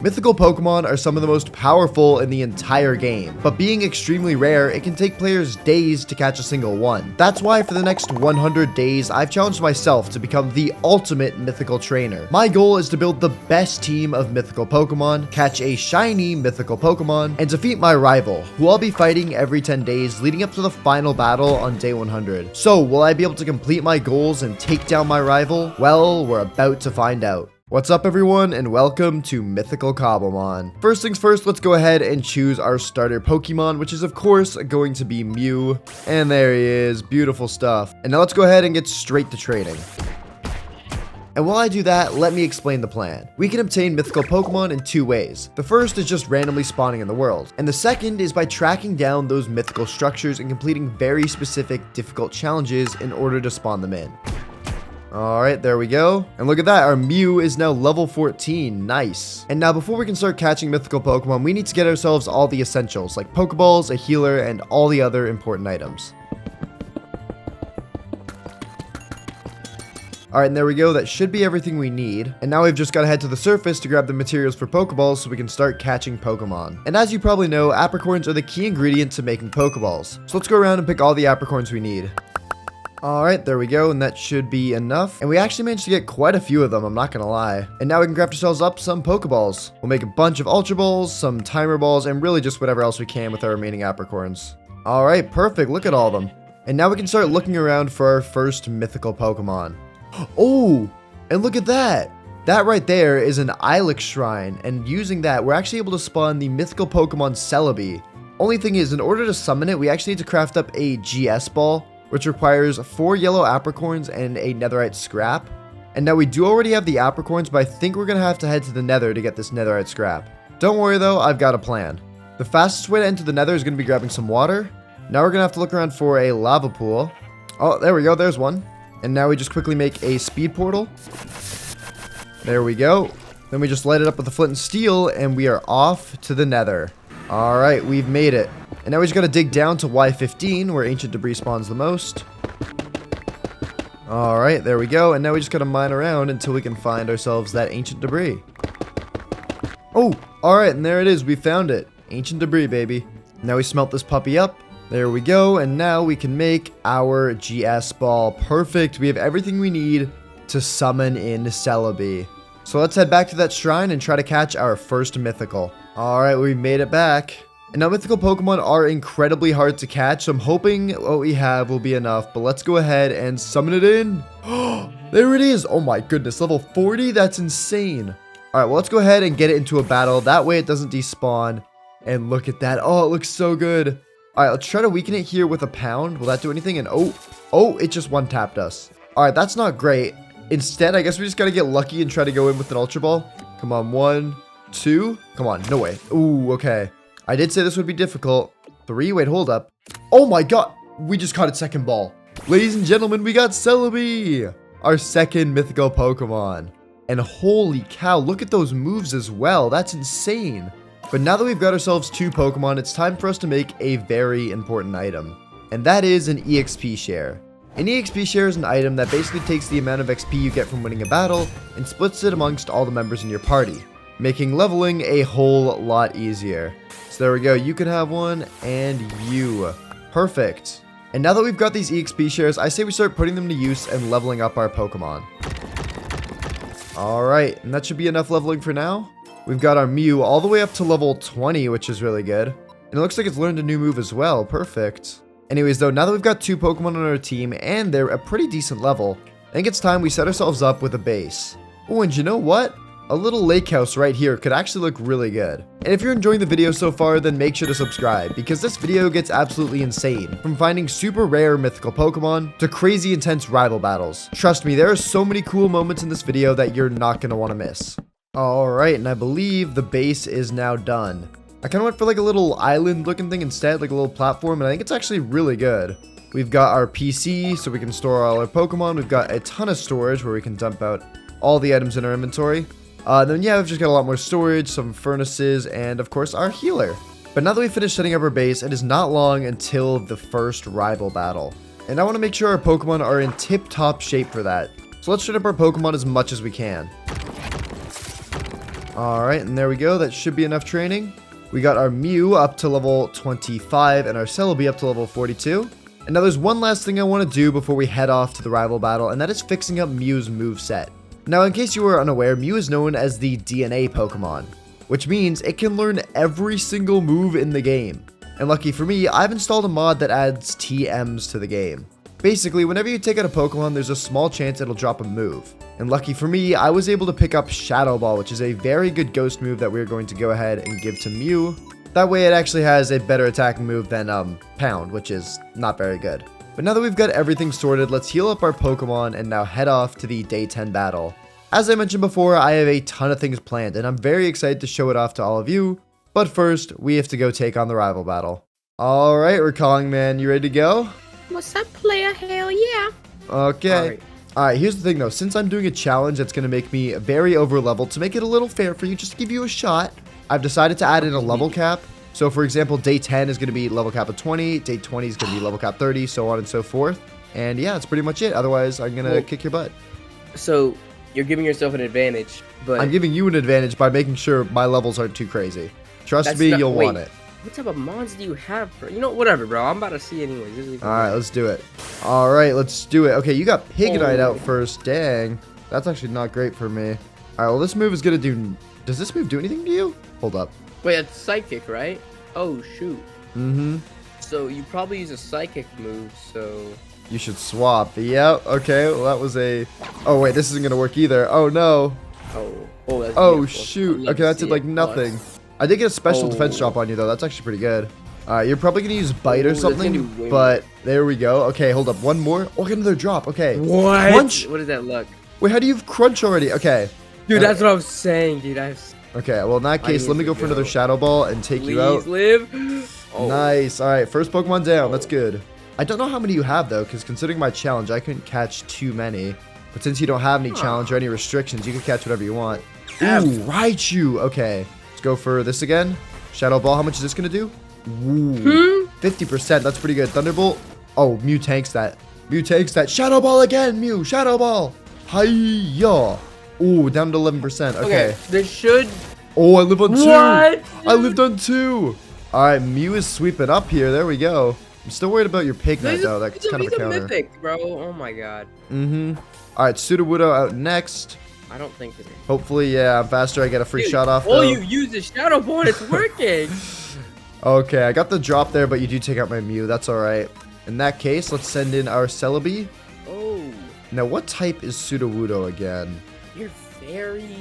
Mythical Pokemon are some of the most powerful in the entire game, but being extremely rare, it can take players days to catch a single one. That's why for the next 100 days, I've challenged myself to become the ultimate mythical trainer. My goal is to build the best team of mythical Pokemon, catch a shiny mythical Pokemon, and defeat my rival, who I'll be fighting every 10 days leading up to the final battle on day 100. So, will I be able to complete my goals and take down my rival? Well, we're about to find out. What's up everyone, and welcome to Mythical Cobblemon. First things first, let's go ahead and choose our starter Pokemon, which is of course going to be Mew. And there he is, beautiful stuff. And now let's go ahead and get straight to trading. And while I do that, let me explain the plan. We can obtain mythical Pokemon in two ways. The first is just randomly spawning in the world, and the second is by tracking down those mythical structures and completing very specific difficult challenges in order to spawn them in. Alright, there we go. And look at that, our Mew is now level 14, nice. And now before we can start catching mythical Pokemon, we need to get ourselves all the essentials, like Pokeballs, a healer, and all the other important items. Alright, and there we go, that should be everything we need. And now we've just got to head to the surface to grab the materials for Pokeballs so we can start catching Pokemon. And as you probably know, apricorns are the key ingredient to making Pokeballs. So let's go around and pick all the apricorns we need. Alright, there we go, and that should be enough. And we actually managed to get quite a few of them, I'm not gonna lie. And now we can craft ourselves up some Pokeballs. We'll make a bunch of Ultra Balls, some Timer Balls, and really just whatever else we can with our remaining apricorns. Alright, perfect, look at all of them. And now we can start looking around for our first mythical Pokemon. Oh, and look at that! That right there is an Ilex Shrine, and using that, we're actually able to spawn the mythical Pokemon Celebi. Only thing is, in order to summon it, we actually need to craft up a GS Ball, which requires 4 yellow apricorns and a netherite scrap. And now we do already have the apricorns, but I think we're gonna have to head to the nether to get this netherite scrap. Don't worry though, I've got a plan. The fastest way to enter the nether is gonna be grabbing some water. Now we're gonna have to look around for a lava pool. Oh, there we go, there's one. And now we just quickly make a speed portal. There we go. Then we just light it up with the flint and steel, and we are off to the nether. Alright, we've made it. And now we just gotta dig down to Y15, where ancient debris spawns the most. Alright, there we go. And now we just gotta mine around until we can find ourselves that ancient debris. Oh, alright, and there it is. We found it. Ancient debris, baby. Now we smelt this puppy up. There we go. And now we can make our GS ball. Perfect. We have everything we need to summon in Celebi. So let's head back to that shrine and try to catch our first mythical. Alright, we made it back. And now mythical Pokemon are incredibly hard to catch, so I'm hoping what we have will be enough. But let's go ahead and summon it in. There it is. Oh my goodness, level 40? That's insane. Alright, well let's go ahead and get it into a battle. That way it doesn't despawn. And look at that. Oh, it looks so good. Alright, let's try to weaken it here with a pound. Will that do anything? And oh, it just one-tapped us. Alright, that's not great. Instead, I guess we just gotta get lucky and try to go in with an Ultra Ball. Come on, 1, 2. Come on, no way. Ooh, okay. I did say this would be difficult. 3, wait, hold up. Oh my god, we just caught its second ball. Ladies and gentlemen, we got Celebi, our second mythical Pokemon. And holy cow, look at those moves as well. That's insane. But now that we've got ourselves 2 Pokemon, it's time for us to make a very important item. And that is an EXP share. An EXP share is an item that basically takes the amount of XP you get from winning a battle and splits it amongst all the members in your party, making leveling a whole lot easier. So there we go, you can have one, and you. Perfect. And now that we've got these EXP shares, I say we start putting them to use and leveling up our Pokemon. Alright, and that should be enough leveling for now. We've got our Mew all the way up to level 20, which is really good. And it looks like it's learned a new move as well, perfect. Anyways though, now that we've got 2 Pokemon on our team, and they're a pretty decent level, I think it's time we set ourselves up with a base. Oh, and you know what? A little lake house right here could actually look really good. And if you're enjoying the video so far, then make sure to subscribe, because this video gets absolutely insane. From finding super rare mythical Pokemon to crazy intense rival battles. Trust me, there are so many cool moments in this video that you're not going to want to miss. Alright, and I believe the base is now done. I kind of went for like a little island looking thing instead, like a little platform, and I think it's actually really good. We've got our PC, so we can store all our Pokemon. We've got a ton of storage where we can dump out all the items in our inventory. Then yeah, we've just got a lot more storage, some furnaces, and of course our healer. But now that we've finished setting up our base, it is not long until the first rival battle. And I want to make sure our Pokemon are in tip-top shape for that. So let's train up our Pokemon as much as we can. Alright, and there we go. That should be enough training. We got our Mew up to level 25 and our Celebi up to level 42. And now there's one last thing I want to do before we head off to the rival battle, and that is fixing up Mew's moveset. Now, in case you were unaware, Mew is known as the DNA Pokemon, which means it can learn every single move in the game. And lucky for me, I've installed a mod that adds TMs to the game. Basically, whenever you take out a Pokemon, there's a small chance it'll drop a move. And lucky for me, I was able to pick up Shadow Ball, which is a very good ghost move that we're going to go ahead and give to Mew. That way it actually has a better attacking move than Pound, which is not very good. But now that we've got everything sorted, let's heal up our Pokemon and now head off to the Day 10 battle. As I mentioned before, I have a ton of things planned, and I'm very excited to show it off to all of you. But first, we have to go take on the rival battle. Alright, Recalling Man, you ready to go? What's up, player? Hell yeah. Okay. Alright, here's the thing though. Since I'm doing a challenge that's going to make me very over leveled, to make it a little fair for you, just to give you a shot, I've decided to add in a level cap. So for example, day 10 is going to be level cap of 20, day 20 is going to be level cap 30, so on and so forth. And yeah, that's pretty much it. Otherwise, I'm going to kick your butt. So you're giving yourself an advantage, but I'm giving you an advantage by making sure my levels aren't too crazy. Trust me, you'll want it. What type of mons do you have, bro? You know, whatever, bro. I'm about to see anyways. Alright, let's do it. Alright, let's do it. Okay, you got Pignite out first. Dang. That's actually not great for me. Alright, well, this move is going to do... Does this move do anything to you? Hold up. Wait, it's Psychic, right? Oh, shoot. Mm-hmm. So you probably use a Psychic move, so... You should swap. Yep. Okay, well, that was a... Oh, wait, this isn't going to work either. Oh, no. Oh, that's oh beautiful. shoot. Okay, that did, like, nothing. I did get a special defense drop on you, though. That's actually pretty good. Alright, you're probably going to use Bite or something, but there we go. Okay, hold up. One more. Oh, get another drop. Okay. What? Crunch? What does that look? Wait, how do you have Crunch already? Okay. Dude, that's what I was saying, dude. Okay, well, in that case, let me go for another Shadow Ball and take you out. Please live. Oh. Nice. Alright, first Pokemon down. That's good. I don't know how many you have, though, because considering my challenge, I couldn't catch too many. But since you don't have any challenge or any restrictions, you can catch whatever you want. Ooh, Raichu. Okay. Let's go for this again. Shadow Ball, how much is this going to do? Ooh, 50%. That's pretty good. Thunderbolt. Oh, Mew tanks that. Mew takes that. Shadow Ball again, Mew. Shadow Ball. Hiya. Ooh, down to 11%. Okay. This should... Oh, I live on 2. What? I lived on 2. All right, Mew is sweeping up here. There we go. I'm still worried about your Pignite, though. That's kind of a counter. Mythic, bro. Oh, my God. Mm-hmm. All right, Sudowoodo out next. I don't think it's... Hopefully, yeah, I'm faster. I get a free shot off, though. Oh, you use the Shadow Ball and it's working. Okay, I got the drop there, but you do take out my Mew. That's all right. In that case, let's send in our Celebi. Oh. Now, what type is Sudowoodo again? You're fairy.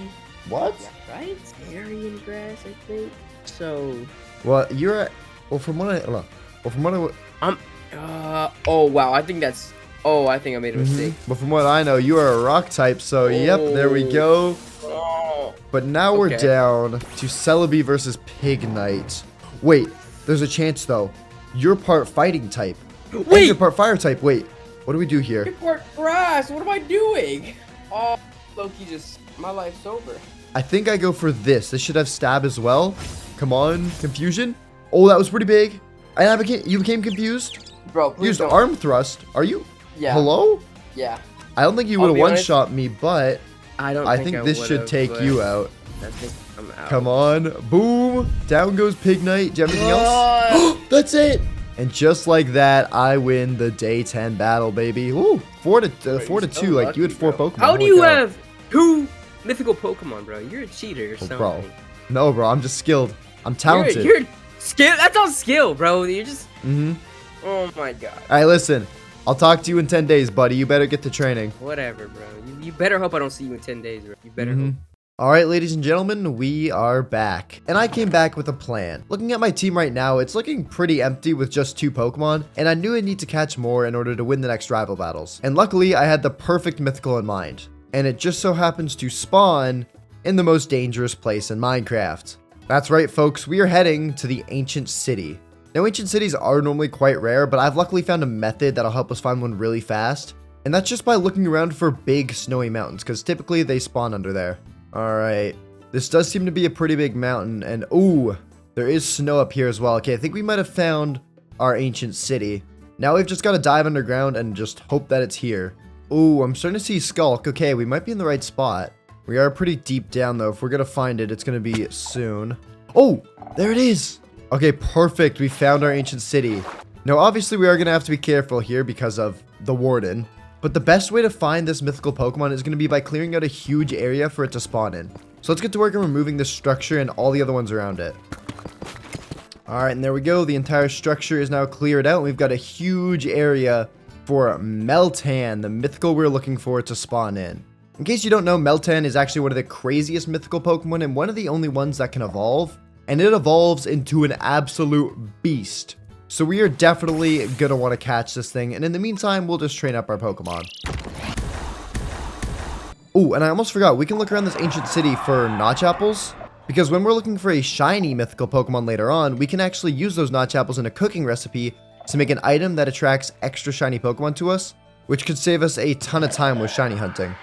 What? Yeah, right? Fairy and grass, I think. So... Well, you're at... Well, from what I... Hold on. Well, from what I... Oh, wow. I think that's... Oh, I think I made a mistake. But from what I know, you are a rock type, so yep, there we go. Oh. But now we're down to Celebi versus Pignite. Wait, there's a chance, though. You're part fighting type. Wait! And you're part fire type. Wait, what do we do here? You're part grass. What am I doing? Oh, Loki just... My life's over. I think I go for this. This should have stab as well. Come on, confusion. Oh, that was pretty big. And you became confused? Bro, please used don't. arm thrust. Are you... Yeah. Hello? Yeah. I don't think you would have one-shot me, but I think this should take you out. I think I'm out. Come on. Boom. Down goes Pignite. Do you have anything else? That's it. And just like that, I win the day 10 battle, baby. Ooh, 4 to 2. Like, you had 4 Pokemon. How do you have 2 mythical Pokemon, bro? You're a cheater or something. Bro. No, bro. I'm just skilled. I'm talented. You're skilled. That's all skill, bro. You're just... Mm-hmm. Oh, my God. All right, listen. I'll talk to you in 10 days, buddy. You better get to training. Whatever, bro. You better hope I don't see you in 10 days, bro. You better hope. All right, ladies and gentlemen, we are back. And I came back with a plan. Looking at my team right now, it's looking pretty empty with just 2 Pokemon, and I knew I'd need to catch more in order to win the next rival battles. And luckily, I had the perfect mythical in mind. And it just so happens to spawn in the most dangerous place in Minecraft. That's right, folks. We are heading to the Ancient City. Now, ancient cities are normally quite rare, but I've luckily found a method that'll help us find one really fast. And that's just by looking around for big snowy mountains, because typically they spawn under there. Alright, this does seem to be a pretty big mountain, and ooh, there is snow up here as well. Okay, I think we might have found our ancient city. Now we've just got to dive underground and just hope that it's here. Ooh, I'm starting to see Skulk. Okay, we might be in the right spot. We are pretty deep down, though. If we're going to find it, it's going to be soon. Oh, there it is. Okay, perfect. We found our ancient city. Now, obviously, we are going to have to be careful here because of the warden. But the best way to find this mythical Pokemon is going to be by clearing out a huge area for it to spawn in. So let's get to work on removing this structure and all the other ones around it. Alright, and there we go. The entire structure is now cleared out. And we've got a huge area for Meltan, the mythical we're looking for to spawn in. In case you don't know, Meltan is actually one of the craziest mythical Pokemon and one of the only ones that can evolve. And it evolves into an absolute beast. So we are definitely going to want to catch this thing. And in the meantime, we'll just train up our Pokemon. Oh, and I almost forgot. We can look around this ancient city for notch apples. Because when we're looking for a shiny mythical Pokemon later on, we can actually use those notch apples in a cooking recipe to make an item that attracts extra shiny Pokemon to us, which could save us a ton of time with shiny hunting.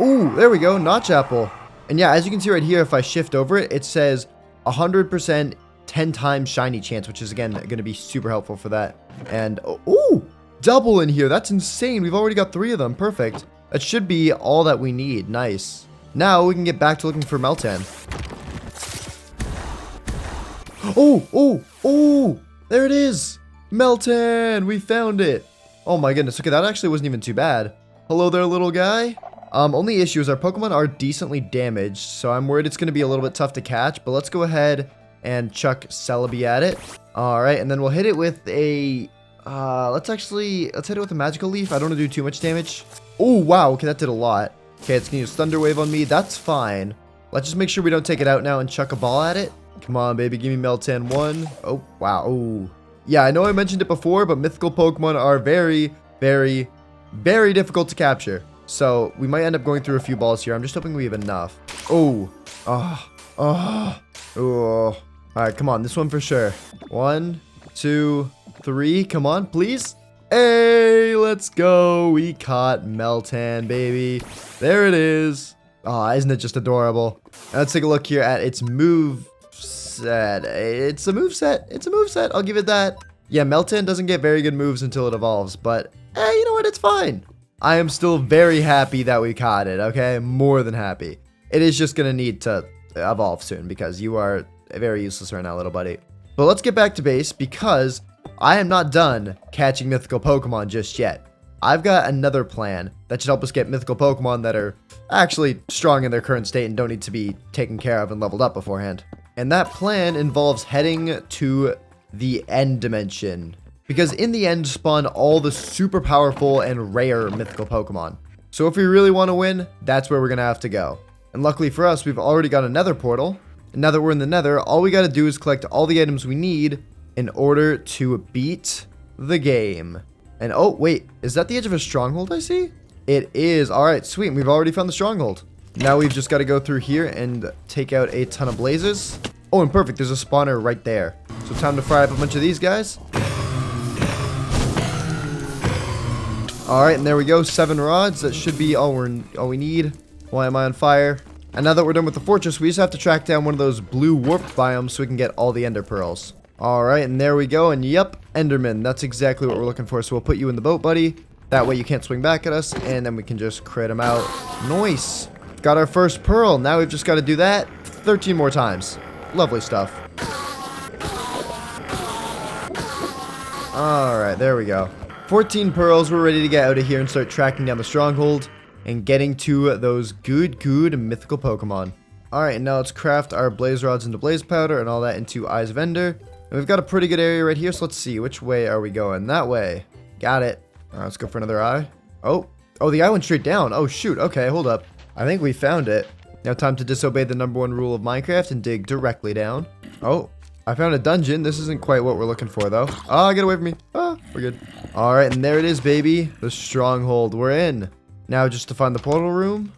Ooh, there we go, notch apple. And yeah, as you can see right here, if I shift over it, it says 100% 10 times shiny chance, which is again going to be super helpful for that. And ooh, double in here. That's insane. We've already got 3 of them. Perfect. That should be all that we need. Nice. Now we can get back to looking for Meltan. Oh, there it is. Meltan, we found it. Oh my goodness. Okay, that actually wasn't even too bad. Hello there, little guy. Only issue is our Pokemon are decently damaged, so I'm worried it's going to be a little bit tough to catch, but let's go ahead and chuck Celebi at it. All right, and then we'll hit it with a, let's hit it with a magical leaf. I don't want to do too much damage. Oh, wow. Okay, that did a lot. Okay, it's going to use Thunder Wave on me. That's fine. Let's just make sure we don't take it out now and chuck a ball at it. Come on, baby. Give me Meltan 1. Oh, wow. Oh. Yeah, I know I mentioned it before, but mythical Pokemon are very, very, very difficult to capture. So we might end up going through a few balls here. I'm just hoping we have enough. Oh. Oh. All right, come on. This one for sure. 1, 2, 3. Come on, please. Hey, let's go. We caught Meltan, baby. There it is. Oh, isn't it just adorable? Now let's take a look here at its move set. It's a move set. I'll give it that. Yeah, Meltan doesn't get very good moves until it evolves, but hey, you know what? It's fine. I am still very happy that we caught it, okay? More than happy. It is just going to need to evolve soon because you are very useless right now, little buddy. But let's get back to base because I am not done catching mythical Pokemon just yet. I've got another plan that should help us get mythical Pokemon that are actually strong in their current state and don't need to be taken care of and leveled up beforehand. And that plan involves heading to the end dimension. Because in the end spawn all the super powerful and rare mythical Pokemon. So if we really want to win, that's where we're going to have to go. And luckily for us, we've already got a nether portal. And now that we're in the nether, all we got to do is collect all the items we need in order to beat the game. And oh, wait, is that the edge of a stronghold I see? It is. All right, sweet. We've already found the stronghold. Now we've just got to go through here and take out a ton of blazes. Oh, and perfect. There's a spawner right there. So time to fire up a bunch of these guys. All right, and there we go. 7 rods. That should be all we need. Why am I on fire? And now that we're done with the fortress, we just have to track down one of those blue warp biomes so we can get all the ender pearls. All right, and there we go. And yep, Enderman. That's exactly what we're looking for. So we'll put you in the boat, buddy. That way you can't swing back at us, and then we can just crit him out. Nice. Got our first pearl. Now we've just got to do that 13 more times. Lovely stuff. All right, there we go. 14 pearls. We're ready to get out of here and start tracking down the stronghold and getting to those good mythical Pokemon. All right, now let's craft our blaze rods into blaze powder and all that into Eyes of Ender. And we've got a pretty good area right here, so let's see. Which way are we going? That way. Got it. All right, let's go for another eye. Oh, the eye went straight down. Oh, shoot. Okay, hold up. I think we found it. Now time to disobey the #1 rule of Minecraft and dig directly down. Oh, I found a dungeon. This isn't quite what we're looking for, though. Oh, get away from me. Oh, we're good. All right, and there it is, baby. The stronghold. We're in. Now just to find the portal room.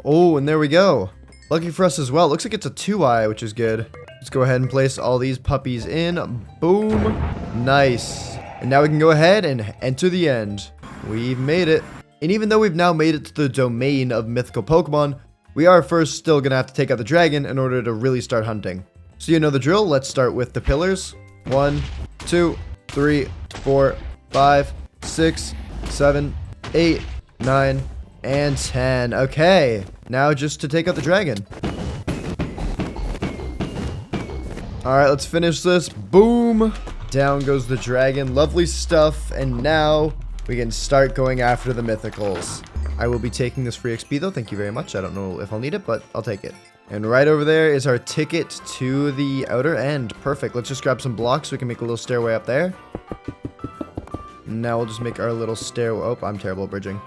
Oh, and there we go. Lucky for us as well. Looks like it's a 2-eye, which is good. Let's go ahead and place all these puppies in. Boom. Nice. And now we can go ahead and enter the end. We've made it. And even though we've now made it to the domain of mythical Pokemon, we are first still going to have to take out the dragon in order to really start hunting. So you know the drill. Let's start with the pillars. 1, 2, 3, 4, 5, 6, 7, 8, 9, and 10. Okay, now just to take out the dragon. Alright, let's finish this. Boom! Down goes the dragon. Lovely stuff. And now we can start going after the mythicals. I will be taking this free XP though. Thank you very much. I don't know if I'll need it, but I'll take it. And right over there is our ticket to the outer end. Perfect. Let's just grab some blocks so we can make a little stairway up there. Now we'll just make our little stairway. Oh, I'm terrible at bridging.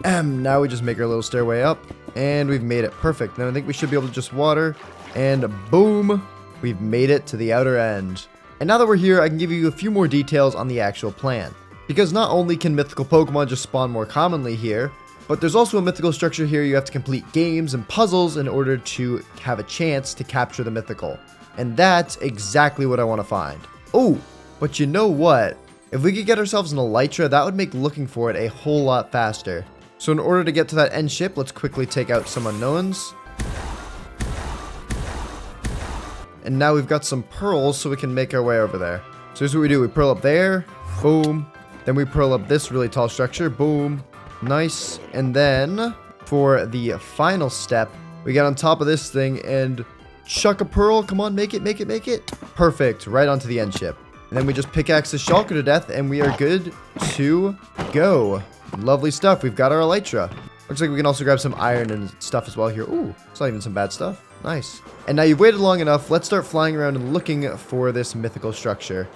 Now we just make our little stairway up. And we've made it. Perfect. Then I think we should be able to just water. And boom! We've made it to the outer end. And now that we're here, I can give you a few more details on the actual plan. Because not only can mythical Pokemon just spawn more commonly here, but there's also a mythical structure here. You have to complete games and puzzles in order to have a chance to capture the mythical. And that's exactly what I want to find. Oh, but you know what? If we could get ourselves an Elytra, that would make looking for it a whole lot faster. So in order to get to that end ship, let's quickly take out some unknowns. And now we've got some pearls so we can make our way over there. So here's what we do. We pearl up there. Boom. Then we pearl up this really tall structure. Boom. Nice. And then for the final step, we get on top of this thing and chuck a pearl. Come on, make it, make it, make it. Perfect. Right onto the end ship. And then we just pickaxe the Shulker to death and we are good to go. Lovely stuff. We've got our Elytra. Looks like we can also grab some iron and stuff as well here. Ooh, it's not even some bad stuff. Nice. And now you've waited long enough. Let's start flying around and looking for this mythical structure.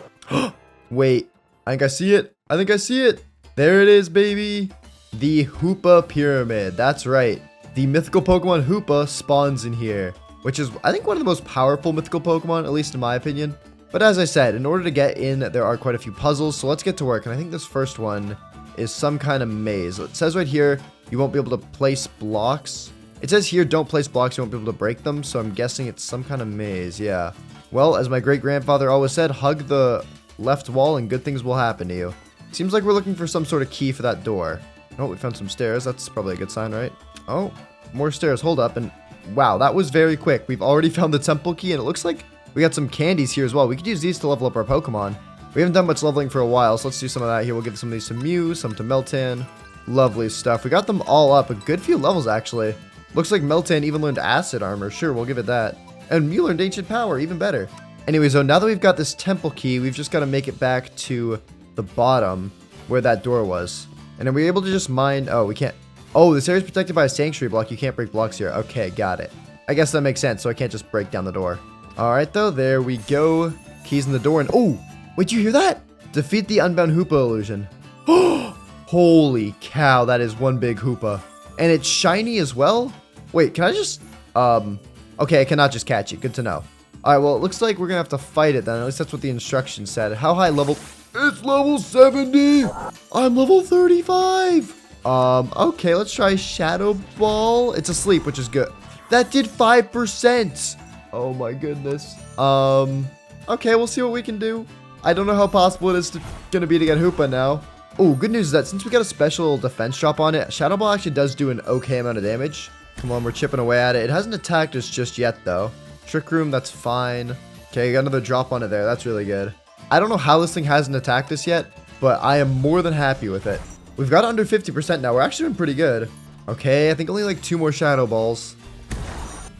Wait, I think I see it. I think I see it. There it is, baby. The Hoopa Pyramid. That's right. The mythical Pokemon Hoopa spawns in here, which is, I think, one of the most powerful mythical Pokemon, at least in my opinion. But as I said, in order to get in, there are quite a few puzzles. So let's get to work. And I think this first one is some kind of maze. It says right here, you won't be able to place blocks. It says here, don't place blocks, you won't be able to break them, so I'm guessing it's some kind of maze, yeah. Well, as my great-grandfather always said, hug the left wall and good things will happen to you. Seems like we're looking for some sort of key for that door. Oh, we found some stairs, that's probably a good sign, right? Oh, more stairs, hold up, and wow, that was very quick. We've already found the temple key, and it looks like we got some candies here as well. We could use these to level up our Pokemon. We haven't done much leveling for a while, so let's do some of that here. We'll give some of these to Mew, some to Meltan. Lovely stuff. We got them all up, a good few levels, actually. Looks like Meltan even learned Acid Armor. Sure, we'll give it that. And Mew learned Ancient Power, even better. Anyway, so now that we've got this temple key, we've just got to make it back to the bottom where that door was. And then we're able to just mine... Oh, we can't... Oh, this area is protected by a sanctuary block. You can't break blocks here. Okay, got it. I guess that makes sense, so I can't just break down the door. Alright, though. There we go. Keys in the door, and... Oh! Wait, you hear that? Defeat the Unbound Hoopa illusion. Holy cow, that is one big Hoopa. And it's shiny as well? Wait, can I just... Okay, I cannot just catch it. Good to know. Alright, well, it looks like we're gonna have to fight it then. At least that's what the instructions said. How high level... It's level 70! I'm level 35! Okay, let's try Shadow Ball. It's asleep, which is good. That did 5%! Oh my goodness. Okay, we'll see what we can do. I don't know how possible it is gonna be to get Hoopa now. Oh, good news is that since we got a special defense drop on it, Shadow Ball actually does do an okay amount of damage. Come on, we're chipping away at it. It hasn't attacked us just yet, though. Trick Room, that's fine. Okay, got another drop on it there. That's really good. I don't know how this thing hasn't attacked us yet, but I am more than happy with it. We've got under 50% now. We're actually doing pretty good. Okay, I think only like 2 more Shadow Balls.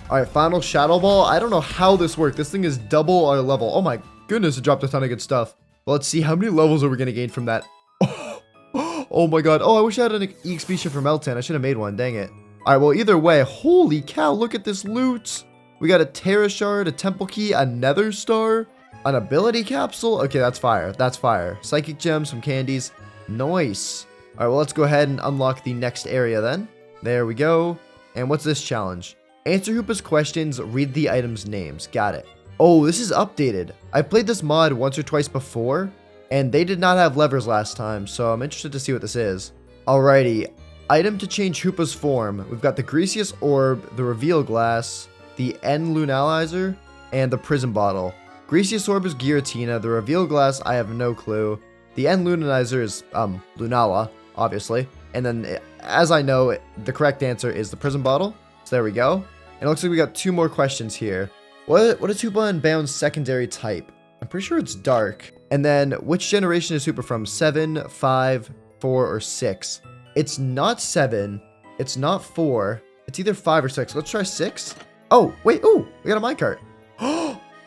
Alright, final Shadow Ball. I don't know how this worked. This thing is double our level. Oh my goodness, it dropped a ton of good stuff. Well, let's see. How many levels are we going to gain from that? Oh my god. Oh, I wish I had an EXP ship for Meltan. I should have made one. Dang it. Alright, well, either way. Holy cow, look at this loot. We got a Terra Shard, a Temple Key, a Nether Star, an Ability Capsule. Okay, that's fire. That's fire. Psychic Gems, some candies. Nice. Alright, well, let's go ahead and unlock the next area then. There we go. And what's this challenge? Answer Hoopa's questions, read the items' names. Got it. Oh, this is updated. I played this mod once or twice before, and they did not have levers last time, so I'm interested to see what this is. Alrighty. Item to change Hoopa's form. We've got the Greasiest Orb, the Reveal Glass, the N-Lunalizer, and the Prison Bottle. Greasiest Orb is Giratina. The Reveal Glass, I have no clue. The N-Lunalizer is, Lunala, obviously. And then, as I know, the correct answer is the Prison Bottle. So there we go. And it looks like we got 2 more questions here. What is Hoopa Unbound's secondary type? I'm pretty sure it's Dark. And then, which generation is Hoopa from? 7, 5, 4, or 6? It's not 7. It's not 4. It's either 5 or 6. Let's try 6. Oh, wait. Oh, we got a minecart.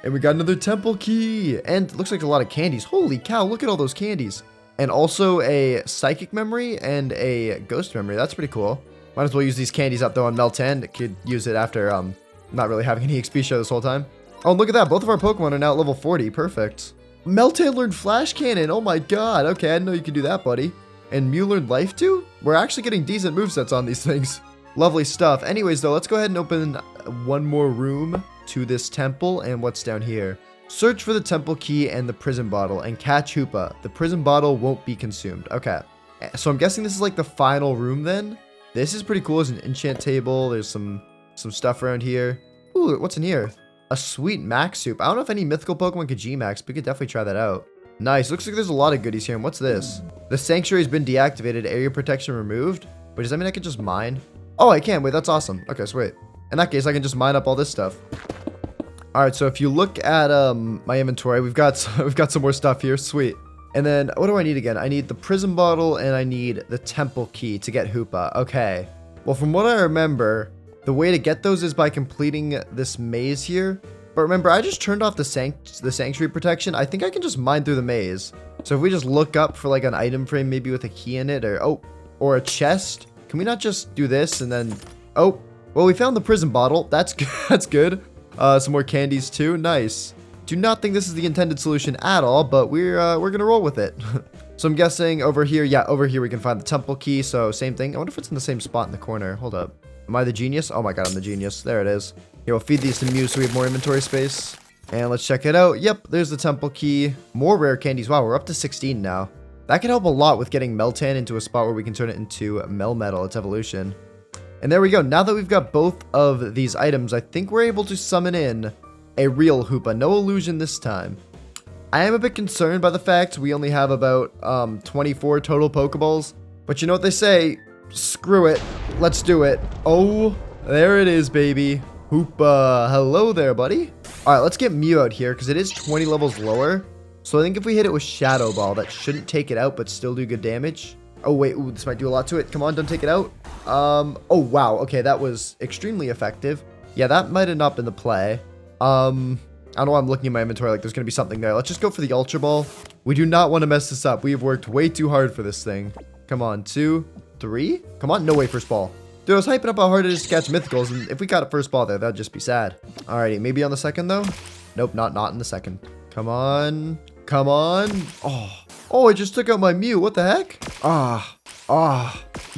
And we got another temple key. And it looks like a lot of candies. Holy cow, look at all those candies. And also a psychic memory and a ghost memory. That's pretty cool. Might as well use these candies up though on Meltan. Could use it after not really having any XP show this whole time. Oh, and look at that. Both of our Pokemon are now at level 40. Perfect. Meltan learned Flash Cannon. Oh my god. Okay, I didn't know you could do that, buddy. And Mew learned Life too? We're actually getting decent movesets on these things. Lovely stuff. Anyways, though, let's go ahead and open one more room to this temple. And what's down here? Search for the temple key and the prison bottle and catch Hoopa. The prison bottle won't be consumed. Okay. So I'm guessing this is like the final room then. This is pretty cool. There's an enchant table. There's some stuff around here. Ooh, what's in here? A sweet max soup. I don't know if any mythical Pokemon could G-Max, but we could definitely try that out. Nice. Looks like there's a lot of goodies here. And what's this? The sanctuary's been deactivated. Area protection removed. Wait, does that mean I can just mine? Oh, I can. Wait, that's awesome. Okay, sweet. In that case, I can just mine up all this stuff. All right, so if you look at my inventory, we've got some more stuff here. Sweet. And then what do I need again? I need the prison bottle and I need the temple key to get Hoopa. Okay. Well, from what I remember, the way to get those is by completing this maze here. But remember, I just turned off the sanctuary protection. I think I can just mine through the maze. So if we just look up for like an item frame, maybe with a key in it, or a chest, can we not just do this and then? Oh, well, we found the prison bottle. That's good. That's good. Some more candies too. Nice. Do not think this is the intended solution at all, but we're gonna roll with it. So I'm guessing over here, yeah, over here we can find the temple key. So same thing. I wonder if it's in the same spot in the corner. Hold up. Am I the genius? Oh my god, I'm the genius. There it is. Here, we'll feed these to Mew so we have more inventory space. And let's check it out. Yep, there's the temple key. More rare candies. Wow, we're up to 16 now. That could help a lot with getting Meltan into a spot where we can turn it into Melmetal, its evolution. And there we go. Now that we've got both of these items, I think we're able to summon in a real Hoopa. No illusion this time. I am a bit concerned by the fact we only have about 24 total Pokeballs. But you know what they say? Screw it. Let's do it. Oh, there it is, baby. Hoopa. Hello there, buddy. All right, let's get Mew out here because it is 20 levels lower. So I think if we hit it with Shadow Ball, that shouldn't take it out, but still do good damage. Oh, wait. Ooh, this might do a lot to it. Come on, don't take it out. Oh, wow. Okay, that was extremely effective. Yeah, that might have not been the play. I don't know why I'm looking at my inventory like there's going to be something there. Let's just go for the Ultra Ball. We do not want to mess this up. We have worked way too hard for this thing. Come on, 2, 3. Come on. No way, first ball. Dude, I was hyping up how hard it is to catch mythicals, and if we got a first ball there, that'd just be sad. Alrighty, maybe on the second, though? Nope, not in the second. Come on. Come on. Oh, I just took out my Mew. What the heck?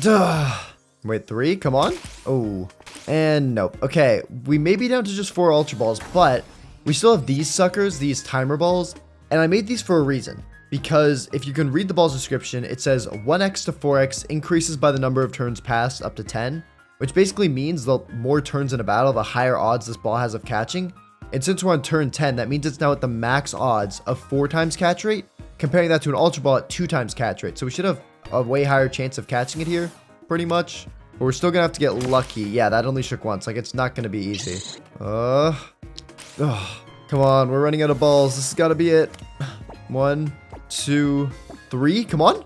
Duh. Wait, 3? Come on. Oh, and nope. Okay, we may be down to just 4 Ultra Balls, but we still have these suckers, these timer balls, and I made these for a reason. Because if you can read the ball's description, it says 1x to 4x increases by the number of turns passed up to 10, which basically means the more turns in a battle, the higher odds this ball has of catching. And since we're on turn 10, that means it's now at the max odds of 4 times catch rate, comparing that to an Ultra Ball at 2 times catch rate. So we should have a way higher chance of catching it here, pretty much. But we're still gonna have to get lucky. Yeah, that only shook once. Like, it's not gonna be easy. Come on, we're running out of balls. This has gotta be it. 1, 2, 3. Come on.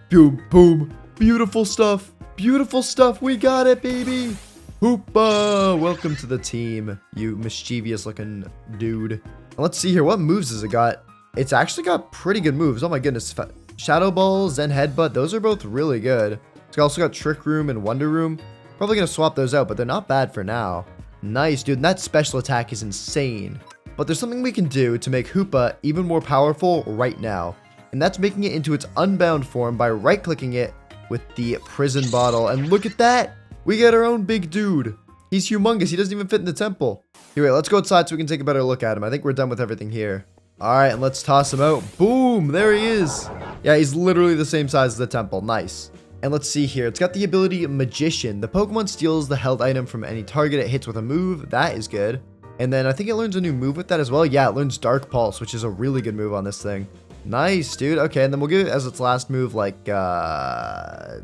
Boom, boom. Beautiful stuff. Beautiful stuff. We got it, baby. Hoopa. Welcome to the team, you mischievous looking dude. And let's see here. What moves has it got? It's actually got pretty good moves. Oh my goodness. Shadow Ball, Zen Headbutt. Those are both really good. It's also got Trick Room and Wonder Room. Probably going to swap those out, but they're not bad for now. Nice, dude. And that special attack is insane. But there's something we can do to make Hoopa even more powerful right now. And that's making it into its unbound form by right-clicking it with the prison bottle. And look at that! We get our own big dude. He's humongous. He doesn't even fit in the temple. Here, wait, let's go outside so we can take a better look at him. I think we're done with everything here. Alright, and let's toss him out. Boom! There he is! Yeah, he's literally the same size as the temple. Nice. And let's see here. It's got the ability Magician. The Pokemon steals the held item from any target it hits with a move. That is good. And then I think it learns a new move with that as well. Yeah, it learns Dark Pulse, which is a really good move on this thing. Nice, dude. Okay, and then we'll give it as its last move, like, the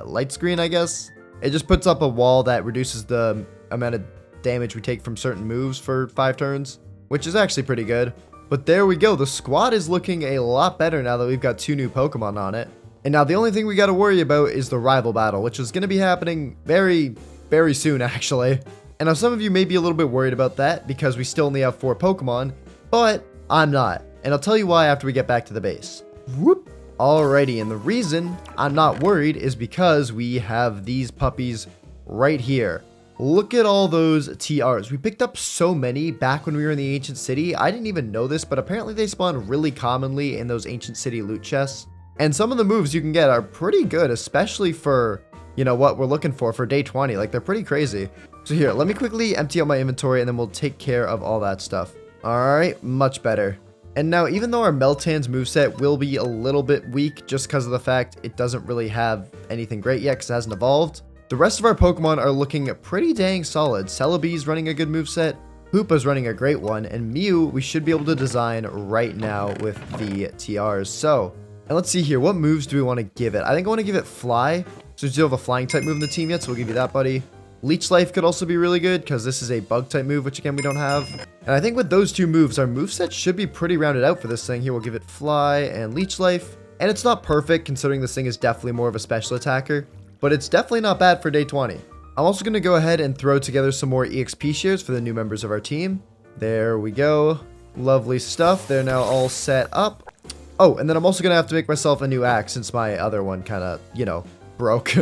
Light Screen, I guess. It just puts up a wall that reduces the amount of damage we take from certain moves for 5 turns, which is actually pretty good. But there we go. The squad is looking a lot better now that we've got 2 new Pokemon on it. And now the only thing we got to worry about is the rival battle, which is going to be happening very, very soon, actually. And now some of you may be a little bit worried about that because we still only have 4 Pokemon, but I'm not. And I'll tell you why after we get back to the base. Whoop. Alrighty, and the reason I'm not worried is because we have these puppies right here. Look at all those TRs. We picked up so many back when we were in the Ancient City. I didn't even know this, but apparently they spawn really commonly in those Ancient City loot chests. And some of the moves you can get are pretty good, especially for, you know, what we're looking for day 20. Like, they're pretty crazy. So here, let me quickly empty out my inventory and then we'll take care of all that stuff. Alright, much better. And now, even though our Meltan's moveset will be a little bit weak just because of the fact it doesn't really have anything great yet because it hasn't evolved, the rest of our Pokemon are looking pretty dang solid. Celebi's running a good moveset, Hoopa's running a great one, and Mew we should be able to design right now with the TRs. So, and let's see here, what moves do we want to give it? I think I want to give it Fly, so we still have a flying type move in the team yet, so we'll give you that, buddy. Leech Life could also be really good because this is a bug type move, which again we don't have. And I think with those 2 moves, our moveset should be pretty rounded out for this thing. Here we'll give it Fly and Leech Life. And it's not perfect considering this thing is definitely more of a special attacker, but it's definitely not bad for day 20. I'm also going to go ahead and throw together some more EXP shares for the new members of our team. There we go. Lovely stuff. They're now all set up. Oh, and then I'm also going to have to make myself a new axe since my other one kind of, you know, broke.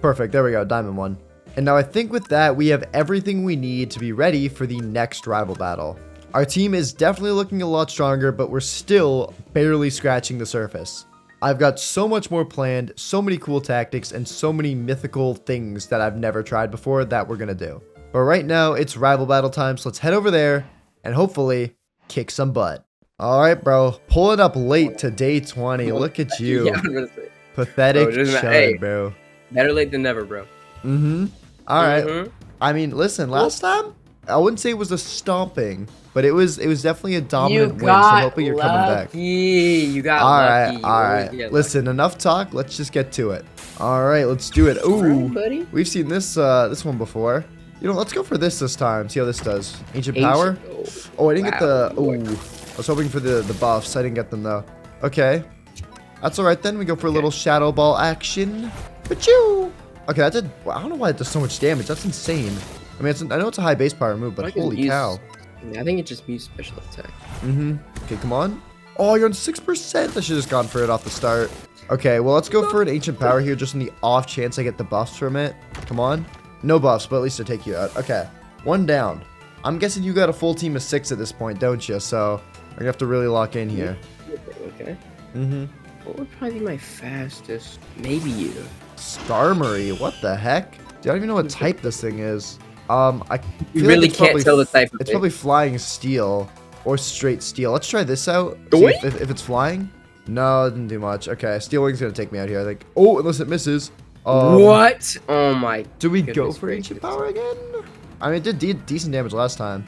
Perfect. There we go. Diamond one. And now I think with that, we have everything we need to be ready for the next rival battle. Our team is definitely looking a lot stronger, but we're still barely scratching the surface. I've got so much more planned, so many cool tactics, and so many mythical things that I've never tried before that we're going to do. But right now, it's rival battle time, so let's head over there and hopefully kick some butt. Alright, bro. Pulling up late to day 20. Look at you. Yeah, I'm gonna say. Pathetic Bro, chud, hey, bro. Better late than never, bro. Mm-hmm. Alright. I mean, listen, last time, I wouldn't say it was a stomping, but it was definitely a dominant win, so hopefully you're coming back. You got lucky. Alright. Listen, enough talk. Let's just get to it. Alright, let's do it. Ooh, buddy. we've seen this this one before. You know, let's go for this time. See how this does. Ancient Power? Oh, I didn't get the... Ooh. I was hoping for the buffs. I didn't get them, though. Okay. That's alright then. We go for a little Shadow Ball action. Achoo! Okay, that did... I don't know why it does so much damage. That's insane. I mean, I know it's a high base power move, but holy cow. I think it just means special attack. Mm-hmm. Okay, come on. Oh, you're on 6%. I should have just gone for it off the start. Okay, well, let's go for an Ancient Power here, just in the off chance I get the buffs from it. Come on. No buffs, but at least I take you out. Okay, 1 down. I'm guessing you got a full team of 6 at this point, don't you? So, we're gonna have to really lock in here. Okay. Mm-hmm. What would probably be my fastest? Maybe you. Starmery, what the heck? Dude, I don't even know what type this thing is. I You really can't tell the type of It's it. probably flying steel or straight steel. Let's try this out. See Doink? if it's flying. No, it didn't do much. Okay, Steel Wing's gonna take me out here, I think. Oh, unless it misses. What? Oh my. Do we go goodness for gracious. Ancient Power again? I mean, it did decent damage last time.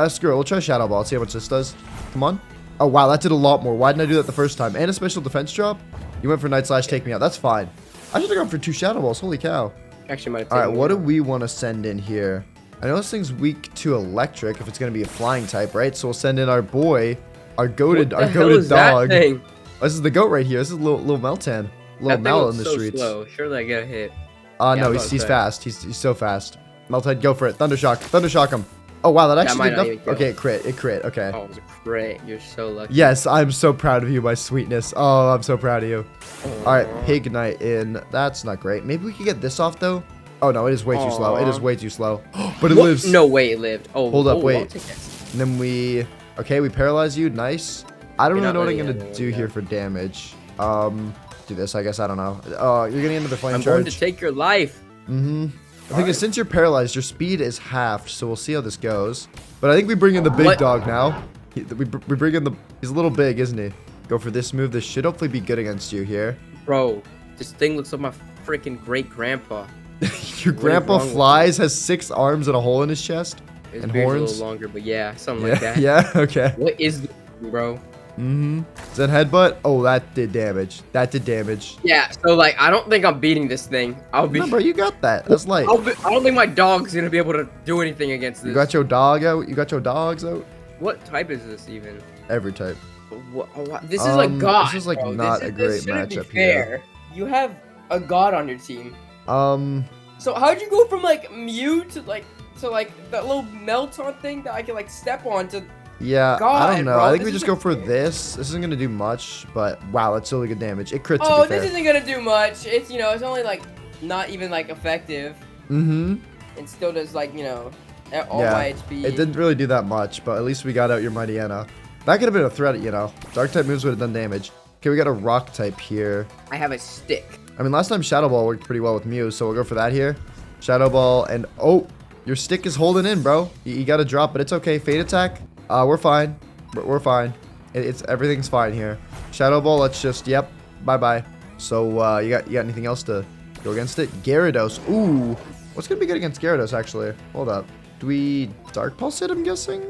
Screw it. We'll try Shadow Ball. See how much this does. Come on. Oh, wow. That did a lot more. Why didn't I do that the first time? And a special defense drop? You went for Night Slash. Take me out. That's fine. I should have gone for 2 Shadow Balls. Holy cow. Actually, might have All right. taken What do more. we want to send in here? I know this thing's weak to electric if it's going to be a flying type, right? So we'll send in our boy, our goated dog. Thing? This is the goat right here. This is little Meltan. Little Mel in the so streets. Slow. Surely I get a hit. No, he's fast. He's so fast. Meltan, go for it. Thundershock him. Oh wow, that actually might did not enough. even kill. Okay, it crit. Okay. Oh, it was a crit. You're so lucky. Yes, I'm so proud of you, my sweetness. Oh, I'm so proud of you. All right, Pig Knight in. That's not great. Maybe we could get this off though. Oh no, it is way too slow. It is way too slow. But it What? lives. No way, it lived. Oh, Hold up, I'll wait. take that. And then we. Okay, we paralyze you. Nice. I don't really know what I'm gonna do here yeah. for damage. Do this. I guess I don't know. Oh, you're getting into the flame I'm charge. going to take your life. Mm-hmm. The thing is, since you're paralyzed, your speed is halved, so we'll see how this goes. But I think we bring in the big dog now. We bring in the... He's a little big, isn't he? Go for this move. This should hopefully be good against you here. Bro, this thing looks like my freaking great-grandpa. Your grandpa flies, has 6 arms and a hole in his chest. His And beard's horns. a little longer, but yeah, something like that. Yeah, okay. What is this, bro? Mm-hmm. Is that headbutt? Oh, that did damage. That did damage. Yeah, so like, I don't think I'm beating this thing. I'll be... No, bro, you got that. That's light. I don't think my dog's gonna be able to do anything against this. You got your dog out? You got your dogs out? What type is this even? Every type. This is like God. This is like bro. not This a great shouldn't be matchup fair. here. you have a god on your team. Um, So how'd you go from like Mew to like that little Meltan thing that I can like step on to? yeah, I God, don't know. bro, I think this we just isn't go for fair. this. This isn't gonna do much, but wow, that's really good damage. It crits to Oh, be fair. this isn't gonna do much. It's it's only like not even like effective. Mm-hmm. It still does like all Yeah, my HP. it didn't really do that much, but at least we got out your Mightyena. That could have been a threat, you know. Dark type moves would have done damage. Okay, we got a rock type here. I have a stick. I mean, last time Shadow Ball worked pretty well with Mew, so we'll go for that here. Shadow Ball, and oh, your stick is holding in, bro. You got to drop, but it's okay. Fade attack, we're fine. We're fine. Everything's fine here. Shadow Ball, let's just, yep, bye-bye. So, you got anything else to go against it? Gyarados, ooh. What's going to be good against Gyarados, actually? Hold up. Do we Dark Pulse it, I'm guessing?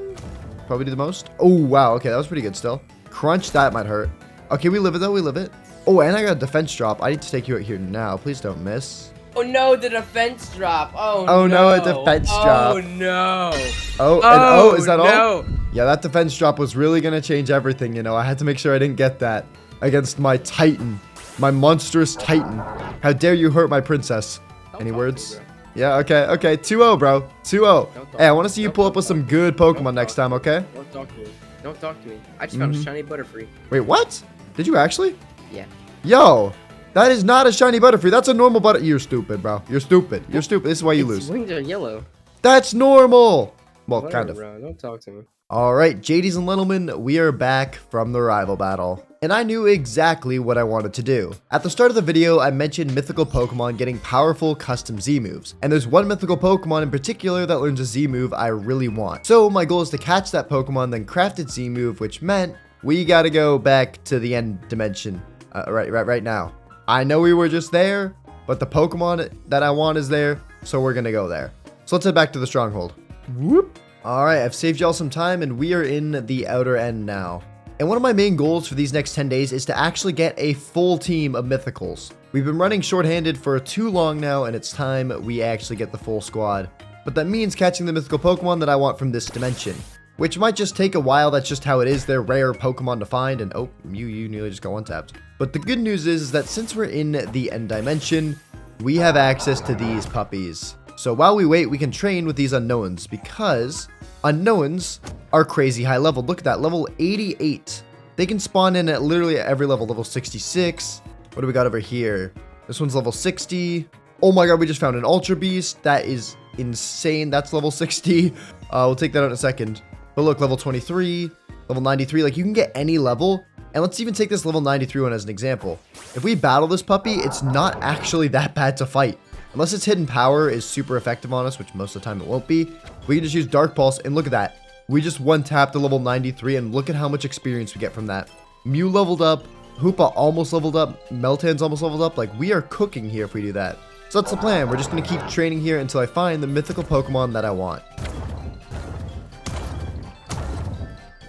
Probably do the most. Oh, wow, okay, that was pretty good still. Crunch, that might hurt. Okay, we live it, though, we live it. Oh, and I got a defense drop. I need to take you out here now. Please don't miss. Oh no, the defense drop. Oh no, a defense drop. Oh no. Oh, is that all? No. Yeah, that defense drop was really going to change everything, you know. I had to make sure I didn't get that against my Titan. My monstrous Titan. How dare you hurt my princess? Any words? Yeah, okay. 2-0, bro. 2-0. Hey, I want to see you pull up with some good Pokemon next time, okay? Don't talk to me. Don't talk to me. I just found a shiny Butterfree. Wait, what? Did you actually? Yeah. Yo, that is not a shiny Butterfree. That's a normal butter. You're stupid, bro. You're stupid. You're stupid. This is why you lose. Its wings are yellow. That's normal. Well, Whatever, kind of. Bro. Don't talk to me. All right, JDs and Littlemen, we are back from the rival battle. And I knew exactly what I wanted to do. At the start of the video, I mentioned mythical Pokemon getting powerful custom Z moves. And there's one mythical Pokemon in particular that learns a Z move I really want. So my goal is to catch that Pokemon, then craft its Z move, which meant we gotta go back to the end dimension right now. I know we were just there, but the Pokemon that I want is there, so we're gonna go there. So let's head back to the stronghold. Whoop. All right, I've saved y'all some time and we are in the outer end now. And one of my main goals for these next 10 days is to actually get a full team of mythicals. We've been running shorthanded for too long now, and it's time we actually get the full squad. But that means catching the mythical Pokemon that I want from this dimension, which might just take a while. That's just how it is. They're rare Pokemon to find, and oh, you nearly just got one-tapped. But the good news is that since we're in the end dimension, we have access to these puppies. So while we wait, we can train with these unknowns, because unknowns are crazy high level. Look at that, level 88. They can spawn in at literally every level. Level 66. What do we got over here? This one's level 60. Oh my god, we just found an Ultra Beast. That is insane. That's level 60. We'll take that out in a second. But look, level 23, level 93. Like, you can get any level. And let's even take this level 93 one as an example. If we battle this puppy, it's not actually that bad to fight. Unless its hidden power is super effective on us, which most of the time it won't be. We can just use Dark Pulse, and look at that. We just one-tapped the level 93, and look at how much experience we get from that. Mew leveled up, Hoopa almost leveled up, Meltan's almost leveled up. Like, we are cooking here if we do that. So that's the plan. We're just going to keep training here until I find the mythical Pokemon that I want.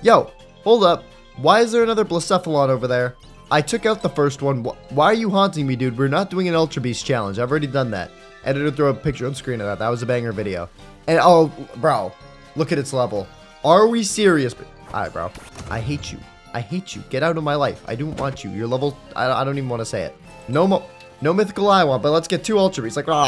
Yo, hold up. Why is there another Blacephalon over there? I took out the first one. Why are you haunting me, dude? We're not doing an Ultra Beast challenge. I've already done that. Editor, throw a picture on screen of that. That was a banger video. And oh, bro, look at its level. Are we serious? Alright, bro. I hate you. I hate you. Get out of my life. I don't want you. Your level, I don't even want to say it. No mythical I want, but let's get 2 Ultra Beasts. Like, oh,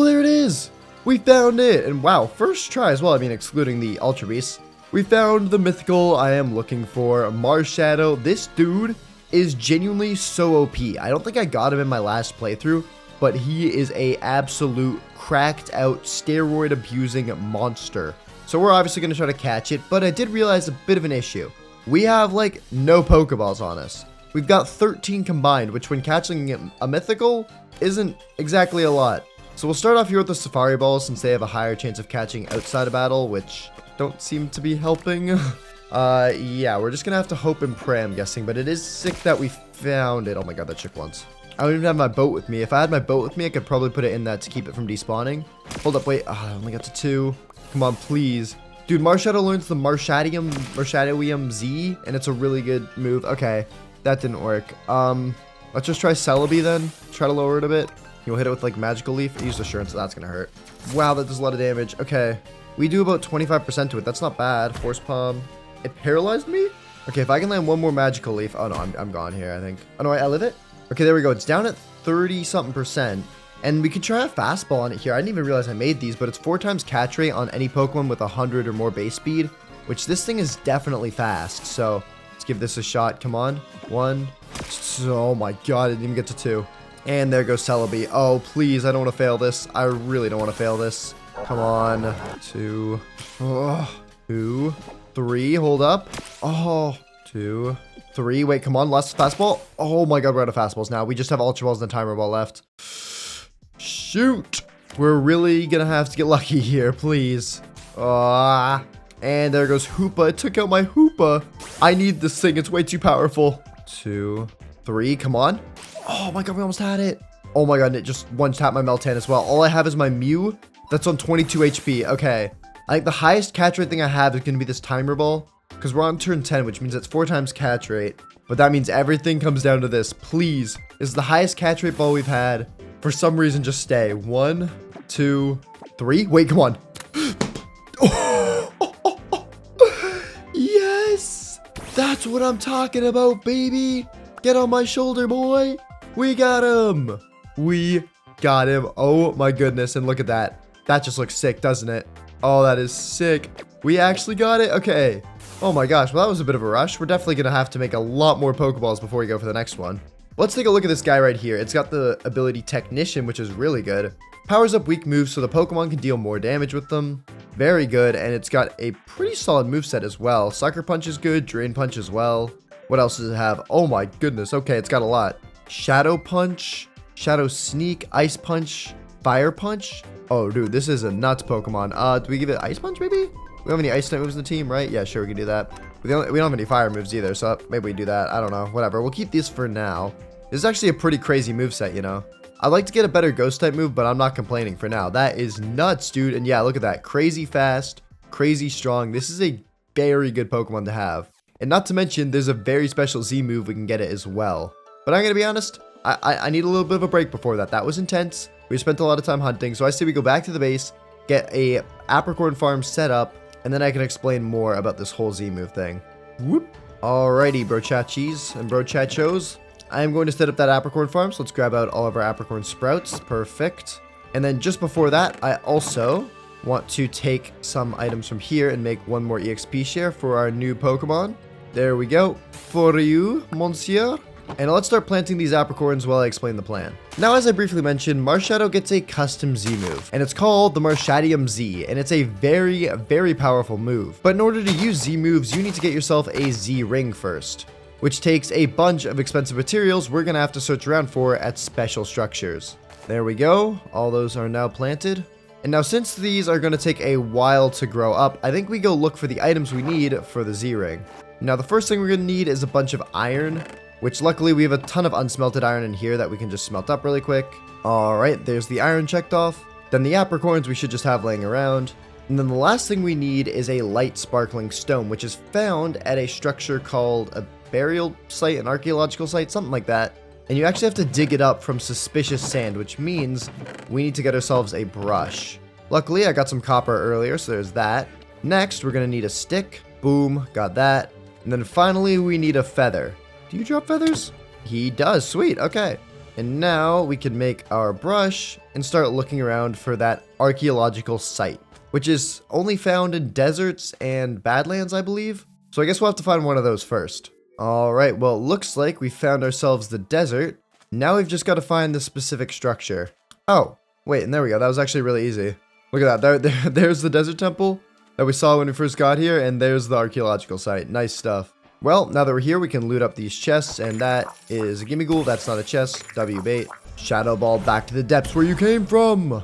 there it is. We found it. And wow, first try as well. I mean, excluding the Ultra Beasts. We found the mythical I am looking for, Marshadow. This dude is genuinely so OP. I don't think I got him in my last playthrough, but he is a absolute cracked out steroid abusing monster. So we're obviously going to try to catch it, but I did realize a bit of an issue. We have like no Pokeballs on us. We've got 13 combined, which when catching a mythical isn't exactly a lot. So we'll start off here with the Safari Balls since they have a higher chance of catching outside of battle, which don't seem to be helping. Yeah, we're just gonna have to hope and pray, I'm guessing, but it is sick that we found it. Oh my god, that shook once. I don't even have my boat with me. If I had my boat with me, I could probably put it in that to keep it from despawning. Hold up, wait. I only got to 2. Come on, please. Dude, Marshadow learns the Marshadowium Z, and it's a really good move. Okay, that didn't work. Let's just try Celebi then. Try to lower it a bit. You'll hit it with like Magical Leaf. Use Assurance, so that's gonna hurt. Wow, that does a lot of damage. Okay, we do about 25% to it. That's not bad. Force Palm. It paralyzed me? Okay, if I can land one more magical leaf. Oh no, I'm gone here, I think. Oh no, I live it? Okay, there we go. It's down at 30-something%. And we could try a fastball on it here. I didn't even realize I made these, but it's 4 times catch rate on any Pokemon with 100 or more base speed, which this thing is definitely fast. So let's give this a shot. Come on. 1. Oh my god, I didn't even get to 2. And there goes Celebi. Oh, please, I don't want to fail this. I really don't want to fail this. Come on. 2. Oh, 2. 3. Hold up. Oh, 2. 3. Wait, come on. Last fastball. Oh my god, we're out of fastballs now. We just have Ultra Balls and a Timer Ball left. Shoot. We're really gonna have to get lucky here, please. And there goes Hoopa. It took out my Hoopa. I need this thing. It's way too powerful. 2. 3. Come on. Oh my god, we almost had it. Oh my god, and it just one-tapped my Meltan as well. All I have is my Mew. That's on 22 HP. Okay. I think the highest catch rate thing I have is going to be this Timer Ball. Because we're on turn 10, which means it's 4 times catch rate. But that means everything comes down to this. Please. This is the highest catch rate ball we've had. For some reason, just stay. 1, 2, 3. Wait, come on. Yes. That's what I'm talking about, baby. Get on my shoulder, boy. We got him. We got him. Oh my goodness. And look at that. That just looks sick, doesn't it? Oh, that is sick. We actually got it. Okay. Oh my gosh. Well, that was a bit of a rush. We're definitely going to have to make a lot more Pokeballs before we go for the next one. Let's take a look at this guy right here. It's got the ability Technician, which is really good. Powers up weak moves so the Pokemon can deal more damage with them. Very good. And it's got a pretty solid moveset as well. Sucker Punch is good. Drain Punch as well. What else does it have? Oh my goodness. Okay, it's got a lot. Shadow Punch, Shadow Sneak, Ice Punch, Fire Punch. Oh, dude, this is a nuts Pokemon. Do we give it Ice Punch, maybe? We don't have any Ice type moves in the team, right? Yeah, sure, we can do that. We don't have any Fire moves either, so maybe we do that. I don't know. Whatever. We'll keep this for now. This is actually a pretty crazy moveset, you know? I'd like to get a better Ghost type move, but I'm not complaining for now. That is nuts, dude. And yeah, look at that. Crazy fast, crazy strong. This is a very good Pokemon to have. And not to mention, there's a very special Z move we can get it as well. But I'm going to be honest, I need a little bit of a break before that. That was intense. We spent a lot of time hunting, so I say we go back to the base, get a Apricorn farm set up, and then I can explain more about this whole Z move thing. Whoop. Alrighty, brochachis and brochachos. I am going to set up that Apricorn farm, so let's grab out all of our Apricorn sprouts. Perfect. And then just before that, I also want to take some items from here and make one more EXP share for our new Pokemon. There we go. For you, monsieur. And let's start planting these apricorns while I explain the plan. Now, as I briefly mentioned, Marshadow gets a custom Z move, and it's called the Marshadium Z, and it's a very, very powerful move. But in order to use Z moves, you need to get yourself a Z ring first, which takes a bunch of expensive materials we're gonna have to search around for at special structures. There we go. All those are now planted. And now, since these are gonna take a while to grow up, I think we go look for the items we need for the Z ring. Now, the first thing we're gonna need is a bunch of iron, which luckily we have a ton of unsmelted iron in here that we can just smelt up really quick. Alright, there's the iron checked off. Then the apricorns we should just have laying around. And then the last thing we need is a light sparkling stone, which is found at a structure called a burial site, an archaeological site, something like that. And you actually have to dig it up from suspicious sand, which means we need to get ourselves a brush. Luckily, I got some copper earlier, so there's that. Next, we're going to need a stick. Boom, got that. And then finally, we need a feather. Do you drop feathers? He does. Sweet. Okay. And now we can make our brush and start looking around for that archaeological site, which is only found in deserts and badlands, I believe. So I guess we'll have to find one of those first. All right. Well, it looks like we found ourselves the desert. Now we've just got to find the specific structure. Oh, wait. And there we go. That was actually really easy. Look at that. There's the desert temple that we saw when we first got here. And there's the archaeological site. Nice stuff. Well, now that we're here, we can loot up these chests, and that is a gimme ghoul. That's not a chest. W bait. Shadow ball back to the depths where you came from.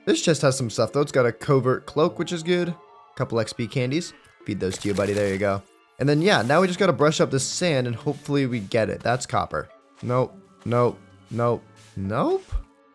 This chest has some stuff, though. It's got a covert cloak, which is good. A couple XP candies. Feed those to you, buddy. There you go. And then, yeah, now we just got to brush up this sand, and hopefully we get it. That's copper. Nope. Nope. Nope. Nope.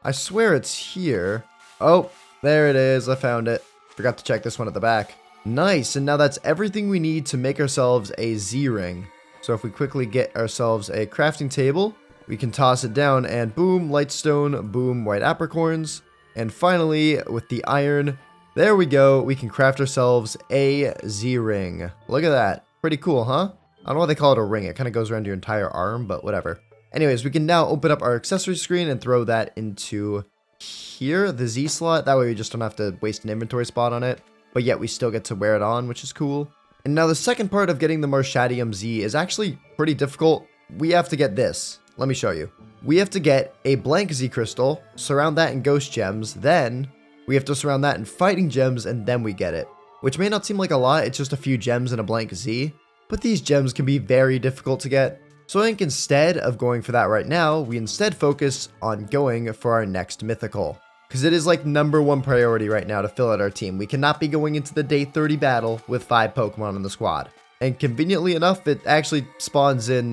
I swear it's here. Oh, there it is. I found it. Forgot to check this one at the back. Nice, and now that's everything we need to make ourselves a Z-ring. So if we quickly get ourselves a crafting table, we can toss it down and boom, light stone, boom, white apricorns. And finally, with the iron, there we go, we can craft ourselves a Z-ring. Look at that. Pretty cool, huh? I don't know why they call it a ring. It kind of goes around your entire arm, but whatever. Anyways, we can now open up our accessory screen and throw that into here, the Z slot. That way we just don't have to waste an inventory spot on it, but yet we still get to wear it on, which is cool. And now the second part of getting the Marshadow Z is actually pretty difficult. We have to get this. Let me show you. We have to get a blank Z crystal, surround that in ghost gems, then we have to surround that in fighting gems, and then we get it. Which may not seem like a lot, it's just a few gems and a blank Z, but these gems can be very difficult to get. So I think instead of going for that right now, we instead focus on going for our next mythical. Because it is like #1 priority right now to fill out our team. We cannot be going into the day 30 battle with 5 Pokemon in the squad. And conveniently enough, it actually spawns in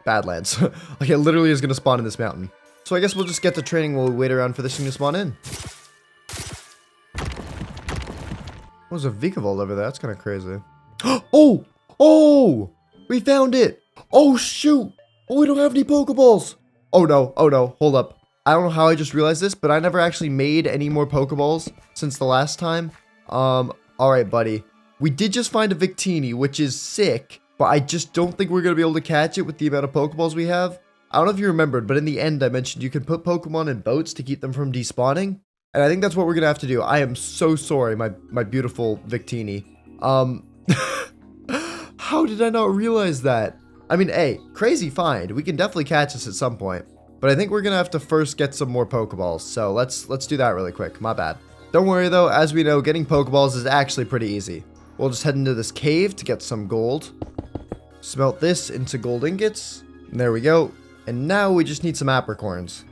Badlands. Like it literally is going to spawn in this mountain. So I guess we'll just get to training while we wait around for this thing to spawn in. What was a Vikavolt over there? That's kind of crazy. Oh! Oh! We found it! Oh shoot! Oh, we don't have any Pokeballs! Oh no, hold up. I don't know how I just realized this, but I never actually made any more Pokeballs since the last time. Alright buddy. We did just find a Victini, which is sick, but I just don't think we're going to be able to catch it with the amount of Pokeballs we have. I don't know if you remembered, but in the end I mentioned you can put Pokemon in boats to keep them from despawning. And I think that's what we're going to have to do. I am so sorry, my beautiful Victini. How did I not realize that? I mean, hey, crazy find. We can definitely catch this at some point. But I think we're going to have to first get some more Pokeballs. So let's do that really quick. My bad. Don't worry though, as we know, getting Pokeballs is actually pretty easy. We'll just head into this cave to get some gold. Smelt this into gold ingots. And there we go. And now we just need some apricorns.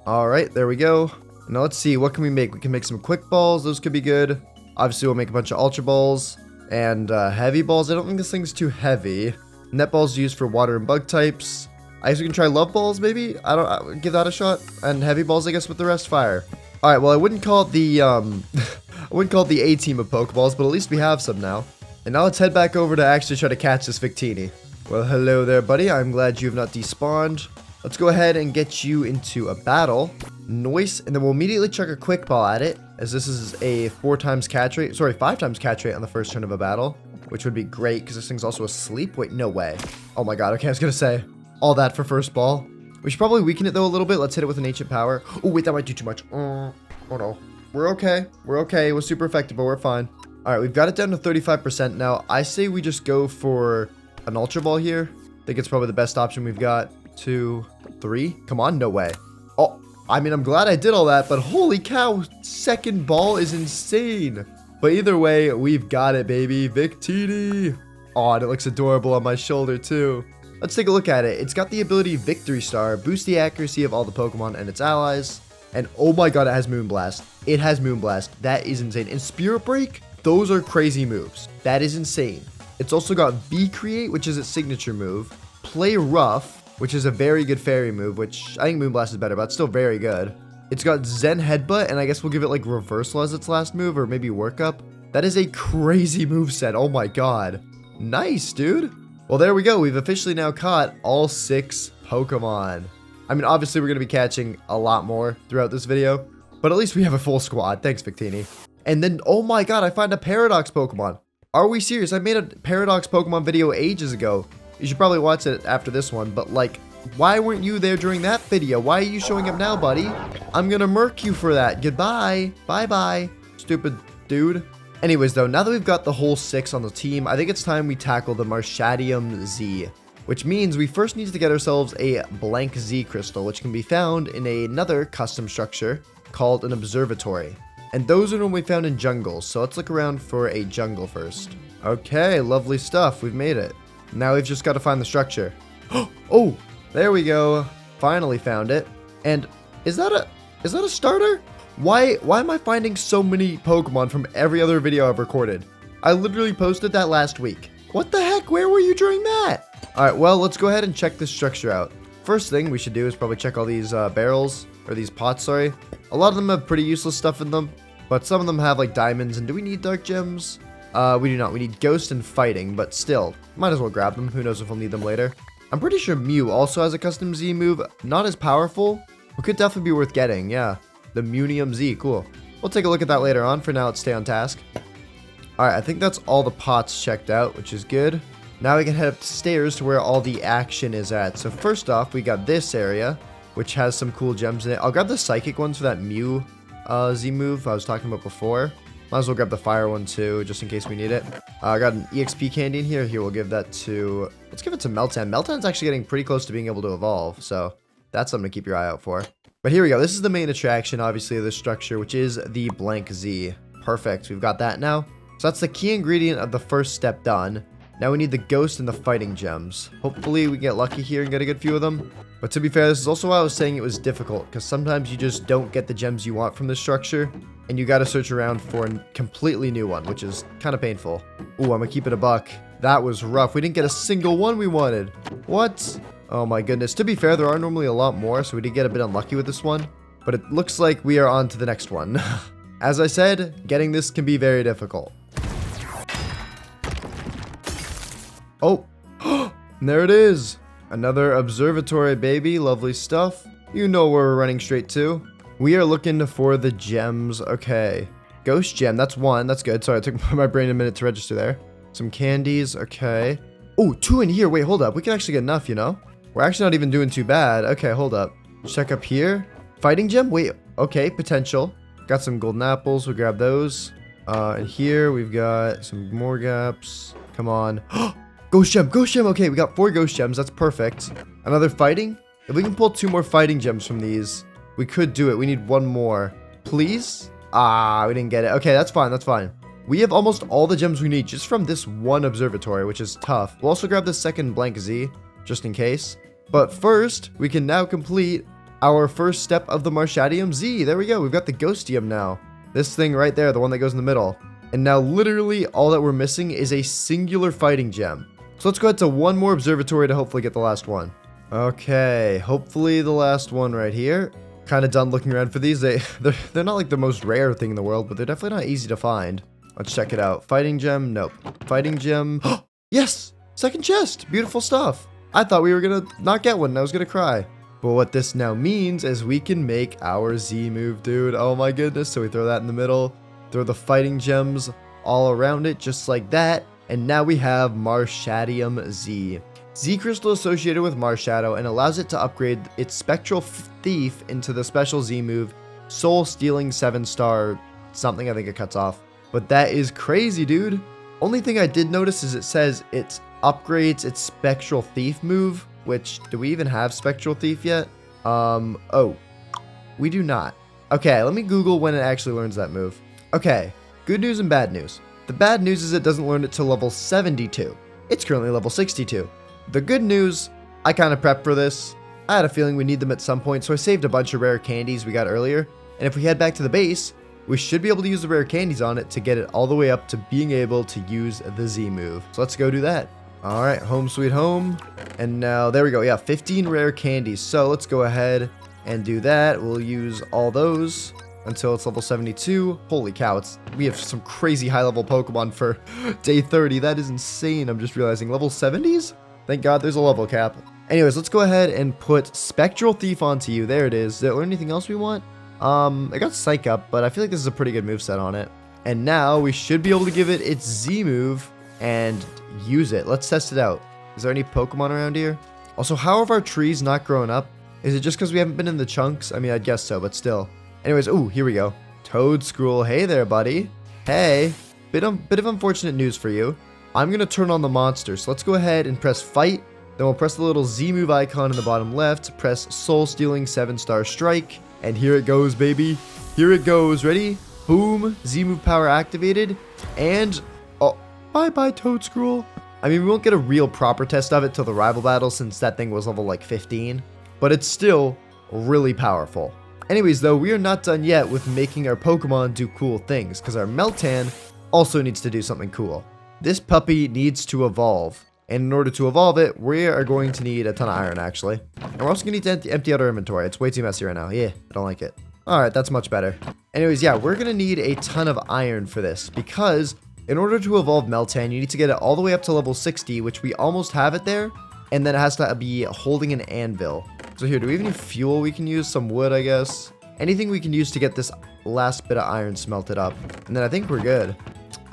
Alright, there we go. Now let's see, what can we make? We can make some quick balls. Those could be good. Obviously, we'll make a bunch of ultra balls. And heavy balls. I don't think this thing's too heavy. Net balls used for water and bug types. I guess we can try love balls, maybe? I'll give that a shot. And heavy balls, I guess, with the rest fire. Alright, well, I wouldn't call it the, I wouldn't call it the A team of Pokeballs, but at least we have some now. And now let's head back over to actually try to catch this Victini. Well, hello there, buddy. I'm glad you have not despawned. Let's go ahead and get you into a battle. Noise, and then we'll immediately chuck a quick ball at it, as this is a 5 times catch rate on the first turn of a battle, which would be great, because this thing's also asleep. Wait, no way. Oh my god, okay, I was gonna say, all that for first ball. We should probably weaken it though a little bit. Let's hit it with an ancient power. Oh wait, that might do too much. Oh no. We're okay. It was super effective, but we're fine. Alright, we've got it down to 35% now. I say we just go for an ultra ball here. I think it's probably the best option we've got. 2, 3. Come on, no way. Oh, I mean, I'm glad I did all that, but holy cow, second ball is insane. But either way, we've got it, baby. Victini. Oh, and it looks adorable on my shoulder, too. Let's take a look at it. It's got the ability Victory Star, boost the accuracy of all the Pokemon and its allies. And oh my god, it has Moonblast. It has Moonblast. That is insane. And Spirit Break, those are crazy moves. That is insane. It's also got V-Create, which is its signature move. Play Rough, which is a very good fairy move, which I think Moonblast is better, but it's still very good. It's got Zen Headbutt, and I guess we'll give it like Reversal as its last move, or maybe Workup. That is a crazy moveset. Oh my god. Nice, dude. Well, there we go. We've officially now caught all 6 Pokemon. I mean, obviously, we're going to be catching a lot more throughout this video, but at least we have a full squad. Thanks, Victini. And then, oh my god, I find a Paradox Pokemon. Are we serious? I made a Paradox Pokemon video ages ago. You should probably watch it after this one, but like, why weren't you there during that video? Why are you showing up now, buddy? I'm going to murk you for that. Goodbye. Bye-bye, stupid dude. Anyways, though, now that we've got the whole 6 on the team, I think it's time we tackle the Marshadow Z, which means we first need to get ourselves a blank Z crystal, which can be found in another custom structure called an Observatory. And those are normally found in jungles, so let's look around for a jungle first. Okay, lovely stuff. We've made it. Now we've just got to find the structure. Oh, there we go. Finally found it. And is that a starter? Why am I finding so many Pokemon from every other video I've recorded? I literally posted that last week. What the heck? Where were you during that? Alright, well, let's go ahead and check this structure out. First thing we should do is probably check all these barrels, or these pots, sorry. A lot of them have pretty useless stuff in them, but some of them have like diamonds, and do we need dark gems? We do not. We need ghost and fighting, but still, might as well grab them. Who knows if we'll need them later. I'm pretty sure Mew also has a custom Z move, not as powerful, but could definitely be worth getting, yeah. The Munium Z, cool. We'll take a look at that later on. For now, let's stay on task. Alright, I think that's all the pots checked out, which is good. Now we can head upstairs to where all the action is at. So first off, we got this area, which has some cool gems in it. I'll grab the psychic ones for that Mew Z move I was talking about before. Might as well grab the fire one too, just in case we need it. I got an EXP candy in here. Here, we'll give that to... Let's give it to Meltan. Meltan's actually getting pretty close to being able to evolve, so that's something to keep your eye out for. But here we go. This is the main attraction, obviously, of this structure, which is the blank Z. Perfect. We've got that now. So that's the key ingredient of the first step done. Now we need the ghost and the fighting gems. Hopefully we get lucky here and get a good few of them. But to be fair, this is also why I was saying it was difficult, because sometimes you just don't get the gems you want from this structure, and you gotta search around for a completely new one, which is kind of painful. Ooh, I'm gonna keep it a buck. That was rough. We didn't get a single one we wanted. What? Oh my goodness. To be fair, there are normally a lot more, so we did get a bit unlucky with this one. But it looks like we are on to the next one. As I said, getting this can be very difficult. Oh, and there it is. Another observatory, baby. Lovely stuff. You know where we're running straight to. We are looking for the gems. Okay. Ghost gem. That's one. That's good. Sorry, it took my brain a minute to register there. Some candies. Okay. Oh, 2 in here. Wait, hold up. We can actually get enough, you know? We're actually not even doing too bad. Okay, hold up. Check up here. Fighting gem? Wait. Okay, potential. Got some golden apples. We'll grab those. And here we've got some more gaps. Come on. Ghost gem. Ghost gem. Okay, we got 4 ghost gems. That's perfect. Another fighting? If we can pull 2 more fighting gems from these, we could do it. We need 1 more. Please? Ah, we didn't get it. Okay, that's fine. That's fine. We have almost all the gems we need just from this one observatory, which is tough. We'll also grab the second blank Z, just in case. But first, we can now complete our first step of the Marshadow Z. There we go. We've got the Ghostium now. This thing right there, the one that goes in the middle. And now literally all that we're missing is a singular fighting gem. So let's go ahead to 1 more observatory to hopefully get the last one. Okay, hopefully the last one right here. Kind of done looking around for these. They're not like the most rare thing in the world, but they're definitely not easy to find. Let's check it out. Fighting gem? Nope. Fighting gem? Yes! Second chest! Beautiful stuff. I thought we were gonna not get one and I was gonna cry. But what this now means is we can make our Z move, dude. Oh my goodness. So we throw that in the middle. Throw the fighting gems all around it, just like that. And now we have Marshadow Z. Z crystal associated with Marshadow and allows it to upgrade its Spectral Thief into the special Z move, Soul Stealing 7-star something. I think it cuts off. But that is crazy, dude. Only thing I did notice is it says it upgrades its Spectral Thief move, which, do we even have Spectral Thief yet? Oh, we do not. Okay, let me Google when it actually learns that move. Okay, good news and bad news. The bad news is it doesn't learn it till level 72. It's currently level 62. The good news, I kind of prepped for this. I had a feeling we need them at some point, so I saved a bunch of rare candies we got earlier. And if we head back to the base, we should be able to use the rare candies on it to get it all the way up to being able to use the Z move. So let's go do that. All right, home sweet home. And now, there we go. Yeah, 15 rare candies. So let's go ahead and do that. We'll use all those until it's level 72. Holy cow, we have some crazy high level Pokemon for day 30. That is insane. I'm just realizing level 70s? Thank God there's a level cap. Anyways, let's go ahead and put Spectral Thief onto you. There it is. Did it learn anything else we want? I got Psych Up, but I feel like this is a pretty good moveset on it. And now we should be able to give it its Z move and use it. Let's test it out. Is there any Pokemon around here? Also, how have our trees not grown up? Is it just because we haven't been in the chunks? I mean, I'd guess so, but still. Anyways, ooh, here we go. Toadscruel, hey there, buddy. Hey, bit of unfortunate news for you. I'm going to turn on the monster, so let's go ahead and press fight. Then we'll press the little Z move icon in the bottom left, press Soul Stealing 7-star strike, and here it goes, baby. Here it goes. Ready? Boom. Z move power activated, and oh, bye-bye, Toadscruel. I mean, we won't get a real proper test of it till the rival battle since that thing was level like 15, but it's still really powerful. Anyways, though, we are not done yet with making our Pokemon do cool things, because our Meltan also needs to do something cool. This puppy needs to evolve, and in order to evolve it, we are going to need a ton of iron, actually. And we're also going to need to empty out our inventory. It's way too messy right now. Yeah, I don't like it. Alright, that's much better. Anyways, yeah, we're going to need a ton of iron for this, because in order to evolve Meltan, you need to get it all the way up to level 60, which we almost have it there, and then it has to be holding an anvil. So here, do we have any fuel we can use? Some wood, I guess. Anything we can use to get this last bit of iron smelted up. And then I think we're good.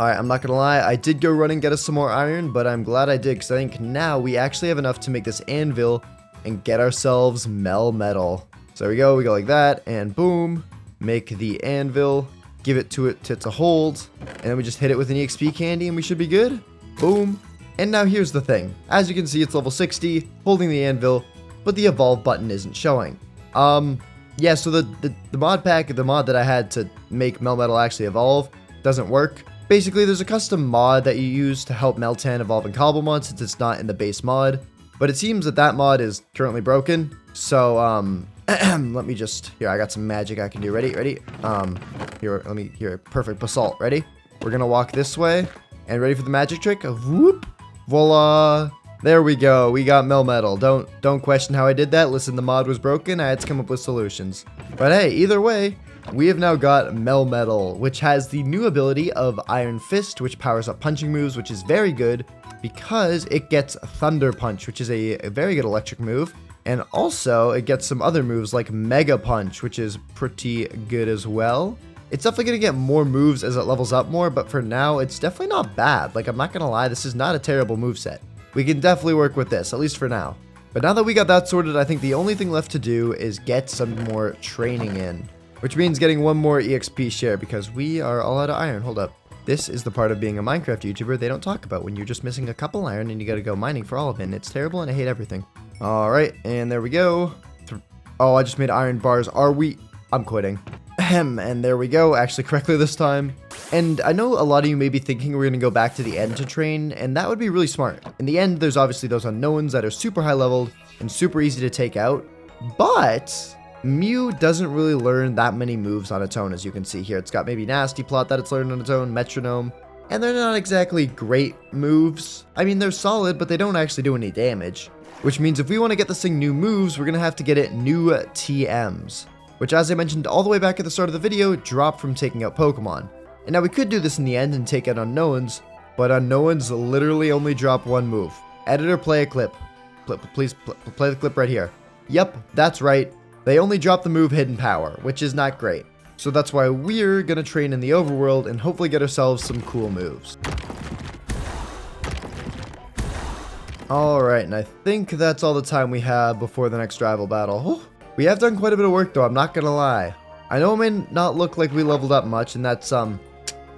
Alright, I'm not gonna lie, I did go run and get us some more iron, but I'm glad I did, because I think now we actually have enough to make this anvil and get ourselves Melmetal. So there we go like that, and boom, make the anvil, give it to a hold, and then we just hit it with an EXP candy and we should be good. Boom. And now here's the thing. As you can see, it's level 60, holding the anvil, but the evolve button isn't showing. Yeah, so the mod pack, the mod that I had to make Melmetal actually evolve, doesn't work. Basically, there's a custom mod that you use to help Meltan evolve in Cobblemon since it's not in the base mod. But it seems that that mod is currently broken. So, let me just, here, I got some magic I can do. Ready? Here, perfect, basalt, ready? We're gonna walk this way, and ready for the magic trick? Whoop, voila, there we go, we got Melmetal. Don't question how I did that. Listen, the mod was broken, I had to come up with solutions. But hey, either way, we have now got Melmetal, which has the new ability of Iron Fist, which powers up punching moves, which is very good because it gets Thunder Punch, which is a very good electric move. And also, it gets some other moves like Mega Punch, which is pretty good as well. It's definitely going to get more moves as it levels up more, but for now, it's definitely not bad. Like, I'm not going to lie, this is not a terrible moveset. We can definitely work with this, at least for now. But now that we got that sorted, I think the only thing left to do is get some more training in. Which means getting one more EXP share because we are all out of iron. Hold up. This is the part of being a Minecraft YouTuber they don't talk about when you're just missing a couple iron and you gotta go mining for all of it. And it's terrible and I hate everything. Alright, and there we go. Oh, I just made iron bars. Are we? I'm quitting. Ahem, and there we go. Actually correctly this time. And I know a lot of you may be thinking we're gonna go back to the end to train, and that would be really smart. In the end, there's obviously those unknowns that are super high leveled and super easy to take out. But Mew doesn't really learn that many moves on its own, as you can see here. It's got maybe Nasty Plot that it's learned on its own, Metronome, and they're not exactly great moves. I mean, they're solid, but they don't actually do any damage. Which means if we want to get this thing new moves, we're going to have to get it new TMs. Which, as I mentioned all the way back at the start of the video, drop from taking out Pokemon. And now we could do this in the end and take out Unknowns, but Unknowns literally only drop one move. Editor, play a clip. Please play the clip right here. Yep, that's right. They only drop the move Hidden Power, which is not great. So that's why we're gonna train in the overworld and hopefully get ourselves some cool moves. Alright, and I think that's all the time we have before the next rival battle. Oh, we have done quite a bit of work though, I'm not gonna lie. I know it may not look like we leveled up much, and that's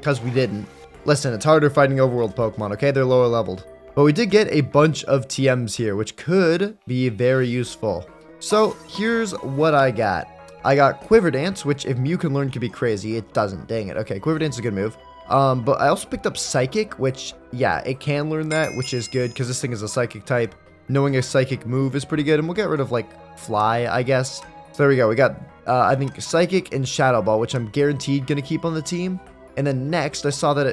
because we didn't. Listen, it's harder fighting overworld Pokemon, okay? They're lower leveled. But we did get a bunch of TMs here, which could be very useful. So here's what I got. I got Quiver Dance, which if Mew can learn could be crazy. It doesn't, dang it. Okay, Quiver Dance is a good move. But I also picked up Psychic, which, yeah, it can learn that, which is good because this thing is a Psychic type. Knowing a Psychic move is pretty good, and we'll get rid of, like, Fly, I guess. So there we go. We got, I think, Psychic and Shadow Ball, which I'm guaranteed going to keep on the team. And then next, I saw that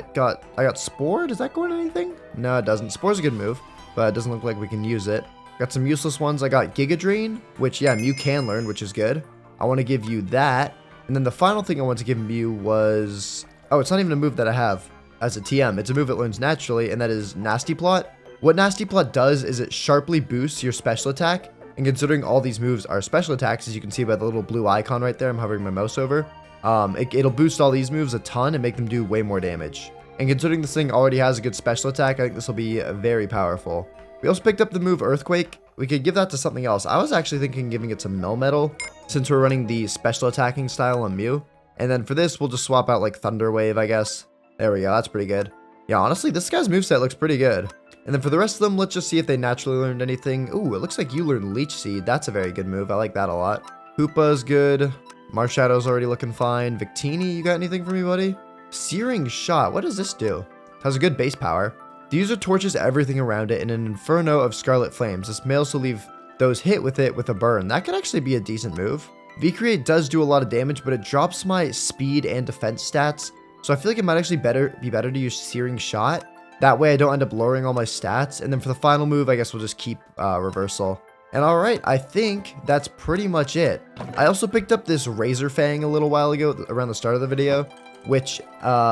I got Spore. Does that go into anything? No, it doesn't. Spore's a good move, but it doesn't look like we can use it. Got some useless ones. I got Giga Drain, which, yeah, Mew can learn, which is good. I want to give you that. And then the final thing I want to give Mew was... Oh, it's not even a move that I have as a TM. It's a move it learns naturally, and that is Nasty Plot. What Nasty Plot does is it sharply boosts your special attack. And considering all these moves are special attacks, as you can see by the little blue icon right there, I'm hovering my mouse over. It'll boost all these moves a ton and make them do way more damage. And considering this thing already has a good special attack, I think this will be very powerful. We also picked up the move Earthquake. We could give that to something else. I was actually thinking giving it some Melmetal, since we're running the special attacking style on Mew. And then for this, we'll just swap out like Thunder Wave, I guess. There we go, that's pretty good. Yeah, honestly, this guy's moveset looks pretty good. And then for the rest of them, let's just see if they naturally learned anything. Ooh, it looks like you learned Leech Seed. That's a very good move. I like that a lot. Hoopa's good. Marshadow's already looking fine. Victini, you got anything for me, buddy? Searing Shot, what does this do? It has a good base power. The user torches everything around it in an inferno of scarlet flames. This may also leave those hit with it with a burn. That could actually be a decent move. V-Create does do a lot of damage, but it drops my speed and defense stats. So I feel like it might actually be better to use Searing Shot. That way I don't end up lowering all my stats. And then for the final move, I guess we'll just keep Reversal. And alright, I think that's pretty much it. I also picked up this Razor Fang a little while ago, around the start of the video, which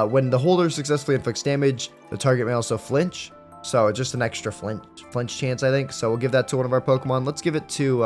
when the holder successfully inflicts damage, the target may also flinch. So just an extra flinch chance, I think. So we'll give that to one of our Pokemon. Let's give it to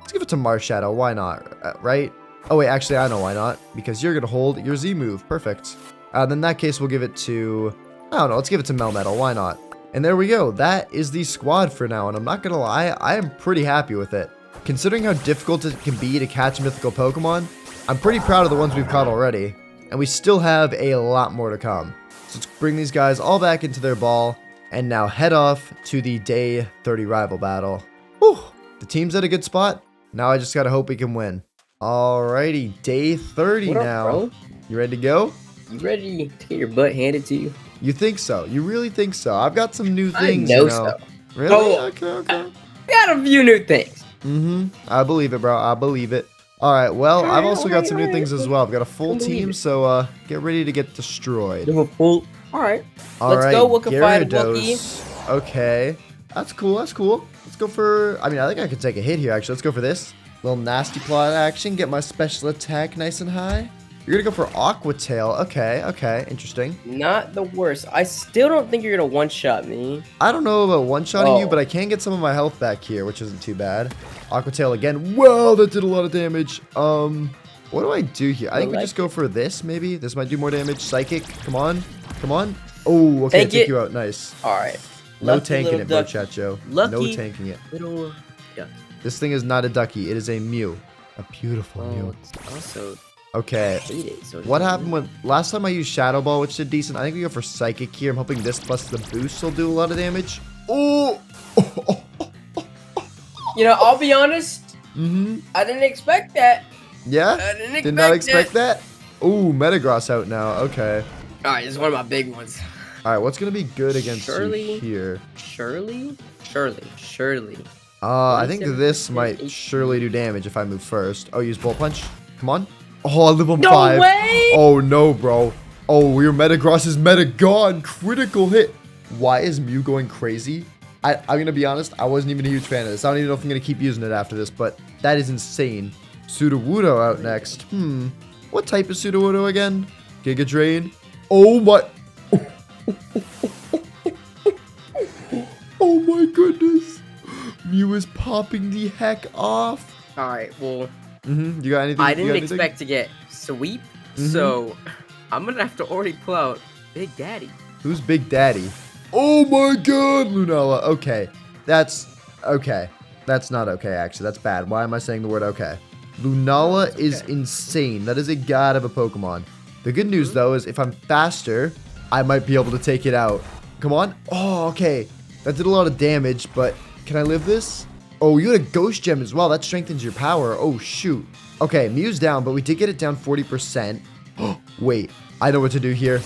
Marshadow. Why not? Right? Oh wait, actually I know why not. Because you're gonna hold your Z move. Perfect. Then in that case, we'll give it to I don't know, let's give it to Melmetal, why not? And there we go, that is the squad for now, and I'm not gonna lie, I am pretty happy with it. Considering how difficult it can be to catch mythical Pokemon, I'm pretty proud of the ones we've caught already, and we still have a lot more to come. So let's bring these guys all back into their ball, and now head off to the day 30 rival battle. Whew, the team's at a good spot, now I just gotta hope we can win. Alrighty, day 30 What up, now. bro? You ready to go? You ready to get your butt handed to you? You think so? You really think so? I've got some new things, I know you know. so. Really? Oh, Okay. Got a few new things. I believe it, bro. I believe it. Alright, well, I've also got some new things as well. I've got a full team, so get ready to get destroyed. You have a full. Alright. Alright, Let's go, Woocified Wookie. Gyarados. Okay. That's cool, that's cool. Let's go for, I mean, I think I could take a hit here, actually. Let's go for this. Little nasty plot action, get my special attack nice and high. You're gonna go for Aqua Tail. Okay, interesting. Not the worst. I still don't think you're gonna one-shot me. I don't know about one-shotting you, Oh. but I can get some of my health back here, which isn't too bad. Aqua Tail again. Whoa, that did a lot of damage. What do I do here? I think we just go for this, maybe. This might do more damage. Psychic, come on. Oh, okay, Take take it. you out. Nice. Alright. No Lucky tanking little it, bro, ducky. chat, Joe. Lucky No tanking it. Little duck. This thing is not a ducky. It is a Mew. A beautiful Oh, Mew. it's also Okay. hate it. So What happened when last time I used Shadow Ball, which did decent? I think we go for Psychic here. I'm hoping this plus the boost will do a lot of damage. Oh! You know, I'll be honest. Mm-hmm. I didn't expect that. Yeah? I didn't expect Did not expect that? Ooh, Metagross out now. Okay. Alright, this is one of my big ones. Alright, what's going to be good against Surely. you here? Shirley. I think this might surely do damage if I move first. Oh, use Bolt Punch. Come on. Oh, I live on No 5. way! Oh, no, bro. Oh, your Metagross is meta gone. Critical hit. Why is Mew going crazy? I'm going to be honest. I wasn't even a huge fan of this. I don't even know if I'm going to keep using it after this, but that is insane. Sudowoodo out next. What type is Sudowoodo again? Giga Drain. Oh, my. Oh, my goodness. Mew is popping the heck off. Alright, well, You got anything? I you didn't got anything? expect to get Sweep, so I'm gonna have to already pull out Big Daddy. Who's Big Daddy? Oh my god, Lunala. Okay. That's okay. That's not okay, actually. That's bad. Why am I saying the word okay? Lunala It's is okay. insane. That is a god of a Pokemon. The good news, though, is if I'm faster, I might be able to take it out. Come on. Oh, okay. That did a lot of damage, but can I live this? Oh, you had a Ghost Gem as well. That strengthens your power. Oh, shoot. Okay, Mew's down, but we did get it down 40%. Wait. I know what to do here.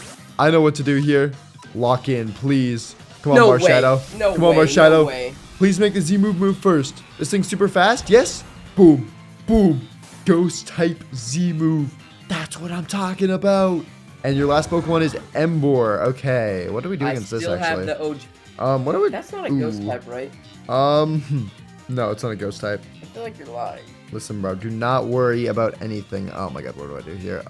Lock in, please. Come on, No way. Marshadow. No Come on, way, Marshadow. no way. Please make the Z move first. This thing's super fast. Yes? Boom. Boom. Ghost type Z move. That's what I'm talking about. And your last Pokemon is Emboar. Okay. What do we do I against this, still actually? have the OG. What do we... That's not a ghost type, right? No, it's not a ghost type. I feel like you're lying. Listen, bro. Do not worry about anything. Oh, my God. What do I do here?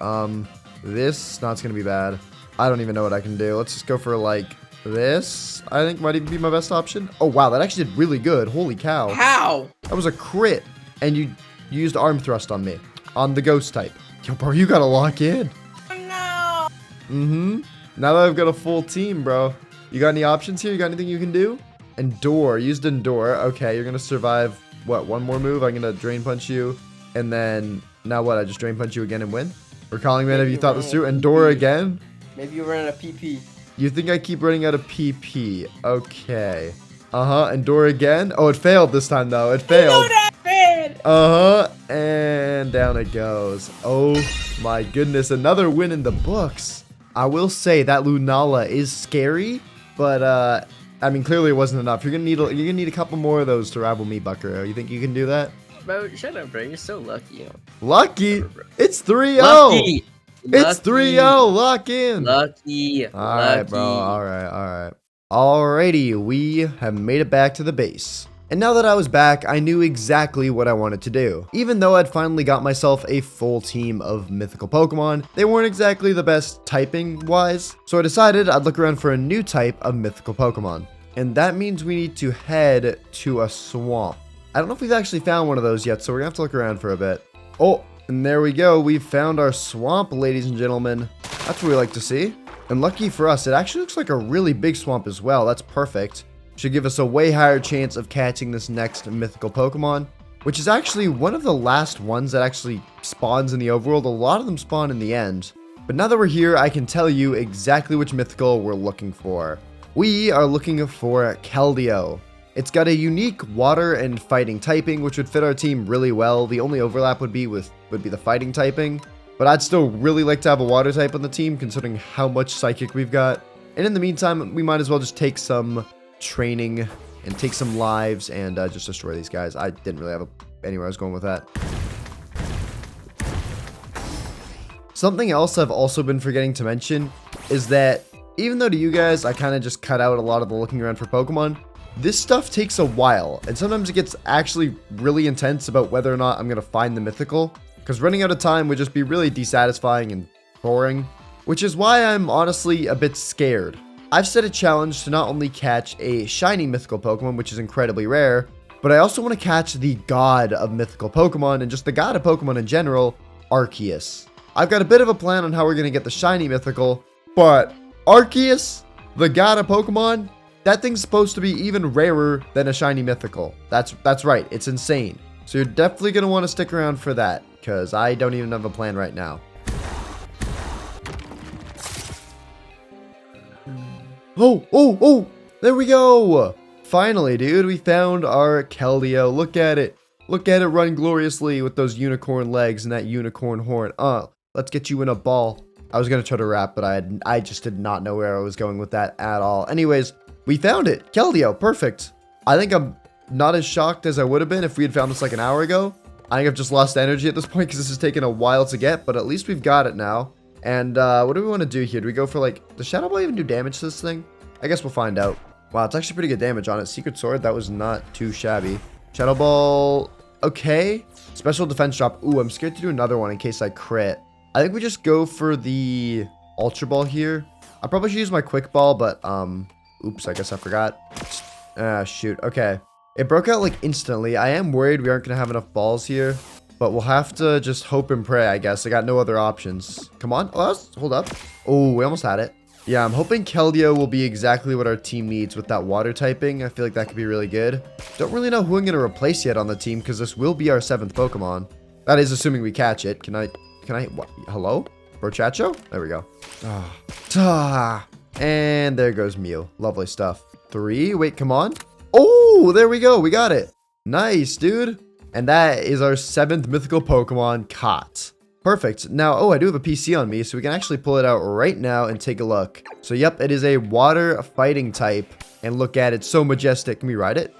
This not gonna be bad. I don't even know what I can do. Let's just go for, like, this. I think might even be my best option. Oh, wow. That actually did really good. Holy cow. How? That was a crit. And you used Arm Thrust on me. On the ghost type. Yo, bro, you gotta lock in. No. Now that I've got a full team, bro. You got any options here? You got anything you can do? Endure. Used Endure. Okay, you're gonna survive, what, one more move? I'm gonna Drain Punch you. And then, now what? I just Drain Punch you again and win? Recalling Man, have you thought this through? Endure again? Maybe you're running a PP. You think I keep running out of PP? Okay. Endure again? Oh, it failed this time, though. It failed. And down it goes. Oh my goodness, another win in the books. I will say that Lunala is scary, but I mean, clearly it wasn't enough. You're gonna need a couple more of those to rival me, Buckaroo. You think you can do that? Bro, shut up, bro. You're so lucky. Lucky? It's 3-0. Lucky. It's 3-0. Lock in. Lucky. All right, bro. All right. Alrighty, we have made it back to the base. And now that I was back, I knew exactly what I wanted to do. Even though I'd finally got myself a full team of mythical Pokemon, they weren't exactly the best typing-wise, so I decided I'd look around for a new type of mythical Pokemon. And that means we need to head to a swamp. I don't know if we've actually found one of those yet, so we're gonna have to look around for a bit. Oh, and there we go. We've found our swamp, ladies and gentlemen. That's what we like to see. And lucky for us, it actually looks like a really big swamp as well. That's perfect. Should give us a way higher chance of catching this next mythical Pokemon, which is actually one of the last ones that actually spawns in the overworld. A lot of them spawn in the end. But now that we're here, I can tell you exactly which mythical we're looking for. We are looking for Keldeo. It's got a unique water and fighting typing, which would fit our team really well. The only overlap would be the fighting typing. But I'd still really like to have a water type on the team, considering how much psychic we've got. And in the meantime, we might as well just take some training and take some lives and just destroy these guys. I didn't really have anywhere I was going with that. Something else I've also been forgetting to mention is that even though to you guys, I kind of just cut out a lot of the looking around for Pokemon, this stuff takes a while. And sometimes it gets actually really intense about whether or not I'm going to find the mythical. Because running out of time would just be really dissatisfying and boring. Which is why I'm honestly a bit scared. I've set a challenge to not only catch a shiny mythical Pokemon, which is incredibly rare, but I also want to catch the god of mythical Pokemon and just the god of Pokemon in general, Arceus. I've got a bit of a plan on how we're going to get the shiny mythical, but Arceus, the god of Pokemon, that thing's supposed to be even rarer than a shiny mythical. That's right, it's insane. So you're definitely going to want to stick around for that, because I don't even have a plan right now. Oh, there we go. Finally, dude, we found our Keldeo. Look at it. Look at it run gloriously with those unicorn legs and that unicorn horn. Let's get you in a ball. I was going to try to rap, but I just did not know where I was going with that at all. Anyways, we found it. Keldeo, perfect. I think I'm not as shocked as I would have been if we had found this like an hour ago. I think I've just lost energy at this point because this has taken a while to get, but at least we've got it now. And what do we want to do here? Do we go for like, does Shadow Ball even do damage to this thing? I guess we'll find out. Wow, it's actually pretty good damage on it. Secret Sword, that was not too shabby. Shadow Ball, okay. Special defense drop. Ooh, I'm scared to do another one in case I crit. I think we just go for the Ultra Ball here. I probably should use my Quick Ball, but oops, I guess I forgot. Shoot, okay. It broke out like instantly. I am worried we aren't going to have enough balls here, but we'll have to just hope and pray, I guess. I got no other options. Come on. Oh, hold up. Oh, we almost had it. Yeah, I'm hoping Keldeo will be exactly what our team needs with that water typing. I feel like that could be really good. Don't really know who I'm going to replace yet on the team because this will be our 7th Pokemon. That is assuming we catch it. Can I, what? Hello? Brochacho? There we go. And there goes Mew. Lovely stuff. 3. Wait, come on. Oh, there we go. We got it. Nice, dude. And that is our 7th mythical Pokemon caught. Perfect. Now, oh, I do have a PC on me, so we can actually pull it out right now and take a look. So, yep, it is a water fighting type. And look at it. So majestic. Can we ride it?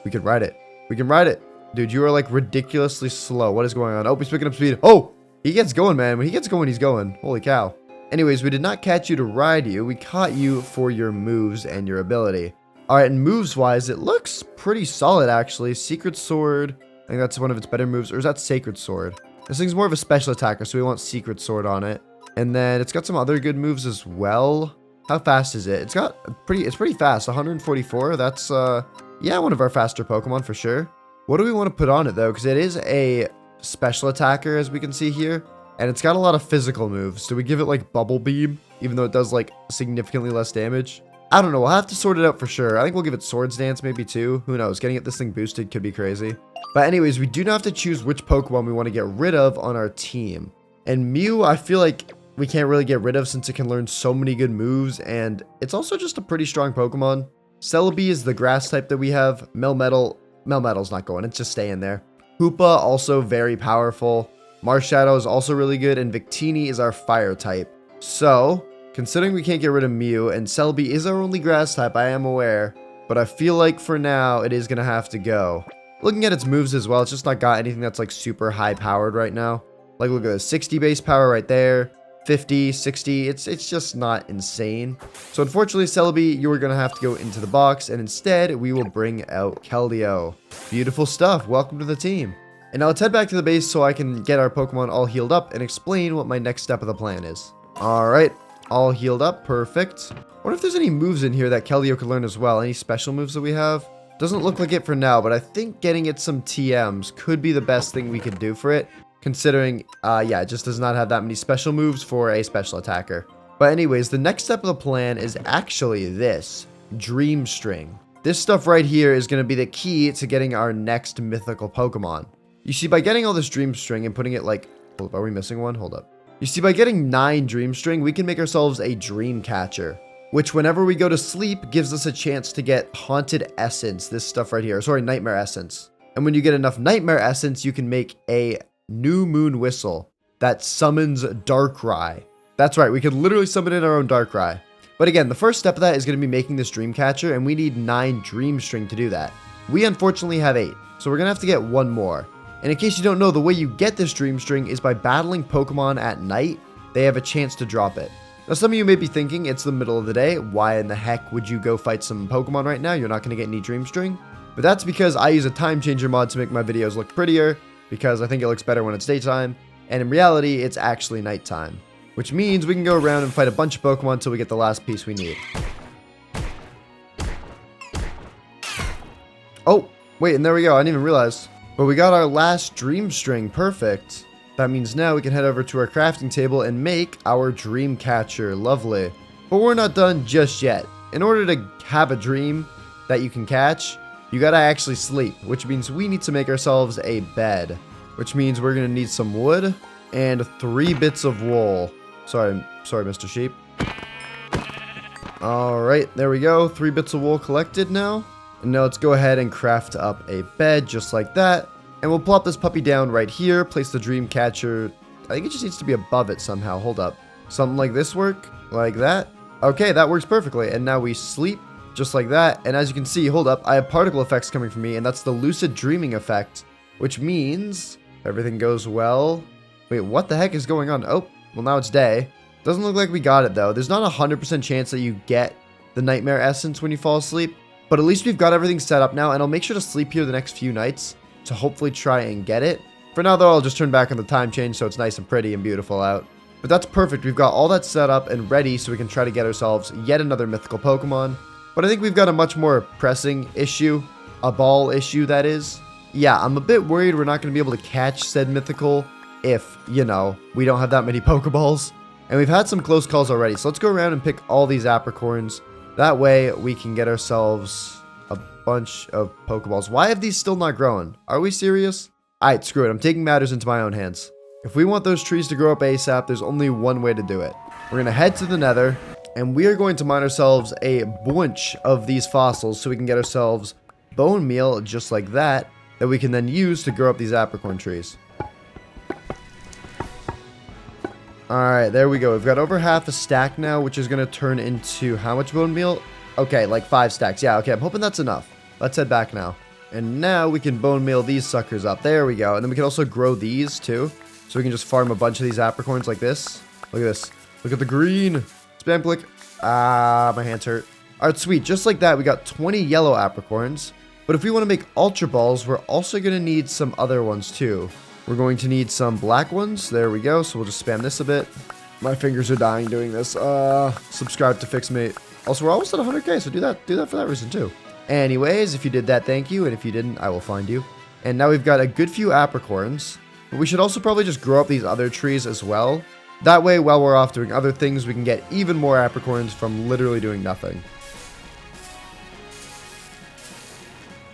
We can ride it. We can ride it. Dude, you are like ridiculously slow. What is going on? Oh, he's picking up speed. Oh, he gets going, man. When he gets going, he's going. Holy cow. Anyways, we did not catch you to ride you. We caught you for your moves and your ability. All right, and moves-wise, it looks pretty solid, actually. Secret Sword. I think that's one of its better moves. Or is that Sacred Sword? This thing's more of a special attacker, so we want Secret Sword on it. And then it's got some other good moves as well. How fast is it? It's pretty fast. 144. That's, yeah, one of our faster Pokemon for sure. What do we want to put on it, though? Because it is a special attacker, as we can see here. And it's got a lot of physical moves. Do we give it, like, Bubble Beam? Even though it does, like, significantly less damage? I don't know. We'll have to sort it out for sure. I think we'll give it Swords Dance maybe, too. Who knows? Getting this thing boosted could be crazy. But anyways, we do not have to choose which Pokemon we want to get rid of on our team. And Mew, I feel like we can't really get rid of since it can learn so many good moves. And it's also just a pretty strong Pokemon. Celebi is the grass type that we have. Melmetal's not going. It's just staying there. Hoopa, also very powerful. Marshadow is also really good. And Victini is our fire type. So, considering we can't get rid of Mew, and Celebi is our only grass type, I am aware. But I feel like for now, it is going to have to go. Looking at its moves as well, it's just not got anything that's like super high powered right now. Like look at this, 60 base power right there, 50, 60, it's just not insane. So unfortunately, Celebi, you are going to have to go into the box, and instead we will bring out Keldeo. Beautiful stuff, welcome to the team. And now let's head back to the base so I can get our Pokemon all healed up and explain what my next step of the plan is. Alright, all healed up, perfect. I wonder if there's any moves in here that Keldeo could learn as well, any special moves that we have? Doesn't look like it for now, but I think getting it some TMs could be the best thing we could do for it, considering, yeah, it just does not have that many special moves for a special attacker. But anyways, the next step of the plan is actually this, Dream String. This stuff right here is going to be the key to getting our next mythical Pokemon. You see, by getting all this Dream String and putting it like... Hold up, are we missing one? Hold up. You see, by getting 9 Dream String, we can make ourselves a Dream Catcher, which whenever we go to sleep, gives us a chance to get Haunted Essence, this stuff right here. Sorry, Nightmare Essence. And when you get enough Nightmare Essence, you can make a New Moon Whistle that summons Darkrai. That's right, we can literally summon in our own Darkrai. But again, the first step of that is going to be making this Dream Catcher, and we need 9 Dream String to do that. We unfortunately have 8, so we're going to have to get 1 more. And in case you don't know, the way you get this Dream String is by battling Pokemon at night. They have a chance to drop it. Now, some of you may be thinking, it's the middle of the day. Why in the heck would you go fight some Pokemon right now? You're not going to get any Dream String. But that's because I use a time changer mod to make my videos look prettier, because I think it looks better when it's daytime. And in reality, it's actually nighttime. Which means we can go around and fight a bunch of Pokemon until we get the last piece we need. Oh, wait, and there we go. I didn't even realize. But we got our last Dream String. Perfect. That means now we can head over to our crafting table and make our Dream Catcher. Lovely. But we're not done just yet. In order to have a dream that you can catch, you gotta actually sleep, which means we need to make ourselves a bed, which means we're gonna need some wood and 3 bits of wool. Sorry, Mr. Sheep. Alright, there we go. 3 bits of wool collected now. And now let's go ahead and craft up a bed just like that. And we'll plop this puppy down right here, place the Dream Catcher. I think it just needs to be above it somehow. Hold up. Something like this work? Like that? Okay, that works perfectly. And now we sleep just like that. And as you can see, hold up, I have particle effects coming from me, and that's the lucid dreaming effect, which means everything goes well. Wait, what the heck is going on? Oh, well, now it's day. Doesn't look like we got it, though. There's not a 100% chance that you get the Nightmare Essence when you fall asleep, but at least we've got everything set up now, and I'll make sure to sleep here the next few nights to hopefully try and get it. For now, though, I'll just turn back on the time change so it's nice and pretty and beautiful out. But that's perfect. We've got all that set up and ready so we can try to get ourselves yet another mythical Pokemon. But I think we've got a much more pressing issue, a ball issue, that is. Yeah, I'm a bit worried we're not going to be able to catch said mythical if, you know, we don't have that many Pokeballs. And we've had some close calls already, so let's go around and pick all these apricorns. That way we can get ourselves a bunch of Pokeballs. Why have these still not grown? Are we serious? Alright, screw it. I'm taking matters into my own hands. If we want those trees to grow up ASAP, there's only one way to do it. We're going to head to the Nether, and we are going to mine ourselves a bunch of these fossils so we can get ourselves bone meal just like that we can then use to grow up these apricorn trees. Alright, there we go. We've got over half a stack now, which is going to turn into how much bone meal? Okay, like 5 stacks. Yeah, okay, I'm hoping that's enough. Let's head back now. And now we can bone meal these suckers up. There we go. And then we can also grow these too. So we can just farm a bunch of these apricorns like this. Look at this. Look at the green. Spam click. Ah, my hands hurt. Alright, sweet. Just like that, we got 20 yellow apricorns. But if we want to make Ultra Balls, we're also going to need some other ones too. We're going to need some black ones. There we go. So we'll just spam this a bit. My fingers are dying doing this. Subscribe to Fixmate. Also, we're almost at 100k, so do that for that reason too. Anyways, if you did that, thank you. And if you didn't, I will find you. And now we've got a good few apricorns. But we should also probably just grow up these other trees as well. That way, while we're off doing other things, we can get even more apricorns from literally doing nothing.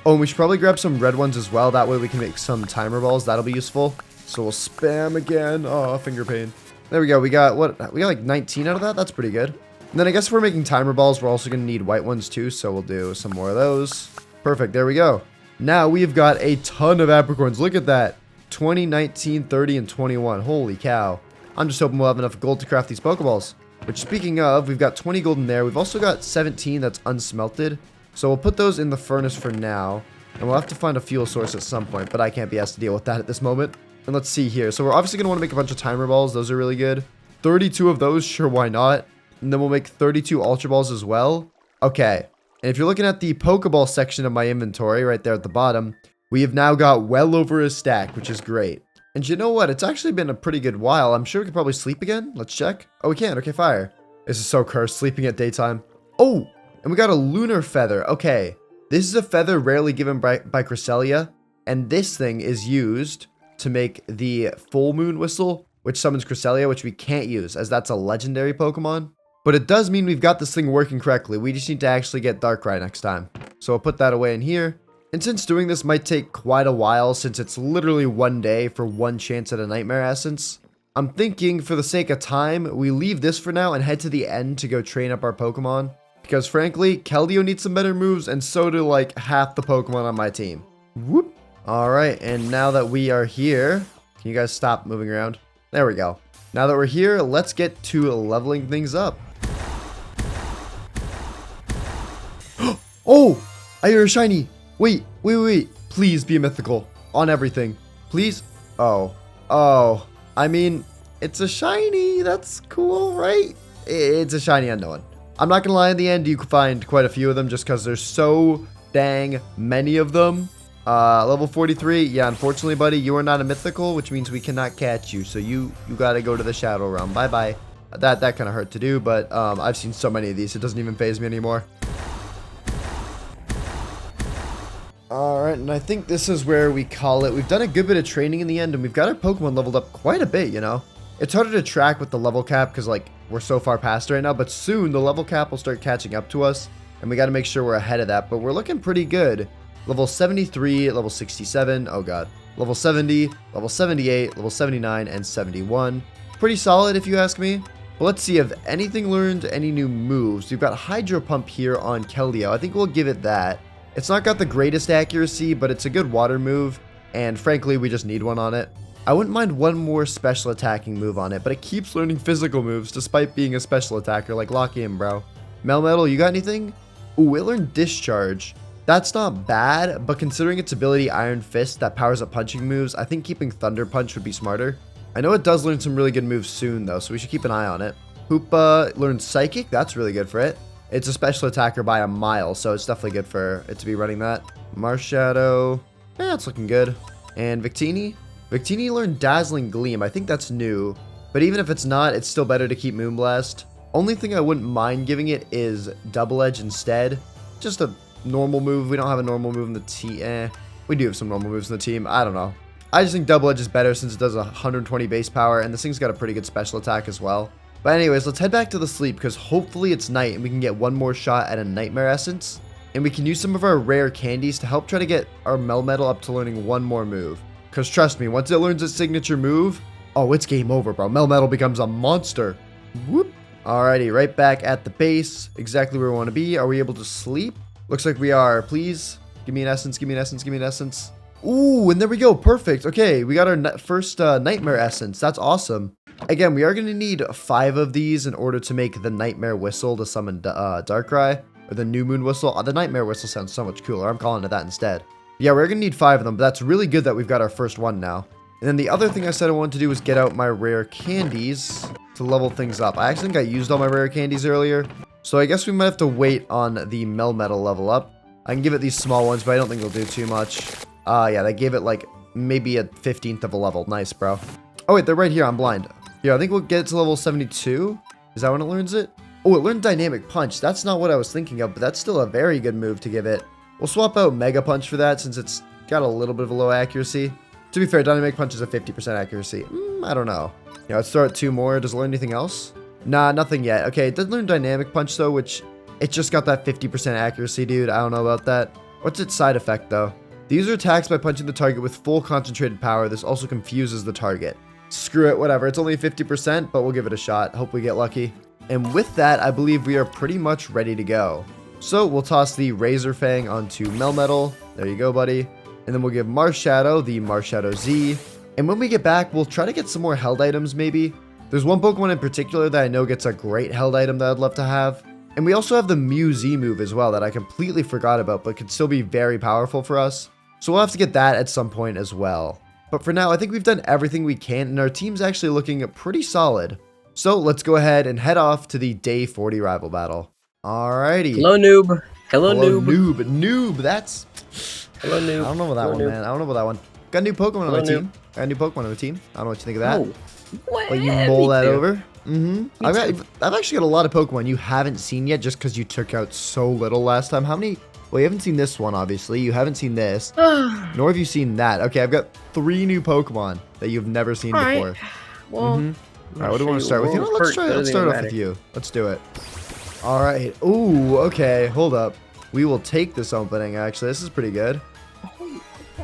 Oh, and we should probably grab some red ones as well. That way we can make some timer balls. That'll be useful. So we'll spam again. Oh, finger pain. There we go. We got what? We got like 19 out of that. That's pretty good. And then I guess if we're making timer balls, we're also going to need white ones too. So we'll do some more of those. Perfect. There we go. Now we've got a ton of apricorns. Look at that. 20, 19, 30, and 21. Holy cow. I'm just hoping we'll have enough gold to craft these Pokeballs. Which, speaking of, we've got 20 gold in there. We've also got 17 that's unsmelted. So we'll put those in the furnace for now. And we'll have to find a fuel source at some point. But I can't be asked to deal with that at this moment. And let's see here. So we're obviously going to want to make a bunch of timer balls. Those are really good. 32 of those. Sure, why not? And then we'll make 32 Ultra Balls as well. Okay. And if you're looking at the Pokeball section of my inventory right there at the bottom, we have now got well over a stack, which is great. And you know what? It's actually been a pretty good while. I'm sure we could probably sleep again. Let's check. Oh, we can. Okay, fire. This is so cursed, sleeping at daytime. Oh, and we got a lunar feather. Okay. This is a feather rarely given by Cresselia. And this thing is used to make the full moon whistle, which summons Cresselia, which we can't use as that's a legendary Pokemon. But it does mean we've got this thing working correctly. We just need to actually get Darkrai next time. So I'll put that away in here. And since doing this might take quite a while, since it's literally 1 day for 1 chance at a Nightmare Essence, I'm thinking for the sake of time, we leave this for now and head to the end to go train up our Pokemon. Because frankly, Keldeo needs some better moves, and so do like half the Pokemon on my team. Whoop. Alright, and now that we are here, can you guys stop moving around? There we go. Now that we're here, let's get to leveling things up. Oh! I hear a shiny! Wait. Please be a mythical. On everything. Please? Oh. I mean, it's a shiny. That's cool, right? It's a shiny unknown. I'm not gonna lie, in the end, you can find quite a few of them just because there's so dang many of them. Level 43. Yeah, unfortunately, buddy, you are not a mythical, which means we cannot catch you. So you gotta go to the Shadow Realm. Bye-bye. That kind of hurt to do, but I've seen so many of these, it doesn't even faze me anymore. Alright, and I think this is where we call it. We've done a good bit of training in the end, and we've got our Pokemon leveled up quite a bit, you know? It's harder to track with the level cap because, like, we're so far past it right now, but soon the level cap will start catching up to us, and we got to make sure we're ahead of that, but we're looking pretty good. Level 73, level 67, oh god, level 70, level 78, level 79, and 71. Pretty solid if you ask me. But let's see if anything learned any new moves. We've got Hydro Pump here on Keldeo. I think we'll give it that. It's not got the greatest accuracy, but it's a good water move, and frankly, we just need one on it. I wouldn't mind one more special attacking move on it, but it keeps learning physical moves despite being a special attacker, like lock in, bro. Melmetal, you got anything? Ooh, it learned Discharge. That's not bad, but considering its ability Iron Fist that powers up punching moves, I think keeping Thunder Punch would be smarter. I know it does learn some really good moves soon, though, so we should keep an eye on it. Hoopa learned Psychic. That's really good for it. It's a special attacker by a mile, so it's definitely good for it to be running that. Marshadow. Yeah, it's looking good. And Victini? Victini learned Dazzling Gleam. I think that's new. But even if it's not, it's still better to keep Moonblast. Only thing I wouldn't mind giving it is Double Edge instead. Just a normal move. We don't have a normal move in the team. We do have some normal moves in the team. I don't know. I just think Double Edge is better since it does 120 base power, and this thing's got a pretty good special attack as well. But anyways, let's head back to the sleep because hopefully it's night and we can get one more shot at a Nightmare Essence. And we can use some of our rare candies to help try to get our Melmetal up to learning one more move. Because trust me, once it learns its signature move, oh, it's game over, bro. Melmetal becomes a monster. Whoop. Alrighty, right back at the base. Exactly where we want to be. Are we able to sleep? Looks like we are. Please, give me an essence, give me an essence, give me an essence. Ooh, and there we go. Perfect. Okay, we got our first Nightmare Essence. That's awesome. Again, we are going to need 5 of these in order to make the Nightmare Whistle to summon Darkrai. Or the New Moon Whistle. The Nightmare Whistle sounds so much cooler. I'm calling it that instead. Yeah, we're going to need 5 of them, but that's really good that we've got our first one now. And then the other thing I said I wanted to do was get out my rare candies to level things up. I actually think I used all my rare candies earlier. So I guess we might have to wait on the Melmetal level up. I can give it these small ones, but I don't think they'll do too much. Yeah, they gave it like maybe a 15th of a level. Nice, bro. Oh, wait, they're right here. I'm blind. Yeah, I think we'll get it to level 72. Is that when it learns it? Oh, it learned Dynamic Punch. That's not what I was thinking of, but that's still a very good move to give it. We'll swap out Mega Punch for that since it's got a little bit of a low accuracy. To be fair, Dynamic Punch is a 50% accuracy. I don't know. Yeah, let's throw out 2 more. Does it learn anything else? Nah, nothing yet. Okay, it does learn Dynamic Punch though, which it just got that 50% accuracy, dude. I don't know about that. What's its side effect though? The user attacks by punching the target with full concentrated power. This also confuses the target. Screw it, whatever. It's only 50%, but we'll give it a shot. Hope we get lucky. And with that, I believe we are pretty much ready to go. So we'll toss the Razor Fang onto Melmetal. There you go, buddy. And then we'll give Marshadow the Marshadow Z. And when we get back, we'll try to get some more held items maybe. There's one Pokemon in particular that I know gets a great held item that I'd love to have. And we also have the Mew Z move as well that I completely forgot about, but could still be very powerful for us. So we'll have to get that at some point as well. But for now, I think we've done everything we can, and our team's actually looking pretty solid. So let's go ahead and head off to the Day 40 rival battle. Alrighty. Hello, noob. Hello, noob. Noob, that's... Hello, noob. I don't know about that one, man. I don't know about that one. Got a new Pokemon on my team. Got a new Pokemon on the team. I don't know what you think of that. Oh. Well, you mull that over. I've actually got a lot of Pokemon you haven't seen yet just because you took out so little last time. How many... Well, you haven't seen this one, obviously. You haven't seen this. Nor have you seen that. Okay, I've got 3 new Pokemon that you've never seen before. Well, All right, what do we want to start with? You know, let's start off with you. Let's do it. All right. Ooh, okay. Hold up. We will take this opening, actually. This is pretty good.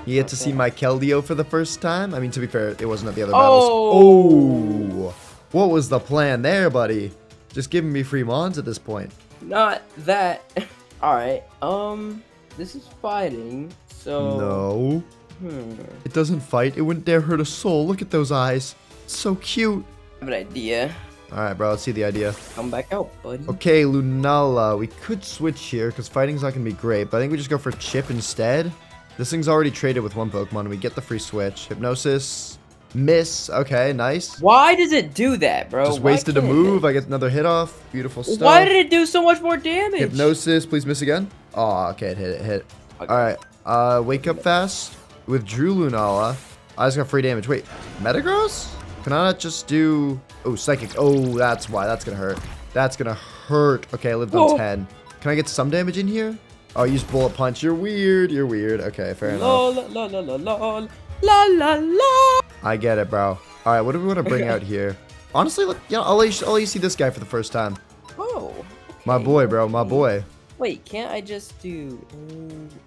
You get to see my Keldeo for the first time. I mean, to be fair, it wasn't at the other battles. Oh! What was the plan there, buddy? Just giving me free mons at this point. Not that. Alright, this is fighting, so... No. It doesn't fight. It wouldn't dare hurt a soul. Look at those eyes. It's so cute. I have an idea. Alright, bro. Let's see the idea. Come back out, buddy. Okay, Lunala. We could switch here, because fighting's not going to be great, but I think we just go for Chip instead. This thing's already traded with one Pokemon, and we get the free switch. Hypnosis. Miss. Okay, nice. Why does it do that, bro? Just wasted a move. I get another hit off. Beautiful stuff. Why did it do so much more damage? Hypnosis. Please miss again. Oh, okay. It hit. Okay. All right. Wake up fast. Withdrew Lunala. I just got free damage. Wait. Metagross? Can I not just do... Oh, Psychic. Oh, that's why. That's going to hurt. That's going to hurt. Okay, I lived on 10. Can I get some damage in here? Oh, use Bullet Punch. You're weird. You're weird. Okay, fair enough. La la la la la la la. I get it, bro. All right, what do we want to bring out here? Honestly, look, yeah, I'll let you see this guy for the first time. Oh. Okay. My boy, bro. My boy. Wait, can't I just do...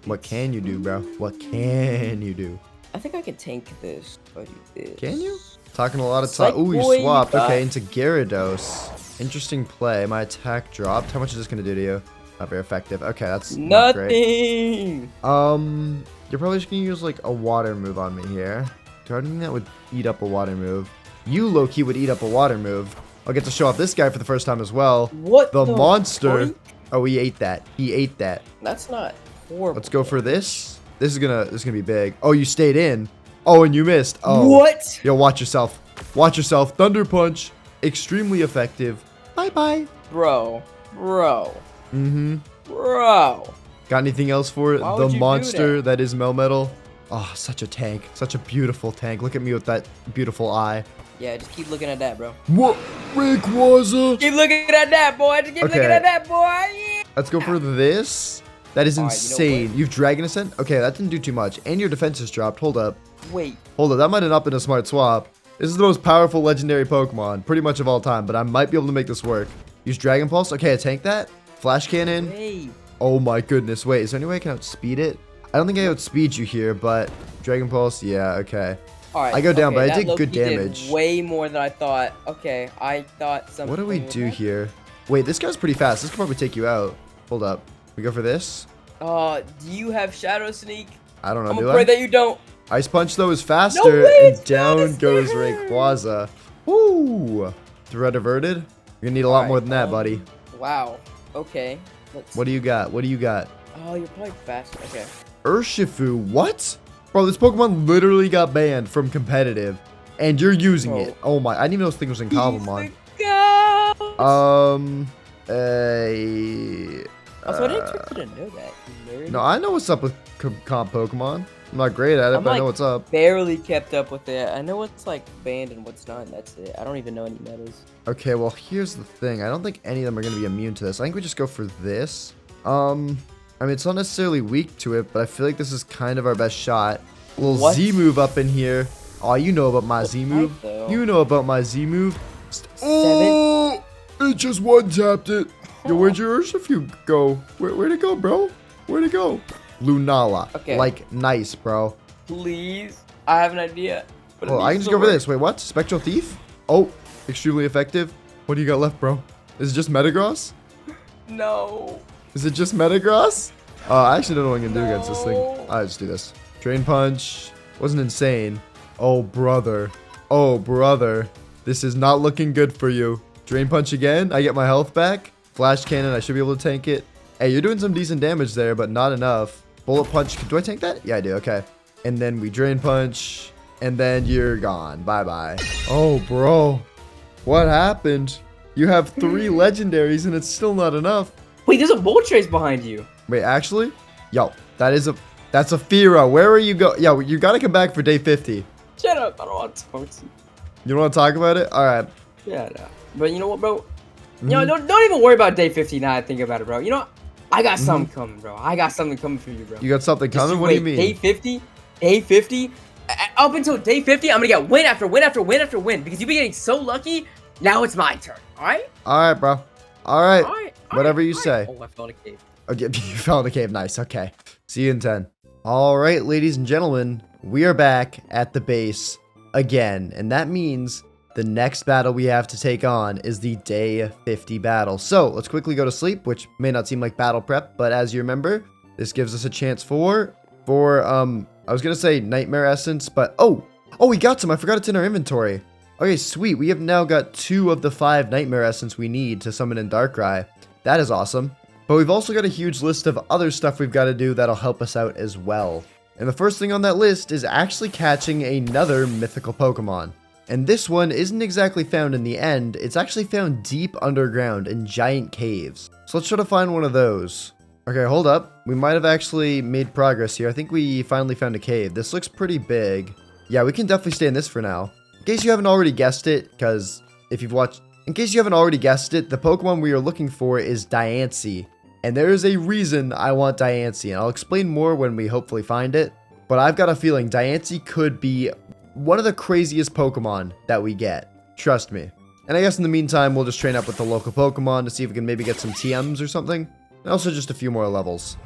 What can you do, bro? What can you do? I think I can tank this. If I do this. Can you? Talking a lot of time. Ooh, you swapped. Okay, into Gyarados. Interesting play. My attack dropped. How much is this going to do to you? Not very effective. Okay, that's not great. Nothing. You're probably just going to use, like, a water move on me here. Do I think that would eat up a water move? You, low-key, would eat up a water move. I'll get to show off this guy for the first time as well. What the monster? Freak? Oh, he ate that. He ate that. That's not horrible. Let's go for this. This is gonna be big. Oh, you stayed in. Oh, and you missed. Oh. What? Yo, watch yourself. Watch yourself. Thunder Punch. Extremely effective. Bye-bye. Bro. Mm-hmm. Bro. Got anything else for it? Why The would you monster do that is Melmetal. Oh, such a tank. Such a beautiful tank. Look at me with that beautiful eye. Yeah, just keep looking at that, bro. What? Rayquaza? Keep looking at that, boy. Just keep looking at that, boy. Yeah. Let's go for this. That is insane. You know You've Dragon Ascent? Okay, that didn't do too much. And your defense is dropped. Hold up. Wait. Hold up. That might have not been a smart swap. This is the most powerful legendary Pokemon, pretty much of all time, but I might be able to make this work. Use Dragon Pulse. Okay, I tank that. Flash Cannon. Wait. Oh my goodness. Wait, is there any way I can outspeed it? I don't think I outspeed you here, but Dragon Pulse, yeah, okay. All right, I go down, but I did good did damage. Way more than I thought. Okay, I thought something. What do we do here? Wait, this guy's pretty fast. This could probably take you out. Hold up. We go for this? Do you have Shadow Sneak? I don't know, I'm afraid that you don't. Ice Punch, though, is faster, No way, and down goes Rayquaza. Woo! Threat averted. You're gonna need a lot more than that, buddy. Wow. Okay. What do you got? What do you got? Oh, you're probably faster. Okay. Urshifu, what? Bro, this Pokemon literally got banned from competitive, and you're using it. Oh my, I didn't even know this thing was in Cobblemon. Also, I didn't expect you to know that, you nerd. No, I know what's up with comp Pokemon. I'm not great at it, but I know what's up. Barely kept up with it. I know what's like banned and what's not, and that's it. I don't even know any metas. Okay, well, here's the thing. I don't think any of them are going to be immune to this. I think we just go for this. I mean, it's not necessarily weak to it, but I feel like this is kind of our best shot. A little Z move up in here. Oh, you know about my Z move. You know about my Z move. Oh, it just one-tapped it. Yo, where'd your Urshifu go? Where'd it go, bro? Where'd it go? Lunala. Okay. Like, nice, bro. Please. I have an idea. Oh, I can just go for this. Wait, what? Spectral Thief? Oh, extremely effective. What do you got left, bro? Is it just Metagross? No. Is it just Metagross? I actually don't know what I'm going to do against this thing. I'll just do this. Drain Punch. Wasn't insane. Oh, brother. Oh, brother. This is not looking good for you. Drain Punch again. I get my health back. Flash Cannon. I should be able to tank it. Hey, you're doing some decent damage there, but not enough. Bullet Punch. Do I tank that? Yeah, I do. Okay. And then we Drain Punch. And then you're gone. Bye-bye. Oh, bro. What happened? You have 3 legendaries and it's still not enough. Wait, there's a Moltres behind you. Wait, actually? Yo, that's a Fira. Where are you go? Yo, you gotta come back for day 50. Shut up. I don't want to talk to you. You don't want to talk about it? Alright. Yeah, no. But you know what, bro? You know, don't even worry about day 50 now I think about it, bro. You know what? I got something coming, bro. I got something coming for you, bro. You got something coming? What do you mean? Day 50? Day 50? Up until day 50, I'm gonna get win after win after win after win because you've been getting so lucky. Now it's my turn. All right. All right, bro. All right. All right. Whatever you say. Oh, I fell in a cave. Okay, you fell in a cave. Nice. Okay. See you in 10. All right, ladies and gentlemen, we are back at the base again, and that means the next battle we have to take on is the day 50 battle. So let's quickly go to sleep, which may not seem like battle prep, but as you remember, this gives us a chance for I was gonna say Nightmare Essence, but oh, we got some. I forgot it's in our inventory. Okay, sweet. We have now got 2 of the 5 Nightmare Essence we need to summon in Darkrai. That is awesome. But we've also got a huge list of other stuff we've got to do that'll help us out as well. And the first thing on that list is actually catching another mythical Pokemon. And this one isn't exactly found in the end, it's actually found deep underground in giant caves. So let's try to find one of those. Okay, hold up. We might have actually made progress here. I think we finally found a cave. This looks pretty big. Yeah, we can definitely stay in this for now. In case you haven't already guessed it, because if you've watched... In case you haven't already guessed it, the Pokemon we are looking for is Diancie. And there is a reason I want Diancie, and I'll explain more when we hopefully find it. But I've got a feeling Diancie could be one of the craziest Pokemon that we get. Trust me. And I guess in the meantime, we'll just train up with the local Pokemon to see if we can maybe get some TMs or something. And also just a few more levels.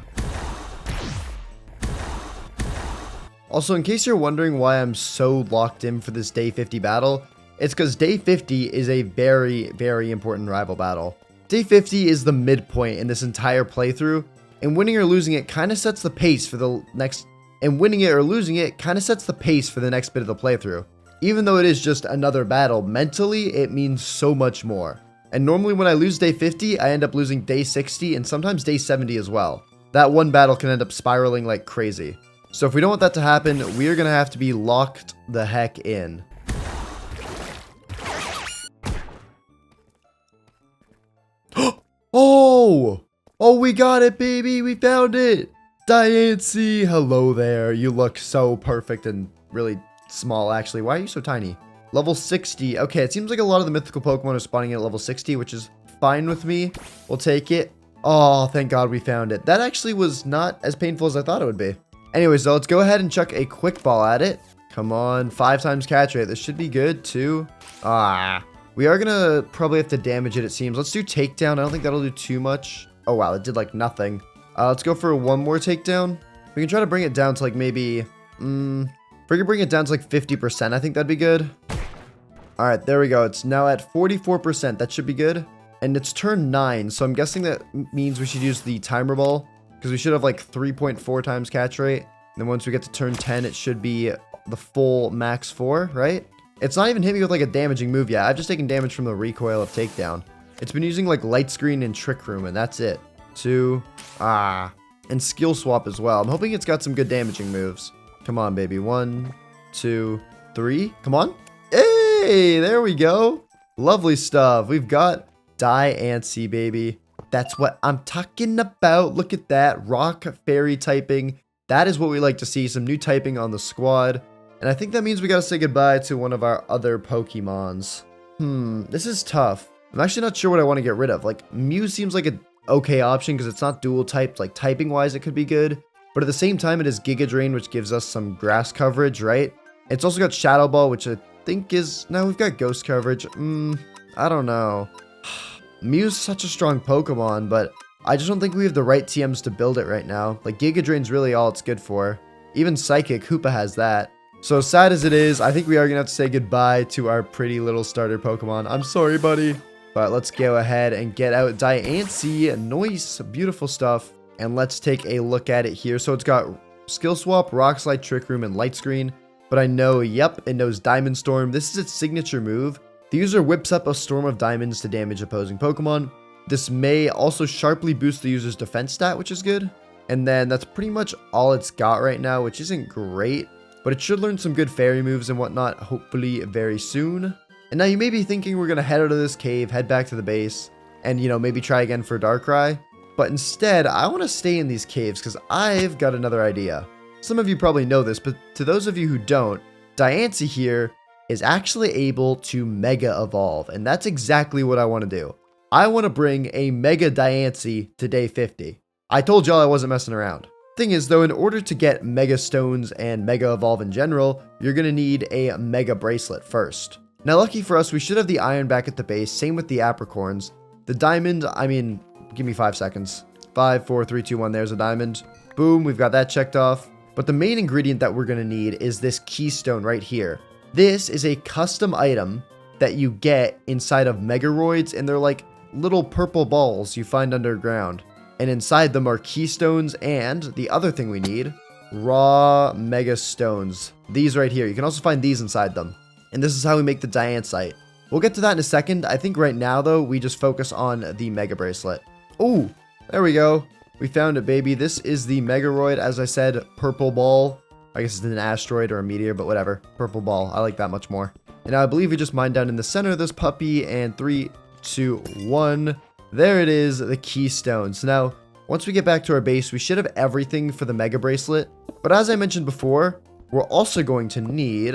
Also, in case you're wondering why I'm so locked in for this day 50 battle, it's because day 50 is a very, very important rival battle. Day 50 is the midpoint in this entire playthrough, and winning or losing it kind of sets the pace for the next... And winning it or losing it kind of sets the pace for the next bit of the playthrough. Even though it is just another battle, mentally it means so much more. And normally when I lose day 50, I end up losing day 60 and sometimes day 70 as well. That one battle can end up spiraling like crazy. So if we don't want that to happen, we are going to have to be locked the heck in. Oh! Oh, we got it, baby! We found it! Diancie! Hello there. You look so perfect and really small, actually. Why are you so tiny? Level 60. Okay, it seems like a lot of the mythical Pokemon are spawning at level 60, which is fine with me. We'll take it. Oh, thank God we found it. That actually was not as painful as I thought it would be. Anyways, so let's go ahead and chuck a quick ball at it. Come on, 5 times catch rate. This should be good, too. We are gonna probably have to damage it seems. Let's do takedown. I don't think that'll do too much. Oh, wow, it did, like, nothing. Let's go for one more takedown. We can try to bring it down to, like, maybe... if we can bring it down to, like, 50%, I think that'd be good. Alright, there we go. It's now at 44%. That should be good. And it's turn 9, so I'm guessing that means we should use the timer ball, because we should have, like, 3.4 times catch rate. And then once we get to turn 10, it should be the full max 4, right? It's not even hitting me with, like, a damaging move yet. I've just taken damage from the recoil of takedown. It's been using, like, light screen and trick room, and that's it. 2. And skill swap as well. I'm hoping it's got some good damaging moves. Come on, baby. 1, 2, 3. Come on. Hey, there we go. Lovely stuff. We've got Diancie, baby. That's what I'm talking about. Look at that. Rock fairy typing. That is what we like to see. Some new typing on the squad. And I think that means we gotta say goodbye to one of our other Pokemons. This is tough. I'm actually not sure what I want to get rid of. Like, Mew seems like an okay option because it's not dual typed. Like, typing-wise, it could be good. But at the same time, it is Giga Drain, which gives us some grass coverage, right? It's also got Shadow Ball, which I think is... No, we've got Ghost coverage. I don't know. Mew's such a strong Pokemon, but I just don't think we have the right TMs to build it right now. Like, Giga Drain's really all it's good for. Even Psychic, Hoopa has that. So sad as it is, I think we are going to have to say goodbye to our pretty little starter Pokemon. I'm sorry, buddy. But let's go ahead and get out Diancie. Nice, beautiful stuff. And let's take a look at it here. So it's got Skill Swap, Rock Slide, Trick Room, and Light Screen. But I know, yep, it knows Diamond Storm. This is its signature move. The user whips up a storm of diamonds to damage opposing Pokemon. This may also sharply boost the user's defense stat, which is good. And then that's pretty much all it's got right now, which isn't great. But it should learn some good fairy moves and whatnot, hopefully very soon. And now you may be thinking we're going to head out of this cave, head back to the base, and, you know, maybe try again for Darkrai. But instead, I want to stay in these caves because I've got another idea. Some of you probably know this, but to those of you who don't, Diancie here is actually able to Mega Evolve, and that's exactly what I want to do. I want to bring a Mega Diancie to day 50. I told y'all I wasn't messing around. Thing is though, in order to get Mega Stones and Mega Evolve in general, you're going to need a Mega Bracelet first. Now lucky for us, we should have the iron back at the base, same with the apricorns. The diamond, I mean, give me 5 seconds. 5, 4, 3, 2, 1, there's a diamond. Boom, we've got that checked off. But the main ingredient that we're going to need is this keystone right here. This is a custom item that you get inside of Megaroids, and they're like little purple balls you find underground. And inside them are keystones and the other thing we need, raw Mega Stones. These right here. You can also find these inside them. And this is how we make the Diancie. We'll get to that in a second. I think right now, though, we just focus on the Mega Bracelet. Oh, there we go. We found it, baby. This is the Megaroid, as I said, purple ball. I guess it's an asteroid or a meteor, but whatever. Purple ball. I like that much more. And now I believe we just mine down in the center of this puppy. And 3, 2, 1. There it is, the keystone. So now, once we get back to our base, we should have everything for the Mega Bracelet. But as I mentioned before, we're also going to need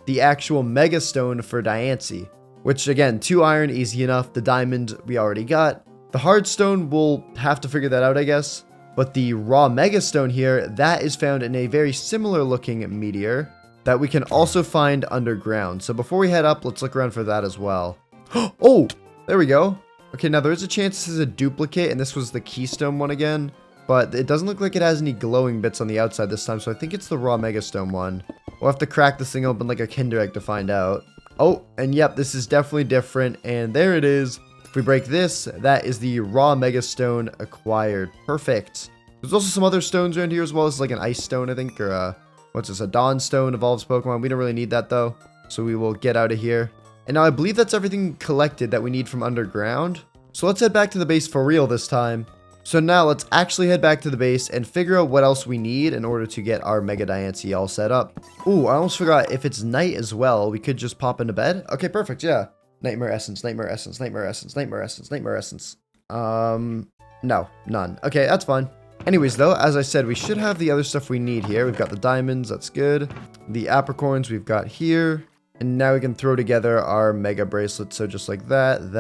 the actual Mega Stone for Diancie. Which, again, 2 iron, easy enough. The diamond, we already got. The hard stone, we'll have to figure that out, I guess. But the raw Mega Stone here, that is found in a very similar looking meteor that we can also find underground. So before we head up, let's look around for that as well. Oh, there we go. Okay, now there is a chance this is a duplicate, and this was the keystone one again. But it doesn't look like it has any glowing bits on the outside this time, so I think it's the raw Mega Stone one. We'll have to crack this thing open like a Kinder Egg to find out. Oh, and yep, this is definitely different, and there it is. If we break this, that is the raw Mega Stone acquired. Perfect. There's also some other stones around here as well. This is like an ice stone, I think, or what's this? A Dawn Stone evolves Pokemon. We don't really need that though, so we will get out of here. And now I believe that's everything collected that we need from underground. So let's head back to the base for real this time. So now let's actually head back to the base and figure out what else we need in order to get our Mega Diancie all set up. Ooh, I almost forgot, if it's night as well, we could just pop into bed. Okay, perfect, yeah. Nightmare Essence, Nightmare Essence, Nightmare Essence, Nightmare Essence, Nightmare Essence. No, none. Okay, that's fine. Anyways, though, as I said, we should have the other stuff we need here. We've got the diamonds, that's good. The apricorns we've got here. And now we can throw together our Mega Bracelet. So just like that,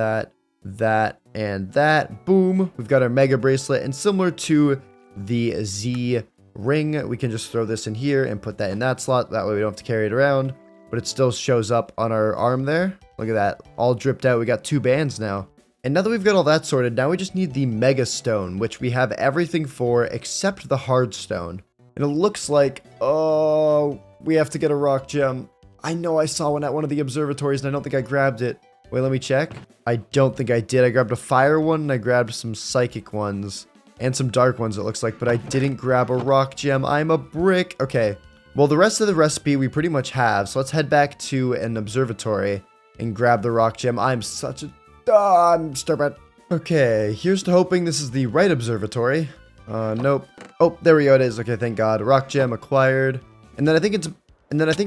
that, and that. Boom. We've got our Mega Bracelet. And similar to the Z ring, we can just throw this in here and put that in that slot. That way we don't have to carry it around. But it still shows up on our arm there. Look at that. All dripped out. We got 2 bands now. And now that we've got all that sorted, now we just need the Mega Stone, which we have everything for except the Hard Stone. And it looks like, oh, we have to get a rock gem. I know I saw one at one of the observatories and I don't think I grabbed it. Wait, let me check. I don't think I did. I grabbed a fire one and I grabbed some psychic ones and some dark ones, it looks like, but I didn't grab a rock gem. I'm a brick. Okay. Well, the rest of the recipe we pretty much have. So let's head back to an observatory and grab the rock gem. I'm such a... I'm stupid. Okay, here's to hoping this is the right observatory. Nope. Oh, there we go. It is. Okay, thank God. Rock gem acquired. And then I think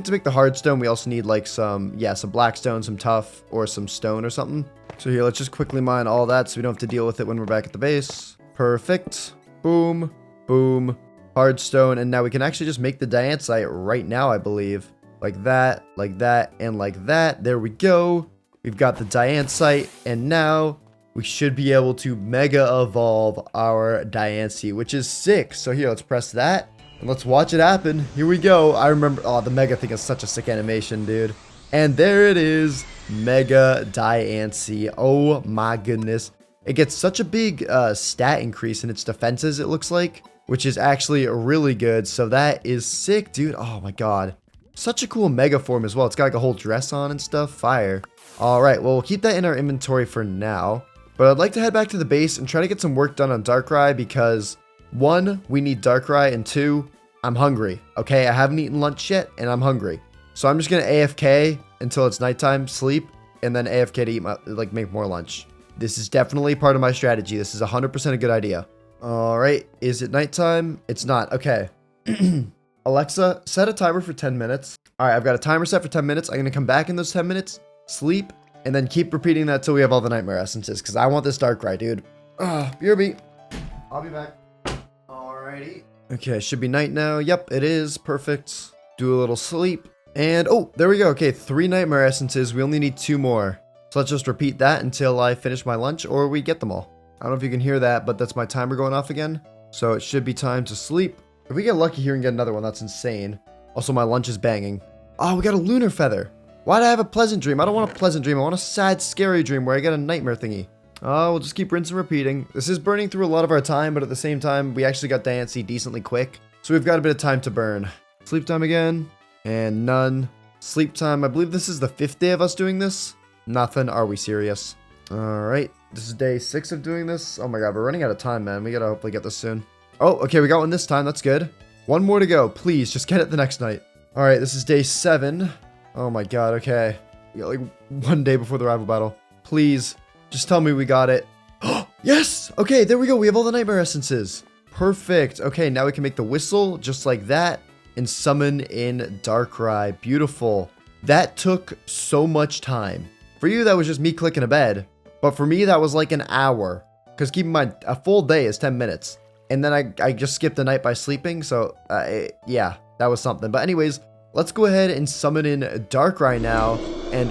to make the hard stone, we also need like some black stone, some tough, or some stone or something. So here, let's just quickly mine all that so we don't have to deal with it when we're back at the base. Perfect. Boom. Boom. Hard stone. And now we can actually just make the Diancie right now, I believe. Like that, and like that. There we go. We've got the Diancie, and now we should be able to Mega Evolve our Diancie, which is sick. So here, let's press that, and let's watch it happen. Here we go. I remember, oh, the Mega thing is such a sick animation, dude. And there it is, Mega Diancie. Oh my goodness. It gets such a big stat increase in its defenses, it looks like, which is actually really good. So that is sick, dude. Oh my God. Such a cool Mega form as well. It's got like a whole dress on and stuff. Fire. Alright, well, we'll keep that in our inventory for now. But I'd like to head back to the base and try to get some work done on Darkrai because 1, we need Darkrai, and 2, I'm hungry. Okay, I haven't eaten lunch yet, and I'm hungry. So I'm just going to AFK until it's nighttime, sleep, and then AFK to eat make more lunch. This is definitely part of my strategy. This is 100% a good idea. Alright, is it nighttime? It's not. Okay. Alexa, set a timer for 10 minutes. Alright, I've got a timer set for 10 minutes. I'm going to come back in those 10 minutes. Sleep, and then keep repeating that till we have all the Nightmare Essences, because I want this Darkrai, dude. BRB. I'll be back. Alrighty. Okay, should be night now. Yep, it is. Perfect. Do a little sleep. And, oh, there we go. Okay, 3 Nightmare Essences. We only need 2 more. So let's just repeat that until I finish my lunch, or we get them all. I don't know if you can hear that, but that's my timer going off again. So it should be time to sleep. If we get lucky here and get another one, that's insane. Also, my lunch is banging. Oh, we got a lunar feather. Why do I have a pleasant dream? I don't want a pleasant dream. I want a sad, scary dream where I get a nightmare thingy. Oh, we'll just keep rinsing and repeating. This is burning through a lot of our time, but at the same time, we actually got Diancie decently quick. So we've got a bit of time to burn. Sleep time again. And none. Sleep time. I believe this is the 5th day of us doing this. Nothing. Are we serious? Alright. This is day 6 of doing this. Oh my god, we're running out of time, man. We gotta hopefully get this soon. Oh, okay, we got one this time. That's good. One more to go. Please, just get it the next night. Alright, this is day 7. Oh my god, okay. We got like 1 day before the rival battle. Please, just tell me we got it. Yes! Okay, there we go. We have all the nightmare essences. Perfect. Okay, now we can make the whistle just like that and summon in Darkrai. Beautiful. That took so much time. For you, that was just me clicking a bed. But for me, that was like an hour. Because keep in mind, a full day is 10 minutes. And then I just skipped the night by sleeping. So, yeah, that was something. But anyways, let's go ahead and summon in Darkrai now. And,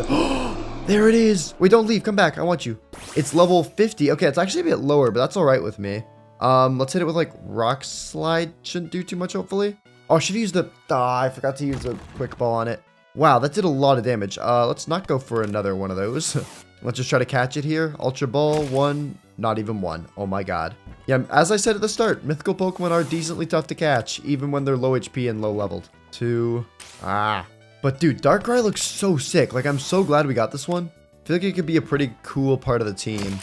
there it is. Wait, don't leave. Come back. I want you. It's level 50. Okay, it's actually a bit lower, but that's all right with me. Let's hit it with, like, Rock Slide. Shouldn't do too much, hopefully. Oh, I should use the... I forgot to use the Quick Ball on it. Wow, that did a lot of damage. Let's not go for another one of those. Let's just try to catch it here. Ultra Ball, 1. Not even 1. Oh, my god. Yeah, as I said at the start, mythical Pokemon are decently tough to catch, even when they're low HP and low leveled. 2. But, dude, Darkrai looks so sick. Like, I'm so glad we got this one. I feel like it could be a pretty cool part of the team.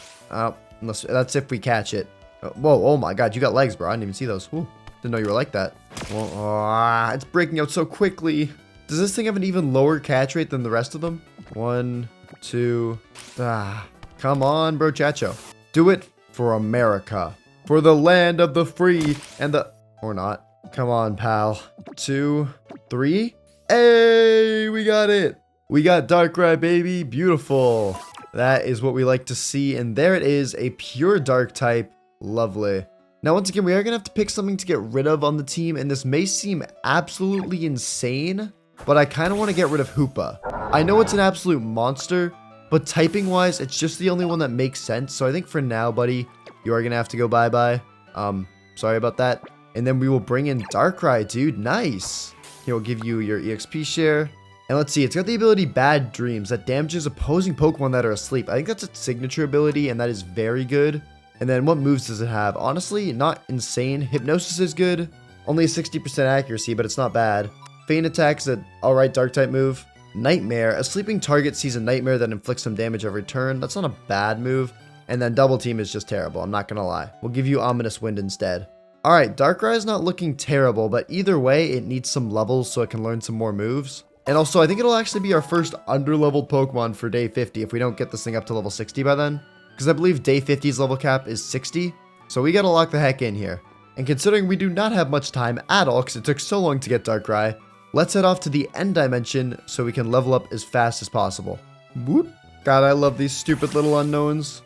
Unless that's if we catch it. Whoa, oh my god, you got legs, bro. I didn't even see those. Ooh, didn't know you were like that. Well, it's breaking out so quickly. Does this thing have an even lower catch rate than the rest of them? 1, 2. Come on, bro, Chacho. Do it for America. For the land of the free and the... Or not. Come on, pal. 2, 3. Hey, we got it. We got Darkrai, baby. Beautiful. That is what we like to see. And there it is, a pure dark type. Lovely. Now, once again, we are going to have to pick something to get rid of on the team. And this may seem absolutely insane, but I kind of want to get rid of Hoopa. I know it's an absolute monster, but typing-wise, it's just the only one that makes sense. So I think for now, buddy, you are going to have to go bye-bye. Sorry about that. And then we will bring in Darkrai, dude. Nice. Here, we'll give you your EXP share. And let's see, it's got the ability Bad Dreams that damages opposing Pokemon that are asleep. I think that's its signature ability, and that is very good. And then what moves does it have? Honestly, not insane. Hypnosis is good. Only a 60% accuracy, but it's not bad. Feint Attack is an alright dark type move. Nightmare. A sleeping target sees a nightmare that inflicts some damage every turn. That's not a bad move. And then Double Team is just terrible. I'm not going to lie. We'll give you Ominous Wind instead. Alright, Darkrai is not looking terrible, but either way, it needs some levels so it can learn some more moves. And also, I think it'll actually be our first under-leveled Pokemon for day 50 if we don't get this thing up to level 60 by then. Because I believe day 50's level cap is 60. So we gotta lock the heck in here. And considering we do not have much time at all because it took so long to get Darkrai, let's head off to the end dimension so we can level up as fast as possible. Whoop. God, I love these stupid little unknowns.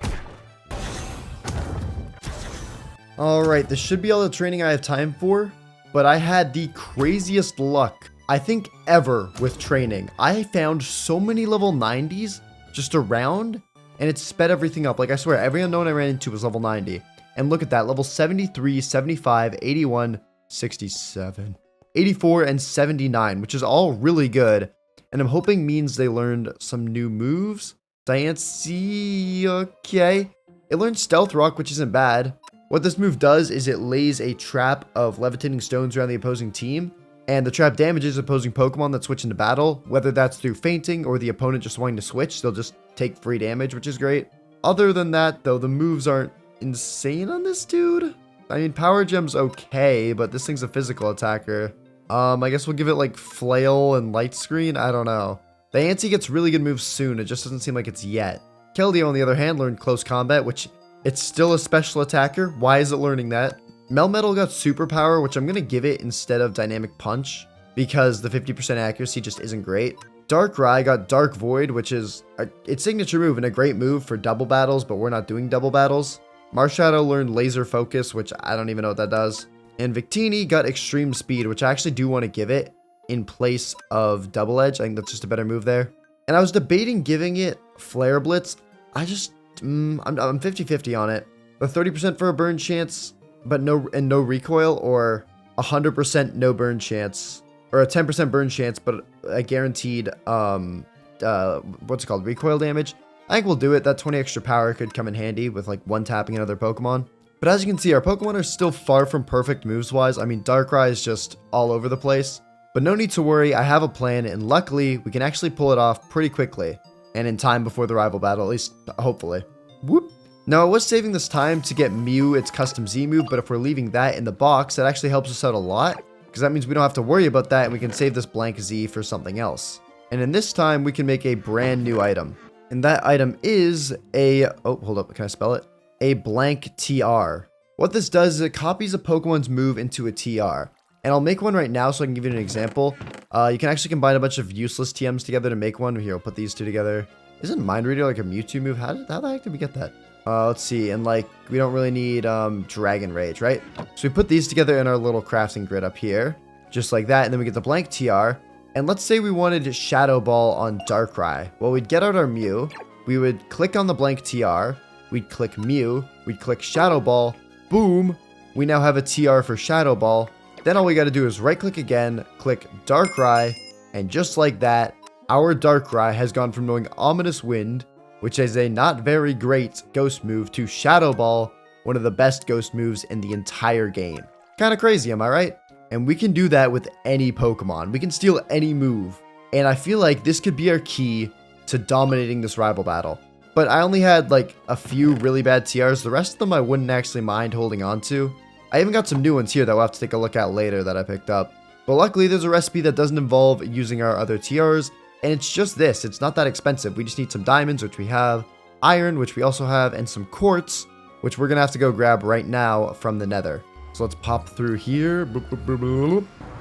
Alright, this should be all the training I have time for, but I had the craziest luck, I think, ever with training. I found so many level 90s just around, and it sped everything up. Like, I swear, every unknown I ran into was level 90. And look at that, level 73, 75, 81, 67, 84, and 79, which is all really good. And I'm hoping means they learned some new moves. Diancie, okay. It learned Stealth Rock, which isn't bad. What this move does is it lays a trap of levitating stones around the opposing team, and the trap damages opposing Pokemon that switch into battle, whether that's through fainting or the opponent just wanting to switch. They'll just take free damage, which is great. Other than that, though, the moves aren't insane on this dude. I mean, Power Gem's okay, but this thing's a physical attacker. I guess we'll give it like Flail and Light Screen. I don't know. Diancie gets really good moves soon. It just doesn't seem like it's yet. Keldeo, on the other hand, learned Close Combat, which it's still a special attacker. Why is it learning that? Melmetal got Superpower, which I'm going to give it instead of Dynamic Punch because the 50% accuracy just isn't great. Darkrai got Dark Void, which is its signature move and a great move for double battles, but we're not doing double battles. Marshadow learned Laser Focus, which I don't even know what that does. And Victini got Extreme Speed, which I actually do want to give it in place of Double Edge. I think that's just a better move there. And I was debating giving it Flare Blitz. I'm 50-50 on it. The 30% for a burn chance, but no recoil, or 100% no burn chance, or a 10% burn chance, but a guaranteed, what's it called, recoil damage. I think we'll do it. That 20 extra power could come in handy with like one tapping another Pokemon. But as you can see, our Pokemon are still far from perfect moves-wise. I mean, Darkrai is just all over the place. But no need to worry, I have a plan, and luckily, we can actually pull it off pretty quickly. And in time before the rival battle, at least, hopefully. Whoop. Now, I was saving this time to get Mew its custom Z move, but if we're leaving that in the box, that actually helps us out a lot. Because that means we don't have to worry about that, and we can save this blank Z for something else. And in this time, we can make a brand new item. And that item is a... Oh, hold up, can I spell it? A blank TR. What this does is it copies a Pokemon's move into a TR. And I'll make one right now so I can give you an example. You can actually combine a bunch of useless TMs together to make one. Here, I'll put these two together. Isn't Mind Reader like a Mewtwo move? How the heck did we get that? Let's see. And like, we don't really need Dragon Rage, right? So we put these together in our little crafting grid up here. Just like that. And then we get the blank TR. And let's say we wanted Shadow Ball on Darkrai. Well, we'd get out our Mew. We would click on the blank TR. We'd click Mew. We'd click Shadow Ball. Boom. We now have a TR for Shadow Ball. Then all we got to do is right click again, click Darkrai, and just like that, our Darkrai has gone from knowing Ominous Wind, which is a not very great ghost move, to Shadow Ball, one of the best ghost moves in the entire game. Kind of crazy, am I right? And we can do that with any Pokemon. We can steal any move. And I feel like this could be our key to dominating this rival battle. But I only had like a few really bad TRs. The rest of them I wouldn't actually mind holding on to. I even got some new ones here that we'll have to take a look at later that I picked up. But luckily there's a recipe that doesn't involve using our other TRs. And it's just this. It's not that expensive. We just need some diamonds, which we have. Iron, which we also have. And some quartz, which we're going to have to go grab right now from the nether. So let's pop through here.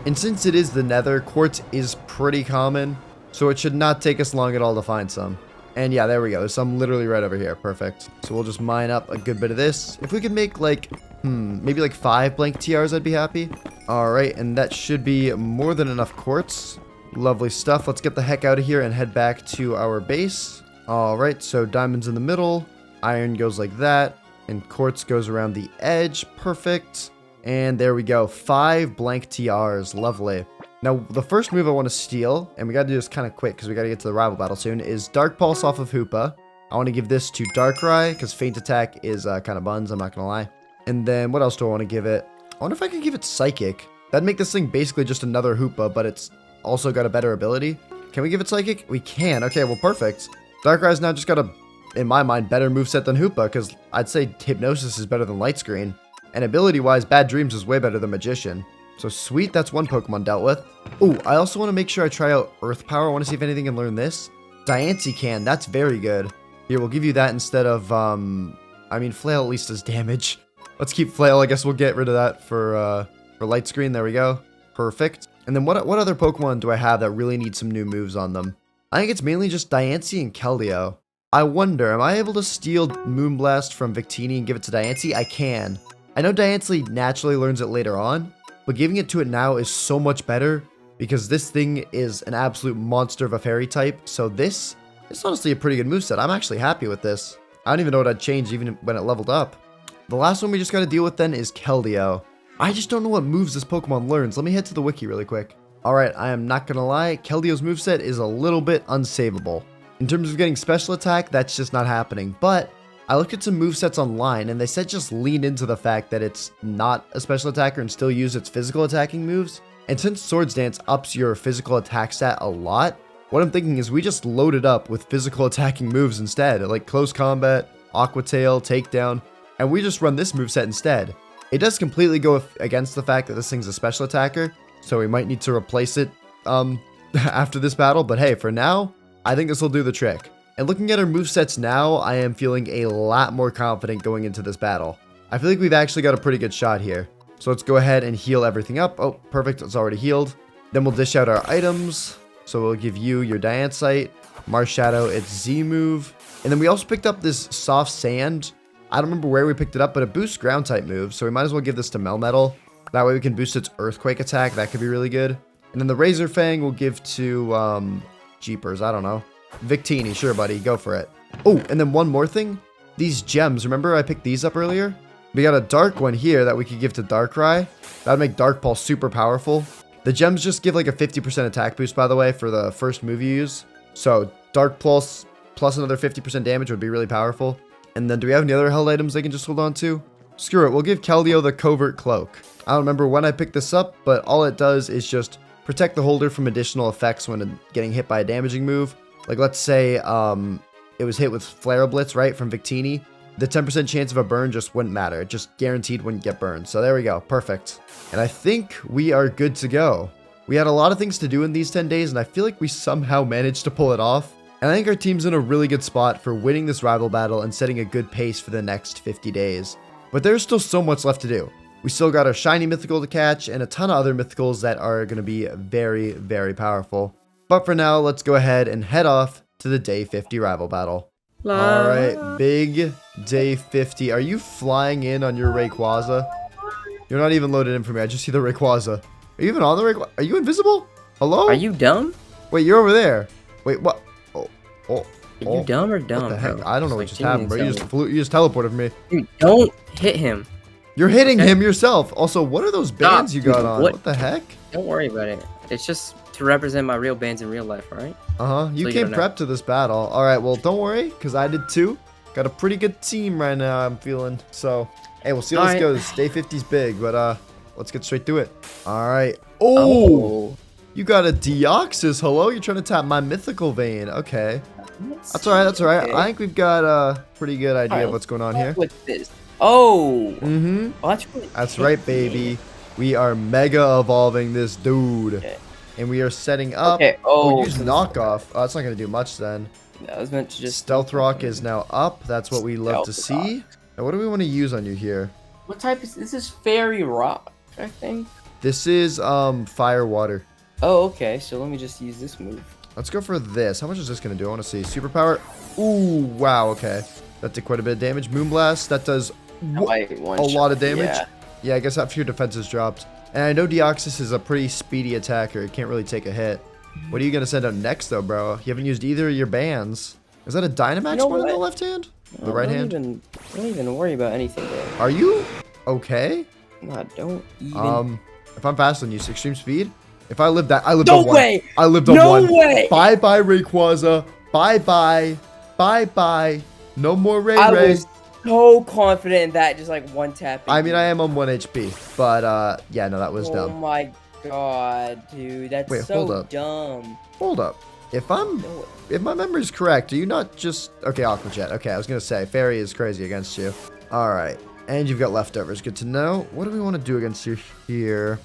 And since it is the nether, quartz is pretty common. So it should not take us long at all to find some. And yeah, there we go. There's some literally right over here. Perfect. So we'll just mine up a good bit of this. If we could make like, maybe like 5 blank TRs, I'd be happy. All right, and that should be more than enough quartz. Lovely stuff. Let's get the heck out of here and head back to our base. All right, so diamonds in the middle. Iron goes like that. And quartz goes around the edge. Perfect. And there we go. 5 blank TRs. Lovely. Now, the first move I want to steal, and we got to do this kind of quick because we got to get to the rival battle soon, is Dark Pulse off of Hoopa. I want to give this to Darkrai because Feint Attack is kind of buns, I'm not going to lie. And then what else do I want to give it? I wonder if I could give it Psychic. That'd make this thing basically just another Hoopa, but it's also got a better ability. Can we give it Psychic? We can. Okay, well, perfect. Darkrai's now just got a, in my mind, better moveset than Hoopa because I'd say Hypnosis is better than Light Screen. And ability-wise, Bad Dreams is way better than Magician. So sweet, that's one Pokemon dealt with. Oh, I also want to make sure I try out Earth Power. I want to see if anything can learn this. Diancie can. That's very good. Here, we'll give you that instead of, I mean, Flail at least does damage. Let's keep Flail. I guess we'll get rid of that for Light Screen. There we go. Perfect. And then what other Pokemon do I have that really need some new moves on them? I think it's mainly just Diancie and Keldeo. I wonder, am I able to steal Moonblast from Victini and give it to Diancie? I can. I know Diancie naturally learns it later on, but giving it to it now is so much better because this thing is an absolute monster of a fairy type. So this is honestly a pretty good moveset. I'm actually happy with this. I don't even know what I'd change even when it leveled up. The last one we just got to deal with then is Keldeo. I just don't know what moves this Pokemon learns. Let me head to the wiki really quick. Alright, I am not going to lie. Keldeo's moveset is a little bit unsavable. In terms of getting special attack, that's just not happening. But I looked at some movesets online and they said just lean into the fact that it's not a special attacker and still use its physical attacking moves. And since Swords Dance ups your physical attack stat a lot, what I'm thinking is we just load it up with physical attacking moves instead, like Close Combat, Aqua Tail, Takedown, and we just run this moveset instead. It does completely go against the fact that this thing's a special attacker, so we might need to replace it after this battle, but hey, for now, I think this will do the trick. And looking at our movesets now, I am feeling a lot more confident going into this battle. I feel like we've actually got a pretty good shot here. So let's go ahead and heal everything up. Oh, perfect, it's already healed. Then we'll dish out our items. So we'll give you your Diancite, Marshadow its Z move. And then we also picked up this Soft Sand. I don't remember where we picked it up, but it boosts ground type moves. So we might as well give this to Melmetal. That way we can boost its Earthquake attack. That could be really good. And then the Razor Fang we'll give to, Jeepers, I don't know. Victini, sure buddy, go for it. Oh, and then one more thing. These gems, remember I picked these up earlier? We got a dark one here that we could give to Darkrai. That'd make Dark Pulse super powerful. The gems just give like a 50% attack boost, by the way, for the first move you use. So Dark Pulse plus another 50% damage would be really powerful. And then do we have any other held items they can just hold on to? Screw it, we'll give Keldeo the Covert Cloak. I don't remember when I picked this up, but all it does is just protect the holder from additional effects when getting hit by a damaging move. Like let's say it was hit with Flare Blitz, right, from Victini. The 10% chance of a burn just wouldn't matter. It just guaranteed wouldn't get burned. So there we go. Perfect. And I think we are good to go. We had a lot of things to do in these 10 days, and I feel like we somehow managed to pull it off. And I think our team's in a really good spot for winning this rival battle and setting a good pace for the next 50 days. But there's still so much left to do. We still got our shiny mythical to catch and a ton of other mythicals that are going to be very, very powerful. But for now, let's go ahead and head off to the day 50 rival battle. All right, big day 50. Are you flying in on your Rayquaza? You're not even loaded in for me. I just see the Rayquaza. Are you even on the Rayquaza? Are you invisible? Hello? Are you dumb? Wait, you're over there. Wait, what? Are you dumb or dumb? What the heck? Bro? I don't know what Like, just happened, bro. You genuinely just teleported for me. Dude, don't hit him. You're hitting him yourself. Also, what are those bands you got dude, on? What the heck? Don't worry about it. It's just to represent my real bands in real life, alright? Uh-huh. You So came don't know. prepped to this battle. All right, well, don't worry, because I did too. Got a pretty good team right now, I'm feeling. So, hey, we'll see how this goes. Day 50's big, but let's get straight to it. All right. Oh! You got a Deoxys. Hello? You're trying to tap my mythical vein. Okay. That's all right. That's all right. Okay. I think we've got a pretty good idea Alright, of what's going on here. With this. Oh. Mm-hmm. Oh, that's really That's right, baby. We are mega evolving this dude. Okay. And we are setting up. Okay. Oh. Use knockoff. Oh, that's not going to do much then. I was meant to just. Stealth Rock is now up. That's what we love to Stealth see. Now, what do we want to use on you here? What type is this? Is Fairy Rock, I think. This is Fire Water. Oh, okay. So let me just use this move. Let's go for this. How much is this going to do? I want to see. Superpower. Ooh, wow. Okay. That did quite a bit of damage. Moonblast. That does a lot of damage. Yeah, I guess after your defense is dropped. And I know Deoxys is a pretty speedy attacker. It can't really take a hit. What are you going to send out next, though, bro? You haven't used either of your bands. Is that a Dynamax one in the left hand? The right hand? Don't even worry about anything there. Are you okay? Nah, don't even. If I'm faster than you, extreme speed? If I lived that, I lived No on way! one. I lived on No one. way! Bye-bye, Rayquaza. Bye-bye. Bye-bye. No more Ray I Ray. was so confident in that, just like one tap. I mean, I am on 1 HP, but yeah, no, that was Oh dumb. my god, dude, that's Wait, so hold up. dumb. Hold up. If my memory is correct, are you not just... Okay, Aqua Jet. Okay, I was going to say, Fairy is crazy against you. All right. And you've got leftovers. Good to know. What do we want to do against you here?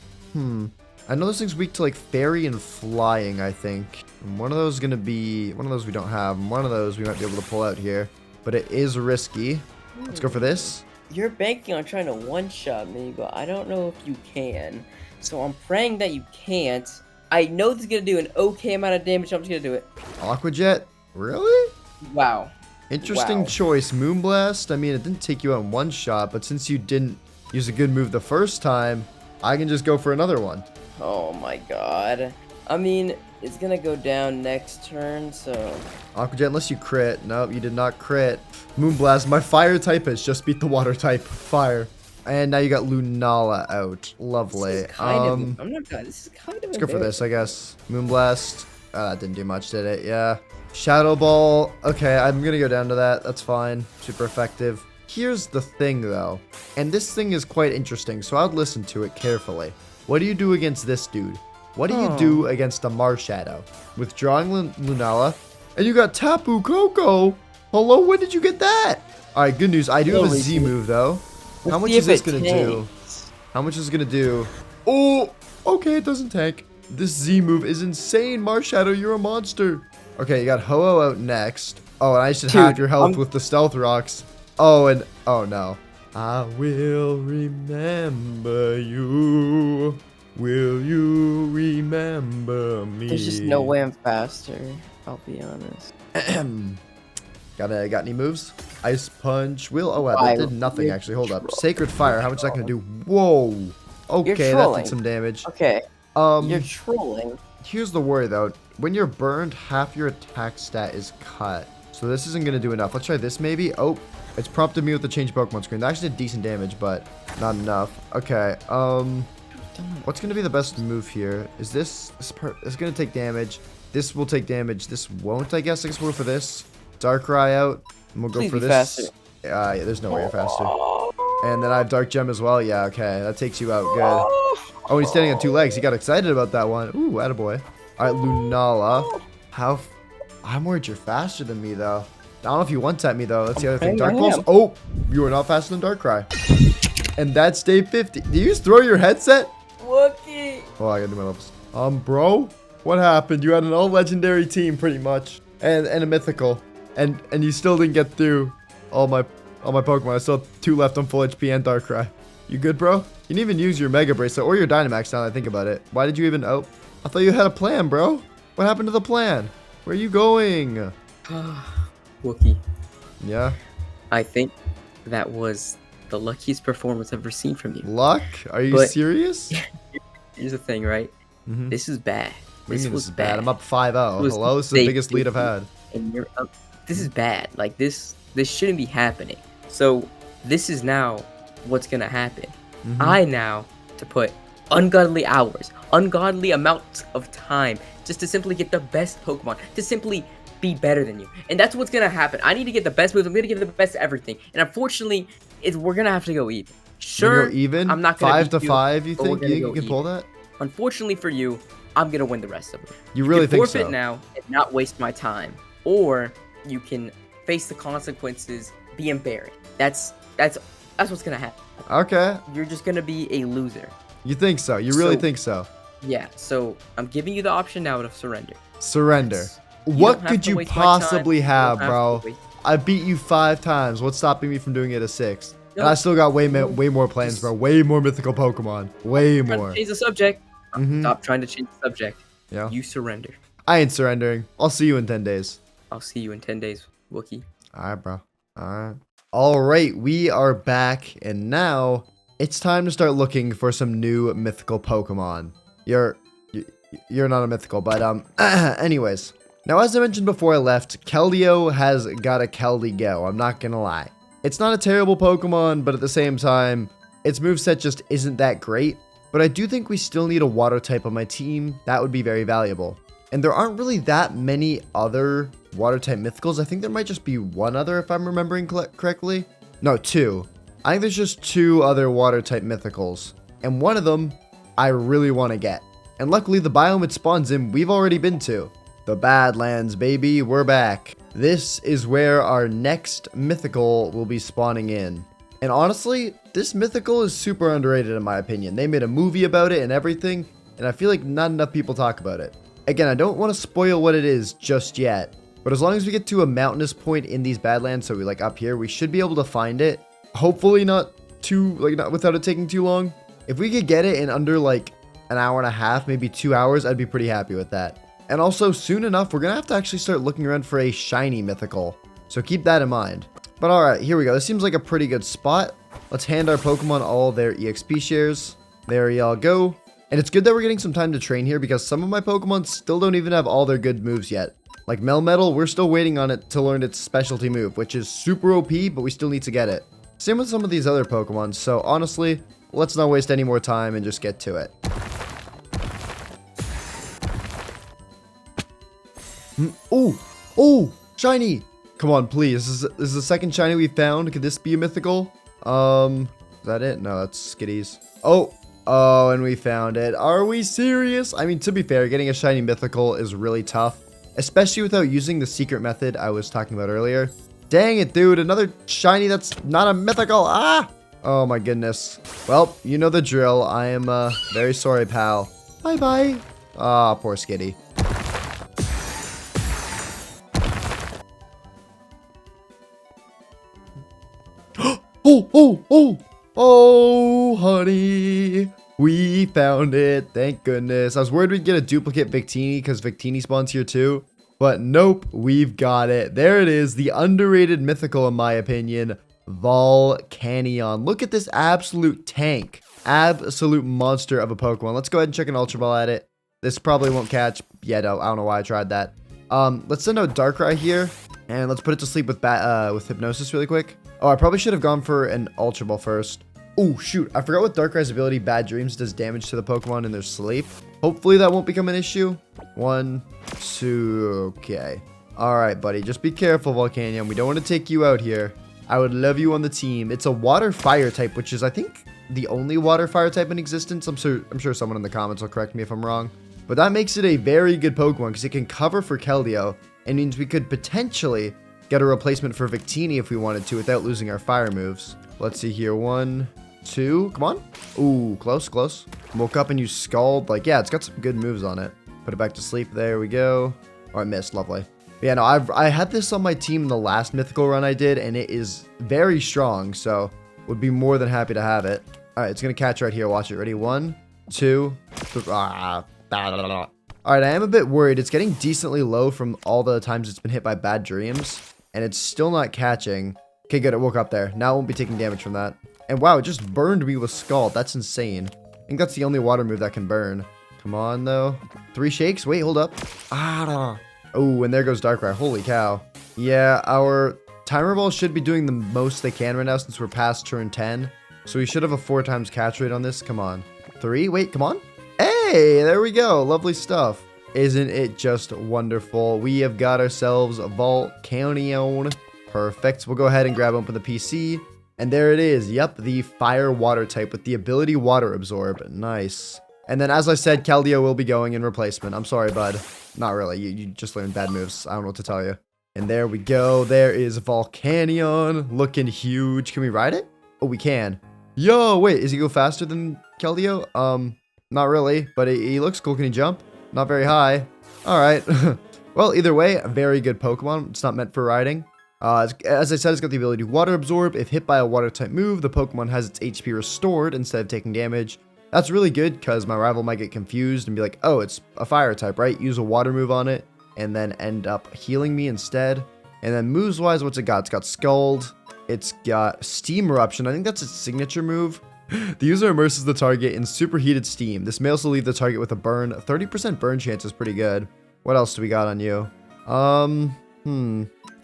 I know this thing's weak to, like, Fairy and Flying, I think. And one of those is going to be... One of those we don't have. And one of those we might be able to pull out here. But it is risky. Let's go for this. You're banking on trying to one-shot me, but I don't know if you can. So I'm praying that you can't. I know this is going to do an okay amount of damage, so I'm just going to do it. Aqua Jet? Really? Wow. Interesting Wow. choice. Moonblast, I mean, it didn't take you out in one shot, but since you didn't use a good move the first time, I can just go for another one. Oh my god. I mean, it's going to go down next turn, so... Aqua Jet, unless you crit. Nope, you did not crit. Moonblast, my fire type has just beat the water type. Fire. And now you got Lunala out. Lovely. This is kind of... I'm not gonna... This is kind of... Let's go for this, I guess. Moonblast. That didn't do much, did it? Yeah. Shadow Ball. Okay, I'm gonna go down to that. That's fine. Super effective. Here's the thing, though. And this thing is quite interesting, so I'd listen to it carefully. What do you do against this dude? What do you do against a Marshadow? Withdrawing Lunala. And you got Tapu Koko. Hello, when did you get that? Alright, good news. I do have a Z move, though. How much is this gonna do? How much is it gonna do? Oh, okay, it doesn't tank. This Z move is insane, Marshadow. You're a monster. Okay, you got Ho-Oh out next. Oh, and I should have your health with the Stealth Rocks. Oh, and oh no. I will remember you. Will you remember me? There's just no way I'm faster. I'll be honest. Got any moves? Ice Punch. Oh, wow, that did nothing actually. Hold up. Sacred Fire. How much is that gonna do? Whoa. Okay, that did some damage. Okay. You're trolling. Here's the worry though. When you're burned, half your attack stat is cut. So this isn't gonna do enough. Let's try this maybe. Oh, It's prompted me with the change Pokemon screen. That actually did decent damage, but not enough. Okay, what's gonna be the best move here? Is this part is gonna take damage. This will take damage. This won't, I guess. I guess we'll go for this. Darkrai out. And we'll go Please for be this. faster. Yeah, there's no way you're faster. And then I have Dark Gem as well. Yeah, okay. That takes you out. Good. Oh, he's standing on 2 legs. He got excited about that one. Ooh, attaboy. All right, Lunala. I'm worried you're faster than me, though. I don't know if you one-tap me, though. That's the other thing. Okay, Dark I Pulse. am. Oh, you are not faster than Darkrai. And that's day 50. Did you just throw your headset? Wookie. Oh, I gotta do my levels. Bro, what happened? You had an all-legendary team, pretty much, and a mythical, and you still didn't get through all my Pokemon. I still have 2 left on full HP and Darkrai. You good, bro? You didn't even use your Mega Bracelet or your Dynamax now that I think about it. Why did you even... Oh, I thought you had a plan, bro. What happened to the plan? Where are you going? Wookie, Yeah? I think that was the luckiest performance I've ever seen from you. Luck? Are you But- serious? Here's the thing, right? Mhm. This is bad. What do you This mean was this is bad. I'm up 5-0. It was Hello? This is the fake, biggest lead I've dude. had. And you're up. This is bad. Like this shouldn't be happening. So this is now what's gonna happen. Mhm. I now to put ungodly hours, ungodly amounts of time just to simply get the best Pokemon, to simply be better than you. And that's what's gonna happen. I need to get the best moves. I'm gonna get the best everything. And unfortunately, we're gonna have to go even. You're Sure, gonna go even? I'm not gonna 5 to beat you, 5, you but we're think? gonna You go can pull even. that? Unfortunately for you, I'm gonna win the rest of it. You really can think forfeit so? now and not waste my time, or you can face the consequences, be embarrassed. That's what's gonna happen. Okay. You're just gonna be a loser. You think so? You really So- think so? Yeah. So I'm giving you the option now to surrender. Surrender. That's- What don't have could to you waste my time, possibly you don't have, to bro? wait. I beat you 5 times. What's stopping me from doing it a 6th? And No, I still got way no, more plans, just- bro. Way more mythical Pokemon. Way Trying more. to change the subject. Mhm. Stop trying to change the subject. Yeah. You surrender. I ain't surrendering. I'll see you in 10 days. I'll see you in 10 days, Wookie. Alright, bro. Alright. Alright, we are back, and now it's time to start looking for some new mythical Pokemon. You're not a mythical, but anyways. Now, as I mentioned before I left, Keldeo has got a Keldeo, I'm not gonna lie. It's not a terrible Pokemon, but at the same time, its moveset just isn't that great. But I do think we still need a water type on my team. That would be very valuable. And there aren't really that many other water type mythicals. I think there might just be one other if I'm remembering correctly. No, 2. I think there's just 2 other water type mythicals. And one of them I really want to get. And luckily the biome it spawns in we've already been to. The Badlands, baby, we're back. This is where our next mythical will be spawning in. And honestly, this mythical is super underrated in my opinion. They made a movie about it and everything, and I feel like not enough people talk about it. Again, I don't want to spoil what it is just yet, but as long as we get to a mountainous point in these Badlands, so we like up here, we should be able to find it. Hopefully not without it taking too long. If we could get it in under like an hour and a half, maybe 2 hours, I'd be pretty happy with that. And also, soon enough, we're going to have to actually start looking around for a shiny mythical. So keep that in mind. But alright, here we go. This seems like a pretty good spot. Let's hand our Pokemon all their EXP shares. There y'all go. And it's good that we're getting some time to train here because some of my Pokemon still don't even have all their good moves yet. Like Melmetal, we're still waiting on it to learn its specialty move, which is super OP, but we still need to get it. Same with some of these other Pokemon, so honestly, let's not waste any more time and just get to it. Oh, shiny! Come on, please. This is the second shiny we found. Could this be a mythical? Is that it? No, that's Skitties. Oh, and we found it. Are we serious? I mean, to be fair, getting a shiny mythical is really tough, especially without using the secret method I was talking about earlier. Dang it, dude. Another shiny that's not a mythical. Ah! Oh my goodness. Well, you know the drill. I am very sorry, pal. Bye-bye. Ah, poor Skitty. Oh, honey, we found it. Thank goodness. I was worried we'd get a duplicate Victini because Victini spawns here too. But nope, we've got it. There it is, the underrated mythical in my opinion, Volcanion. Look at this absolute tank. Absolute monster of a Pokemon. Let's go ahead and check an Ultra Ball at it. This probably won't catch. Yeah, no, I don't know why I tried that. Let's send out Darkrai here. And let's put it to sleep with Hypnosis really quick. Oh, I probably should have gone for an Ultra Ball first. Oh, shoot. I forgot what Darkrai's ability, Bad Dreams, does damage to the Pokemon in their sleep. Hopefully that won't become an issue. 1, 2, okay. All right, buddy. Just be careful, Volcanion. We don't want to take you out here. I would love you on the team. It's a Water-Fire type, which is, I think, the only Water-Fire type in existence. I'm sure someone in the comments will correct me if I'm wrong. But that makes it a very good Pokemon because it can cover for Keldeo. It means we could potentially get a replacement for Victini if we wanted to without losing our fire moves. Let's see here. 1, 2. Come on. Ooh, close, close. Woke up and you Scald. Like, yeah, it's got some good moves on it. Put it back to sleep. There we go. Oh, I missed. Lovely. But yeah, no, I had this on my team in the last mythical run I did, and it is very strong, so would be more than happy to have it. All right, it's going to catch right here. Watch it. Ready? 1, 2, 3. All right, I am a bit worried. It's getting decently low from all the times it's been hit by Bad Dreams, and it's still not catching. Okay, good. It woke up there. Now it won't be taking damage from that. And wow, it just burned me with Scald. That's insane. I think that's the only water move that can burn. Come on, though. 3 shakes? Wait, hold up. Oh, and there goes Darkrai. Holy cow. Yeah, our Timer Balls should be doing the most they can right now since we're past turn 10. So we should have a 4 times catch rate on this. Come on. 3? Wait, come on. Hey, there we go. Lovely stuff. Isn't it just wonderful? We have got ourselves a Volcanion. Perfect. We'll go ahead and grab open the PC. And there it is. Yep, the Fire Water type with the ability Water Absorb. Nice. And then, as I said, Keldeo will be going in replacement. I'm sorry, bud. Not really. You just learned bad moves. I don't know what to tell you. And there we go. There is Volcanion. Looking huge. Can we ride it? Oh, we can. Yo, wait. Is he go faster than Keldeo? Not really. But he looks cool. Can he jump? Not very high. All right. Well, either way, a very good Pokemon. It's not meant for riding. As I said, it's got the ability to Water Absorb. If hit by a Water-type move, the Pokemon has its HP restored instead of taking damage. That's really good because my rival might get confused and be like, oh, it's a fire type, right? Use a water move on it and then end up healing me instead. And then moves-wise, what's it got? It's got Scald. It's got Steam Eruption. I think that's its signature move. The user immerses the target in superheated steam. This may also leave the target with a burn. 30% burn chance is pretty good. What else do we got on you?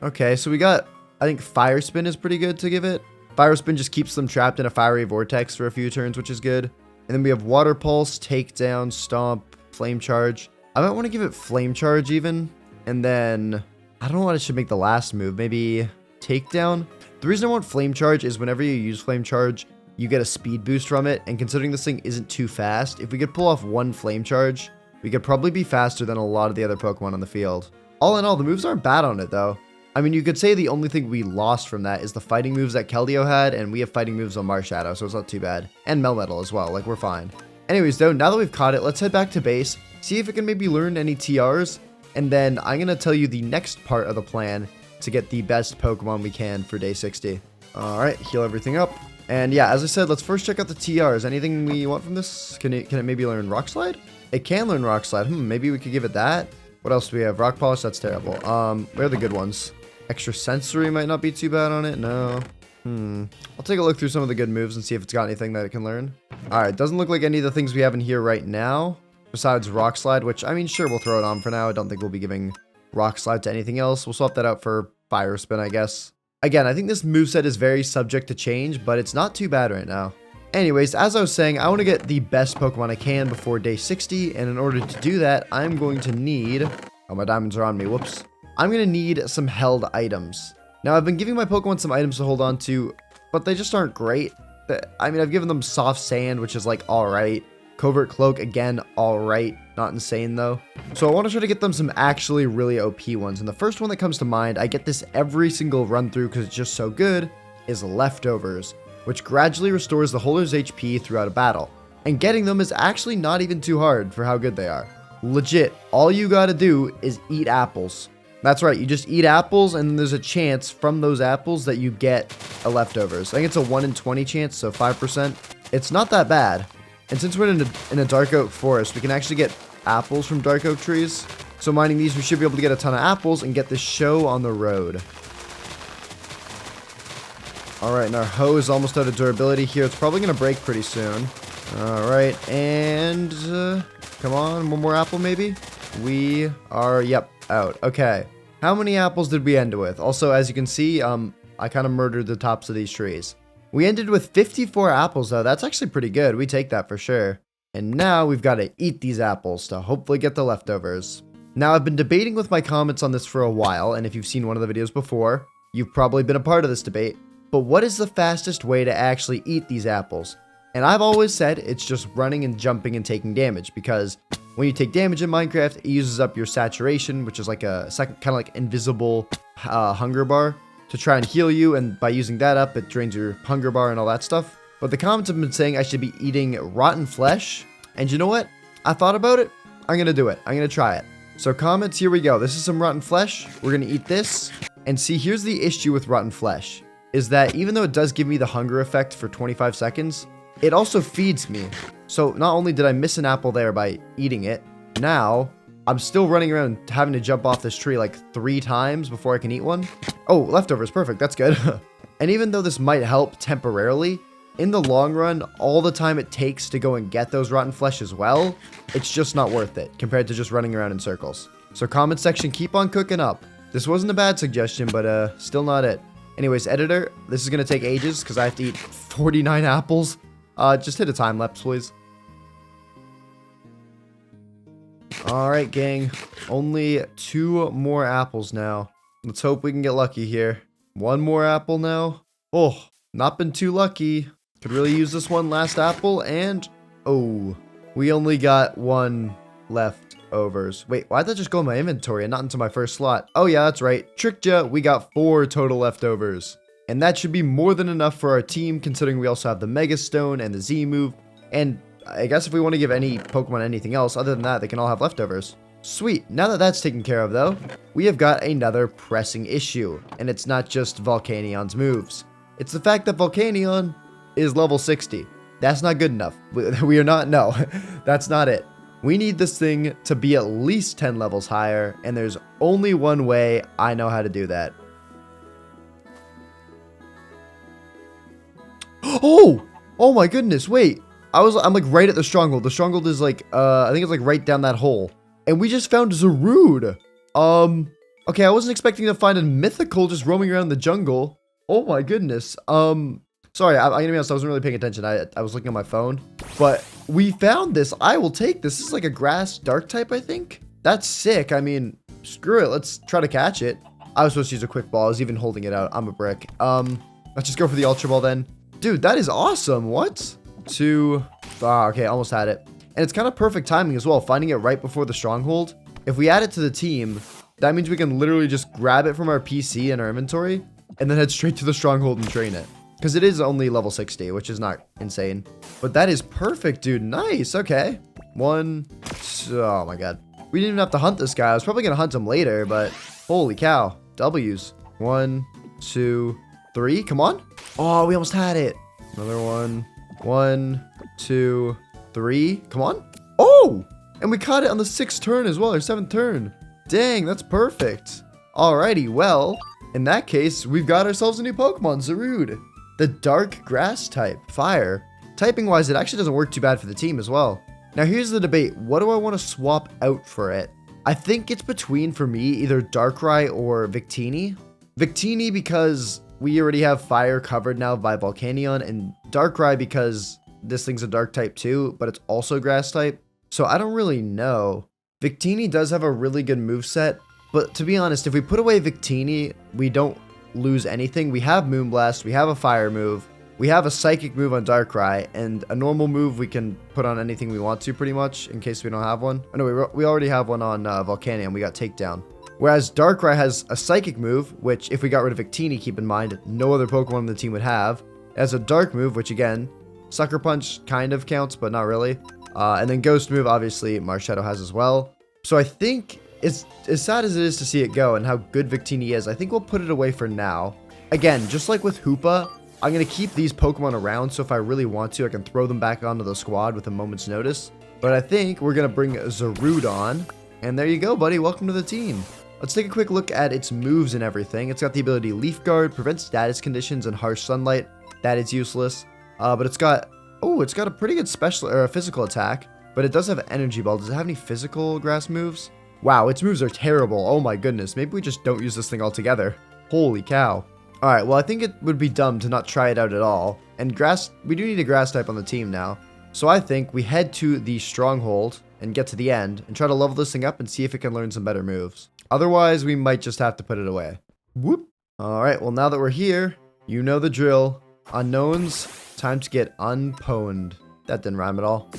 Okay, so we got, I think Fire Spin is pretty good to give it. Fire Spin just keeps them trapped in a fiery vortex for a few turns, which is good. And then we have Water Pulse, Takedown, Stomp, Flame Charge. I might want to give it Flame Charge even. And then, I don't know what I should make the last move. Maybe Takedown? The reason I want Flame Charge is whenever you use Flame Charge, you get a speed boost from it. And considering this thing isn't too fast, if we could pull off 1 Flame Charge, we could probably be faster than a lot of the other Pokemon on the field. All in all, the moves aren't bad on it though. I mean, you could say the only thing we lost from that is the fighting moves that Keldeo had, and we have fighting moves on Marshadow, so it's not too bad. And Melmetal as well, like, we're fine. Anyways, though, now that we've caught it, let's head back to base, see if it can maybe learn any TRs, and then I'm going to tell you the next part of the plan to get the best Pokemon we can for day 60. Alright, heal everything up. And yeah, as I said, let's first check out the TRs. Anything we want from this? Can it maybe learn Rock Slide? It can learn Rock Slide. Maybe we could give it that. What else do we have? Rock Polish? That's terrible. Where are the good ones? Extra Sensory might not be too bad on it. No. I'll take a look through some of the good moves and see if it's got anything that it can learn. Alright, doesn't look like any of the things we have in here right now. Besides Rock Slide, which, I mean, sure, we'll throw it on for now. I don't think we'll be giving Rock Slide to anything else. We'll swap that out for Fire Spin, I guess. Again, I think this moveset is very subject to change, but it's not too bad right now. Anyways, as I was saying, I want to get the best Pokemon I can before day 60, and in order to do that, I'm going to need... Oh, my diamonds are on me. Whoops. I'm going to need some held items. Now, I've been giving my Pokemon some items to hold on to, but they just aren't great. I mean, I've given them Soft Sand, which is like alright. Covert Cloak, again, alright. Not insane, though. So I want to try to get them some actually really OP ones. And the first one that comes to mind, I get this every single run through because it's just so good, is Leftovers, which gradually restores the holder's HP throughout a battle. And getting them is actually not even too hard for how good they are. Legit, all you gotta do is eat apples. That's right, you just eat apples, and then there's a chance from those apples that you get a Leftovers. I think it's a 1 in 20 chance, so 5%. It's not that bad. And since we're in a Dark Oak forest, we can actually get apples from Dark Oak trees. So mining these, we should be able to get a ton of apples and get this show on the road. Alright, and our hoe is almost out of durability here. It's probably going to break pretty soon. Alright, and... come on, one more apple maybe? We are, yep, out. Okay. how many apples did we end with? Also, as you can see, I kind of murdered the tops of these trees. We ended with 54 apples, though. That's actually pretty good. We take that for sure. And now we've got to eat these apples to hopefully get the leftovers. Now, I've been debating with my comments on this for a while, and if you've seen one of the videos before, you've probably been a part of this debate. But what is the fastest way to actually eat these apples? And I've always said it's just running and jumping and taking damage, because when you take damage in Minecraft, it uses up your saturation, which is like a second kind of like invisible hunger bar, to try and heal you, and by using that up, it drains your hunger bar and all that stuff. But the comments have been saying I should be eating rotten flesh, and you know what? I thought about it. I'm gonna do it. I'm gonna try it. So comments, here we go. This is some rotten flesh. We're gonna eat this, and see, here's the issue with rotten flesh, is that even though it does give me the hunger effect for 25 seconds, it also feeds me. So not only did I miss an apple there by eating it, now I'm still running around having to jump off this tree like 3 times before I can eat one. Oh, leftovers, perfect, that's good. And even though this might help temporarily, in the long run, all the time it takes to go and get those rotten flesh as well, it's just not worth it compared to just running around in circles. So comment section, keep on cooking up. This wasn't a bad suggestion, but still not it. Anyways, editor, this is gonna take ages because I have to eat 49 apples. Just hit a time lapse, please. Alright, gang. Only 2 more apples now. Let's hope we can get lucky here. 1 more apple now. Oh, not been too lucky. Could really use this one last apple, and... oh, we only got 1 leftovers. Wait, why'd that just go in my inventory and not into my first slot? Oh yeah, that's right. Tricked ya. We got 4 total leftovers. And that should be more than enough for our team, considering we also have the Mega Stone and the Z move. And I guess if we want to give any Pokemon anything else, other than that, they can all have leftovers. Sweet. Now that that's taken care of, though, we have got another pressing issue. And it's not just Volcanion's moves. It's the fact that Volcanion is level 60. That's not good enough. We are not, no, that's not it. We need this thing to be at least 10 levels higher, and there's only one way I know how to do that. Oh my goodness, wait. I'm like right at the stronghold. The stronghold is like, I think it's like right down that hole. And we just found Zarude. Okay, I wasn't expecting to find a mythical just roaming around the jungle. Oh my goodness. Sorry, I'm gonna be honest, I wasn't really paying attention. I was looking at my phone. But we found this. I will take this. This is like a grass dark type, I think. That's sick. I mean, screw it. Let's try to catch it. I was supposed to use a quick ball. I was even holding it out. I'm a brick. Let's just go for the Ultra Ball then. Dude, that is awesome. What? 2. Okay, almost had it. And it's kind of perfect timing as well, finding it right before the stronghold. If we add it to the team, that means we can literally just grab it from our PC in our inventory and then head straight to the stronghold and train it. Because it is only level 60, which is not insane. But that is perfect, dude. Nice. Okay. 1. Oh my god. We didn't even have to hunt this guy. I was probably going to hunt him later, but holy cow. W's. 1, 2, 3. Come on. Oh, we almost had it. Another one. 1, 2, 3. Come on. Oh! And we caught it on the 6th turn as well, or 7th turn. Dang, that's perfect. Alrighty, well, in that case, we've got ourselves a new Pokemon, Zarude. The dark grass type, fire. Typing-wise, it actually doesn't work too bad for the team as well. Now, here's the debate. What do I want to swap out for it? I think it's between, for me, either Darkrai or Victini. Victini because we already have fire covered now by Volcanion, and Darkrai because this thing's a dark type too, but it's also grass type. So I don't really know. Victini does have a really good moveset, but to be honest, if we put away Victini, we don't lose anything. We have Moonblast, we have a fire move, we have a psychic move on Darkrai, and a normal move we can put on anything we want to pretty much, in case we don't have one. Oh no, we already have one on Volcanion, we got Takedown. Whereas Darkrai has a psychic move, which if we got rid of Victini, keep in mind, no other Pokemon on the team would have. It has a dark move, which again, Sucker Punch kind of counts, but not really. And then Ghost move, obviously, Marshadow has as well. So I think, it's as sad as it is to see it go and how good Victini is, I think we'll put it away for now. Again, just like with Hoopa, I'm going to keep these Pokemon around, so if I really want to, I can throw them back onto the squad with a moment's notice. But I think we're going to bring Zarude on. And there you go, buddy. Welcome to the team. Let's take a quick look at its moves and everything. It's got the ability Leaf Guard, prevents status conditions and harsh sunlight. That is useless. But it's got a pretty good special or physical attack. But it does have Energy Ball. Does it have any physical grass moves? Wow, its moves are terrible. Oh my goodness. Maybe we just don't use this thing altogether. Holy cow. Alright, well I think it would be dumb to not try it out at all. And grass, we do need a grass type on the team now. So I think we head to the stronghold and get to the end and try to level this thing up and see if it can learn some better moves. Otherwise, we might just have to put it away. Whoop. Alright, well now that we're here, you know the drill. Unknowns, time to get unpwned. That didn't rhyme at all.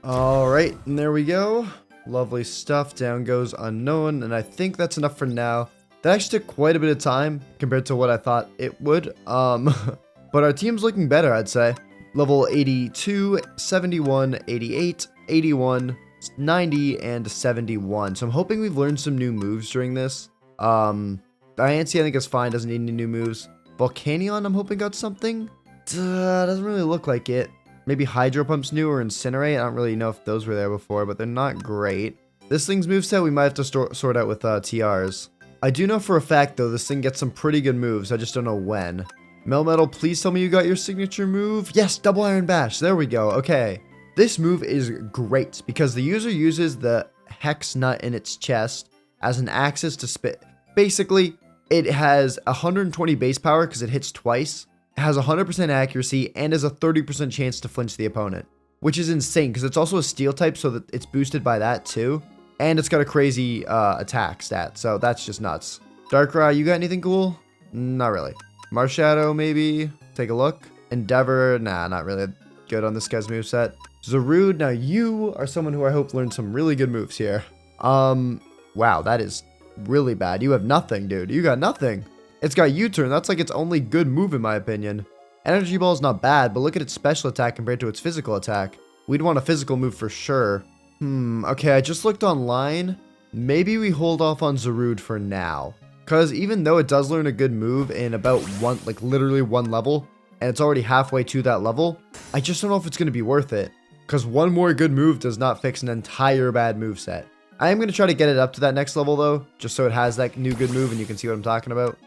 Alright, and there we go. Lovely stuff. Down goes unknown, and I think that's enough for now. That actually took quite a bit of time compared to what I thought it would. But our team's looking better, I'd say. Level 82, 71, 88, 81, 90, and 71. So I'm hoping we've learned some new moves during this. Diancie, I think is fine. Doesn't need any new moves. Volcanion, I'm hoping got something. Doesn't really look like it. Maybe Hydro Pump's new or Incinerate. I don't really know if those were there before, but they're not great. This thing's moveset we might have to sort out with TRs. I do know for a fact, though, this thing gets some pretty good memoves. I just don't know when. Melmetal, please tell me you got your signature move. Yes, Double Iron Bash. There we go. Okay. This move is great because the user uses the Hex Nut in its chest as an axis to spit. Basically, it has 120 base power because it hits twice. It has 100% accuracy and has a 30% chance to flinch the opponent, which is insane because it's also a steel type, so that it's boosted by that too. And it's got a crazy attack stat, so that's just nuts. Darkrai, you got anything cool? Not really. Marshadow, maybe? Take a look. Endeavor, nah, not really good on this guy's moveset. Zarude, now you are someone who I hope learned some really good moves here. Wow, that is really bad. You have nothing, dude. You got nothing. It's got U-turn. That's like its only good move in my opinion. Energy Ball is not bad, but look at its special attack compared to its physical attack. We'd want a physical move for sure. Okay, I just looked online. Maybe we hold off on Zarude for now. Because even though it does learn a good move in about one, like literally one level, and it's already halfway to that level, I just don't know if it's going to be worth it. Because one more good move does not fix an entire bad move set. I am going to try to get it up to that next level though, just so it has that new good move and you can see what I'm talking about.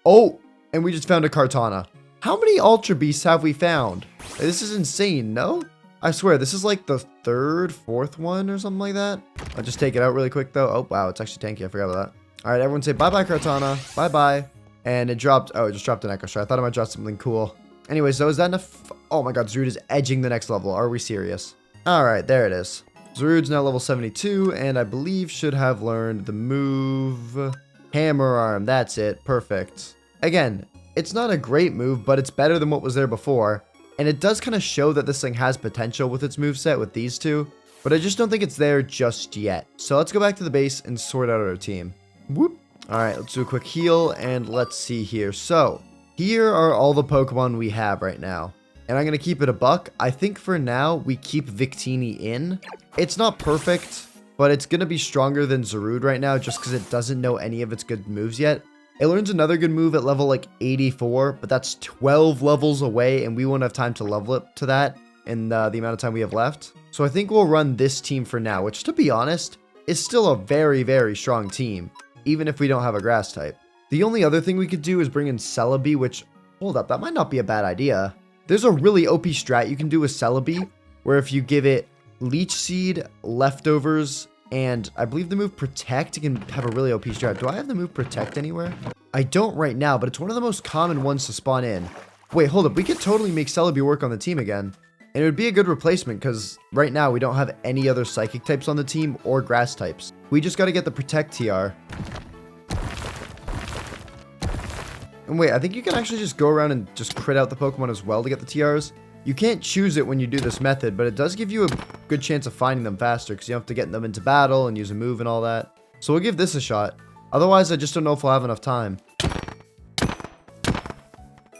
Oh, and we just found a Kartana. How many Ultra Beasts have we found? This is insane, no? I swear, this is like the third, fourth one or something like that. I'll just take it out really quick though. Oh, wow, it's actually tanky. I forgot about that. All right, everyone say bye-bye, Kartana. Bye-bye. And it dropped, oh, it just dropped an Echo Star. I thought it might drop something cool. Anyway, so is that enough? Oh my god, Zarude is edging the next level. Are we serious? All right, there it is. Zarude's now level 72, and I believe should have learned the move Hammer Arm. That's it. Perfect. Again, it's not a great move, but it's better than what was there before. And it does kind of show that this thing has potential with its moveset with these two. But I just don't think it's there just yet. So let's go back to the base and sort out our team. Whoop. Alright, let's do a quick heal, and let's see here. So, here are all the Pokemon we have right now. And I'm going to keep it a buck. I think for now, we keep Victini in. It's not perfect, but it's going to be stronger than Zarude right now just because it doesn't know any of its good moves yet. It learns another good move at level like 84, but that's 12 levels away, and we won't have time to level up to that in the amount of time we have left. So I think we'll run this team for now, which to be honest, is still a very, very strong team, even if we don't have a grass type. The only other thing we could do is bring in Celebi, which, hold up, that might not be a bad idea. There's a really OP strat you can do with Celebi, where if you give it Leech Seed, Leftovers, and I believe the move Protect, it can have a really OP strat. Do I have the move Protect anywhere? I don't right now, but it's one of the most common ones to spawn in. Wait, hold up, we could totally make Celebi work on the team again. And it would be a good replacement, because right now we don't have any other Psychic types on the team or Grass types. We just got to get the Protect TR. And wait, I think you can actually just go around and just crit out the Pokemon as well to get the TRs. You can't choose it when you do this method, but it does give you a good chance of finding them faster because you don't have to get them into battle and use a move and all that. So we'll give this a shot. Otherwise, I just don't know if we'll have enough time.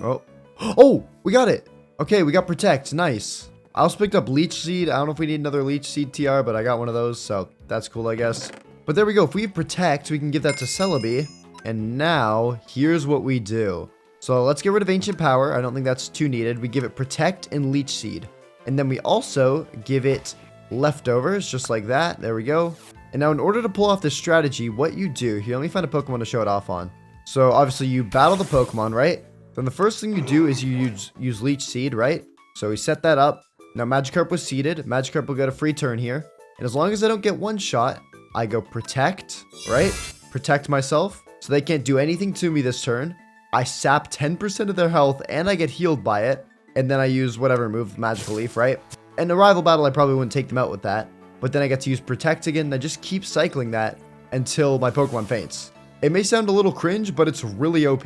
Oh. Oh, we got it. Okay, we got Protect. Nice. I also picked up Leech Seed. I don't know if we need another Leech Seed TR, but I got one of those, so that's cool, I guess. But there we go. If we Protect, we can give that to Celebi. And now, here's what we do. So let's get rid of Ancient Power. I don't think that's too needed. We give it Protect and Leech Seed. And then we also give it Leftovers, just like that. There we go. And now in order to pull off this strategy, what you do, here, let me find a Pokemon to show it off on. So obviously you battle the Pokemon, right? Then the first thing you do is you use Leech Seed, right? So we set that up. Now Magikarp was seeded. Magikarp will get a free turn here. And as long as I don't get one shot, I go protect, right? Protect myself so they can't do anything to me this turn. I sap 10% of their health and I get healed by it. And then I use whatever move, Magical Leaf, right? In a rival battle, I probably wouldn't take them out with that. But then I get to use protect again and I just keep cycling that until my Pokemon faints. It may sound a little cringe, but it's really OP.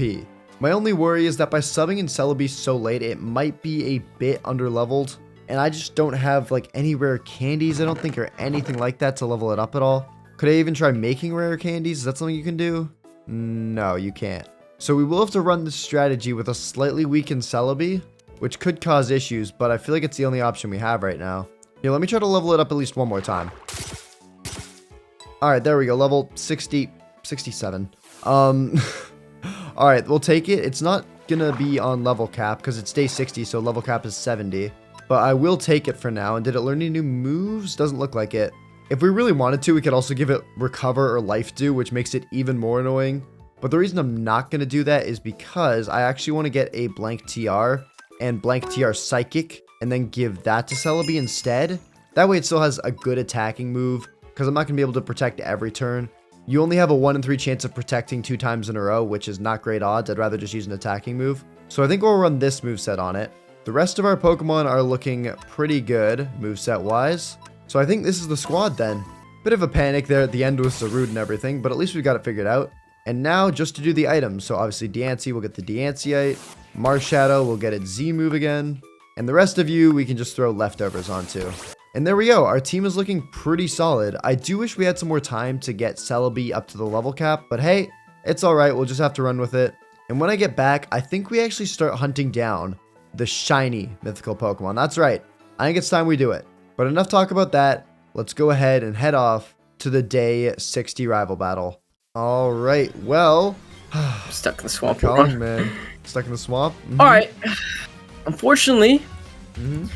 My only worry is that by subbing in Celebi so late, it might be a bit underleveled. And I just don't have like any rare candies, I don't think, or anything like that to level it up at all. Could I even try making rare candies? Is that something you can do? No, you can't. So we will have to run this strategy with a slightly weakened Celebi, which could cause issues, but I feel like it's the only option we have right now. Here, let me try to level it up at least one more time. Alright, there we go. Level 67. Alright, we'll take it. It's not gonna be on level cap because it's day 60, so level cap is 70. But I will take it for now. And did it learn any new moves? Doesn't look like it. If we really wanted to, we could also give it Recover or Life Dew, which makes it even more annoying. But the reason I'm not going to do that is because I actually want to get a Blank TR and Blank TR Psychic and then give that to Celebi instead. That way it still has a good attacking move because I'm not going to be able to protect every turn. You only have a 1 in 3 chance of protecting 2 times in a row, which is not great odds. I'd rather just use an attacking move. So I think we'll run this moveset on it. The rest of our Pokemon are looking pretty good, moveset-wise. So I think this is the squad then. Bit of a panic there at the end with Zarude and everything, but at least we got it figured out. And now, just to do the items. So obviously Diancie will get the Diancieite. Marshadow will get its Z-move again. And the rest of you, we can just throw leftovers onto. And there we go. Our team is looking pretty solid. I do wish we had some more time to get Celebi up to the level cap, but hey, it's alright. We'll just have to run with it. And when I get back, I think we actually start hunting down the shiny mythical Pokemon. That's right. I think it's time we do it. But enough talk about that. Let's go ahead and head off to the day 60 rival battle. All right. Well, I'm stuck in the swamp. Calm, man. Stuck in the swamp. All right. Unfortunately, Mm-hmm.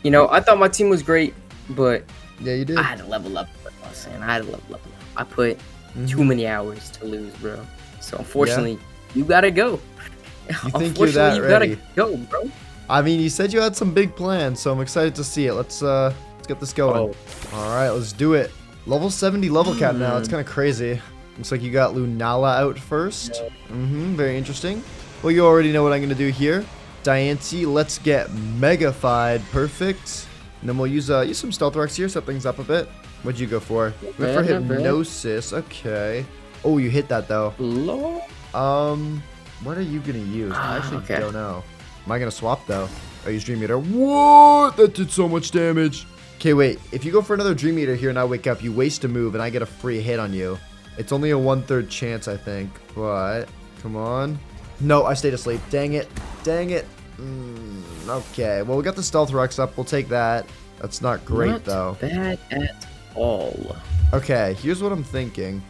you know, I thought my team was great, but Yeah, you did. I had to level up. I was saying I had to level up. I put too many hours to lose, bro. So unfortunately, you gotta go. You think you're that ready? Gotta go, bro. I mean, you said you had some big plans, so I'm excited to see it. Let's get this going. All right, let's do it. Level 70 level cap now. It's kind of crazy. Looks like you got Lunala out first. Very interesting. Well, you already know what I'm gonna do here. Diancie, let's get Megafied. Perfect. And then we'll use some Stealth Rocks here, set things up a bit. What'd you go for? Went for Hypnosis. Okay. Oh, you hit that though. Lord. What are you gonna use? I actually Okay. don't know. Am I gonna swap though? I use Dream Eater. What? That did so much damage. Okay, wait. If you go for another Dream Eater here and I wake up, you waste a move and I get a free hit on you. It's only a 1/3 chance, I think. But come on. No, I stayed asleep. Dang it. Dang it. Okay. Well, we got the Stealth Rocks up. We'll take that. That's not great though. Bad at all. Okay, here's what I'm thinking.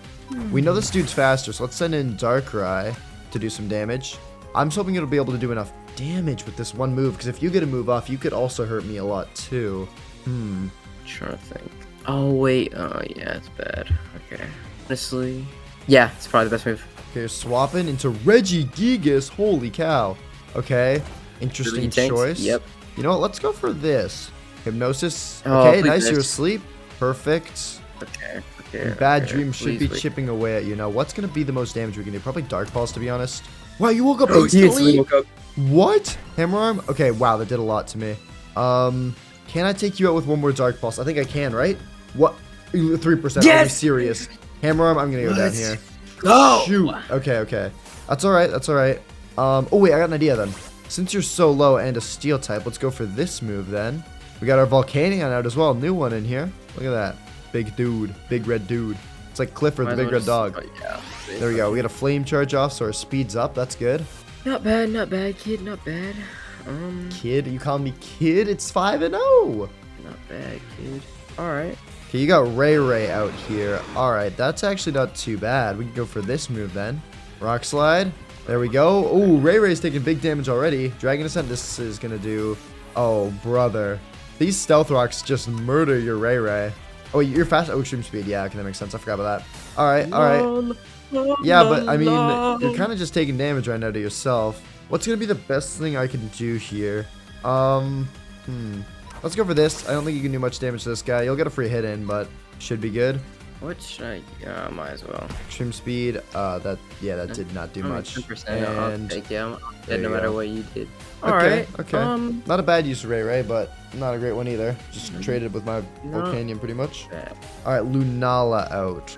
We know this dude's faster, so let's send in Darkrai to do some damage. I'm just hoping it'll be able to do enough damage with this one move, because if you get a move off, you could also hurt me a lot too. Trying to think. Oh wait. Oh yeah, it's bad. Okay. Honestly, yeah, it's probably the best move. Okay, swapping into Regigigas. Holy cow. Okay, interesting choice. Yep. You know what? Let's go for this. Hypnosis. Oh, Okay, please nice. You're miss. asleep. Perfect. Okay. Bad dream should be Please wait. chipping away at you. Now, what's going to be the most damage we can do? Probably Dark Pulse, to be honest. Wow, you woke up Oh, he instantly? woke up. What? Hammer Arm? Okay, wow, that did a lot to me. Can I take you out with one more Dark Pulse? I think I can, right? What? 3%. Are you Yes! serious? Hammer Arm, I'm going to go down here. Go! Shoot. Okay. That's alright, that's alright. Oh, wait, I got an idea then. Since you're so low and a Steel type, let's go for this move then. We got our Volcanion out as well. New one in here. Look at that. Big dude. Big red dude. It's like Clifford, the big red dog. Yeah. There we go. We got a flame charge off, so our speed's up. That's good. Not bad, kid. Not bad. Kid? You calling me kid? It's 5-0. Not bad, kid. All right. Okay, you got Ray out here. All right, that's actually not too bad. We can go for this move then. Rock Slide. There we go. Oh, Ray's taking big damage already. Dragon Ascent, this is going to do... Oh, brother. These Stealth Rocks just murder your Ray. Oh, you're fast. Oh, Extreme Speed. Yeah, okay, that makes sense. I forgot about that. All right. Yeah, but I mean, you're kind of just taking damage right now to yourself. What's going to be the best thing I can do here? Let's let's go for this. I don't think you can do much damage to this guy. You'll get a free hit in, but should be good. What should I? Yeah, might as well. Extreme speed. That did not do much. 10%. And I'll take it. I'm there dead no you matter go. what you did. Okay, Alright. okay. Not a bad use of Ray, but not a great one either. Just traded with my Not Volcanion pretty much. bad. Alright, Lunala out.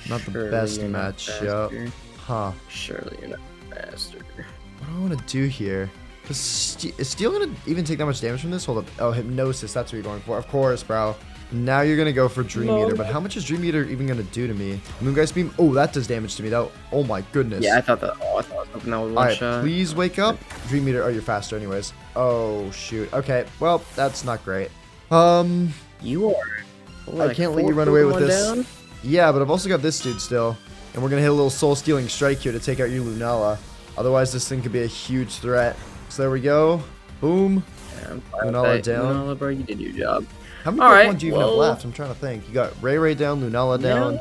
Not the Surely best you're not matchup. faster. Huh. Surely you're not faster. What do I want to do here? Is Steel going to even take that much damage from this? Hold up. Oh, Hypnosis. That's what you're going for. Of course, bro. Now you're going to go for Dream Eater. But how much is Dream Eater even going to do to me? Moongeist Beam. Oh, that does damage to me, though. Oh, my goodness. Yeah, I thought that. Oh, I thought I was hoping that was one Alright, shot. please wake up. Dream Eater. Oh, you're faster anyways. Oh, shoot. Okay. Well, that's not great. You are. I can't let you run away with Pokemon this. down? Yeah, but I've also got this dude still. And we're going to hit a little soul-stealing strike here to take out your Lunala. Otherwise, this thing could be a huge threat. So there we go. Boom. Yeah, I'm fine with Lunala that. down. Lunala, bro, you did your job. How many Alright, Pokemon do you even have well- left? I'm trying to think. You got Ray down, Lunala down.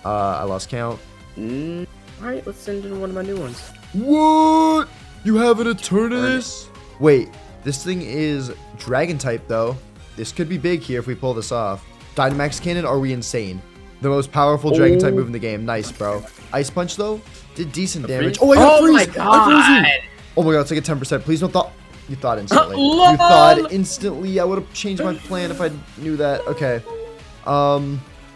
I lost count. Alright, let's send in one of my new ones. What? You have an Eternatus? Wait, this thing is Dragon type though. This could be big here if we pull this off. Dynamax Cannon, are we insane? The most powerful Dragon type move in the game. Nice, bro. Ice Punch though did decent damage. Oh, I got freeze! my I froze you! god! Oh my god, it's like a 10%. Please don't thought. You thought instantly. Lol. You thought instantly. I would have changed my plan if I knew that. Okay.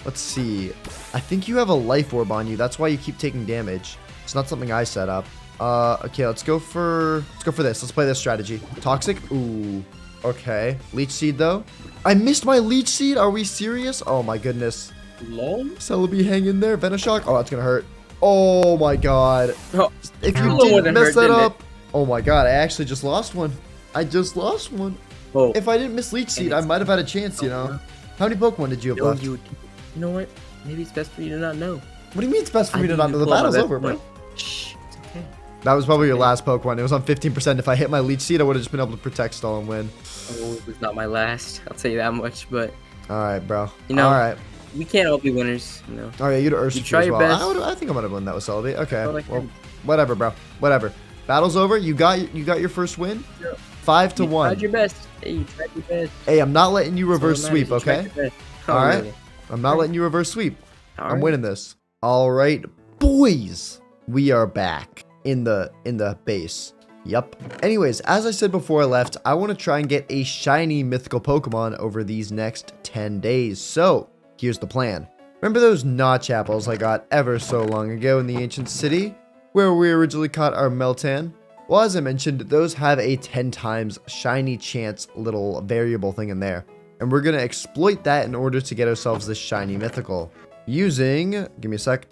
Let's see. I think you have a Life Orb on you. That's why you keep taking damage. It's not something I set up. Okay, let's go for this. Let's play this strategy. Toxic. Ooh. Okay. Leech Seed though. I missed my Leech Seed. Are we serious? Oh my goodness. Lol. Celebi, hang in there. Venoshock. Oh, that's gonna hurt. Oh my god. Oh, If a you little more didn't than mess hurt, that didn't it? up. Oh my god, I actually just lost one. I just lost one. oh. If I didn't miss Leech Seed, I might have had a chance, you know. How many Pokemon did you have No, left? you know what? Maybe it's best for you to not know. What do you mean it's best for me to didn't not know? The pull out my battle's best over, bro. one. Shh, it's okay. That was probably your last Pokemon. It was on 15%. If I hit my Leech Seed, I would have just been able to Protect Stall and win. Oh, it was not my last. I'll tell you that much. But Alright, bro. You know, Alright. we can't all be winners. You know. Alright, you'd Urshifu You try as your well. best. I think I might have won that with Celebi. Okay. Well, I Well, can- whatever, bro. Whatever. Battle's over. You got your first win. 5 to You 1. tried your best. Hey, you tried your best. Hey, I'm not letting you That's all reverse that sweep, matters. You okay? tried your best. Oh, All right. really? I'm not letting you reverse sweep. All I'm right. winning this. All right, boys. We are back in the base. Yep. Anyways, as I said before I left, I want to try and get a shiny mythical Pokemon over these next 10 days. So, here's the plan. Remember those notch apples I got ever so long ago in the ancient city, where we originally caught our Meltan? Well, as I mentioned, those have a 10 times shiny chance little variable thing in there. And we're going to exploit that in order to get ourselves this shiny mythical. Using, give me a sec,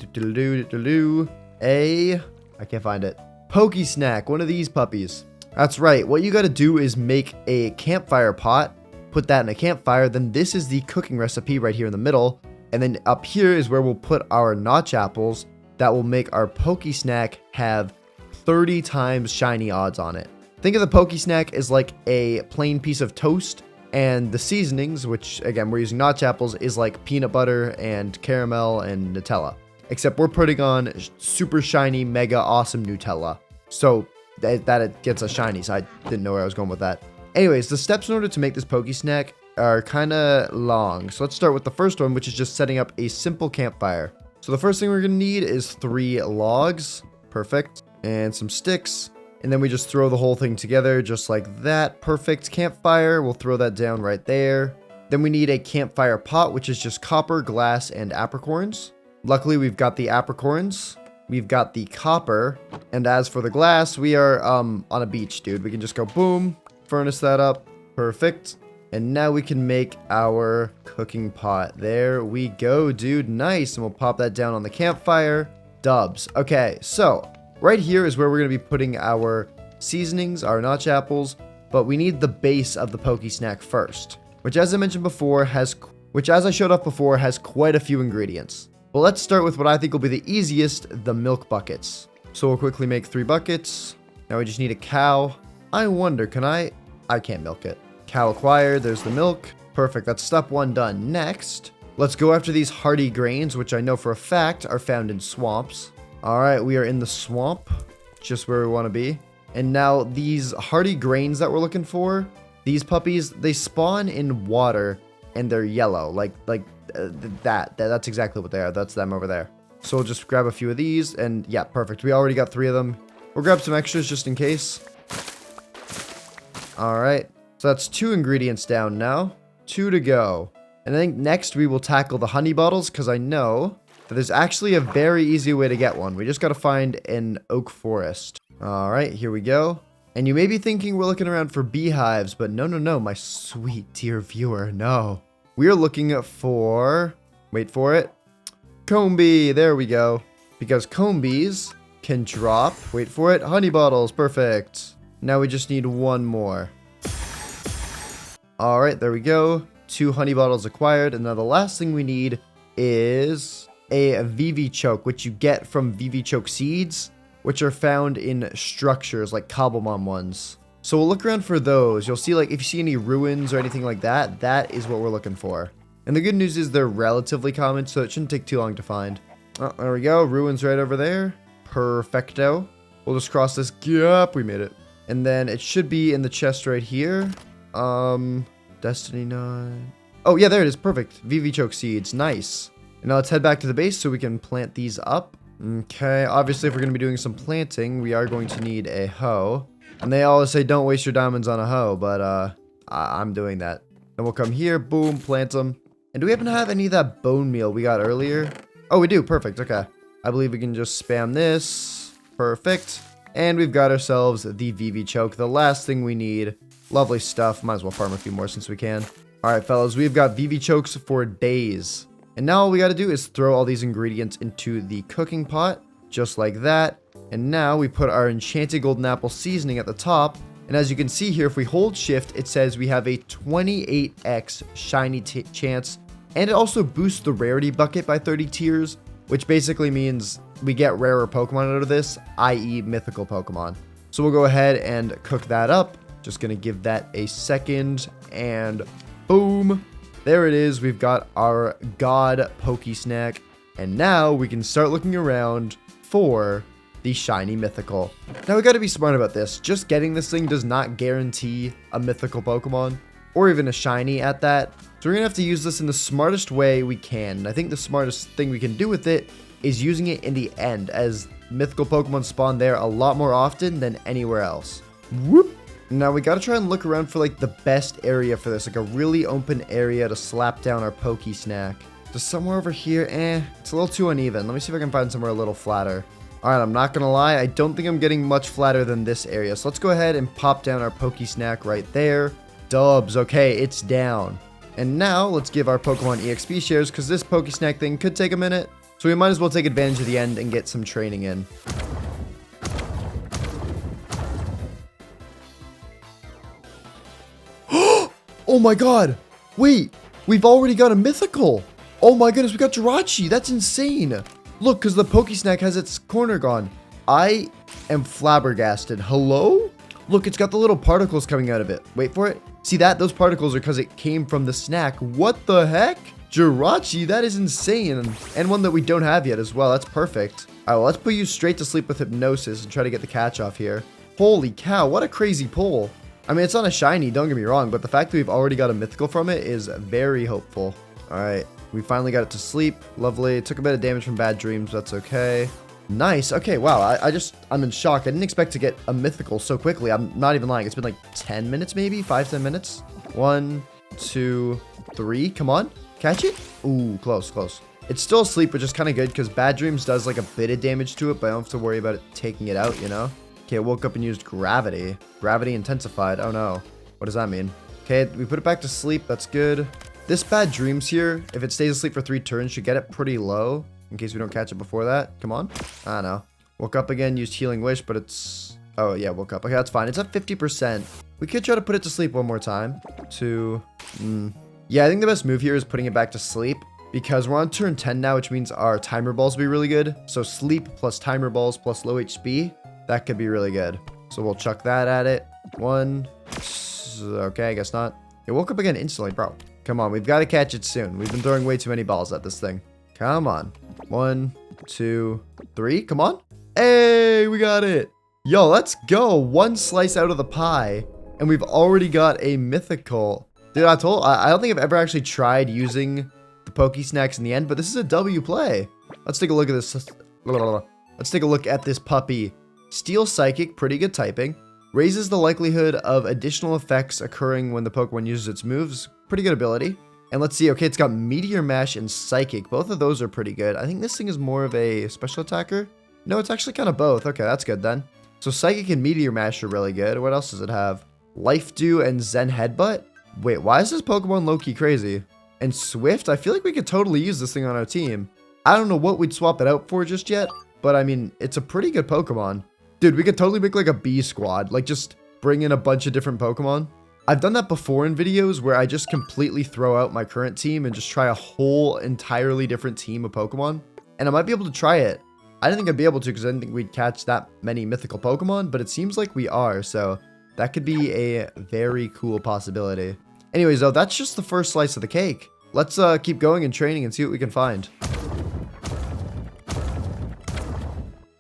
I can't find it. Pokesnack, one of these puppies. That's right, what you got to do is make a campfire pot, put that in a campfire, then this is the cooking recipe right here in the middle. And then up here is where we'll put our notch apples that will make our Pokesnack have 30 times shiny odds on it. Think of the Pokesnack as like a plain piece of toast, and the seasonings, which again we're using notch apples, is like peanut butter and caramel and Nutella. Except we're putting on super shiny, mega awesome Nutella. So that it gets us shiny, so I didn't know where I was going with that. Anyways, the steps in order to make this Pokesnack are kind of long. So let's start with the first one, which is just setting up a simple campfire. So the first thing we're going to need is 3 logs. Perfect. And some sticks. And then we just throw the whole thing together just like that. Perfect. Campfire. We'll throw that down right there. Then we need a campfire pot, which is just copper, glass, and apricorns. Luckily, we've got the apricorns. We've got the copper. And as for the glass, we are on a beach, dude. We can just go boom, furnace that up. Perfect. And now we can make our cooking pot. There we go, dude. Nice. And we'll pop that down on the campfire. Dubs. Okay, so right here is where we're going to be putting our seasonings, our notch apples. But we need the base of the Pokesnack first, which as I mentioned before has quite a few ingredients. But let's start with what I think will be the easiest, the milk buckets. So we'll quickly make 3 buckets. Now we just need a cow. I wonder, I can't milk it. Cow acquired, there's the milk. Perfect, that's step 1 done. Next, let's go after these hardy grains, which I know for a fact are found in swamps. All right, we are in the swamp, just where we want to be. And now these hardy grains that we're looking for these puppies, they spawn in water and they're yellow. That's exactly what they are. That's them over there. So we'll just grab a few of these and yeah, perfect. We already got 3 of them. We'll grab some extras just in case. All right. So that's 2 ingredients down now. 2 to go. And I think next we will tackle the honey bottles because I know that there's actually a very easy way to get one. We just got to find an oak forest. All right, here we go. And you may be thinking we're looking around for beehives, but no, my sweet dear viewer, no. We are looking for, wait for it, comb bee. There we go. Because comb bees can drop, wait for it, honey bottles. Perfect. Now we just need 1 more. All right, there we go. 2 honey bottles acquired. And now the last thing we need is a VV choke, which you get from VV choke seeds, which are found in structures like Cobblemon ones. So we'll look around for those. You'll see, like, if you see any ruins or anything like that, that is what we're looking for. And the good news is they're relatively common, so it shouldn't take too long to find. Oh, there we go. Ruins right over there. Perfecto. We'll just cross this gap. We made it. And then it should be in the chest right here. Destiny 9. Oh, yeah, there it is. Perfect. VV choke seeds. Nice. And now let's head back to the base so we can plant these up. Okay, obviously if we're going to be doing some planting, we are going to need a hoe. And they always say don't waste your diamonds on a hoe, but I'm doing that. Then we'll come here, boom, plant them. And do we happen to have any of that bone meal we got earlier? Oh, we do. Perfect. Okay. I believe we can just spam this. Perfect. And we've got ourselves the VV choke, the last thing we need. Lovely stuff. Might as well farm a few more since we can. All right, fellas, we've got VV chokes for days. And now all we got to do is throw all these ingredients into the cooking pot, just like that. And now we put our enchanted golden apple seasoning at the top. And as you can see here, if we hold shift, it says we have a 28x shiny chance. And it also boosts the rarity bucket by 30 tiers, which basically means we get rarer Pokemon out of this, i.e. mythical Pokemon. So we'll go ahead and cook that up. Just going to give that a second and boom. There it is. We've got our God Poke Snack. And now we can start looking around for the shiny mythical. Now we got to be smart about this. Just getting this thing does not guarantee a mythical Pokemon or even a shiny at that. So we're going to have to use this in the smartest way we can. And I think the smartest thing we can do with it is using it in the end, as mythical Pokemon spawn there a lot more often than anywhere else. Whoop. Now we got to try and look around for like the best area for this, like a really open area to slap down our Poke Snack. Just somewhere over here, it's a little too uneven. Let me see if I can find somewhere a little flatter. All right, I'm not going to lie. I don't think I'm getting much flatter than this area. So let's go ahead and pop down our Poke Snack right there. Dubs. Okay, it's down. And now let's give our Pokemon EXP shares because this Poke Snack thing could take a minute. So we might as well take advantage of the end and get some training in. Oh my god. Wait, we've already got a mythical. Oh my goodness, we got Jirachi. That's insane. Look, because the Poke Snack has its corner gone. I am flabbergasted. Hello? Look, it's got the little particles coming out of it. Wait for it. See that? Those particles are because it came from the snack. What the heck? Jirachi, that is insane. And one that we don't have yet as well. That's perfect. All right, well, let's put you straight to sleep with hypnosis and try to get the catch off here. Holy cow, what a crazy pull. I mean, it's not a shiny, don't get me wrong, but the fact that we've already got a mythical from it is very hopeful. All right, we finally got it to sleep. Lovely. It took a bit of damage from bad dreams. That's okay. Nice. Okay, wow. I'm in shock. I didn't expect to get a mythical so quickly. I'm not even lying. It's been like 10 minutes, maybe 5-10 minutes. 1, 2, 3. Come on. Catch it. Ooh, close. It's still asleep, which is kind of good because bad dreams does like a bit of damage to it, but I don't have to worry about it taking it out, you know? Okay, I woke up and used gravity. Gravity intensified. Oh no. What does that mean? Okay, we put it back to sleep. That's good. This bad dreams here, if it stays asleep for 3 turns, should get it pretty low in case we don't catch it before that. Come on. I don't know. Woke up again, used healing wish, but it's... Oh yeah, woke up. Okay, that's fine. It's at 50%. We could try to put it to sleep one more time. 2. Yeah, I think the best move here is putting it back to sleep because we're on turn 10 now, which means our timer balls will be really good. So sleep plus timer balls plus low HP. That could be really good. So we'll chuck that at it. 1. Okay, I guess not. It woke up again instantly, bro. Come on, we've got to catch it soon. We've been throwing way too many balls at this thing. Come on. 1, 2, 3. Come on. Hey, we got it. Yo, let's go. 1 slice out of the pie. And we've already got a mythical. Dude, I don't think I've ever actually tried using the Poke Snacks in the end, but this is a W play. Let's take a look at this. Let's take a look at this puppy. Steel Psychic, pretty good typing. Raises the likelihood of additional effects occurring when the Pokemon uses its moves. Pretty good ability. And let's see, okay, it's got Meteor Mash and Psychic. Both of those are pretty good. I think this thing is more of a special attacker. No, it's actually kind of both. Okay, that's good then. So Psychic and Meteor Mash are really good. What else does it have? Life Dew and Zen Headbutt? Wait, why is this Pokemon low-key crazy? And Swift? I feel like we could totally use this thing on our team. I don't know what we'd swap it out for just yet, but I mean, it's a pretty good Pokemon. Dude, we could totally make like a B squad, like just bring in a bunch of different Pokemon. I've done that before in videos where I just completely throw out my current team and just try a whole entirely different team of Pokemon. And I might be able to try it. I didn't think I'd be able to because I didn't think we'd catch that many mythical Pokemon, but it seems like we are, so that could be a very cool possibility. Anyways, though, that's just the first slice of the cake. Let's keep going and training and see what we can find.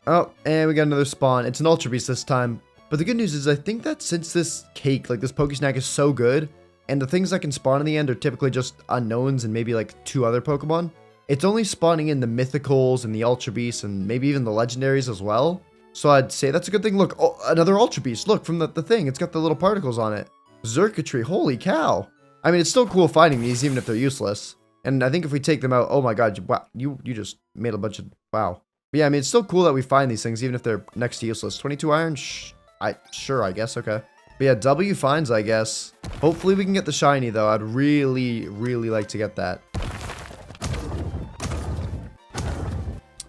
Oh, and we got another spawn. It's an Ultra Beast this time. But the good news is I think that since this cake, like this Poke Snack is so good, and the things that can spawn in the end are typically just unknowns and maybe like 2 other Pokemon, it's only spawning in the Mythicals and the Ultra Beasts and maybe even the Legendaries as well. So I'd say that's a good thing. Look, oh, another Ultra Beast. Look, from the thing. It's got the little particles on it. Xurkitree, holy cow. I mean, it's still cool finding these even if they're useless. And I think if we take them out, oh my god, wow, you just made a bunch of, wow. But yeah, I mean, it's still cool that we find these things even if they're next to useless. 22 iron, sure, I guess, okay. But yeah, W finds, I guess. Hopefully we can get the shiny though. I'd really, really like to get that.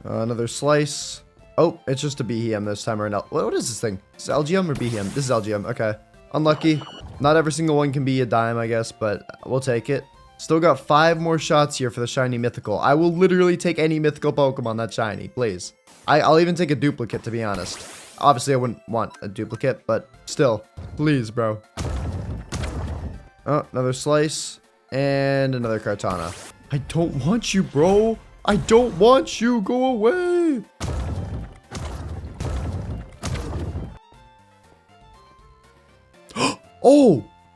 Another slice. Oh, it's just a Behem this time around. What is this thing? Is it LGM or Behem? This is LGM, okay. Unlucky. Not every single one can be a dime, I guess, but we'll take it. Still got 5 more shots here for the shiny mythical. I will literally take any mythical Pokemon that's shiny, please. I'll even take a duplicate, to be honest. Obviously, I wouldn't want a duplicate, but still. Please, bro. Oh, another slice. And another Kartana. I don't want you, bro. I don't want you. Go away.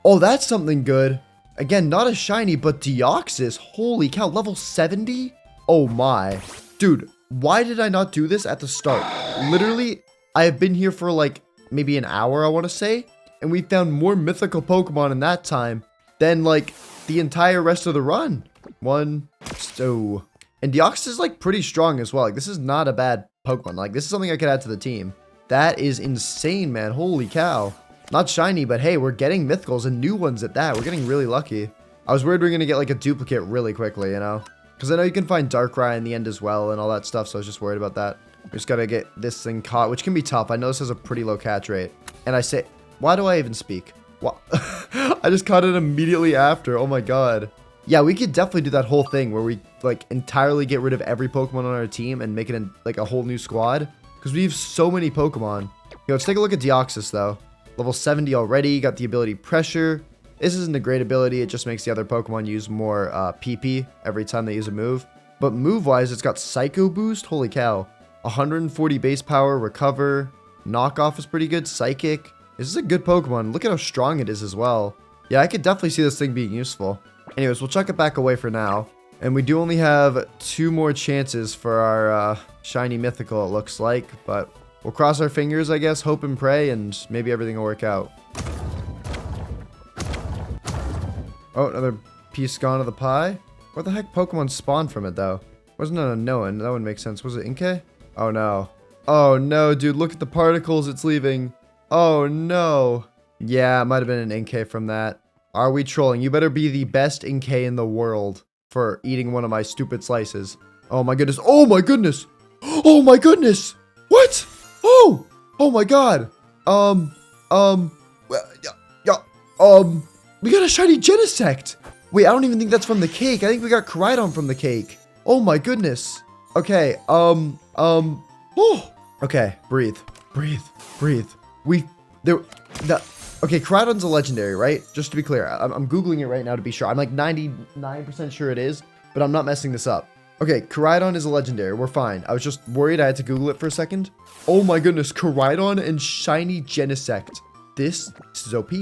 Oh, that's something good. Again, not a shiny, but Deoxys. Holy cow, level 70? Oh my. Dude, why did I not do this at the start? Literally, I have been here for like maybe an hour, I want to say. And we found more mythical Pokemon in that time than like the entire rest of the run. And Deoxys is like pretty strong as well. Like this is not a bad Pokemon. Like this is something I could add to the team. That is insane, man. Holy cow. Not shiny, but hey, we're getting mythicals and new ones at that. We're getting really lucky. I was worried we were going to get like a duplicate really quickly, you know? Because I know you can find Darkrai in the end as well and all that stuff, so I was just worried about that. We just got to get this thing caught, which can be tough. I know this has a pretty low catch rate. And I say, why do I even speak? What? I just caught it immediately after. Oh my god. Yeah, we could definitely do that whole thing where we like entirely get rid of every Pokemon on our team and make it in, like a whole new squad. Because we have so many Pokemon. Yo, let's take a look at Deoxys though. Level 70 already, got the ability Pressure. This isn't a great ability, it just makes the other Pokemon use more PP every time they use a move. But move-wise, it's got Psycho Boost, holy cow. 140 base power, Recover, Knockoff is pretty good, Psychic. This is a good Pokemon, look at how strong it is as well. Yeah, I could definitely see this thing being useful. Anyways, we'll chuck it back away for now. And we do only have 2 more chances for our shiny mythical, it looks like, but we'll cross our fingers, I guess, hope and pray, and maybe everything will work out. Oh, another piece gone of the pie? Where the heck Pokemon spawned from it, though? Wasn't it a Noan? That would make sense. Was it Inkay? Oh, no. Oh, no, dude. Look at the particles it's leaving. Oh, no. Yeah, it might have been an Inkay from that. Are we trolling? You better be the best Inkay in the world for eating one of my stupid slices. Oh, my goodness. Oh, my goodness. Oh, my goodness. What? Oh my god. We got a shiny Genesect. Wait, I don't even think that's from the cake. I think we got Koraidon from the cake. Oh my goodness. Okay, okay, breathe. Okay, Koraidon's a legendary, right? Just to be clear, I'm Googling it right now to be sure. I'm like 99% sure it is, but I'm not messing this up. Okay, Koraidon is a legendary. We're fine. I was just worried I had to Google it for a second. Oh my goodness, Koraidon and shiny Genesect. This is OP.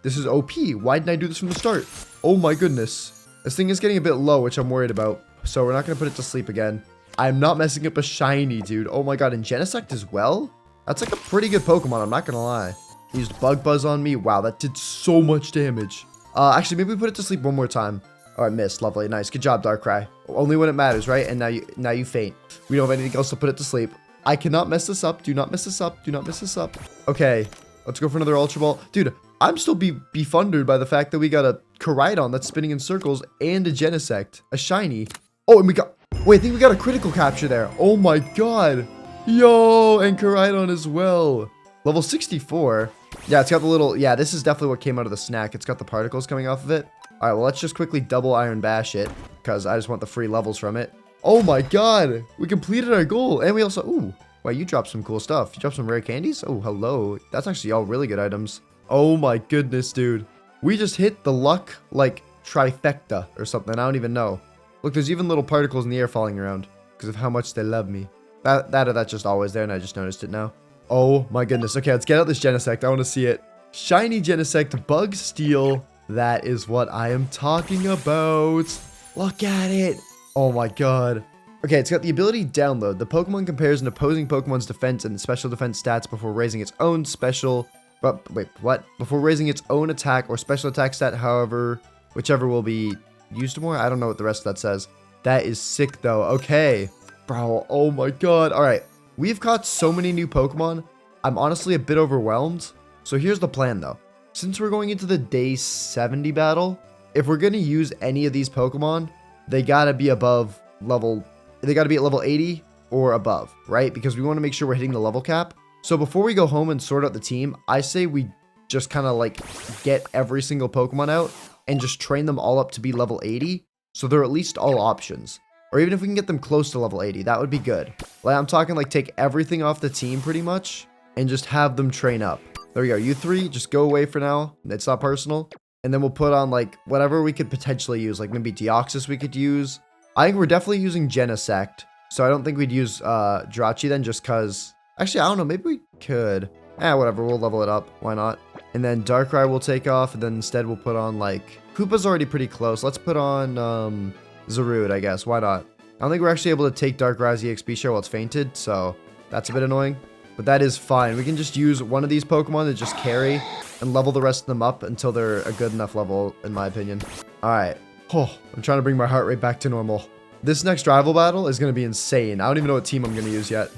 This is OP. Why didn't I do this from the start? Oh my goodness. This thing is getting a bit low, which I'm worried about. So we're not going to put it to sleep again. I'm not messing up a shiny, dude. Oh my god, and Genesect as well? That's like a pretty good Pokemon, I'm not going to lie. He used Bug Buzz on me. Wow, that did so much damage. Actually, maybe we put it to sleep one more time. All right, missed. Lovely. Nice. Good job, Darkrai. Only when it matters, right? And now you faint. We don't have anything else to put it to sleep. I cannot mess this up. Do not mess this up. Do not mess this up. Okay, let's go for another Ultra Ball. Dude, I'm still befundered by the fact that we got a Koraidon that's spinning in circles and a Genesect, a shiny. Oh, and we got... Wait, I think we got a critical capture there. Oh my god. Yo, and Koraidon as well. Level 64. Yeah, it's got the little... Yeah, this is definitely what came out of the snack. It's got the particles coming off of it. All right, well, let's just quickly double Iron Bash it because I just want the free levels from it. Oh my god. We completed our goal. And we also... Ooh. Wow, you dropped some cool stuff. You dropped some rare candies? Oh, hello. That's actually all really good items. Oh my goodness, dude. We just hit the luck, like, trifecta or something. I don't even know. Look, there's even little particles in the air falling around because of how much they love me. That's just always there, and I just noticed it now. Oh my goodness. Okay, let's get out this Genesect. I want to see it. Shiny Genesect, Bug Steel. That is what I am talking about. Look at it. Oh my god. Okay, it's got the ability download. The Pokemon compares an opposing Pokemon's defense and special defense stats before raising its own special... But wait, what? Before raising its own attack or special attack stat, however, whichever will be used more. I don't know what the rest of that says. That is sick though. Okay. Bro, oh my god. All right. We've caught so many new Pokemon. I'm honestly a bit overwhelmed. So here's the plan though. Since we're going into the day 70 battle, if we're going to use any of these Pokemon, they got to be above level... They got to be at level 80 or above, right? Because we want to make sure we're hitting the level cap. So before we go home and sort out the team, I say we just kind of like get every single Pokemon out and just train them all up to be level 80. So they're at least all options. Or even if we can get them close to level 80, that would be good. Like I'm talking like take everything off the team pretty much and just have them train up. There we go. You three, just go away for now. It's not personal. And then we'll put on like whatever we could potentially use. Like maybe Deoxys we could use. I think we're definitely using Genesect. So I don't think we'd use Jirachi then just because... Actually, I don't know. Maybe we could. Whatever. We'll level it up. Why not? And then Darkrai will take off. And then instead we'll put on like... Hoopa's already pretty close. Let's put on Zarude, I guess. Why not? I don't think we're actually able to take Darkrai's EXP share while it's fainted. So that's a bit annoying. But that is fine. We can just use one of these Pokemon to just carry and level the rest of them up until they're a good enough level, in my opinion. All right. Oh, I'm trying to bring my heart rate back to normal. This next rival battle is going to be insane. I don't even know what team I'm going to use yet.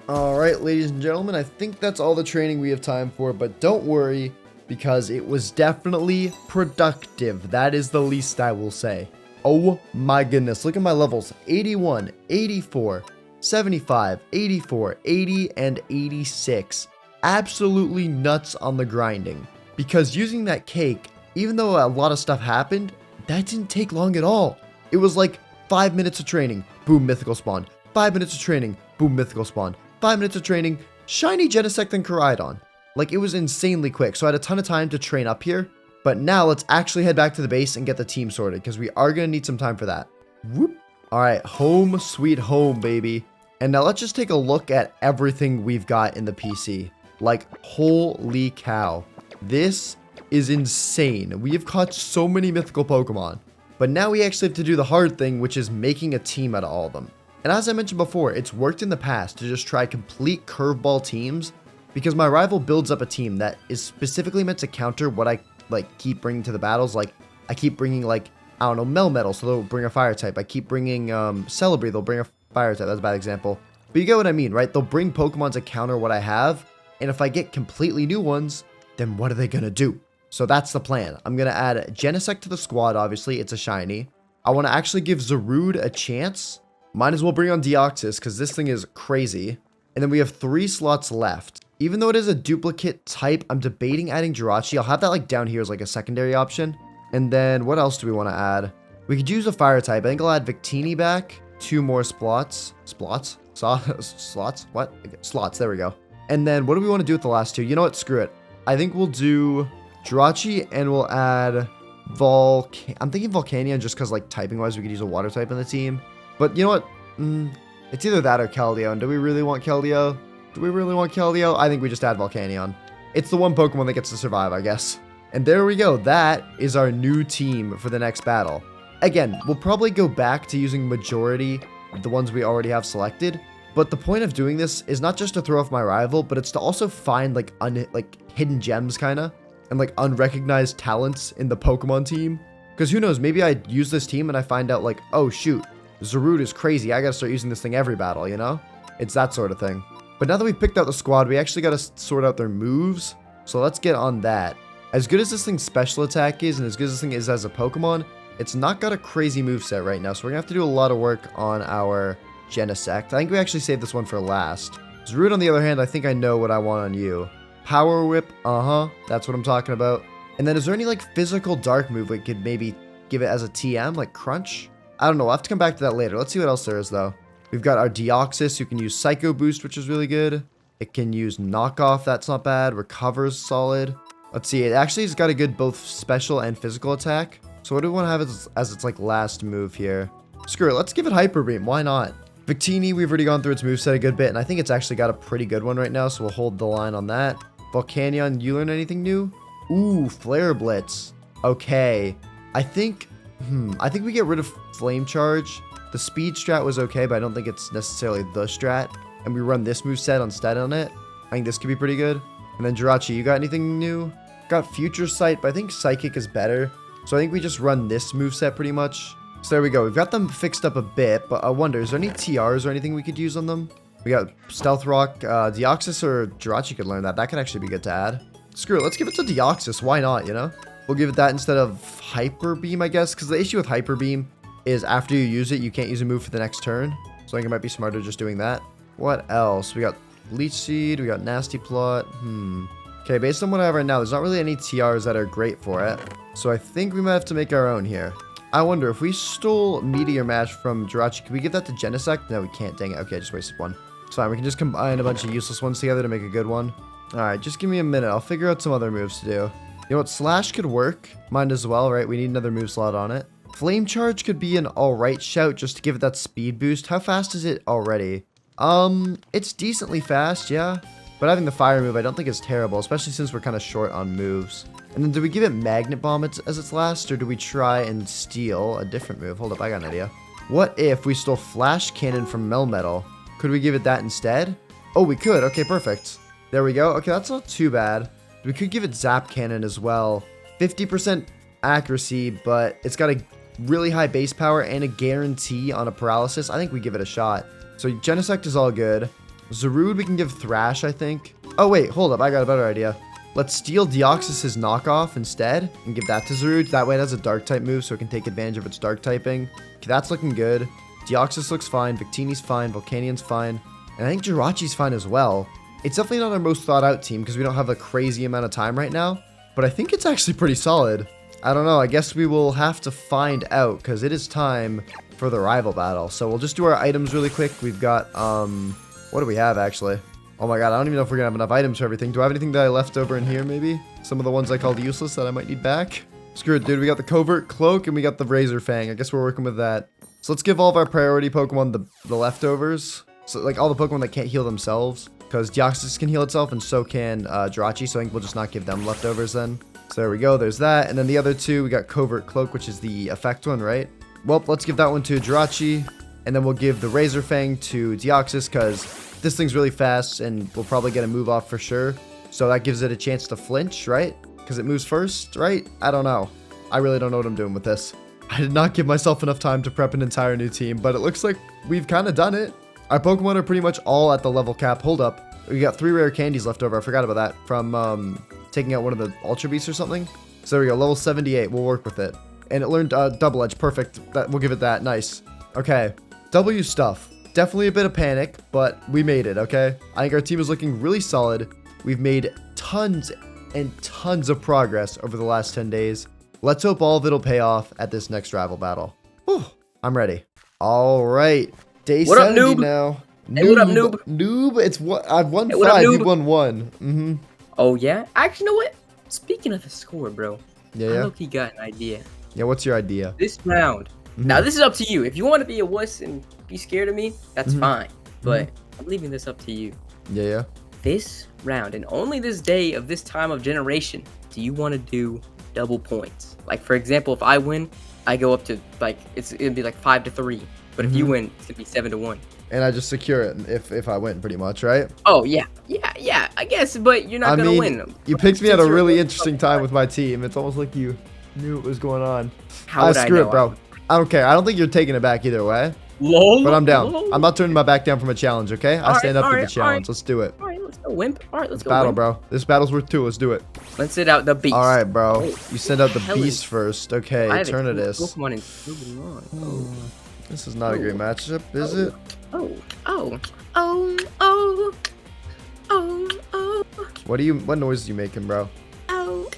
All right, ladies and gentlemen, I think that's all the training we have time for, but don't worry because it was definitely productive. That is the least I will say. Oh my goodness, look at my levels. 81, 84, 75, 84, 80, and 86. Absolutely nuts on the grinding. Because using that cake, even though a lot of stuff happened, that didn't take long at all. It was like 5 minutes of training, boom, mythical spawn. 5 minutes of training, boom, mythical spawn. 5 minutes of training, shiny Genesect and Koraidon. Like, it was insanely quick, so I had a ton of time to train up here. But now let's actually head back to the base and get the team sorted, because we are going to need some time for that. Whoop. All right, home sweet home, baby. And now let's just take a look at everything we've got in the PC. Like, holy cow. This is insane. We have caught so many mythical Pokemon. But now we actually have to do the hard thing, which is making a team out of all of them. And as I mentioned before, it's worked in the past to just try complete curveball teams, because my rival builds up a team that is specifically meant to counter what I like keep bringing to the battles. Like I keep bringing like, I don't know, Melmetal, so they'll bring a fire type. I keep bringing Celebi, they'll bring a fire type. That's a bad example. But you get what I mean, right? They'll bring Pokemon to counter what I have. And if I get completely new ones, then what are they going to do? So that's the plan. I'm going to add Genesect to the squad, obviously. It's a shiny. I want to actually give Zarude a chance. Might as well bring on Deoxys because this thing is crazy. And then we have 3 slots left. Even though it is a duplicate type, I'm debating adding Jirachi. I'll have that like down here as like a secondary option. And then what else do we want to add? We could use a fire type. I think I'll add Victini back. 2 more slots. Slots? Slots? What? Slots. There we go. And then what do we want to do with the last 2? You know what? Screw it. I think we'll do Jirachi and we'll add I'm thinking Volcanion just because like typing wise we could use a water type in the team. But you know what? It's either that or Keldeo. And do we really want Keldeo? Do we really want Keldeo? I think we just add Volcanion. It's the one Pokemon that gets to survive, I guess. And there we go. That is our new team for the next battle. Again, we'll probably go back to using majority of the ones we already have selected. But the point of doing this is not just to throw off my rival, but it's to also find like hidden gems kind of and like unrecognized talents in the Pokemon team. Because who knows, maybe I use this team and I find out like, oh shoot, Zarude is crazy. I gotta start using this thing every battle, you know? It's that sort of thing. But now that we picked out the squad, we actually gotta sort out their moves. So let's get on that. As good as this thing's special attack is and as good as this thing is as a Pokemon, it's not got a crazy moveset right now. So we're gonna have to do a lot of work on our Genesect. I think we actually saved this one for last. Zarude, on the other hand, I think I know what I want on you. Power Whip, that's what I'm talking about. And then is there any like physical dark move we could maybe give it as a TM, like Crunch? I don't know, we'll have to come back to that later. Let's see what else there is though. We've got our Deoxys, who can use Psycho Boost, which is really good. It can use Knockoff, that's not bad. Recover's solid. Let's see, it actually has got a good both special and physical attack. So what do we want to have as its like last move here? Screw it, let's give it Hyper Beam, why not? Victini, we've already gone through its moveset a good bit, and I think it's actually got a pretty good one right now, so we'll hold the line on that. Volcanion, you learn anything new? Ooh, Flare Blitz. Okay. I think we get rid of Flame Charge. The speed strat was okay, but I don't think it's necessarily the strat. And we run this moveset instead on it. I think this could be pretty good. And then Jirachi, you got anything new? Got Future Sight, but I think Psychic is better. So I think we just run this moveset pretty much. So there we go. We've got them fixed up a bit, but I wonder, is there any TRs or anything we could use on them? We got Stealth Rock, Deoxys or Jirachi could learn that. That could actually be good to add. Screw it, let's give it to Deoxys. Why not, you know? We'll give it that instead of Hyper Beam, I guess, because the issue with Hyper Beam is after you use it, you can't use a move for the next turn. So I think it might be smarter just doing that. What else? We got Leech Seed, we got Nasty Plot. Okay, based on what I have right now, there's not really any TRs that are great for it. So I think we might have to make our own here. I wonder, if we stole Meteor Mash from Jirachi, can we give that to Genesect? No, we can't, dang it. Okay, I just wasted one. It's fine, we can just combine a bunch of useless ones together to make a good one. Alright, just give me a minute. I'll figure out some other moves to do. You know what? Slash could work. Might as well, right? We need another move slot on it. Flame Charge could be an alright shout just to give it that speed boost. How fast is it already? It's decently fast, yeah. But having the fire move, I don't think is terrible, especially since we're kind of short on moves. And then do we give it Magnet Bomb as its last, or do we try and steal a different move? Hold up, I got an idea. What if we stole Flash Cannon from Melmetal? Could we give it that instead? Oh, we could. Okay, perfect. There we go. Okay, that's not too bad. We could give it Zap Cannon as well. 50% accuracy, but it's got a really high base power and a guarantee on a paralysis. I think we give it a shot. So Genesect is all good. Zarude, we can give Thrash, I think. Oh, wait, hold up. I got a better idea. Let's steal Deoxys' knockoff instead and give that to Zarude. That way it has a dark type move so it can take advantage of its dark typing. Okay, that's looking good. Deoxys looks fine. Victini's fine. Volcanion's fine. And I think Jirachi's fine as well. It's definitely not our most thought out team because we don't have a crazy amount of time right now. But I think it's actually pretty solid. I don't know. I guess we will have to find out because it is time for the rival battle. So we'll just do our items really quick. We've got, what do we have actually? Oh my god, I don't even know if we're gonna have enough items for everything. Do I have anything that I left over in here, maybe? Some of the ones I called useless that I might need back? Screw it, dude. We got the Covert Cloak and we got the Razor Fang. I guess we're working with that. So let's give all of our priority Pokemon the leftovers. So, like, all the Pokemon that can't heal themselves. Because Deoxys can heal itself and so can Jirachi. So I think we'll just not give them leftovers then. So there we go. There's that. And then the other two, we got Covert Cloak, which is the effect one, right? Well, let's give that one to Jirachi. And then we'll give the Razor Fang to Deoxys because this thing's really fast and we'll probably get a move off for sure. So that gives it a chance to flinch, right? Because it moves first, right? I don't know. I really don't know what I'm doing with this. I did not give myself enough time to prep an entire new team, but it looks like we've kind of done it. Our Pokemon are pretty much all at the level cap. Hold up. We got 3 rare candies left over. I forgot about that from taking out one of the Ultra Beasts or something. So there we go. Level 78. We'll work with it. And it learned Double Edge. Perfect. We'll give it that. Nice. Okay. W stuff. Definitely a bit of panic, but we made it, okay? I think our team is looking really solid. We've made tons and tons of progress over the last 10 days. Let's hope all of it'll pay off at this next rival battle. Whew, I'm ready. All right. Day 70 now. Hey, what up, noob? Noob, it's what I've won hey, 5. You've won 1. Oh, yeah? Actually, you know what? Speaking of the score, bro. Yeah. I low-key got an idea. Yeah, what's your idea? This round. Now, this is up to you. If you want to be a wuss and be scared of me, that's fine. But I'm leaving this up to you. Yeah, yeah. This round and only this day of this time of generation, do you want to do double points? Like, for example, if I win, I go up to, like, it'd be like 5-3. But if you win, it's gonna be 7-1. And I just secure it if I win, pretty much, right? Oh yeah, I guess, but you're not gonna win. You picked me at a really interesting time with my team. It's almost like you knew what was going on. How would I screw know? it, bro. I don't care. I don't think you're taking it back either way. Lol. But I'm down. Lol. I'm not turning my back down from a challenge, okay? I stand up to the challenge. Let's do it. All right, let's go, wimp. All right, let's go. Battle, wimp. bro. This battle's worth 2. Let's do it. Let's sit out the beast. All right, bro. Oh, You send out the hell beast first. Okay, I have Eternatus. Pokemon in Pokemon. Oh. This is not a great matchup, is it? Oh. What noise are you making, bro? Oh.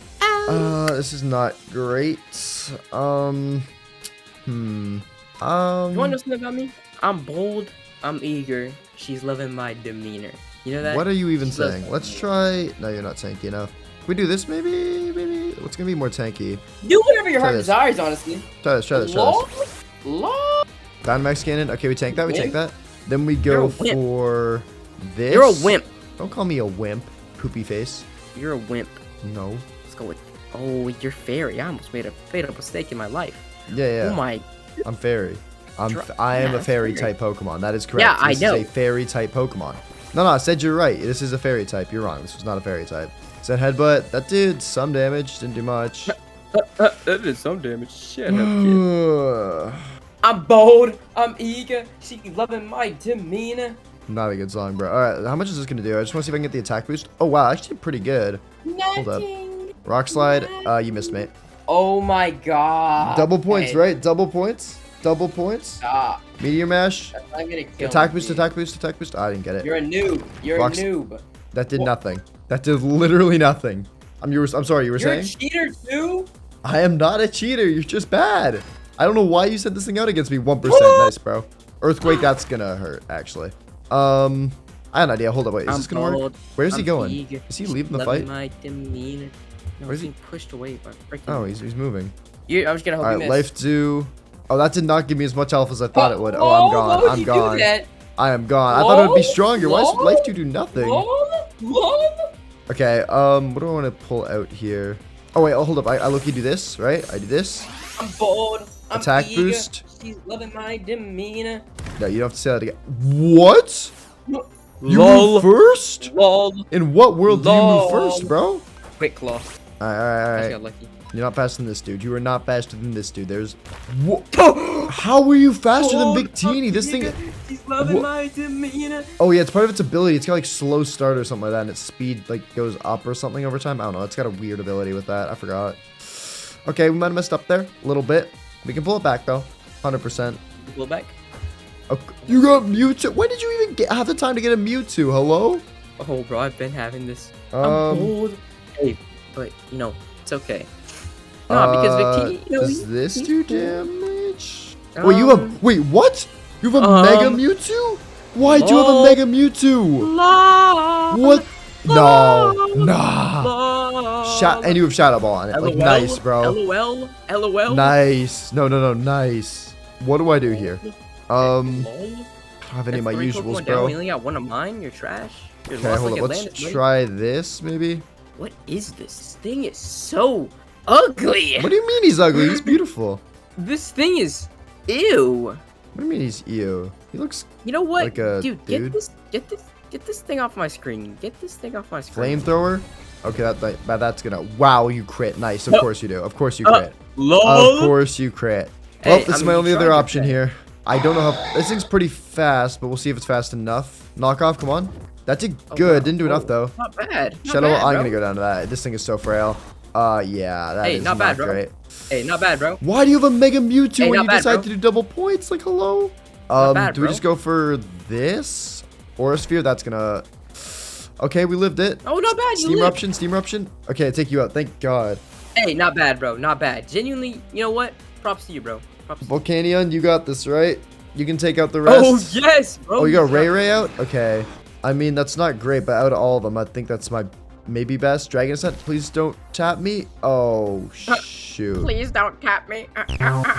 This is not great. You want to know something about me? I'm bold. I'm eager. She's loving my demeanor. You know that? What are you even She's loving saying? Let's try. No, you're not tanky enough. Can we do this, maybe? What's gonna be more tanky? Do whatever your Try heart this. desires, honestly. Try this. Lol. Dynamax Cannon. Okay, we tank that. We tank that. Then we You're go a wimp. for this. You're a wimp. Don't call me a wimp, poopy face. You're a wimp. No. Let's go with. Oh, you're fairy. I almost made a fatal mistake in my life. Yeah. Oh my. I'm fairy. I am Yeah, a that's fairy fairy. type Pokemon. That is correct. Yeah, I This know. is a fairy type Pokemon. No, I said you're right. This is a fairy type. You're wrong. This was not a fairy type. Said headbutt. That did some damage. Didn't do much. That did some damage. Shut up, kid. I'm bold. I'm eager. She loving my demeanor. Not a good song, bro. All right, how much is this gonna do? I just want to see if I can get the attack boost. Oh wow, actually pretty good. Hold up. Rock slide. You missed, mate. Oh my god. Double points, Hey, right? Double points. Double points. Stop. Meteor mash. That's not gonna kill Attack me. boost. Attack boost. Attack boost. I didn't get it. You're a noob. You're Rocks- a noob. That did nothing. That did literally nothing. I'm sorry. You were You're saying? a cheater too? I am not a cheater. You're just bad. I don't know why you sent this thing out against me. 1%. Nice, bro. Earthquake. That's gonna hurt, actually. I have an idea. Hold up. Wait. Is this gonna work? bold. Where's he I'm going? eager. Is he leaving the Loving fight? my demeanor. No, Where's he's he? being pushed away by freaking. Oh, he's moving. I was gonna hope All you right, missed. life 2. Oh, that did not give me as much health as I thought it would. Oh, Lol, I'm gone. why would I'm you gone. Do that? I am gone. I thought it would be Lol, stronger. Why does lol, life 2 do nothing? Lol. Okay, what do I want to pull out here? Oh, wait, hold up. I look, you do this, right? I do this. I'm bold. I'm Attack eager. boost. She's loving my demeanor. No, you don't have to say that again. What? You Lol. move first? Lol. In what world do you move Lol. first, bro? Quick claw. Alright, I alright. got lucky. You're not faster than this dude. You are not faster than this dude. There's... How were you faster than Victini? This thing... She's loving Wha- my demeanor. Oh yeah, it's part of its ability. It's got like slow start or something like that, and its speed like goes up or something over time. I don't know. It's got a weird ability with that. I forgot. Okay, we might have messed up there a little bit. We can pull it back though, 100%. Pull back. Okay. You got Mewtwo. When did you even have the time to get a Mewtwo? Hello? Oh, bro, I've been having this. I'm Um. bold. Hey, but you know, it's okay. No, because Victini, you know, does this he's do cool. damage? Wait, you have. Wait, what? You have a Um, Mega Mewtwo? Why do you have a lol. Mega Mewtwo? La. What? No, nah. La. And you have Shadow Ball on it. Like, LOL, nice, bro. LOL. LOL. Nice. No, nice. What do I do here? I don't have any of my That's 3 usuals, Pokemon down. bro. We only got 1 of mine. You're trash. You're Okay, lost hold like on. Let's Atlantis, buddy. try this, maybe. What is this? This thing is so ugly. What do you mean he's ugly? He's beautiful. This thing is ew. What do you mean he's ew? He looks You know what, Like a dude? dude? Get this thing off my screen. Get this thing off my screen. flamethrower. Okay, that's gonna. Wow, you crit. Nice. Of course you do. Of course you crit. Lol. Of course you crit. Well, Hey, this is I'm my only other trying to option crit. here. I don't know how. This thing's pretty fast, but we'll see if it's fast enough. Knock off. Come on. That did good. wow. Didn't do enough though. Not bad. Not Shadow. bad, I'm bro. gonna go down to that. This thing is so frail. Yeah, that Hey, is not bad, bro. great. Hey, not bad, bro. Why do you have a Mega Mewtwo Hey, when not you bad, decide bro. to do double points? Like, hello? bad, Do we bro. just go for this? Aura Sphere, that's gonna... Okay, we lived it. Oh, not bad. You Steam lived. Eruption, Steam Eruption. Okay, I take you out. Thank God. Hey, not bad, bro. Not bad. Genuinely, you know what? Props to you, bro. Props to you. Volcanion, you got this, right? You can take out the rest. Oh, yes, bro. Oh, you got He's Ray not- Ray out? Okay. I mean, that's not great, but out of all of them, I think that's my maybe best. Dragon Ascent, please don't tap me. Oh, shoot. Please don't tap me.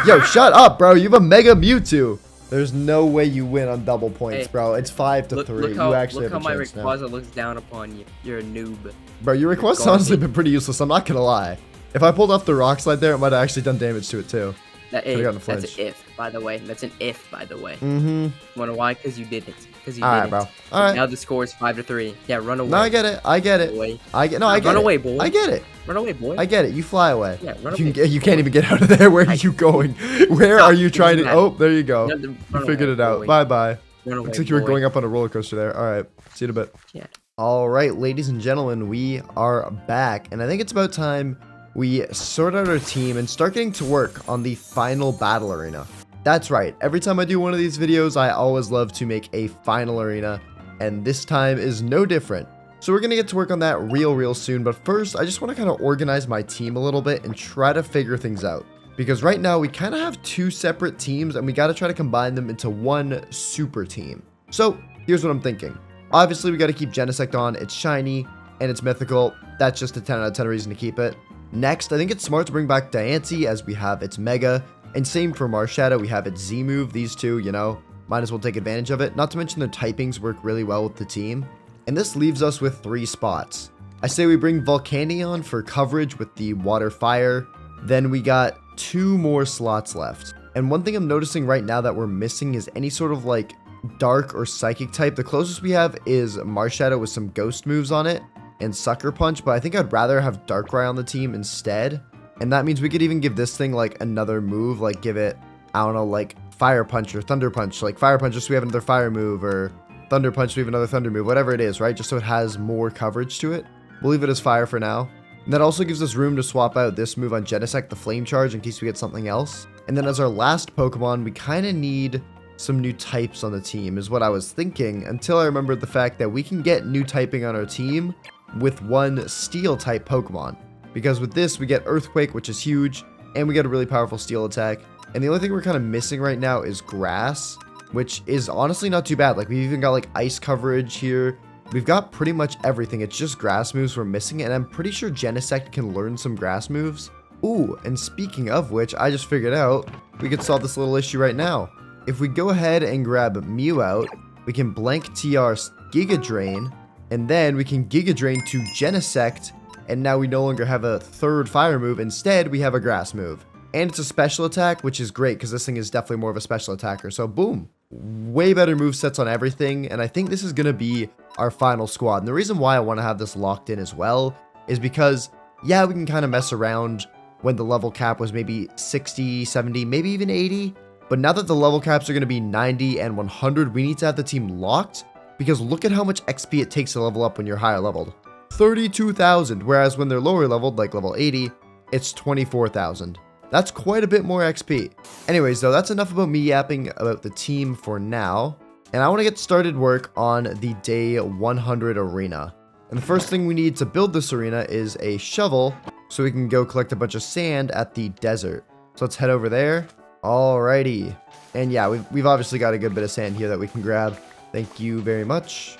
Yo, shut up, bro. You have a Mega Mewtwo. There's no way you win on double points, Hey, bro. It's 5 to 3. You actually look how have my a chance now. Rayquaza looks down upon you. You're a noob. Bro, your request's honestly been pretty useless. I'm not gonna lie. If I pulled off the rock slide there, it might have actually done damage to it too. That's gotten a an flinch. if, by the way. That's an if, by the way. Mm-hmm. Wanna why? Because you did it. Because you All did right, it. bro. All right. Now the score is 5 to 3. Yeah, run away. No, I get it. I get it. Boy. I get it. Run away, boy. I get it. Run away, boy. I get it. You fly away. Yeah, run You, away. you can't even get out of there. Where are you going? Where are you trying to? Run Oh, there you go. Run You figured it out. boy. Bye bye. Run away, Looks like you were boy. going up on a roller coaster there. All right. See you in a bit. Yeah. All right, ladies and gentlemen, we are back, and I think it's about time we sort out our team and start getting to work on the final battle arena. That's right. Every time I do one of these videos, I always love to make a final arena, and this time is no different. So we're going to get to work on that real soon, but first, I just want to kind of organize my team a little bit and try to figure things out. Because right now, we kind of have two separate teams, and we got to try to combine them into one super team. So here's what I'm thinking. Obviously, we got to keep Genesect on. It's shiny, and it's mythical. That's just a 10 out of 10 reason to keep it. Next, I think it's smart to bring back Diancie as we have its Mega. And same for Marshadow, we have its Z move. These two, you know, might as well take advantage of it. Not to mention their typings work really well with the team. And this leaves us with 3 spots. I say we bring Volcanion for coverage with the Water Fire. Then we got 2 more slots left. And one thing I'm noticing right now that we're missing is any sort of like Dark or Psychic type. The closest we have is Marshadow with some Ghost moves on it and Sucker Punch, but I think I'd rather have Darkrai on the team instead. And that means we could even give this thing like another move, like give it, I don't know, like Fire Punch or Thunder Punch. Like Fire Punch just so we have another Fire move, or Thunder Punch so we have another Thunder move, whatever it is, right? Just so it has more coverage to it. We'll leave it as Fire for now. And that also gives us room to swap out this move on Genesect, the Flame Charge, in case we get something else. And then as our last Pokemon, we kind of need some new types on the team, is what I was thinking, until I remembered the fact that we can get new typing on our team with one Steel type Pokemon. Because with this, we get Earthquake, which is huge, and we get a really powerful Steel attack. And the only thing we're kind of missing right now is Grass, which is honestly not too bad. Like, we've even got like Ice coverage here. We've got pretty much everything. It's just Grass moves we're missing, and I'm pretty sure Genesect can learn some Grass moves. Ooh, and speaking of which, I just figured out we could solve this little issue right now. If we go ahead and grab Mew out, we can blank TR Giga Drain, and then we can Giga Drain to Genesect, and now we no longer have a third fire move. Instead, we have a grass move. And it's a special attack, which is great because this thing is definitely more of a special attacker. So boom, way better move sets on everything. And I think this is going to be our final squad. And the reason why I want to have this locked in as well is because, yeah, we can kind of mess around when the level cap was maybe 60, 70, maybe even 80. But now that the level caps are going to be 90 and 100, we need to have the team locked, because look at how much XP it takes to level up when you're higher leveled. 32,000, whereas when they're lower leveled, like level 80, it's 24,000. That's quite a bit more XP. Anyways, though, that's enough about me yapping about the team for now. And I want to get started work on the day 100 arena. And the first thing we need to build this arena is a shovel, so we can go collect a bunch of sand at the desert. So let's head over there. Alrighty. And yeah, we've obviously got a good bit of sand here that we can grab. Thank you very much.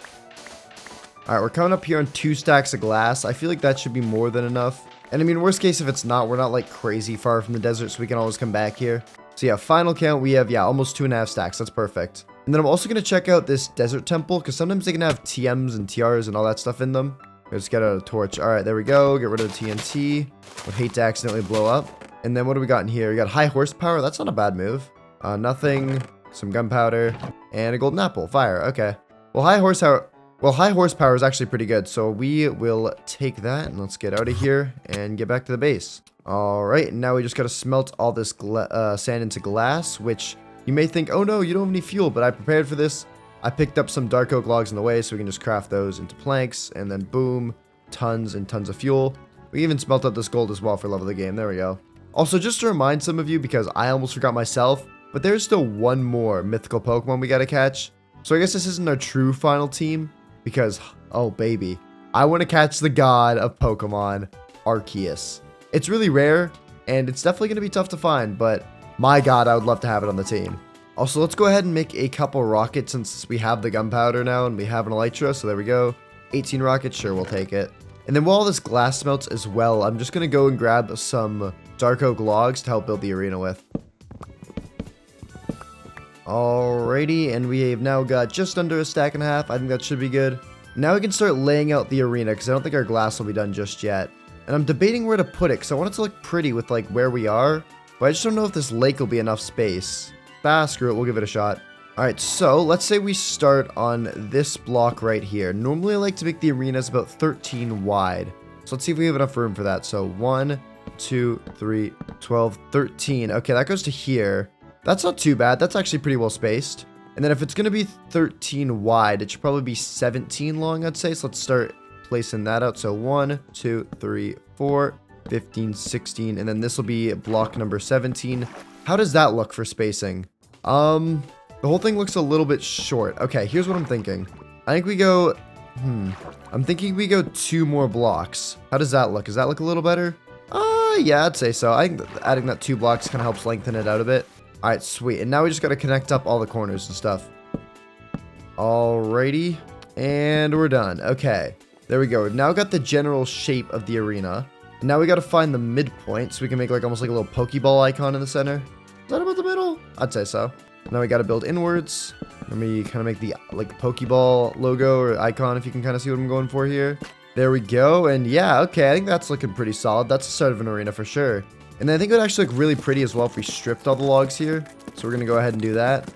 Alright, we're coming up here on 2 stacks of glass. I feel like that should be more than enough. And I mean, worst case, if it's not, we're not like crazy far from the desert, so we can always come back here. So yeah, final count, we have, yeah, almost 2.5 stacks. That's perfect. And then I'm also going to check out this desert temple, because sometimes they can have TMs and TRs and all that stuff in them. Let's get out a torch. Alright, there we go. Get rid of the TNT. Would hate to accidentally blow up. And then what do we got in here? We got high horsepower. That's not a bad move. Nothing. Some gunpowder. And a golden apple. Fire. Okay. Well, high horsepower is actually pretty good. So we will take that. And let's get out of here and get back to the base. Alright. Now we just got to smelt all this sand into glass. Which you may think, oh no, you don't have any fuel. But I prepared for this. I picked up some dark oak logs on the way. So we can just craft those into planks. And then boom. Tons and tons of fuel. We even smelt out this gold as well for love of the game. There we go. Also, just to remind some of you, because I almost forgot myself, but there's still one more mythical Pokemon we gotta catch. So I guess this isn't our true final team, because, oh baby, I want to catch the god of Pokemon, Arceus. It's really rare, and it's definitely going to be tough to find, but my god, I would love to have it on the team. Also, let's go ahead and make a couple rockets since we have the gunpowder now, and we have an elytra, so there we go. 18 rockets, sure, we'll take it. And then while all this glass smelts as well, I'm just going to go and grab some dark oak logs to help build the arena with. Alrighty, and we have now got just under a stack and a half. I think that should be good. Now we can start laying out the arena, because I don't think our glass will be done just yet. And I'm debating where to put it, because I want it to look pretty with, like, where we are. But I just don't know if this lake will be enough space. Screw it, we'll give it a shot. Alright, so let's say we start on this block right here. Normally I like to make the arenas about 13 wide. So let's see if we have enough room for that. So 1, 2, 3, 12, 13. Okay, that goes to here. That's not too bad. That's actually pretty well spaced. And then if it's going to be 13 wide, it should probably be 17 long, I'd say. So let's start placing that out. So 1, 2, 3, 4, 15, 16. And then this will be block number 17. How does that look for spacing? The whole thing looks a little bit short. Okay, here's what I'm thinking. I think we go... I'm thinking we go 2 more blocks. How does that look? Does that look a little better? Yeah, I'd say so. I think adding that 2 blocks kind of helps lengthen it out a bit. Alright, sweet. And now we just got to connect up all the corners and stuff. Alrighty. And we're done. Okay. There we go. We've now got the general shape of the arena. And now we got to find the midpoint so we can make like almost like a little Pokeball icon in the center. Is that about the middle? I'd say so. Now we got to build inwards. Let me kind of make the like Pokeball logo or icon if you can kind of see what I'm going for here. There we go. And yeah, okay. I think that's looking pretty solid. That's the start of an arena for sure. And then I think it would actually look really pretty as well if we stripped all the logs here. So we're going to go ahead and do that.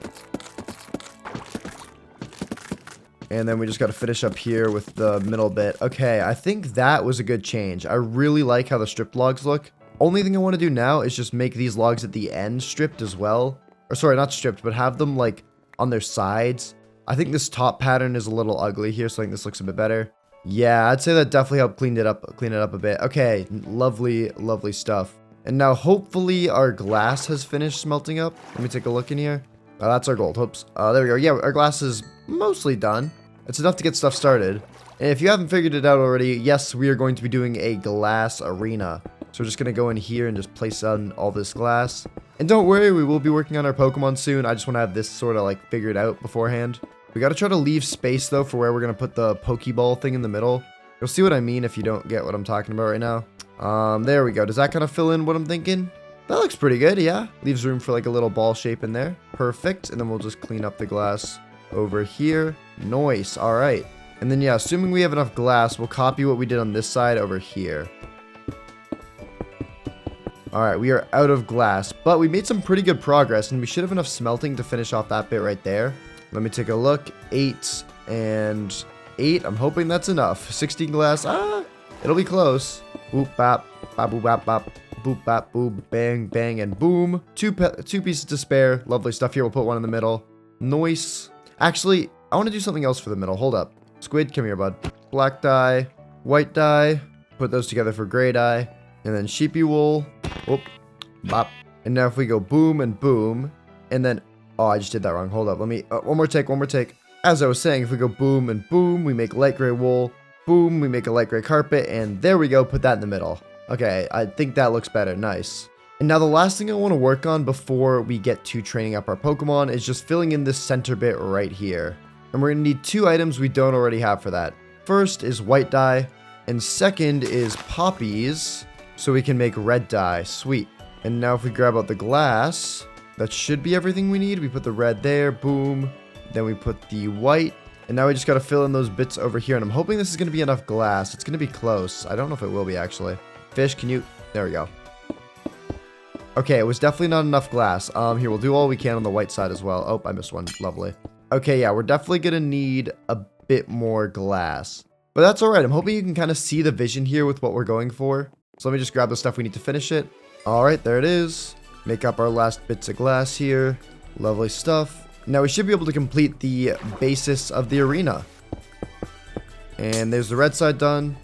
And then we just got to finish up here with the middle bit. Okay, I think that was a good change. I really like how the stripped logs look. Only thing I want to do now is just make these logs at the end stripped as well. Or sorry, not stripped, but have them like on their sides. I think this top pattern is a little ugly here, so I think this looks a bit better. Yeah, I'd say that definitely helped clean it up a bit. Okay, lovely, lovely stuff. And now hopefully our glass has finished smelting up. Let me take a look in here. Oh, that's our gold. Oops. There we go. Yeah, our glass is mostly done. It's enough to get stuff started. And if you haven't figured it out already, yes, we are going to be doing a glass arena. So we're just going to go in here and just place on all this glass. And don't worry, we will be working on our Pokemon soon. I just want to have this sort of like figured out beforehand. We got to try to leave space though for where we're going to put the Pokeball thing in the middle. You'll see what I mean if you don't get what I'm talking about right now. There we go. Does that kind of fill in what I'm thinking? That looks pretty good, yeah. Leaves room for like a little ball shape in there. Perfect. And then we'll just clean up the glass over here. Nice. All right. And then, yeah, assuming we have enough glass, we'll copy what we did on this side over here. All right, we are out of glass, but we made some pretty good progress, and we should have enough smelting to finish off that bit right there. Let me take a look. 8 and 8. I'm hoping that's enough. 16 glass. It'll be close. Boop, bap, bap, boop, bap, bap. Boop, bap, boop, bang, bang, and boom. Two pieces to spare. Lovely stuff here. We'll put one in the middle. Nice. Actually, I want to do something else for the middle. Hold up. Squid, come here, bud. Black dye, white dye. Put those together for gray dye. And then sheepy wool. Whoop. Bop. And now if we go boom and boom. And then... Oh, I just did that wrong. Hold up. Let me... one more take. As I was saying, if we go boom and boom, we make light gray wool. Boom, we make a light gray carpet. And there we go. Put that in the middle. Okay, I think that looks better. Nice. And now the last thing I want to work on before we get to training up our Pokemon is just filling in this center bit right here. And we're going to need 2 items we don't already have for that. First is white dye, and second is poppies, so we can make red dye. Sweet. And now if we grab out the glass, that should be everything we need. We put the red there, boom. Then we put the white, and now we just got to fill in those bits over here. And I'm hoping this is going to be enough glass. It's going to be close. I don't know if it will be, actually. Fish, can you... There we go. Okay, it was definitely not enough glass. Here, we'll do all we can on the white side as well. Oh, I missed one. Lovely. Okay, yeah, we're definitely going to need a bit more glass. But that's all right. I'm hoping you can kind of see the vision here with what we're going for. So let me just grab the stuff we need to finish it. All right, there it is. Make up our last bits of glass here. Lovely stuff. Now we should be able to complete the basis of the arena. And there's the red side done.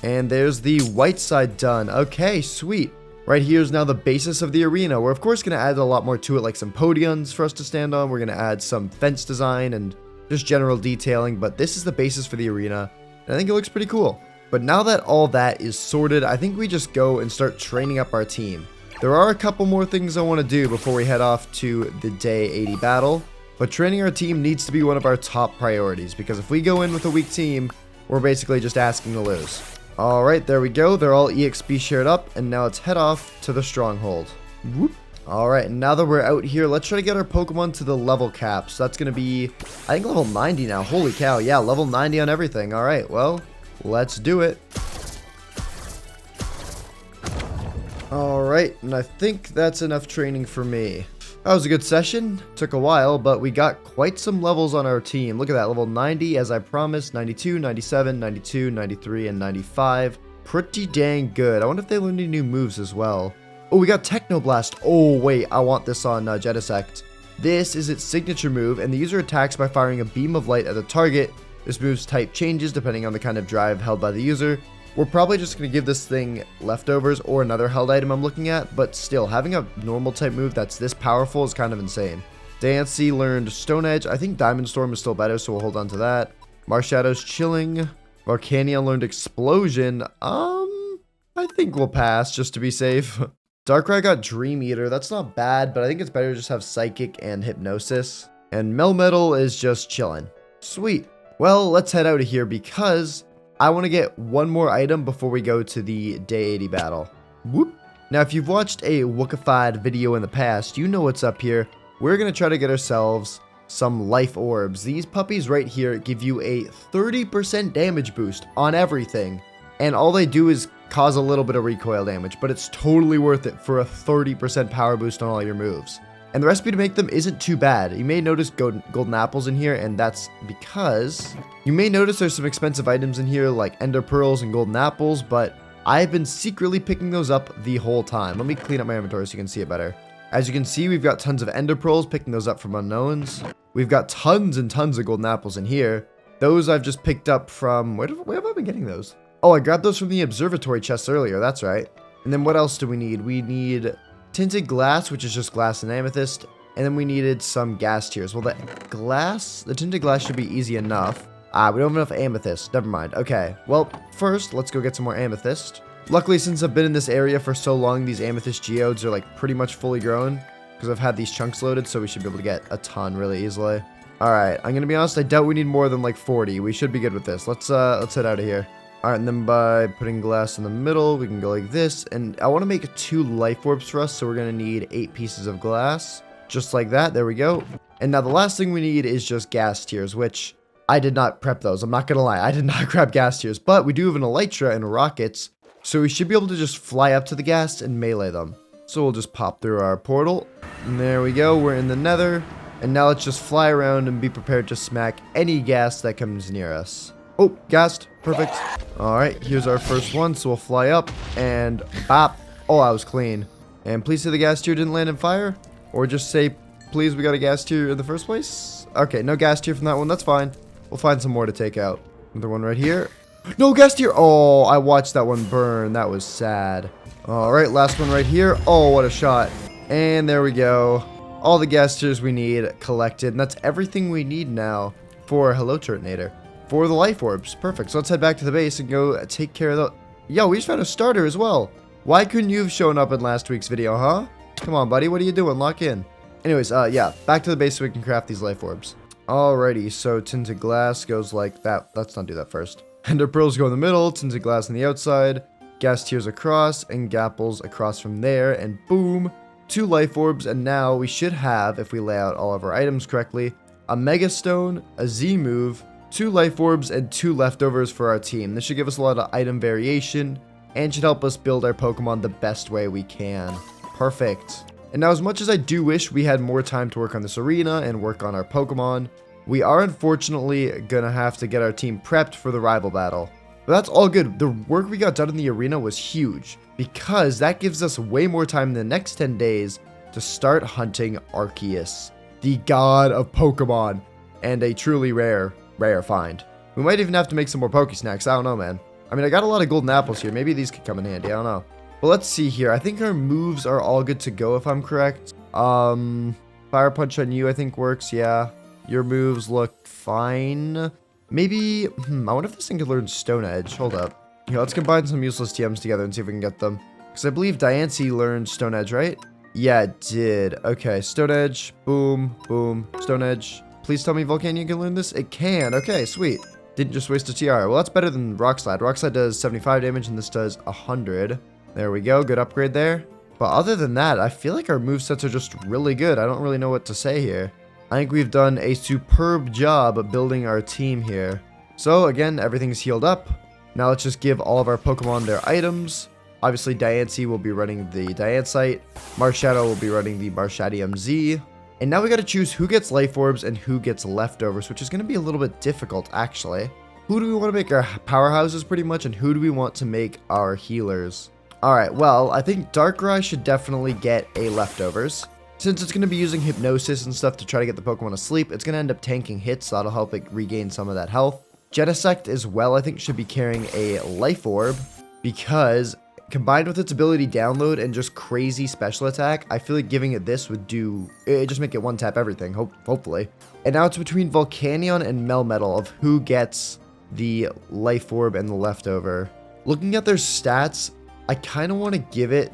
And there's the white side done. Okay, sweet. Right here is now the basis of the arena. We're of course going to add a lot more to it, like some podiums for us to stand on. We're going to add some fence design and just general detailing, but this is the basis for the arena. And I think it looks pretty cool. But now that all that is sorted, I think we just go and start training up our team. There are a couple more things I want to do before we head off to the day 80 battle, but training our team needs to be one of our top priorities, because if we go in with a weak team, we're basically just asking to lose. Alright, there we go. They're all EXP shared up, and now let's head off to the stronghold. Whoop. Alright, now that we're out here, let's try to get our Pokemon to the level cap. So that's going to be, I think, level 90 now. Holy cow, yeah, level 90 on everything. Alright, well, let's do it. Alright, and I think that's enough training for me. That was a good session. Took a while, but we got quite some levels on our team. Look at that, level 90, as I promised, 92, 97, 92, 93, and 95. Pretty dang good. I wonder if they learned any new moves as well. Oh, we got Techno Blast. Oh, wait, I want this on Jetisect. This is its signature move, and the user attacks by firing a beam of light at the target. This move's type changes depending on the kind of drive held by the user. We're probably just going to give this thing leftovers or another held item I'm looking at, but still, having a normal type move that's this powerful is kind of insane. Diancie learned Stone Edge. I think Diamond Storm is still better, so we'll hold on to that. Marshadow's Chilling. Volcania learned Explosion. I think we'll pass just to be safe. Darkrai got Dream Eater. That's not bad, but I think it's better to just have Psychic and Hypnosis. And Melmetal is just chilling. Sweet. Well, let's head out of here because I want to get one more item before we go to the Day 80 battle. Whoop. Now, if you've watched a Woocified video in the past, you know what's up here. We're going to try to get ourselves some life orbs. These puppies right here give you a 30% damage boost on everything. And all they do is cause a little bit of recoil damage, but it's totally worth it for a 30% power boost on all your moves. And the recipe to make them isn't too bad. You may notice golden apples in here, and that's because you may notice there's some expensive items in here like ender pearls and golden apples, but I've been secretly picking those up the whole time. Let me clean up my inventory so you can see it better. As you can see, we've got tons of ender pearls, picking those up from unknowns. We've got tons and tons of golden apples in here. Those I've just picked up from, where have I been getting those? Oh, I grabbed those from the observatory chests earlier, that's right. And then what else do we need? We need tinted glass, which is just glass and amethyst. And then we needed some gas tiers. Well, the tinted glass should be easy enough. We don't have enough amethyst. Never mind. Okay, well, first, let's go get some more amethyst. Luckily, since I've been in this area for so long, these amethyst geodes are like pretty much fully grown because I've had these chunks loaded, so we should be able to get a ton really easily. All right, I'm gonna be honest, I doubt we need more than like 40. We should be good with this. Let's head out of here. All right, and then by putting glass in the middle, we can go like this. And I want to make 2 life orbs for us, so we're going to need 8 pieces of glass. Just like that. There we go. And now the last thing we need is just gas tiers, which I did not prep those. I'm not going to lie. I did not grab gas tiers. But we do have an elytra and rockets, so we should be able to just fly up to the gas and melee them. So we'll just pop through our portal. And there we go. We're in the nether. And now let's just fly around and be prepared to smack any gas that comes near us. Oh, gassed. Perfect. Alright, here's our first one. So we'll fly up and bop. Oh, I was clean. And please say the gas tier didn't land in fire. Or just say, please, we got a gas tier in the first place. Okay, no gas tier from that one. That's fine. We'll find some more to take out. Another one right here. No gas tier. Oh, I watched that one burn. That was sad. Alright, last one right here. Oh, what a shot. And there we go. All the gas tiers we need collected. And that's everything we need now for Hello Turtonator. For the life orbs. Perfect. So let's head back to the base and go take care of the... Yo, we just found a starter as well. Why couldn't you have shown up in last week's video, huh? Come on, buddy. What are you doing? Lock in. Anyways, yeah. Back to the base so we can craft these life orbs. Alrighty. So tinted glass goes like that. Let's not do that first. Ender pearls go in the middle. Tinted glass on the outside. Gas tiers across. And gapples across from there. And boom. 2 life orbs. And now we should have, if we lay out all of our items correctly, a Mega Stone, a Z move, 2 life orbs, and 2 leftovers for our team. This should give us a lot of item variation and should help us build our Pokemon the best way we can. Perfect. And now, as much as I do wish we had more time to work on this arena and work on our Pokemon, we are unfortunately gonna have to get our team prepped for the rival battle. But that's all good. The work we got done in the arena was huge because that gives us way more time in the next 10 days to start hunting Arceus, the god of Pokemon, and a truly rare find. We might even have to make some more Pokesnacks. I don't know, man. I mean, I got a lot of golden apples here. Maybe these could come in handy. I don't know. But let's see here. I think our moves are all good to go if I'm correct. Fire Punch on you I think works. Yeah. Your moves look fine. Maybe, I wonder if this thing could learn Stone Edge. Hold up. Here, let's combine some useless TMs together and see if we can get them. Because I believe Diancie learned Stone Edge, right? Yeah, it did. Okay, Stone Edge. Boom, boom. Stone Edge. Please tell me Volcanion can learn this? It can. Okay, sweet. Didn't just waste a TR. Well, that's better than Rock Slide. Rock Slide does 75 damage and this does 100. There we go. Good upgrade there. But other than that, I feel like our movesets are just really good. I don't really know what to say here. I think we've done a superb job of building our team here. So again, everything's healed up. Now let's just give all of our Pokemon their items. Obviously, Diancie will be running the Diancite. Marshadow will be running the Marshadow Z. And now we got to choose who gets Life Orbs and who gets Leftovers, which is going to be a little bit difficult, actually. Who do we want to make our powerhouses, pretty much, and who do we want to make our healers? Alright, well, I think Darkrai should definitely get a Leftovers. Since it's going to be using Hypnosis and stuff to try to get the Pokemon asleep, it's going to end up tanking hits, so that'll help it regain some of that health. Genesect as well, I think, should be carrying a Life Orb, because combined with its ability download and just crazy special attack, I feel like giving it this would do, it just make it one-tap everything, hopefully. And now it's between Volcanion and Melmetal of who gets the Life Orb and the Leftover. Looking at their stats, I kind of want to give it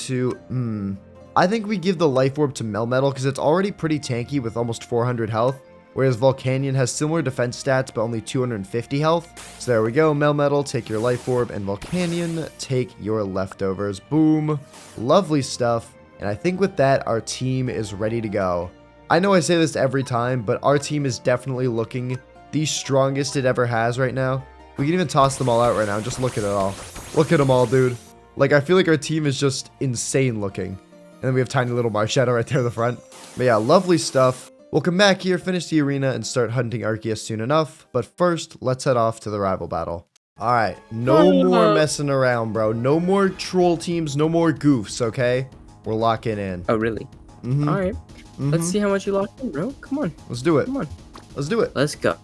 to, I think we give the Life Orb to Melmetal because it's already pretty tanky with almost 400 health. Whereas Volcanion has similar defense stats, but only 250 health. So there we go. Melmetal, take your Life Orb, and Volcanion, take your Leftovers. Boom. Lovely stuff. And I think with that, our team is ready to go. I know I say this every time, but our team is definitely looking the strongest it ever has right now. We can even toss them all out right now. Just look at it all. Look at them all, dude. Like, I feel like our team is just insane looking. And then we have tiny little Marshadow right there in the front. But yeah, lovely stuff. We'll come back here, finish the arena, and start hunting Arceus soon enough. But first, let's head off to the rival battle. Alright, no more messing around, bro. No more troll teams, no more goofs, okay? We're locking in. Oh, really? Alright. Let's see how much you locked in, bro. Come on. Let's do it. Come on. Let's do it. Let's go.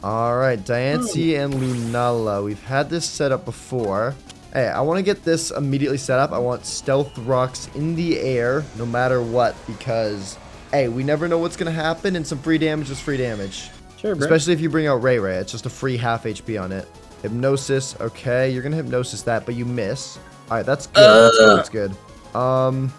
Alright, Diancie and Lunala. We've had this set up before. Hey, I want to get this immediately set up. I want Stealth Rocks in the air, no matter what, because... hey, we never know what's going to happen, and some free damage is free damage. Sure, bro. Especially if you bring out Ray Ray. It's just a free half HP on it. Hypnosis. Okay, you're going to Hypnosis that, but you miss. Alright, that's good. That's good. Trying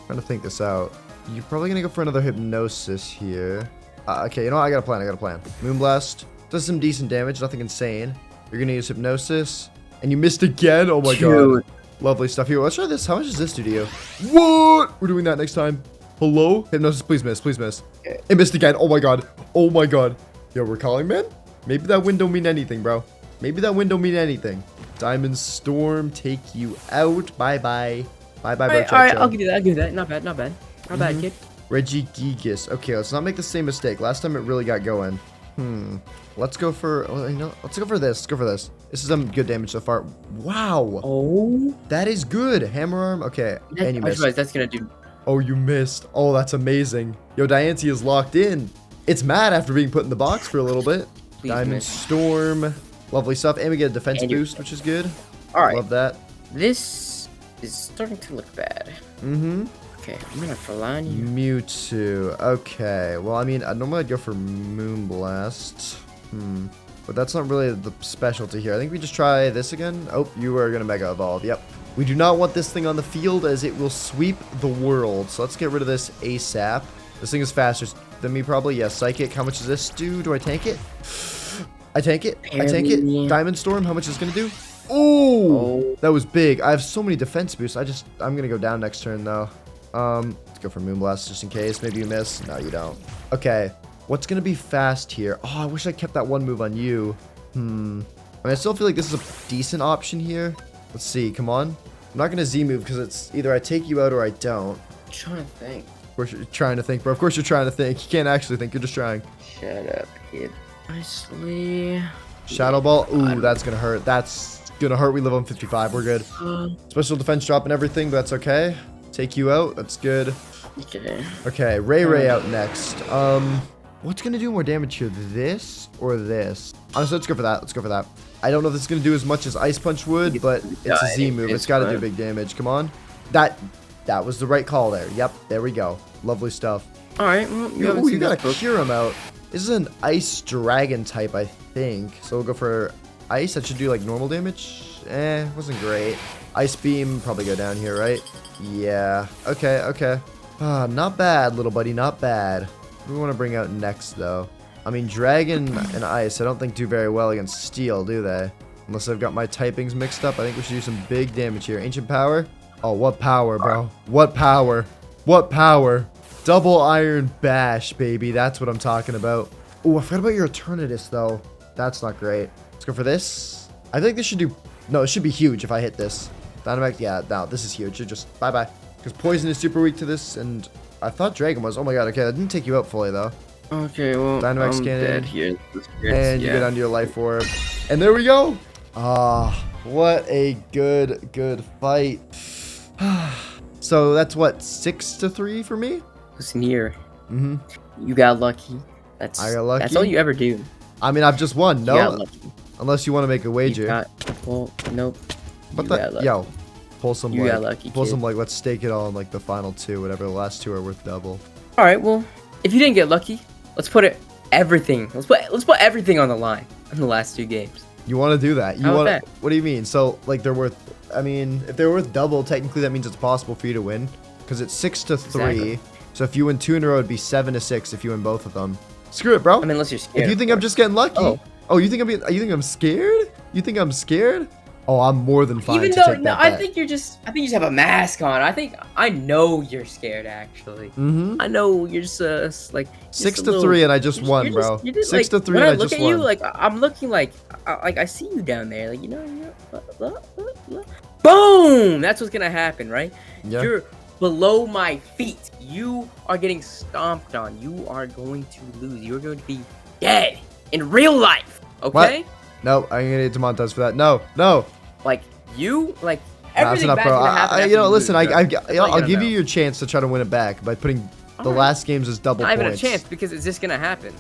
to think this out. You're probably going to go for another Hypnosis here. Okay, you know what? I got a plan. Moonblast. Does some decent damage. Nothing insane. You're going to use Hypnosis. And you missed again? Oh my god. Lovely stuff. Here, let's try this. How much does this do to you? What? We're doing that next time. Hello? Hypnosis, please miss, please miss. Okay. It missed again. Oh my god. Oh my god. Yo, we're calling, man? Maybe that win don't mean anything, bro. Maybe that win don't mean anything. Diamond Storm, take you out. Bye-bye. Bye-bye, bro. Alright, I'll give you that. Not bad. Not bad, kid. Regigigas. Okay, let's not make the same mistake. Last time it really got going. Let's go for, well, you know, let's go for this. Let's go for this. This is some good damage so far. Wow. Oh. That is good. Hammer arm. Okay. And you missed. That's gonna do. Oh, you missed. Oh, that's amazing. Yo, Diancie is locked in. It's mad after being put in the box for a little bit. Please Diamond miss. Storm. Lovely stuff. And we get a defense boost, which is good. Alright. Love that. This is starting to look bad. Okay, I'm gonna rely on you. Mewtwo. Okay. Well, I mean, normally I'd go for Moonblast. But that's not really the specialty here. I think we just try this again. Oh, you are going to Mega Evolve. Yep. We do not want this thing on the field as it will sweep the world. So let's get rid of this ASAP. This thing is faster than me probably. Yes, Psychic. How much does this do? Do I tank it? I tank it. I tank it. Diamond Storm. How much is it going to do? Oh, that was big. I have so many defense boosts. I'm going to go down next turn though. Let's go for Moonblast just in case. Maybe you miss. No, you don't. Okay. What's going to be fast here? Oh, I wish I kept that one move on you. I mean, I still feel like this is a decent option here. Let's see. Come on. I'm not going to Z move because it's either I take you out or I don't. I'm trying to think. Of course you're trying to think, bro. Of course you're trying to think. You can't actually think. You're just trying. Shut up, kid. Nicely. Shadow Ball. Ooh, that's going to hurt. That's going to hurt. We live on 55. We're good. Special defense drop and everything, but that's okay. Take you out. That's good. Okay. Okay, Ray out next. What's going to do more damage here? This or this? Honestly, let's go for that. Let's go for that. I don't know if this is going to do as much as Ice Punch would, but it's a Z move. It's got to do big damage. Come on. That was the right call there. Yep, there we go. Lovely stuff. All right. Well, you got to cure him out. This is an Ice Dragon type, I think. So we'll go for Ice. That should do like normal damage. Wasn't great. Ice Beam, probably go down here, right? Yeah. Okay. Not bad, little buddy. Not bad. What do we want to bring out next, though? I mean, Dragon and Ice, I don't think do very well against Steel, do they? Unless I've got my typings mixed up. I think we should do some big damage here. Ancient Power. Oh, what power, bro. What power. What power. Double Iron Bash, baby. That's what I'm talking about. Oh, I forgot about your Eternatus, though. That's not great. Let's go for this. I think this should do... No, it should be huge if I hit this. Dynamax, yeah, no, this is huge. It just... Bye-bye. Because Poison is super weak to this, and I thought Dragon was. Oh my god, okay, that didn't take you out fully, though. Okay, well, Dynamax I'm cannon. dead here. And you get onto your life orb. And there we go. Ah, what a good fight. So that's what, 6-3 for me? Listen here. Mm-hmm. You got lucky. I got lucky? That's all you ever do. I mean, I've just won, You no? got lucky. Unless you want to make a wager. Well, nope. What You the? got lucky. Yo, pull some You like, got lucky, pull kid. some like, let's stake it all on like the final two, whatever. The last two are worth double. All right, well, if you didn't get lucky, let's put everything. Let's put everything on the line in the last 2 games. You want to do that? You How want? about that? What do you mean? So like they're worth? I mean, if they're worth double, technically that means it's possible for you to win because it's 6-3. Exactly. So if you win 2 in a row, it'd be 7-6 if you win both of them. Screw it, bro. I mean, unless you're scared. If you think I'm just getting lucky, Oh. you think I'm scared? You think I'm scared? Oh, I'm more than fine Even to though, take no, that I bet. think you just have a mask on. I know you're scared, actually. Mm-hmm. I know you're just like 6-3 and I just won, bro. 6-3 when and I I look just at won. you, like I'm looking like I see you down there, like boom. That's what's gonna happen, right? Yeah. You're below my feet. You are getting stomped on. You are going to lose. You're going to be dead in real life. Okay? No, I'm gonna need to monetize for that. No. Like you, like Nah, that's everything enough, bad's bro. gonna happen. after You know, you listen, lose, bro. That's all you I'll gotta give know. you your chance to try to win it back by putting the Alright. last games as double Not even a points. chance because it's just gonna happen.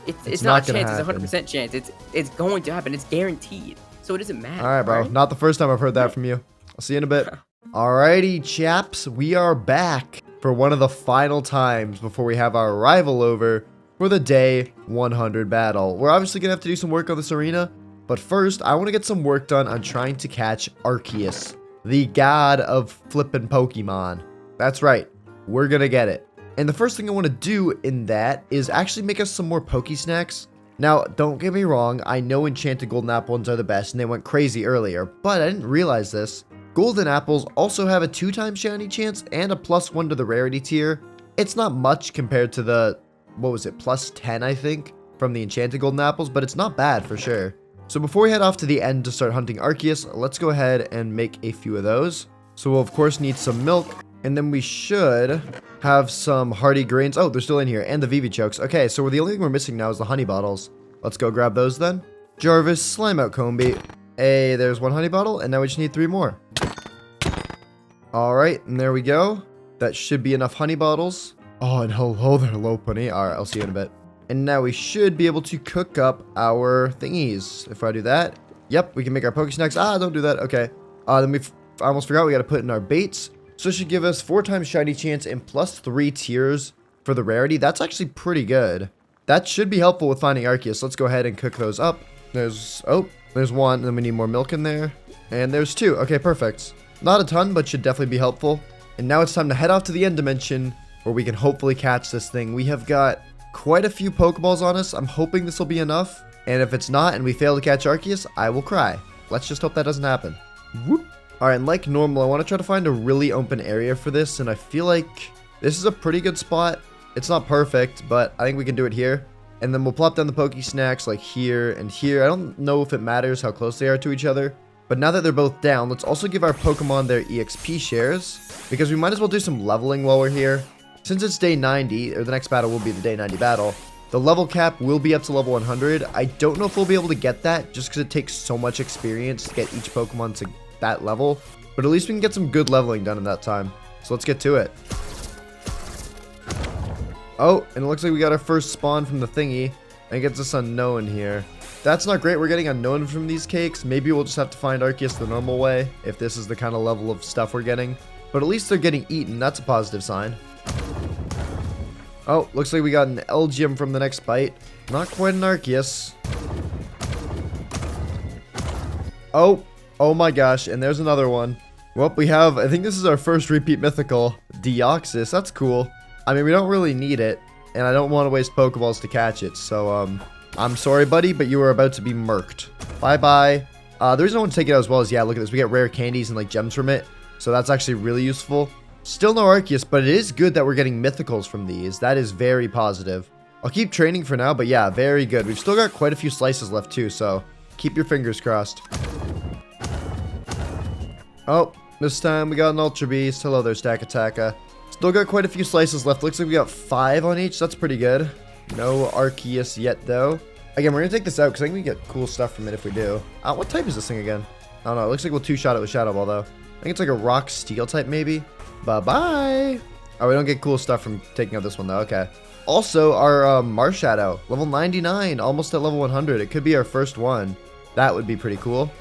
It's It's not not a gonna chance. happen. It's 100% chance. It's going to happen. It's guaranteed. So it doesn't matter. All right, bro. alright? Not the first time I've heard that from you. I'll see you in a bit. Alrighty, chaps. We are back for one of the final times before we have our rival over for the day 100 battle. We're obviously gonna have to do some work on this arena, but first, I want to get some work done on trying to catch Arceus, the god of flippin' Pokemon. That's right. We're gonna get it. And the first thing I want to do in that is actually make us some more Pokesnacks. Now, don't get me wrong, I know Enchanted Golden Apple ones are the best and they went crazy earlier, but I didn't realize this. Golden Apples also have a 2x shiny chance and a +1 to the rarity tier. It's not much compared to the, what was it, +10 I think, from the Enchanted Golden Apples, but it's not bad for sure. So before we head off to the end to start hunting Arceus, let's go ahead and make a few of those. So we'll of course need some milk, and then we should have some hearty grains. Oh, they're still in here, and the Vivi chokes. Okay, so the only thing we're missing now is the honey bottles. Let's go grab those then. Jarvis, slime out Combi. Hey, there's 1 honey bottle, and now we just need 3 more. Alright, and there we go. That should be enough honey bottles. Oh, and hello there, Lopunny. Alright, I'll see you in a bit. And now we should be able to cook up our thingies. If I do that, yep, we can make our Pokesnacks. Ah, don't do that. Okay. Then I almost forgot we got to put in our baits. So it should give us 4x shiny chance and +3 tiers for the rarity. That's actually pretty good. That should be helpful with finding Arceus. Let's go ahead and cook those up. There's 1, and then we need more milk in there. And there's 2. Okay, perfect. Not a ton, but should definitely be helpful. And now it's time to head off to the end dimension where we can hopefully catch this thing. We have got quite a few Pokeballs on us. I'm hoping this will be enough. And if it's not and we fail to catch Arceus, I will cry. Let's just hope that doesn't happen. Whoop. Alright, and like normal, I want to try to find a really open area for this. And I feel like this is a pretty good spot. It's not perfect, but I think we can do it here. And then we'll plop down the Pokesnacks like here and here. I don't know if it matters how close they are to each other. But now that they're both down, let's also give our Pokemon their EXP shares. Because we might as well do some leveling while we're here. Since it's day 90, or the next battle will be the day 90 battle, the level cap will be up to level 100. I don't know if we'll be able to get that just because it takes so much experience to get each Pokemon to that level. But at least we can get some good leveling done in that time. So let's get to it. Oh, and it looks like we got our first spawn from the thingy. And it gets us unknown here. That's not great. We're getting unknown from these cakes. Maybe we'll just have to find Arceus the normal way if this is the kind of level of stuff we're getting. But at least they're getting eaten. That's a positive sign. Oh, looks like we got an Elgium from the next bite. Not quite an Arceus. Oh my gosh, and there's another one. Well, we have, I think this is our first repeat mythical, Deoxys. That's cool. I mean, we don't really need it, and I don't want to waste Pokeballs to catch it, so, I'm sorry, buddy, but you are about to be murked. Bye-bye. The reason I want to take it out as well is, yeah, look at this. We get rare candies and, like, gems from it. So that's actually really useful. Still no Arceus, but it is good that we're getting mythicals from these. That is very positive. I'll keep training for now, but yeah, very good. We've still got quite a few slices left too, so keep your fingers crossed. Oh, this time we got an Ultra Beast. Hello there, Stakataka. Still got quite a few slices left. Looks like we got 5 on each. That's pretty good. No Arceus yet, though. Again, we're going to take this out because I think we get cool stuff from it if we do. What type is this thing again? I don't know. It looks like we'll two-shot it with Shadow Ball, though. I think it's like a Rock Steel type, maybe. Bye-bye. Oh, we don't get cool stuff from taking out this one, though. Okay. Also, our Marshadow, level 99, almost at level 100. It could be our first one. That would be pretty cool.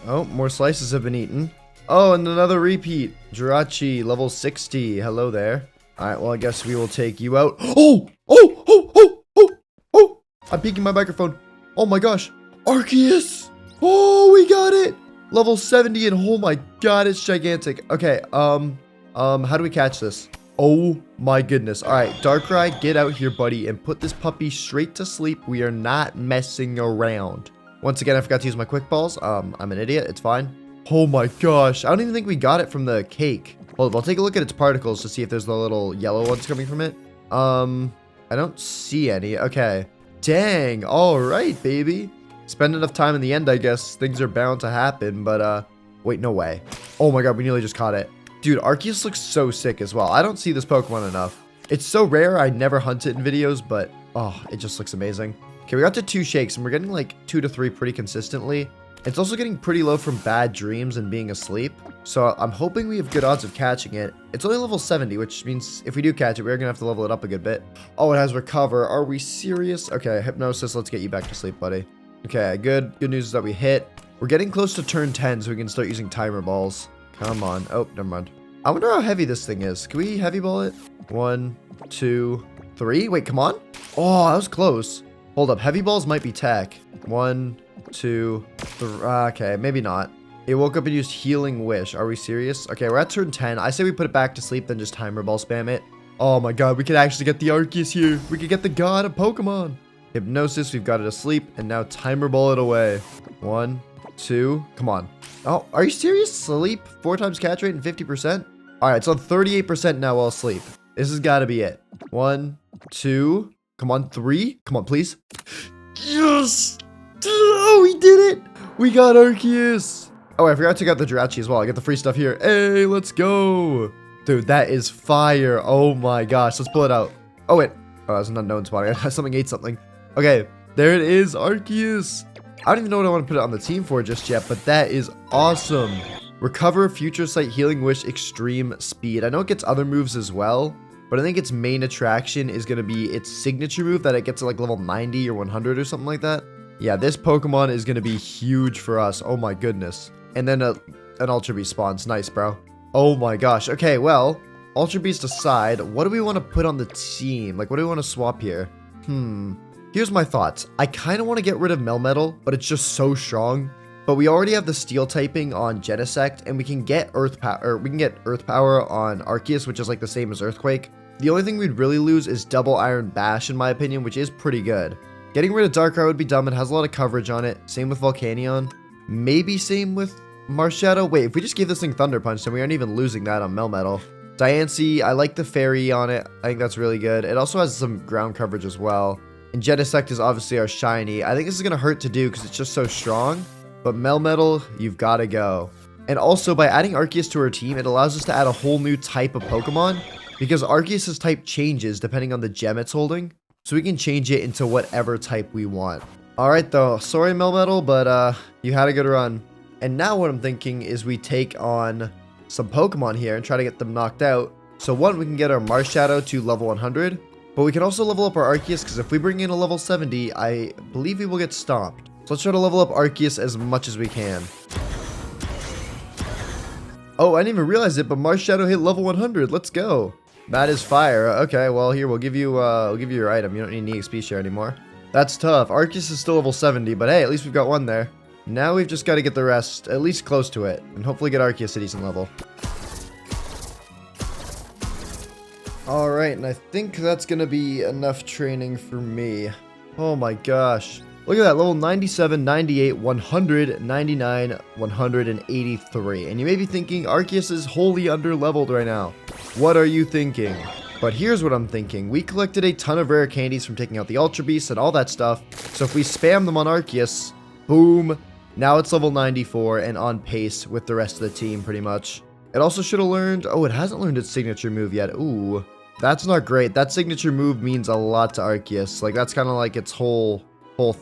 Oh, more slices have been eaten. Oh, and another repeat. Jirachi, level 60. Hello there. Alright, well, I guess we will take you out. Oh! Oh! Oh! Oh! Oh! Oh! I'm peeking my microphone. Oh my gosh. Arceus! Oh, we got it! Level 70, and oh my god, it's gigantic. Okay, how do we catch this? Oh my goodness. Alright, Darkrai, get out here, buddy, and put this puppy straight to sleep. We are not messing around. Once again, I forgot to use my quick balls. I'm an idiot. It's fine. Oh my gosh. I don't even think we got it from the cake. Hold up, I'll take a look at its particles to see if there's the little yellow ones coming from it. I don't see any. Okay. Dang. All right, baby. Spend enough time in the end, I guess. Things are bound to happen, but, wait, no way. Oh my god, we nearly just caught it. Dude, Arceus looks so sick as well. I don't see this Pokemon enough. It's so rare, I never hunt it in videos, but, oh, it just looks amazing. Okay, we got to 2 shakes, and we're getting like 2 to 3 pretty consistently. It's also getting pretty low from bad dreams and being asleep. So I'm hoping we have good odds of catching it. It's only level 70, which means if we do catch it, we're going to have to level it up a good bit. Oh, it has recover. Are we serious? Okay, hypnosis. Let's get you back to sleep, buddy. Okay, good. Good news is that we hit. We're getting close to turn 10, so we can start using timer balls. Come on. Oh, never mind. I wonder how heavy this thing is. Can we heavy ball it? 1, 2, 3. Wait, come on. Oh, that was close. Hold up, heavy balls might be tech. 1, 2, 3. Okay, maybe not. It woke up and used Healing Wish. Are we serious? Okay, we're at turn 10. I say we put it back to sleep, then just timer ball spam it. Oh my god, we could actually get the Arceus here. We could get the god of Pokemon. Hypnosis, we've got it asleep, and now timer ball it away. 1, 2, come on. Oh, are you serious? Sleep, 4 times catch rate and 50%? Alright, it's on 38% now while asleep. This has got to be it. 1, 2, come on, 3. Come on, please. Yes! Oh, we did it! We got Arceus! Oh, I forgot to take out the Jirachi as well. I get the free stuff here. Hey, let's go! Dude, that is fire. Oh my gosh, let's pull it out. Oh, wait. Oh, that's an unknown spot. Something ate something. Okay, there it is, Arceus. I don't even know what I want to put it on the team for just yet, but that is awesome. Recover Future Sight Healing Wish Extreme Speed. I know it gets other moves as well, but I think its main attraction is going to be its signature move that it gets at like level 90 or 100 or something like that. Yeah, this Pokemon is going to be huge for us. Oh my goodness. And then an Ultra Beast spawns. Nice, bro. Oh my gosh. Okay, well, Ultra Beast aside, what do we want to put on the team? Like, what do we want to swap here? Here's my thoughts. I kind of want to get rid of Melmetal, but it's just so strong. But we already have the Steel typing on Genesect, and we can get Earth Power on Arceus, which is like the same as Earthquake. The only thing we'd really lose is double Iron Bash, in my opinion, which is pretty good. Getting rid of Darkrai would be dumb. It has a lot of coverage on it. Same with Volcanion. Maybe same with Marshadow. Wait, if we just gave this thing Thunder Punch, then we aren't even losing that on Melmetal. Diancie, I like the Fairy on it. I think that's really good. It also has some ground coverage as well. And Genesect is obviously our shiny. I think this is going to hurt to do because it's just so strong. But Melmetal, you've got to go. And also, by adding Arceus to our team, it allows us to add a whole new type of Pokemon. Because Arceus' type changes depending on the gem it's holding. So we can change it into whatever type we want. Alright though, sorry Melmetal, but you had a good run. And now what I'm thinking is we take on some Pokemon here and try to get them knocked out. So one, we can get our Marshadow to level 100. But we can also level up our Arceus, because if we bring in a level 70, I believe we will get stomped. So let's try to level up Arceus as much as we can. Oh, I didn't even realize it, but Marshadow hit level 100. Let's go. That is fire. Okay, well here, we'll give you your item. You don't need any XP share anymore. That's tough. Arceus is still level 70, but hey, at least we've got one there. Now we've just got to get the rest at least close to it, and hopefully get Arceus a decent level. Alright, and I think that's going to be enough training for me. Oh my gosh. Look at that, level 97, 98, 100, 99, 183. And you may be thinking, Arceus is wholly under-leveled right now. What are you thinking? But here's what I'm thinking. We collected a ton of rare candies from taking out the Ultra Beasts and all that stuff. So if we spam them on Arceus, boom, now it's level 94 and on pace with the rest of the team pretty much. It also should have learned, oh, it hasn't learned its signature move yet. Ooh, that's not great. That signature move means a lot to Arceus. Like, that's kind of like its whole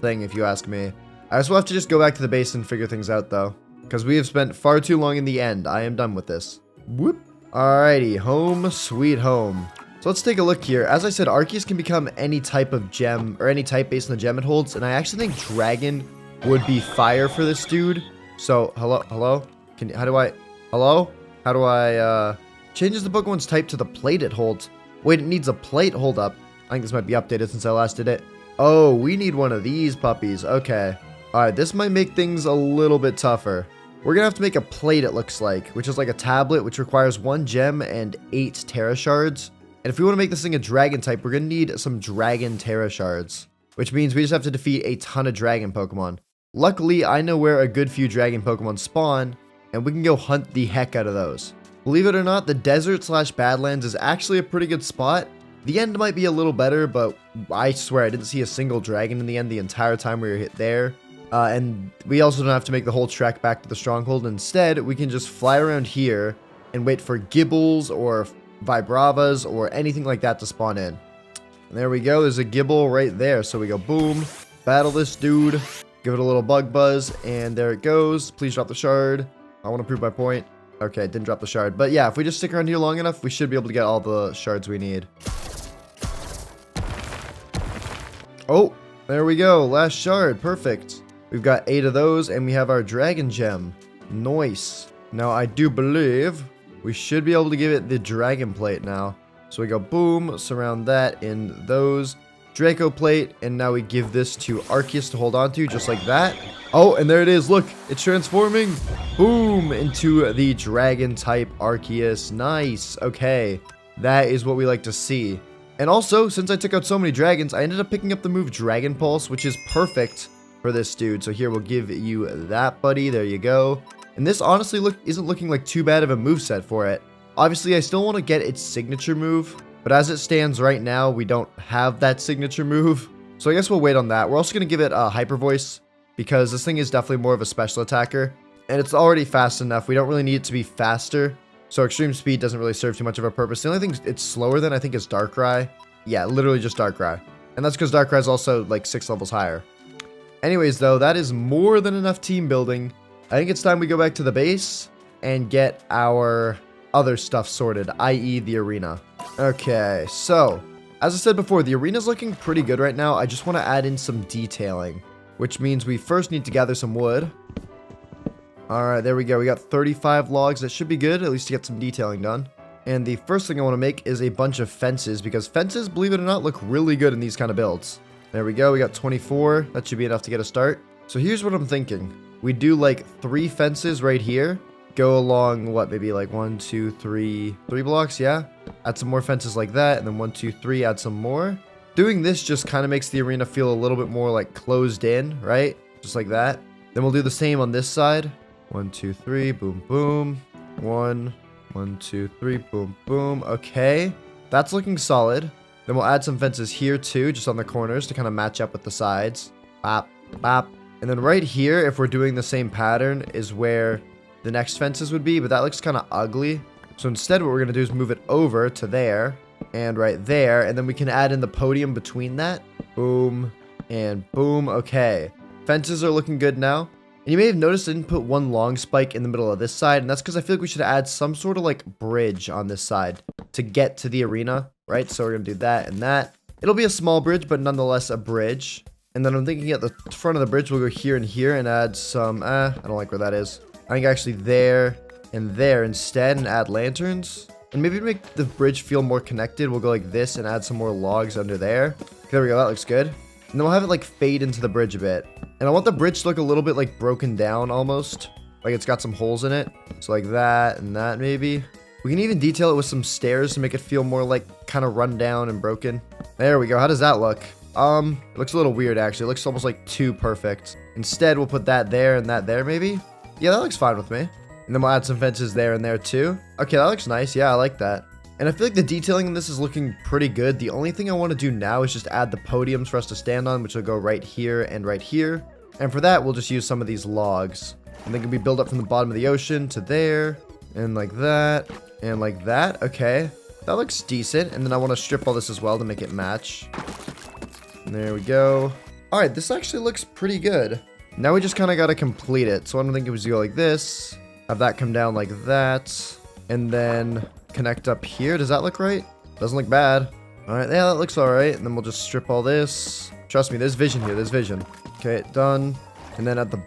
thing, if you ask me. I guess we'll have to just go back to the base and figure things out, though, because we have spent far too long in the end. I am done with this. Whoop. Alrighty, home sweet home. So let's take a look here. As I said, Arceus can become any type of gem, or any type based on the gem it holds, and I actually think Dragon would be fire for this dude. So, hello? How do I changes the Pokemon's type to the plate it holds. Wait, it needs a plate? Hold up. I think this might be updated since I last did it. Oh, we need one of these puppies. Okay. Alright, this might make things a little bit tougher. We're gonna have to make a plate, it looks like, which is like a tablet, which requires 1 gem and 8 Terra Shards. And if we want to make this thing a dragon type, we're gonna need some dragon Terra Shards, which means we just have to defeat a ton of dragon Pokemon. Luckily, I know where a good few dragon Pokemon spawn, and we can go hunt the heck out of those. Believe it or not, the desert/Badlands is actually a pretty good spot. The end might be a little better, but I swear I didn't see a single dragon in the end the entire time we were there. And we also don't have to make the whole trek back to the stronghold. Instead, we can just fly around here and wait for Gibbles or Vibravas or anything like that to spawn in. And there we go. There's a Gibble right there. So we go boom, battle this dude, give it a little bug buzz, and there it goes. Please drop the shard. I want to prove my point. Okay, didn't drop the shard. But yeah, if we just stick around here long enough, we should be able to get all the shards we need. Oh, there we go. Last shard. Perfect. We've got 8 of those, and we have our Dragon Gem. Nice. Now, I do believe we should be able to give it the Dragon Plate now. So we go boom, surround that in those. Draco Plate, and now we give this to Arceus to hold on to, just like that. Oh, and there it is. Look, it's transforming. Boom, into the Dragon type Arceus. Nice. Okay, that is what we like to see. And also, since I took out so many dragons, I ended up picking up the move Dragon Pulse, which is perfect for this dude. So here, we'll give you that, buddy. There you go. And this honestly isn't looking like too bad of a moveset for it. Obviously, I still want to get its signature move, but as it stands right now, we don't have that signature move. So I guess we'll wait on that. We're also going to give it a Hyper Voice, because this thing is definitely more of a special attacker. And it's already fast enough. We don't really need it to be faster. So Extreme Speed doesn't really serve too much of a purpose. The only thing it's slower than, I think, is Darkrai. Yeah, literally just Darkrai. And that's because Darkrai is also like 6 levels higher. Anyways, though, that is more than enough team building. I think it's time we go back to the base and get our other stuff sorted, i.e. the arena. Okay, so as I said before, the arena's looking pretty good right now. I just want to add in some detailing, which means we first need to gather some wood. Alright, there we go. We got 35 logs. That should be good, at least to get some detailing done. And the first thing I want to make is a bunch of fences, because fences, believe it or not, look really good in these kind of builds. There we go. We got 24. That should be enough to get a start. So here's what I'm thinking. We do like 3 fences right here. Go along, what, maybe like 1, 2, 3 blocks, yeah? Add some more fences like that, and then 1, 2, 3, add some more. Doing this just kind of makes the arena feel a little bit more like closed in, right? Just like that. Then we'll do the same on this side. 1, 2, 3, boom, boom. 1, 2, 3, boom, boom. Okay, that's looking solid. Then we'll add some fences here too, just on the corners to kind of match up with the sides. Bop, bop. And then right here, if we're doing the same pattern, is where the next fences would be, but that looks kind of ugly. So instead, what we're going to do is move it over to there and right there, and then we can add in the podium between that. Boom and boom. Okay, fences are looking good now. And you may have noticed I didn't put one long spike in the middle of this side, and that's because I feel like we should add some sort of like bridge on this side to get to the arena, right? So we're going to do that and that. It'll be a small bridge, but nonetheless a bridge. And then I'm thinking at the front of the bridge, we'll go here and here and add some, I don't like where that is. I think actually there and there instead, and add lanterns. And maybe to make the bridge feel more connected, we'll go like this and add some more logs under there. There we go, that looks good. And then we'll have it like fade into the bridge a bit. And I want the bridge to look a little bit like broken down almost. Like it's got some holes in it. So like that and that maybe. We can even detail it with some stairs to make it feel more like kind of run down and broken. There we go, how does that look? It looks a little weird, actually. It looks almost like too perfect. Instead, we'll put that there and that there, maybe? Yeah, that looks fine with me. And then we'll add some fences there and there, too. Okay, that looks nice. Yeah, I like that. And I feel like the detailing in this is looking pretty good. The only thing I want to do now is just add the podiums for us to stand on, which will go right here and right here. And for that, we'll just use some of these logs. And they can be built up from the bottom of the ocean to there, and like that, and like that. Okay, that looks decent. And then I want to strip all this as well to make it match. And there we go. All right, this actually looks pretty good. Now we just kind of got to complete it. So I don't think it was go like this. Have that come down like that. And then connect up here. Does that look right? Doesn't look bad. All right, yeah, that looks all right. And then we'll just strip all this. Trust me, there's vision here. There's vision. Okay, done. And then at the...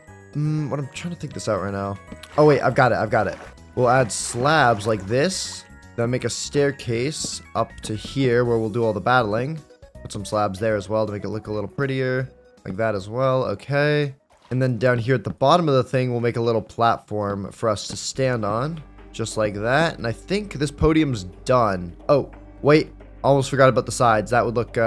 what I'm trying to think this out right now. Oh, wait, I've got it. I've got it. We'll add slabs like this. Then make a staircase up to here where we'll do all the battling. Put some slabs there as well to make it look a little prettier. Like that as well. Okay. And then down here at the bottom of the thing, we'll make a little platform for us to stand on. Just like that. And I think this podium's done. Oh, wait. Almost forgot about the sides. That would look,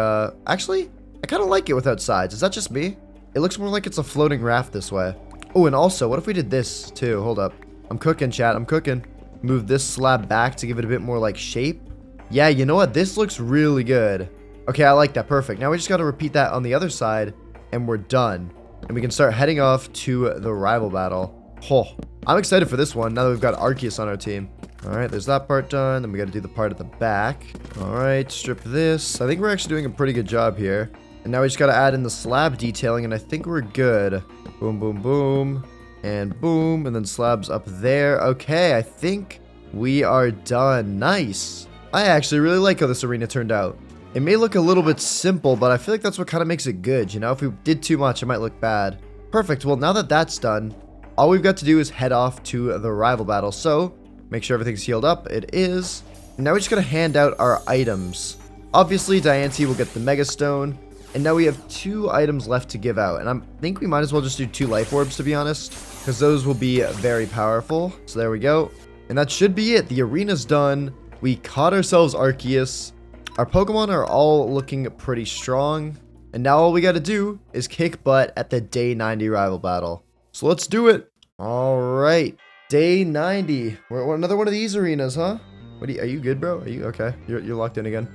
actually, I kind of like it without sides. Is that just me? It looks more like it's a floating raft this way. Oh, and also, what if we did this too? Hold up. I'm cooking, chat. I'm cooking. Move this slab back to give it a bit more like shape. Yeah, you know what? This looks really good. Okay, I like that. Perfect. Now we just got to repeat that on the other side and we're done. And we can start heading off to the rival battle. Oh, I'm excited for this one now that we've got Arceus on our team. All right, there's that part done. Then we got to do the part at the back. All right, strip this. I think we're actually doing a pretty good job here. And now we just got to add in the slab detailing, and I think we're good. Boom, boom, boom, and boom, and then slabs up there. Okay, I think we are done. Nice. I actually really like how this arena turned out. It may look a little bit simple, but I feel like that's what kind of makes it good, you know? If we did too much, it might look bad. Perfect. Well, now that that's done, all we've got to do is head off to the rival battle. So, make sure everything's healed up. It is. And now we just got to hand out our items. Obviously, Diancie will get the Mega Stone. And now we have 2 items left to give out. And I think we might as well just do 2 life orbs, to be honest. Because those will be very powerful. So there we go. And that should be it. The arena's done. We caught ourselves Arceus. Our Pokemon are all looking pretty strong. And now all we got to do is kick butt at the Day 90 rival battle. So let's do it. All right. Day 90. We're another one of these arenas, huh? Are you good, bro? Are you okay? You're locked in again.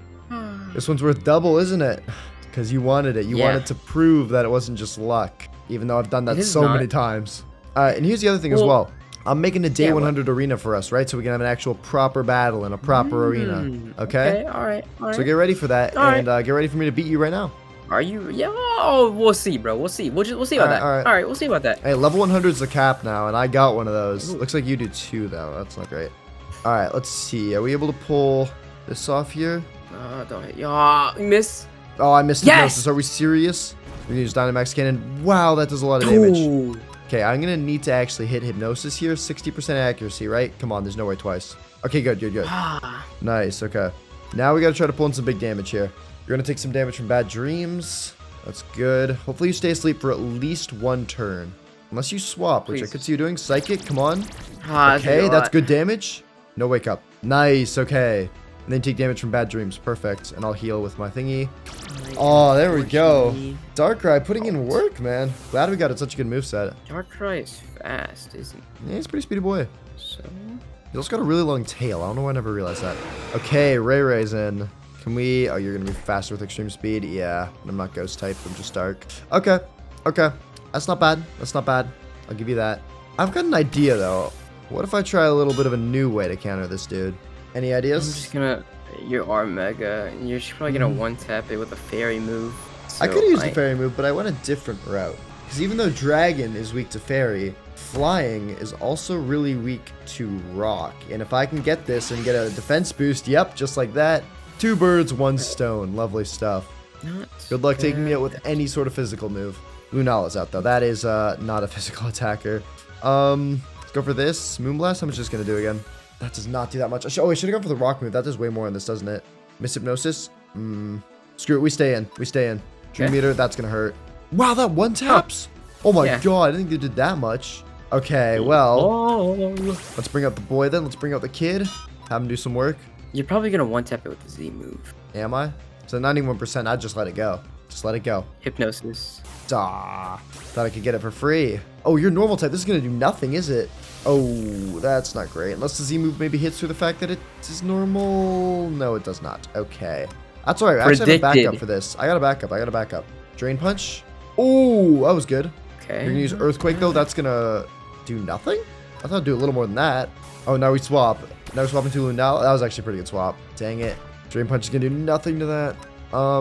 This one's worth double, isn't it? Because you wanted it. You wanted to prove that it wasn't just luck. Even though I've done that so many times. And here's the other thing as well. I'm making a Day 100 arena for us, right? So we can have an actual proper battle in a proper arena. Okay? All right. So get ready for that. And get ready for me to beat you right now. Are you? Yeah. Oh, we'll see, bro. We'll see. We'll see about that. All right. We'll see about that. Hey, level 100 is the cap now, and I got one of those. Ooh. Looks like you do too, though. That's not great. All right. Let's see. Are we able to pull this off here? Don't hit. Yeah, miss. Oh, I missed hypnosis. Are we serious? We're gonna use Dynamax Cannon. Wow, that does a lot of damage. Okay, I'm gonna need to actually hit hypnosis here. 60% accuracy, right? Come on, there's no way twice. Okay, good. Nice. Okay. Now we gotta try to pull in some big damage here. You're gonna take some damage from bad dreams. That's good. Hopefully you stay asleep for at least 1 turn. Unless you swap, which I could see you doing. Psychic, come on. Okay, that's good damage. No wake up. Nice, okay. And then take damage from bad dreams. Perfect. And I'll heal with my thingy. Oh, there we go. Darkrai putting in work, man. Glad we got it such a good moveset. Darkrai is fast, isn't he? Yeah, he's a pretty speedy boy. So? He's also got a really long tail. I don't know why I never realized that. Okay, Ray's in. Can we... Oh, you're going to be faster with extreme speed? Yeah. I'm not ghost type. I'm just dark. Okay. That's not bad. I'll give you that. I've got an idea, though. What if I try a little bit of a new way to counter this dude? Any ideas? I'm just gonna... You are Mega, and you're probably gonna one-tap it with a Fairy move. So I could use the Fairy move, but I went a different route. Because even though Dragon is weak to Fairy, Flying is also really weak to Rock. And if I can get this and get a defense boost, yep, just like that. 2 birds, 1 stone. Lovely stuff. Good luck taking me out with any sort of physical move. Lunala's out, though. That is not a physical attacker. Let's go for this. Moonblast, how much is this gonna do again? That does not do that much. Oh, I should have gone for the rock move. That does way more in this, doesn't it? Miss Hypnosis? Screw it. We stay in. Dream Meter, that's going to hurt. Wow, that one taps? Oh my god, I didn't think they did that much. Okay, well, let's bring out the boy then. Let's bring out the kid. Have him do some work. You're probably going to one-tap it with the Z move. Am I? So 91%, I'd just let it go. Just let it go. Hypnosis. Duh. Thought I could get it for free. Oh, you're normal type. This is going to do nothing, is it? Oh, that's not great. Unless the Z move maybe hits through the fact that it is normal. No, it does not. Okay. That's all right. I actually have a backup for this. I got a backup. Drain Punch. Oh, that was good. Okay. You're going to use Earthquake, though. That's going to do nothing? I thought it'd do a little more than that. Oh, now we swap. Now we're swapping to Lunala. That was actually a pretty good swap. Dang it. Drain Punch is going to do nothing to that. I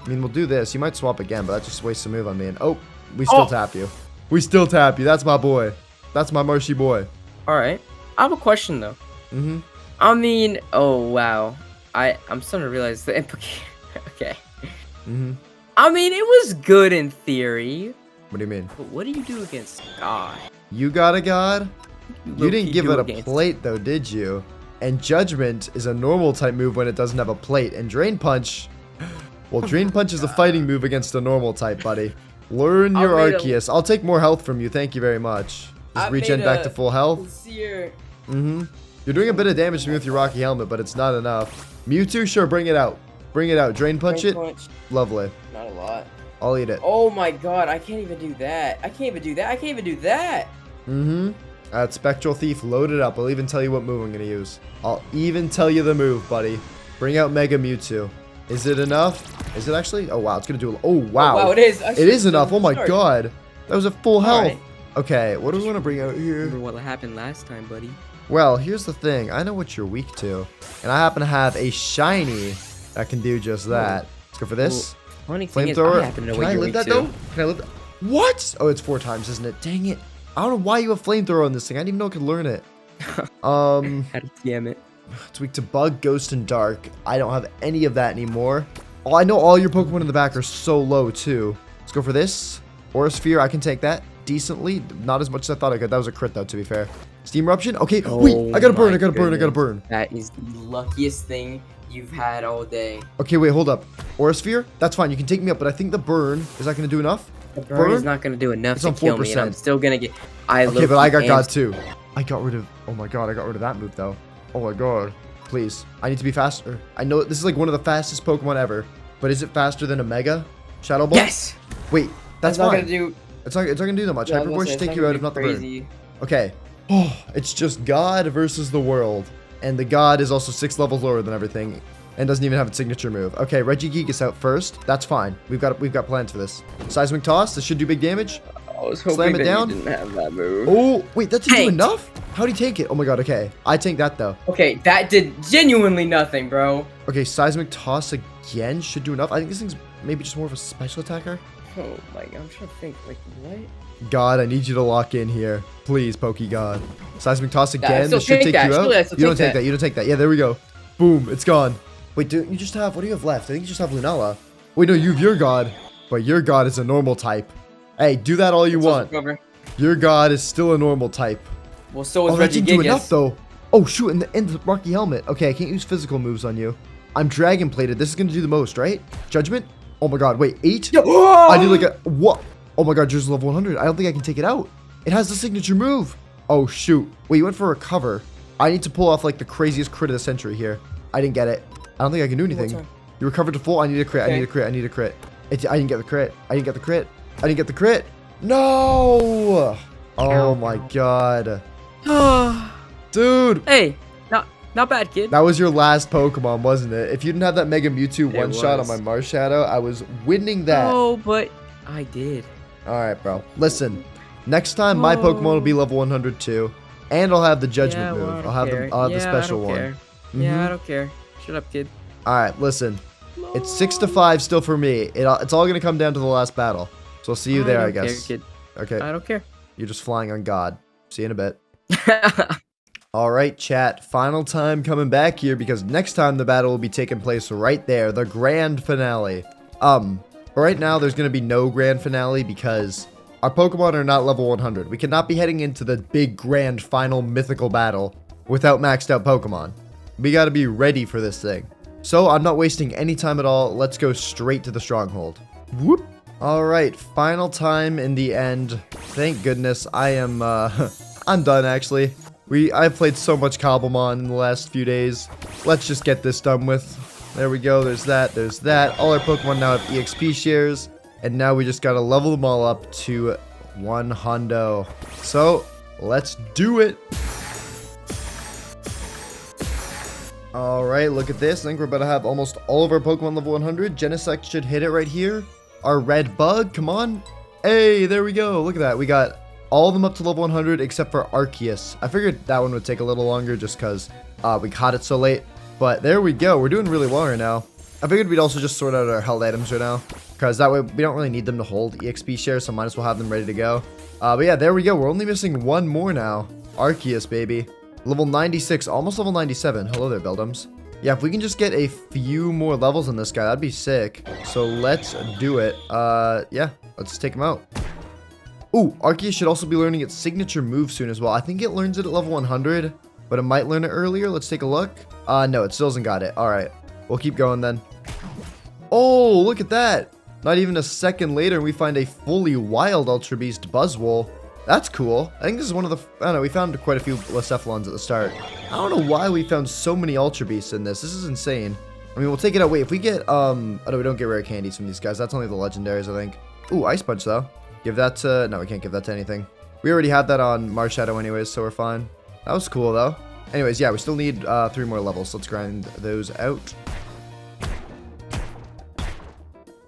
mean, we'll do this. You might swap again, but that just wastes a move on me. And oh, we still tap you. We still tap you. That's my boy. That's my Marshy boy. All right. I have a question, though. Mm-hmm. I mean, oh, wow. I'm starting to realize the implication. Okay. Mm-hmm. I mean, it was good in theory. What do you mean? But what do you do against God? You got a God? You didn't give it a against plate, though, did you? And Judgment is a normal type move when it doesn't have a plate. And Drain Punch... Well, Drain Punch is a fighting move against a normal type, buddy. Learn your Arceus. I'll take more health from you. Thank you very much. Just regen back to full health. Mm-hmm. You're doing a bit of damage to me with your Rocky Helmet, but it's not enough. Mewtwo, sure, bring it out. Bring it out. Drain Punch it. Lovely. Not a lot. I'll eat it. Oh my god, I can't even do that. Mm-hmm. Spectral Thief loaded up. I'll even tell you what move I'm going to use. I'll even tell you the move, buddy. Bring out Mega Mewtwo. Is it enough? Is it actually? Oh, wow. It's going to do... Oh, wow. Oh, wow, it is. It is enough. Oh, my God. That was at full health. Right. Okay, what do we want to bring out here? Remember what happened last time, buddy. Well, here's the thing. I know what you're weak to. And I happen to have a shiny that can do just that. Let's go for this. Funny thing is, Flamethrower. I happen to know Can what I you're live weak that, to. though? Can I live that? What? Oh, it's 4 times, isn't it? Dang it. I don't know why you have Flamethrower on this thing. I didn't even know I could learn it. God damn it. It's weak to Bug, Ghost, and Dark. I don't have any of that anymore. Oh, I know all your Pokemon in the back are so low, too. Let's go for this. Aura Sphere, I can take that decently. Not as much as I thought I could. That was a crit, though, to be fair. Steam Eruption? Okay, wait. I gotta burn. That is the luckiest thing you've had all day. Okay, wait, hold up. Aura Sphere? That's fine. You can take me up, but I think the burn, is that gonna do enough? The burn is not gonna do enough It's to on kill me, and 4%. I'm still gonna get... Okay, but I got God, too. I got rid of... Oh, my God. I got rid of that move, though. Oh, my God. Please. I need to be faster. I know this is like one of the fastest Pokemon ever, but is it faster than a Mega Shadow Ball? Yes! Wait, that's not fine. gonna do. It's not gonna do that much. Yeah, Hyper Voice should take you out if not the burn. crazy. Okay. Oh, it's just God versus the world. And the God is also 6 levels lower than everything and doesn't even have its signature move. Okay, Regigigas out first. That's fine. We've got plans for this. Seismic Toss. This should do big damage. I was hoping Slam it that down. you didn't have that move. Oh, wait, that didn't do Tanked. enough? How'd he take it? Oh my God, okay. I tanked that though. Okay, that did genuinely nothing, bro. Okay, Seismic Toss again should do enough. I think this thing's maybe just more of a special attacker. Oh my God, I'm trying to think, like, what? God, I need you to lock in here. Please, Pokey God. Seismic Toss I again. still This should take take that. you Still, I out. still You don't take take that. You don't take that. Yeah, there we go. Boom, it's gone. Wait, do you just have, what do you have left? I think you just have Lunala. Wait, no, you have your God. But your God is a normal type. Hey, do that all you want. Your God is still a normal type. Well, so is that didn't do Regigigas. enough, though. Oh, shoot, in the Rocky Helmet. Okay, I can't use physical moves on you. I'm Dragon Plated. This is going to do the most, right? Judgment? Oh my God, wait, 8? I need like a, what? Oh my God, yours is level 100. I don't think I can take it out. It has the signature move. Oh, shoot. Wait, you went for Recover. I need to pull off like the craziest crit of the century here. I didn't get it. I don't think I can do anything. You recovered to full. I need a crit. Okay. I need a crit. I need a crit. I didn't get the crit. I didn't get the crit. I didn't get the crit. No! Oh my God. Dude. Hey, not bad, kid. That was your last Pokemon, wasn't it? If you didn't have that Mega Mewtwo one-shot on my was. Marshadow, I was winning that. Oh, but I did. Alright, bro. Listen. Next time, my Pokemon will be level 100 too. And I'll have the Judgment Yeah, well, move. I I'll have don't the, I'll have the care. Yeah, special I don't one. care. Mhm. Yeah, I don't care. Shut up, kid. Alright, listen. It's 6-5 still for me. It's all gonna come down to the last battle. So I'll see you there, I don't guess. care, kid. Okay. I don't care. You're just flying on God. See you in a bit. Alright, chat. Final time coming back here because next time the battle will be taking place right there. The grand finale. But right now there's gonna be no grand finale because our Pokemon are not level 100. We cannot be heading into the big grand final mythical battle without maxed out Pokemon. We gotta be ready for this thing. So I'm not wasting any time at all. Let's go straight to the stronghold. Whoop. Alright, final time in the end. Thank goodness. I am, I'm done actually. I've played so much Cobblemon in the last few days. Let's just get this done with. There we go. There's that. There's that. All our Pokemon now have EXP shares. And now we just got to level them all up to 100. So, let's do it. Alright, look at this. I think we're about to have almost all of our Pokemon level 100. Genesect should hit it right here. Our red bug, come on. Hey, there we go. Look at that. We got all of them up to level 100 except for Arceus. I figured that one would take a little longer just because we caught it so late. But there we go. We're doing really well right now. I figured we'd also just sort out our held items right now, because that way we don't really need them to hold EXP shares, so might as well have them ready to go. But yeah, there we go. We're only missing one more now. Arceus, baby. Level 96, almost level 97. Hello there, Beldums. Yeah, if we can just get a few more levels on this guy, that'd be sick. So let's do it. Yeah, let's take him out. Ooh, Arceus should also be learning its signature move soon as well. I think it learns it at level 100, but it might learn it earlier. Let's take a look. No, it still hasn't got it. All right, we'll keep going then. Oh, look at that. Not even a second later, and we find a fully wild Ultra Beast Buzzwole. That's cool. I think this is one of the... I don't know, we found quite a few Blacephalons at the start. I don't know why we found so many Ultra Beasts in this. This is insane. I mean, we'll take it out. Wait, if we get... Oh, no, we don't get rare candies from these guys. That's only the legendaries, I think. Ooh, Ice Punch, though. Give that to... No, we can't give that to anything. We already had that on Marshadow anyways, so we're fine. That was cool, though. Anyways, yeah, we still need 3 more levels. So let's grind those out.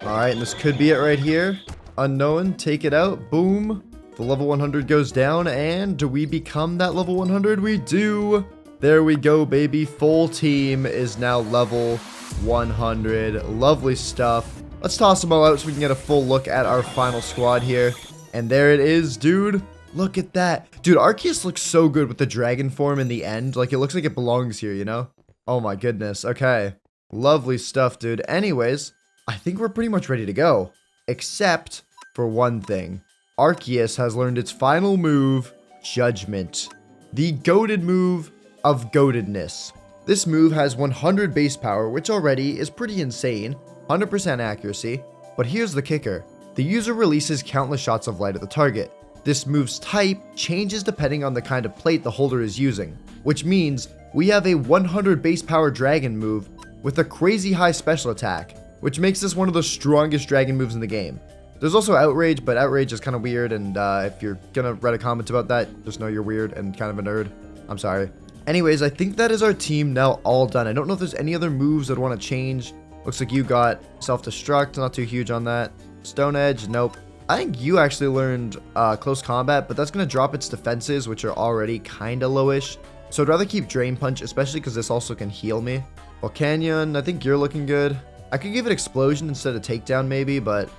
Alright, and this could be it right here. Unknown, take it out. Boom. The level 100 goes down, and do we become that level 100? We do. There we go, baby. Full team is now level 100. Lovely stuff. Let's toss them all out so we can get a full look at our final squad here. And there it is, dude. Look at that. Dude, Arceus looks so good with the dragon form in the end. Like, it looks like it belongs here, you know? Oh my goodness. Okay. Lovely stuff, dude. Anyways, I think we're pretty much ready to go. Except for one thing. Arceus has learned its final move, Judgment. The goated move of goatedness. This move has 100 base power, which already is pretty insane. 100% accuracy. But here's the kicker. The user releases countless shots of light at the target. This move's type changes depending on the kind of plate the holder is using, which means we have a 100 base power dragon move with a crazy high special attack, which makes this one of the strongest dragon moves in the game. There's also Outrage, but Outrage is kind of weird, and if you're gonna write a comment about that, just know you're weird and kind of a nerd. I'm sorry. Anyways, I think that is our team now all done. I don't know if there's any other moves I'd want to change. Looks like you got Self-Destruct, not too huge on that. Stone Edge, nope. I think you actually learned Close Combat, but that's going to drop its defenses, which are already kind of lowish. So I'd rather keep Drain Punch, especially because this also can heal me. Volcanion, I think you're looking good. I could give it Explosion instead of Takedown maybe, but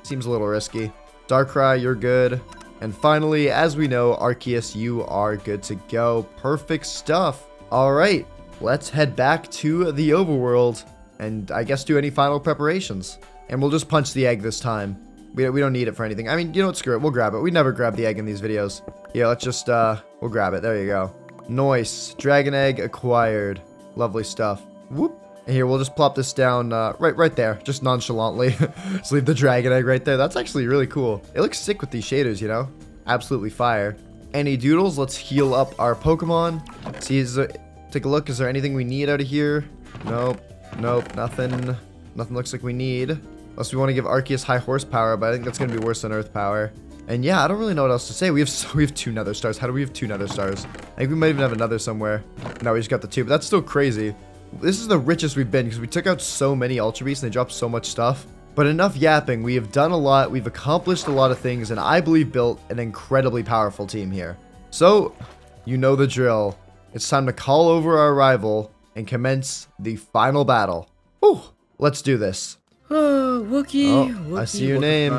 seems a little risky. Darkrai, you're good. And finally, as we know, Arceus, you are good to go. Perfect stuff. All right, let's head back to the overworld and I guess do any final preparations. And we'll just punch the egg this time. We don't need it for anything. I mean, you know what? Screw it. We'll grab it. We never grab the egg in these videos. Yeah, let's just, we'll grab it. There you go. Nice. Dragon egg acquired. Lovely stuff. Whoop. And here, we'll just plop this down right there. Just nonchalantly. Just leave the dragon egg right there. That's actually really cool. It looks sick with these shaders, you know? Absolutely fire. Any doodles? Let's heal up our Pokemon. See, take a look. Is there anything we need out of here? Nope. Nope. Nothing. Nothing looks like we need. Unless we want to give Arceus high horsepower, but I think that's going to be worse than Earth power. And yeah, I don't really know what else to say. We have 2 Nether Stars. How do we have 2 Nether Stars? I think we might even have another somewhere. No, we just got the 2, but that's still crazy. This is the richest we've been because we took out so many Ultra Beasts and they dropped so much stuff. But enough yapping. We have done a lot. We've accomplished a lot of things, and I believe built an incredibly powerful team here. So, you know the drill. It's time to call over our rival and commence the final battle. Whew. Let's do this. Oh, Wookie. Oh, I see your name.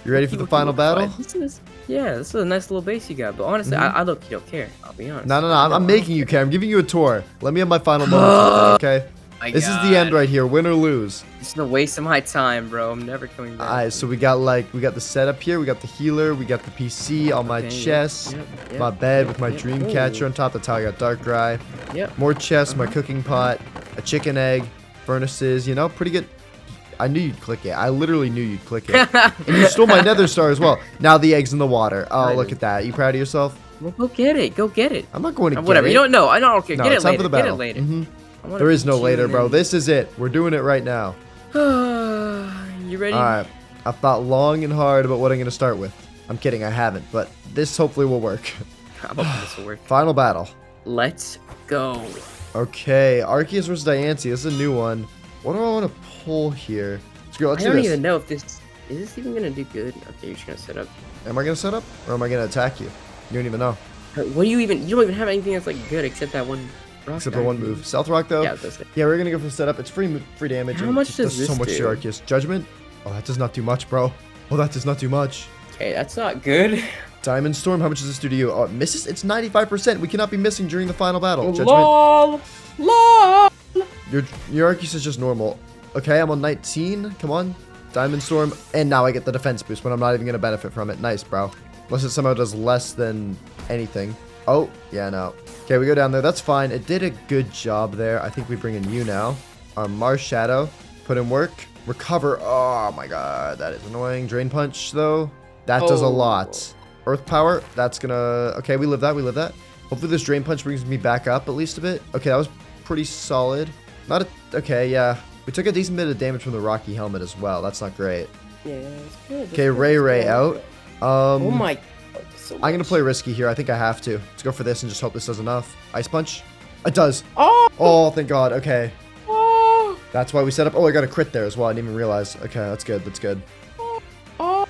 You ready for the final battle? This is a nice little base you got, but honestly, I look, you don't care. I'll be honest. No, I'm making you care. I'm giving you a tour. Let me have my final moment, okay? This is the end right here, win or lose. This is a waste of my time, bro. I'm never coming back. Alright, so we got the setup here, we got the healer, we got the PC on my chest, my bed with my dream catcher on top. That's how I got Darkrai. More chests, my cooking pot, a chicken egg, furnaces, you know, pretty good. I knew you'd click it. I literally knew you'd click it. And you stole my Nether Star as well. Now the egg's in the water. Oh, look at that. You proud of yourself? Well, go get it. Go get it. I'm not going to get whatever. it. You don't know. I don't care. No, Get it it's time later. for the battle. Get it later. There is no later, bro. This is it. We're doing it right now. You ready? All right. I've thought long and hard about what I'm going to start with. I'm kidding, I haven't, but this hopefully will work. I'm hoping this will work. Final battle. Let's go. Okay, Arceus versus Diancie. This is a new one. What do I want to pull here? Let's go. Let's I do don't this. even know if this is even gonna do good. Okay, you're just gonna set up. Am I going to set up or am I going to attack you? You don't even know. What do you even? You don't even have anything that's like good except that one. Rock Except for one move. Stealth Rock, though? Yeah, that's it. Yeah, we're going to go for the setup. It's free damage. How and much it does so this much to do? Arceus. Judgment? Oh, that does not do much, bro. Oh, that does not do much. Okay, that's not good. Diamond Storm, how much does this do to you? Oh, it misses? It's 95%. We cannot be missing during the final battle. Judgment. LOL. LOL. Your Arceus is just normal. Okay, I'm on 19. Come on. Diamond Storm. And now I get the defense boost when I'm not even going to benefit from it. Nice, bro. Unless it somehow does less than anything. Oh, yeah, no. Okay, we go down there. That's fine. It did a good job there. I think we bring in you now. Our Marshadow. Put in work. Recover. Oh, my God. That is annoying. Drain Punch, though. That does a lot. Earth Power. That's going to... Okay, we live that. We live that. Hopefully this Drain Punch brings me back up at least a bit. Okay, that was pretty solid. Not a... Okay, yeah. We took a decent bit of damage from the Rocky Helmet as well. That's not great. Yeah, it's good. Okay, Ray out. Oh my. So I'm going to much. play risky here. I think I have to. Let's go for this and just hope this does enough. Ice Punch. It does. Oh. Oh, thank God. Okay. Oh. That's why we set up. Oh, I got a crit there as well. I didn't even realize. Okay, that's good. That's good. Oh.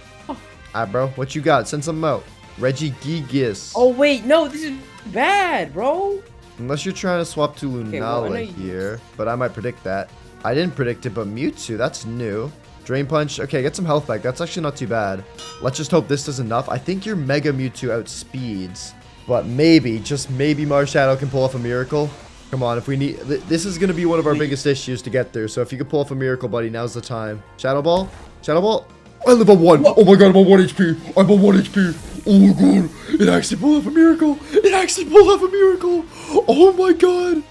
Alright, bro. What you got? Send some out. Regigigas. Oh wait, no, this is bad, bro. Unless you're trying to swap to Okay, well, I know Lunala you- here. But I might predict that. I didn't predict it, but Mewtwo. That's new. Drain Punch. Okay, get some health back. That's actually not too bad. Let's just hope this does enough. I think your Mega Mewtwo outspeeds. But maybe, just maybe Marshadow can pull off a miracle. Come on, if we need... This is going to be one of our biggest issues to get through. So if you could pull off a miracle, buddy, now's the time. Shadow Ball? Shadow Ball? I live on 1. Oh my God, I'm on 1 HP. I'm on 1 HP. Oh my God. It actually pulled off a miracle. It actually pulled off a miracle. Oh my God.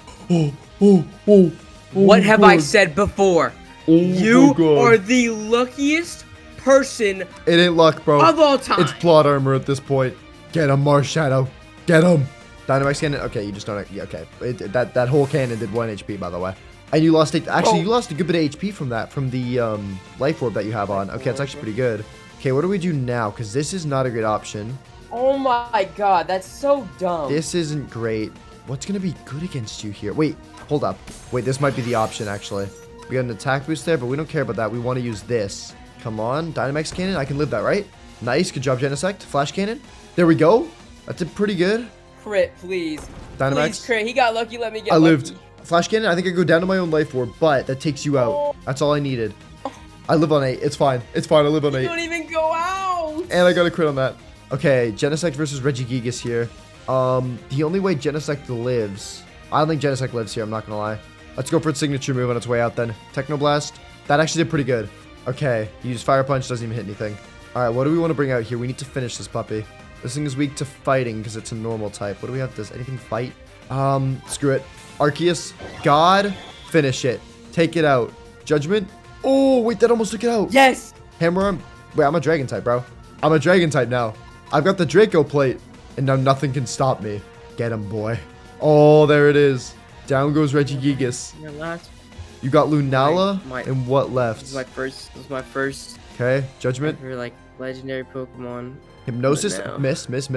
Oh What my have I God. said before? Oh You my God. are the luckiest person It ain't luck, bro. of all time. It's plot armor at this point. Get him, Marshadow. Get him. Dynamax Cannon. Okay, you just don't. Yeah, okay. That whole cannon did 1 HP, by the way. And you lost 8. Actually, you lost a good bit of HP from that, from the life orb that you have on. Okay, that's actually pretty good. Okay, what do we do now? Because this is not a great option. Oh my God, that's so dumb. This isn't great. What's going to be good against you here? Wait, hold up. Wait, this might be the option, actually. We got an attack boost there, but we don't care about that. We want to use this. Come on, Dynamax Cannon. I can live that, right? Nice. Good job, Genesect. Flash Cannon. There we go. That did pretty good. Crit, please. Dynamax. Please crit. He got lucky. Let me get I lucky. lived. Flash Cannon. I think I go down to my own life orb, but that takes you out. That's all I needed. I live on 8. It's fine. It's fine. I live on 8. Don't even go out. And I got a crit on that. Okay, Genesect versus Regigigas here. The only way Genesect lives... I don't think Genesect lives here, I'm not gonna lie. Let's go for its signature move on its way out then. Technoblast. That actually did pretty good. Okay, you use Fire Punch, doesn't even hit anything. Alright, what do we want to bring out here? We need to finish this puppy. This thing is weak to fighting because it's a normal type. What do we have? Does anything fight? Screw it. Arceus. God. Finish it. Take it out. Judgment. Oh, wait, that almost took it out. Yes. Hammer Arm. Wait, I'm a Dragon type, bro. I'm a Dragon type now. I've got the Draco plate, and now nothing can stop me. Get him, boy. Oh, there it is. Down goes Regigigas. Your last. You got Lunala, My- and what left? This is my first Okay, Judgment. ever like legendary Pokemon. Hypnosis. But no. Miss. It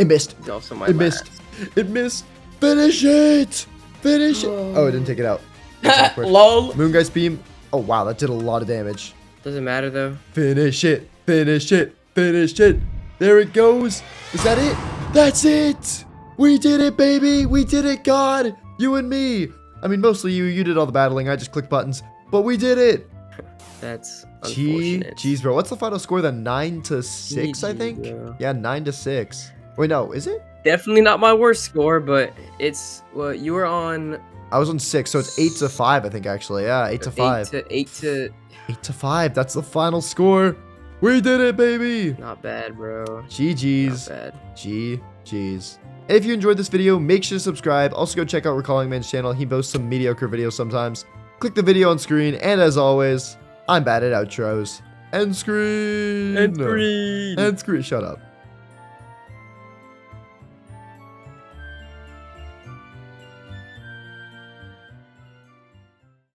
missed. It's also my It last. missed. It missed. Finish it. Finish it. Oh, it didn't take it out. That's awkward. Lol. Moongeist Beam. Oh, wow, that did a lot of damage. Doesn't matter though. Finish it. Finish it. Finish it. There it goes. Is that it? That's it. We did it, baby. We did it, God. You and me. I mean, mostly you. You did all the battling. I just clicked buttons. But we did it. That's unfortunate. Jeez, bro. What's the final score then? 9-6, I GG, think? bro. Yeah, 9-6. Wait, no. Is it? Definitely not my worst score, but it's well, you were on I was on 6, so it's 8-5, I think, actually. Yeah, 8-5. 8 to 8-5. That's the final score. We did it, baby. not bad, bro. GG's. Not bad. GG's. If you enjoyed this video, make sure to subscribe. Also, go check out Recalling Man's channel. He posts some mediocre videos sometimes. Click the video on screen, and as always, I'm bad at outros. End screen. End screen. End screen. Shut up.